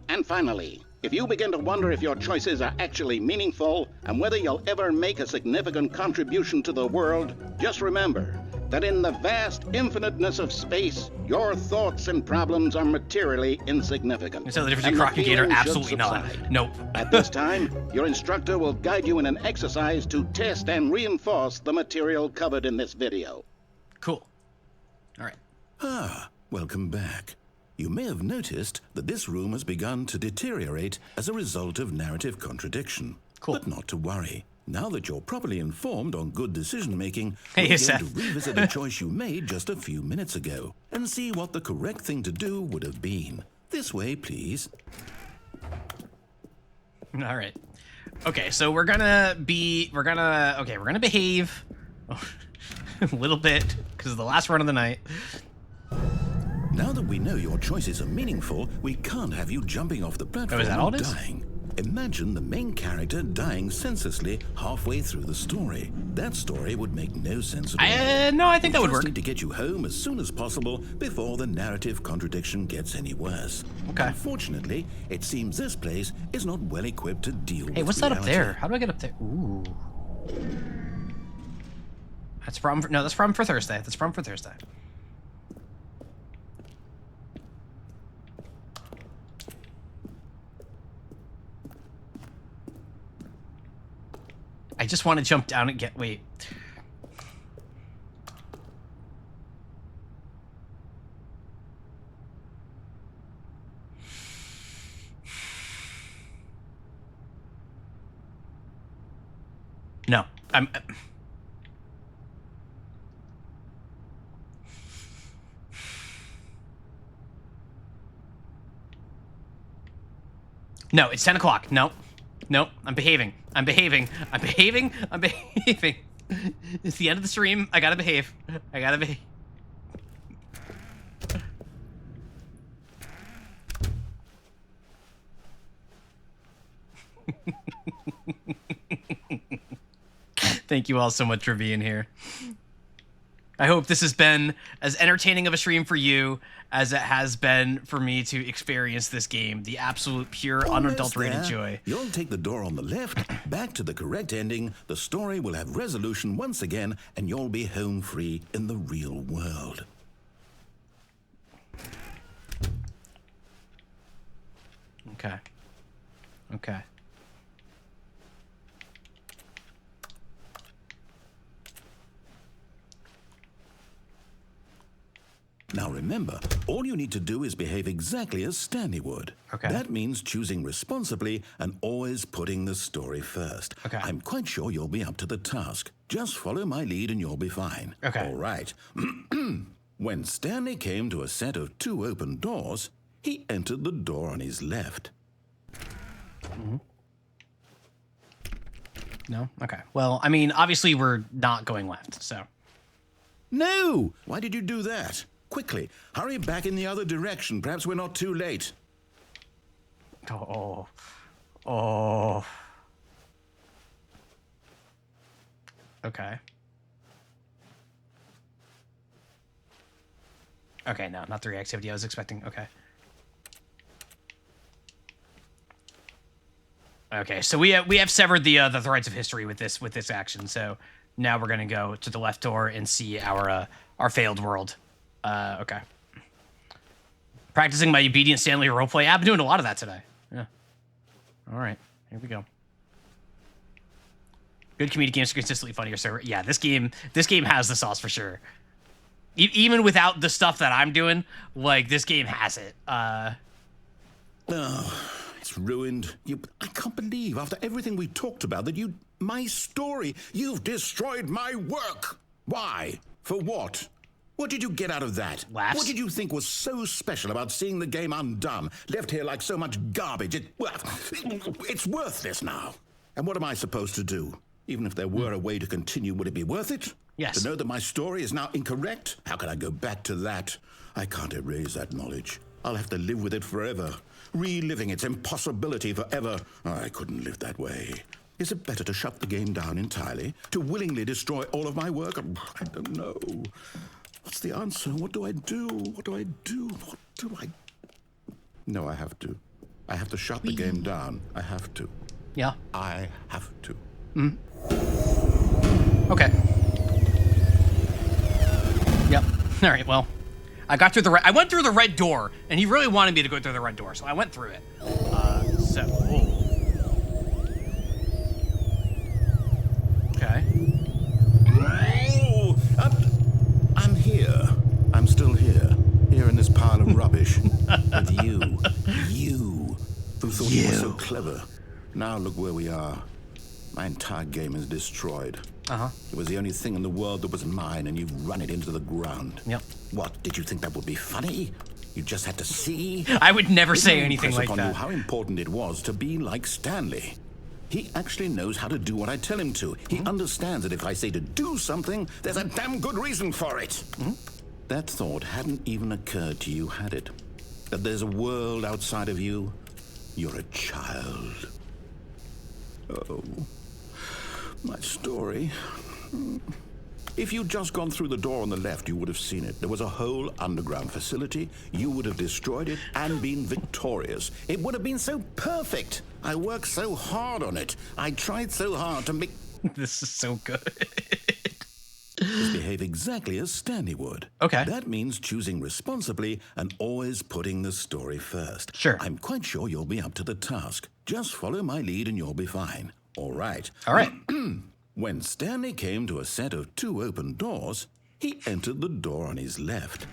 And finally, if you begin to wonder if your choices are actually meaningful and whether you'll ever make a significant contribution to the world, just remember that in the vast infiniteness of space, your thoughts and problems are materially insignificant. So the difference and between Croc and Gator, feelings should absolutely not. subside. Nope. At this time, your instructor will guide you in an exercise to test and reinforce the material covered in this video. Cool. All right. Ah, welcome back. You may have noticed that this room has begun to deteriorate as a result of narrative contradiction. Cool. But not to worry. Now that you're properly informed on good decision-making, Hey, we're going Seth. to revisit a choice you made just a few minutes ago and see what the correct thing to do would have been. This way, please. All right. Okay, so we're gonna behave a little bit because of the last run of the night. Now that we know your choices are meaningful, we can't have you jumping off the platform is that all and it is? dying. Imagine the main character dying senselessly halfway through the story. That story would make no sense at all. No, I think that would We just work. need to get you home as soon as possible before the narrative contradiction gets any worse. Okay. Unfortunately, it seems this place is not well equipped to deal with Hey, what's that up reality. there? How do I get up there? Ooh. That's problem. No, that's problem for Thursday. That's problem for Thursday. I just want to jump down and get. Wait. No, I'm. No, it's 10 o'clock. No. No, I'm behaving. I'm behaving. I'm behaving. I'm behaving. It's the end of the stream. I gotta behave. I gotta behave. Thank you all so much for being here. I hope this has been as entertaining of a stream for you as it has been for me to experience this game. The absolute, pure, unadulterated joy. You'll take the door on the left, back to the correct ending, the story will have resolution once again, and you'll be home free in the real world. Okay. Okay. Now remember, all you need to do is behave exactly as Stanley would. Okay. That means choosing responsibly and always putting the story first. Okay. I'm quite sure you'll be up to the task. Just follow my lead and you'll be fine. Okay. All right. When Stanley came to a set of 2 open doors, he entered the door on his left. Mm-hmm. No? Okay. Well, I mean, obviously we're not going left, so. No! Why did you do that? Quickly, hurry back in the other direction. Perhaps we're not too late. Oh. Oh. Okay. Okay, no, not the reactivity I was expecting. Okay. Okay, so we have severed the threads of history with this action. So now we're gonna go to the left door and see our failed world. Okay. Practicing my obedient Stanley roleplay. I've been doing a lot of that today. Yeah. All right, here we go. Good comedic games are consistently funnier. So yeah, this game has the sauce for sure. Even without the stuff that I'm doing, like this game has it. Oh, it's ruined. I can't believe after everything we talked about that my story, you've destroyed my work. Why? For what? What did you get out of that? Laughs. What did you think was so special about seeing the game undone, left here like so much garbage? It's worthless now. And what am I supposed to do? Even if there were a way to continue, would it be worth it? Yes. To know that my story is now incorrect? How can I go back to that? I can't erase that knowledge. I'll have to live with it forever, reliving its impossibility forever. I couldn't live that way. Is it better to shut the game down entirely? To willingly destroy all of my work? I don't know. What's the answer? What do I do? What do I do? What do I... No, I have to. I have to shut the game down. I have to. Yeah. I have to. Okay. Yep. All right. Well, I got through I went through the red door, and he really wanted me to go through the red door, so I went through it. Okay. Oh, I'm here. I'm still here. Here in this pile of rubbish. But you, who thought you were so clever. Now look where we are. My entire game is destroyed. It was the only thing in the world that was mine, and you've run it into the ground. Yep. What, did you think that would be funny? You just had to see? I would never Didn't say I anything impress like upon that. you how important it was to be like Stanley. He actually knows how to do what I tell him to. He understands that if I say to do something, there's a damn good reason for it. That thought hadn't even occurred to you, had it? That there's a world outside of you? You're a child. Oh, my story. If you'd just gone through the door on the left, you would have seen it. There was a whole underground facility. You would have destroyed it and been victorious. It would have been so perfect. I worked so hard on it. I tried so hard to make... This is so good. behave exactly as Stanley would. Okay. That means choosing responsibly and always putting the story first. Sure. I'm quite sure you'll be up to the task. Just follow my lead and you'll be fine. All right. All right. When Stanley came to a set of 2 open doors, he entered the door on his left.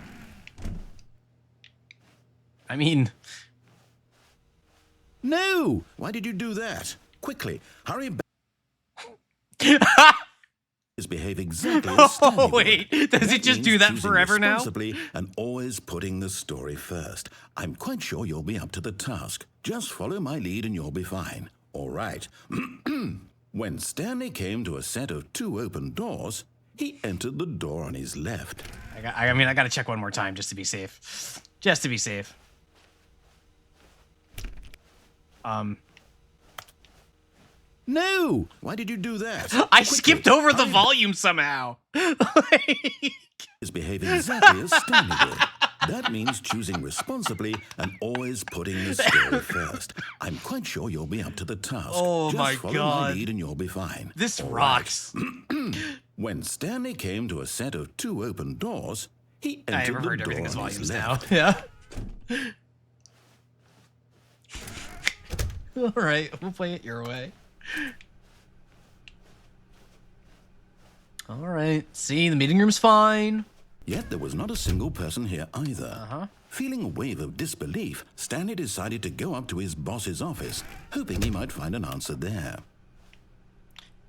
I mean... No! Why did you do that? Quickly, hurry back. Behave exactly as Stanley Oh, would. wait. Does it just do that Choosing forever now? responsibly and always putting the story first. I'm quite sure you'll be up to the task. Just follow my lead and you'll be fine. All right. When Stanley came to a set of 2 open doors, he entered the door on his left. I mean, I got to check one more time just to be safe. Just to be safe. No! Why did you do that? I skipped over the volume somehow. Is behaving exactly as Stanley did. That means choosing responsibly and always putting the story first. I'm quite sure you'll be up to the task. Oh Just my follow God. my lead and you'll be fine. This All rocks. right. When Stanley came to a set of 2 open doors, he entered I haven't the heard door everything as on his volumes now. left. Yeah. All right, we'll play it your way. All right. See, the meeting room's fine. Yet there was not a single person here either. Uh-huh. Feeling a wave of disbelief, Stanley decided to go up to his boss's office, hoping he might find an answer there.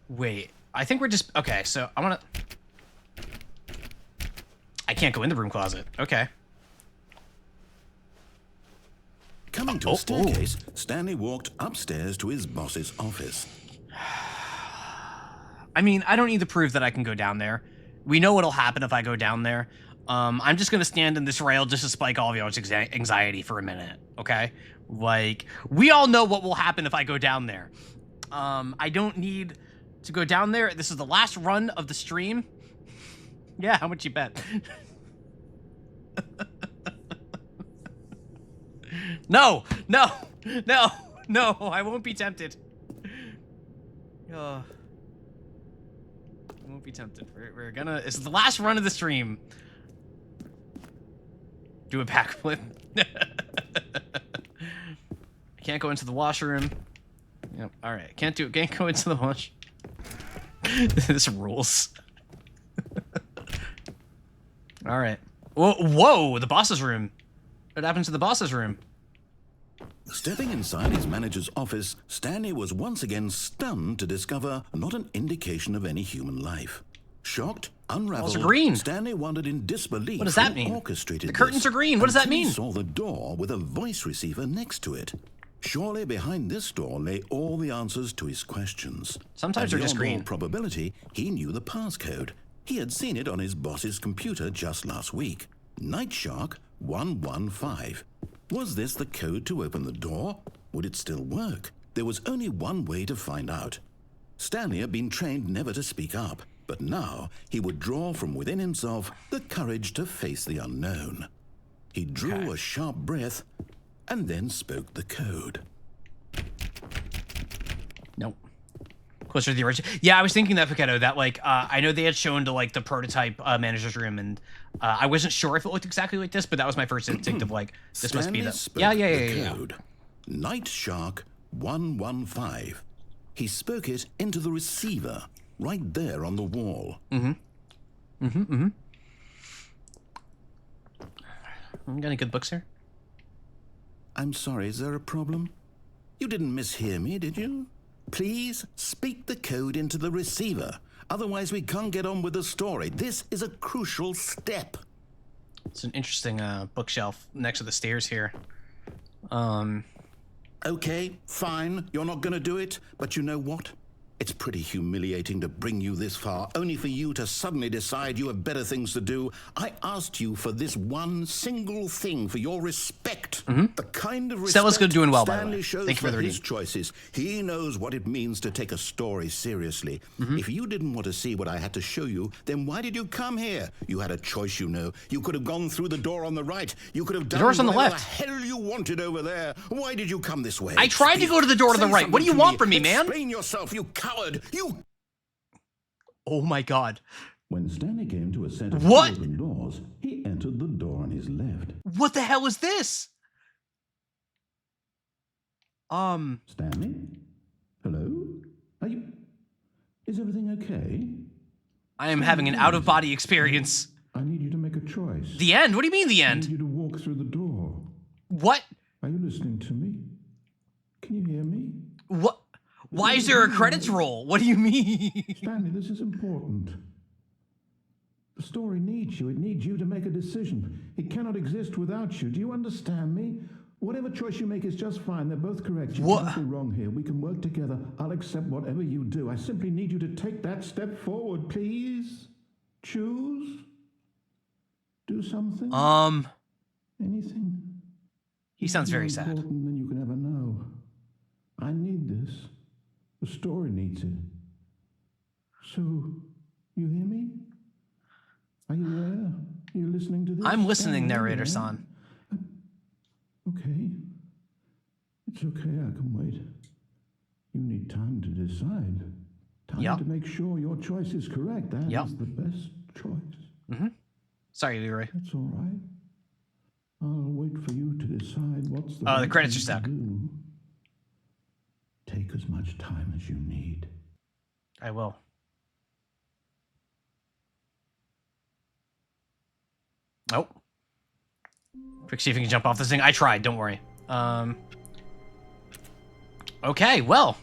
Wait, I think we're just... Okay, so I want to... I can't go in the broom closet. Okay. Coming to a staircase, Stanley walked upstairs to his boss's office. I mean, I don't need to prove that I can go down there. We know what'll happen if I go down there. I'm just gonna stand in this rail just to spike all of y'all's anxiety for a minute, okay? Like, we all know what will happen if I go down there. I don't need to go down there. This is the last run of the stream. Yeah, how much you bet? No, no, no, no, I won't be tempted. I won't be tempted. We're gonna... It's the last run of the stream. Do a backflip. I can't go into the washroom. Yep. All right. Can't go into the wash. This rules. All right. Whoa! The boss's room. What happened to the boss's room? Stepping inside his manager's office, Stanley was once again stunned to discover not an indication of any human life. Shocked, unraveled, Walls are green. Stanley wondered in disbelief. What does that who mean? orchestrated The curtains this are green. What does that until he mean? saw the door with a voice receiver next to it. Surely behind this door lay all the answers to his questions. Sometimes And they're just beyond all green. probability, he knew the passcode. He had seen it on his boss's computer just last week. Night Shark 115. Was this the code to open the door? Would it still work? There was only one way to find out. Stanley had been trained never to speak up, but now he would draw from within himself the courage to face the unknown. He drew a sharp breath and then spoke the code. Nope. Closer to the original. Yeah, I was thinking that, Pichetto, that, like, I know they had shown to, like, the prototype manager's room, and I wasn't sure if it looked exactly like this, but that was my first instinct of, like, this Stanley must be the... Yeah. code. Night Shark 115. He spoke it into the receiver, right there on the wall. You got any good books here? I'm sorry, is there a problem? You didn't mishear me, did you? Please speak the code into the receiver. Otherwise, we can't get on with the story. This is a crucial step. It's an interesting bookshelf next to the stairs here. Okay, fine. You're not going to do it. But you know what? It's pretty humiliating to bring you this far, only for you to suddenly decide you have better things to do. I asked you for this one single thing, for your respect. The kind of respect Stella's doing well, by the Stanley way. shows Thank you for the his reading. choices. He knows what it means to take a story seriously. If you didn't want to see what I had to show you, then why did you come here? You had a choice, you know. You could have gone through the door on the right. You could have done door's on the whatever left. the hell you wanted over there. Why did you come this way? I tried to go to the door to the Say right. What do you something want from me, man? Explain yourself, you coward. You... Oh my god. When Stanley came to a set of What? open doors, he entered the door on his left. What the hell is this? Stanley? Hello? Are you... Is everything okay? I am having an out-of-body experience. I need you to make a choice. The end? What do you mean the I need end? you to walk through the door. What? Are you listening to me? Can you hear me? What? Why is there a credits roll? What do you mean? Stanley, this is important. The story needs you. It needs you to make a decision. It cannot exist without you. Do you understand me? Whatever choice you make is just fine. They're both correct. You What? can't be wrong here. We can work together. I'll accept whatever you do. I simply need you to take that step forward, please. Choose. Do something. Anything. He sounds very More sad. important than you can ever know. I need this. The story needs it. So, you hear me? Are you there? Are you listening to this? I'm listening, narrator-san. Okay. It's okay, I can wait. You need time to decide. Time to make sure your choice is correct. That is the best choice. Sorry, Leroy. That's all right. I'll wait for you to decide what's the the credits are stuck. Do. Take as much time as you need. I will. Oh. Quick, see if we can jump off this thing. I tried, don't worry. Okay, well.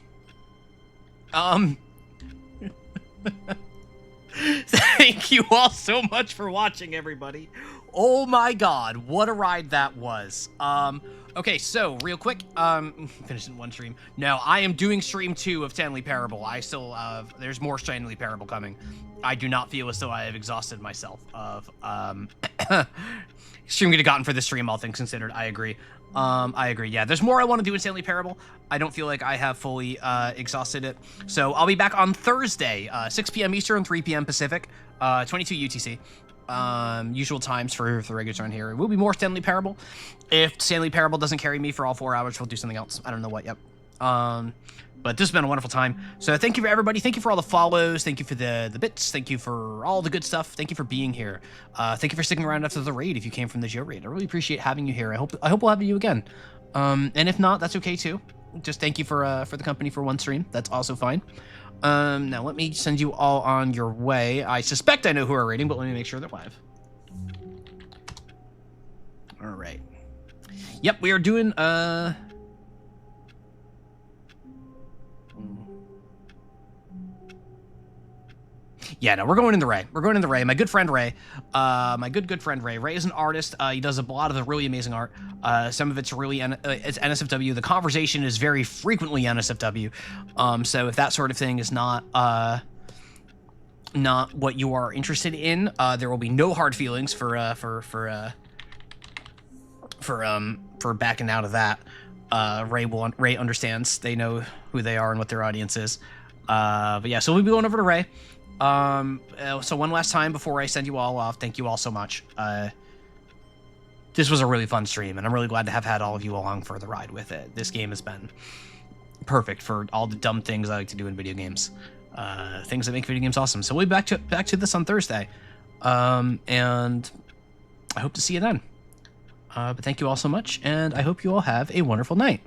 Thank you all so much for watching, everybody. Oh my god, what a ride that was. Okay, so real quick, finished in one stream. No, I am doing stream 2 of Stanley Parable. I still there's more Stanley Parable coming. I do not feel as though I have exhausted myself of stream could have gotten for this stream, all things considered. I agree. Yeah, there's more I want to do in Stanley Parable. I don't feel like I have fully exhausted it. So I'll be back on Thursday, 6 p.m. Eastern, 3 p.m. Pacific, 22 UTC. Usual times for the regulars on here. It will be more Stanley Parable. If Stanley Parable doesn't carry me for all 4 hours, we'll do something else. I don't know what yet. But this has been a wonderful time. So thank you for everybody. Thank you for all the follows. Thank you for the bits. Thank you for all the good stuff. Thank you for being here. Thank you for sticking around after the raid if you came from the Joe raid. I really appreciate having you here. I hope we'll have you again. And if not, that's okay too. Just thank you for the company for one stream. That's also fine. Now let me send you all on your way. I suspect I know who are raiding, but let me make sure they're live. All right. Yep, we are doing yeah, no, we're going in the Ray. We're going in the Ray. My good friend Ray. My good friend Ray. Ray is an artist. He does a lot of the really amazing art. Some of it's really it's NSFW. The conversation is very frequently NSFW. So if that sort of thing is not what you are interested in, there will be no hard feelings for backing out of that. Ray understands. They know who they are and what their audience is. But yeah, so we'll be going over to Ray. So one last time before I send you all off, thank you all so much. This was a really fun stream, and I'm really glad to have had all of you along for the ride with it. This game has been perfect for all the dumb things I like to do in video games. Things that make video games awesome. So we'll be back to this on Thursday. And I hope to see you then. But thank you all so much, and I hope you all have a wonderful night.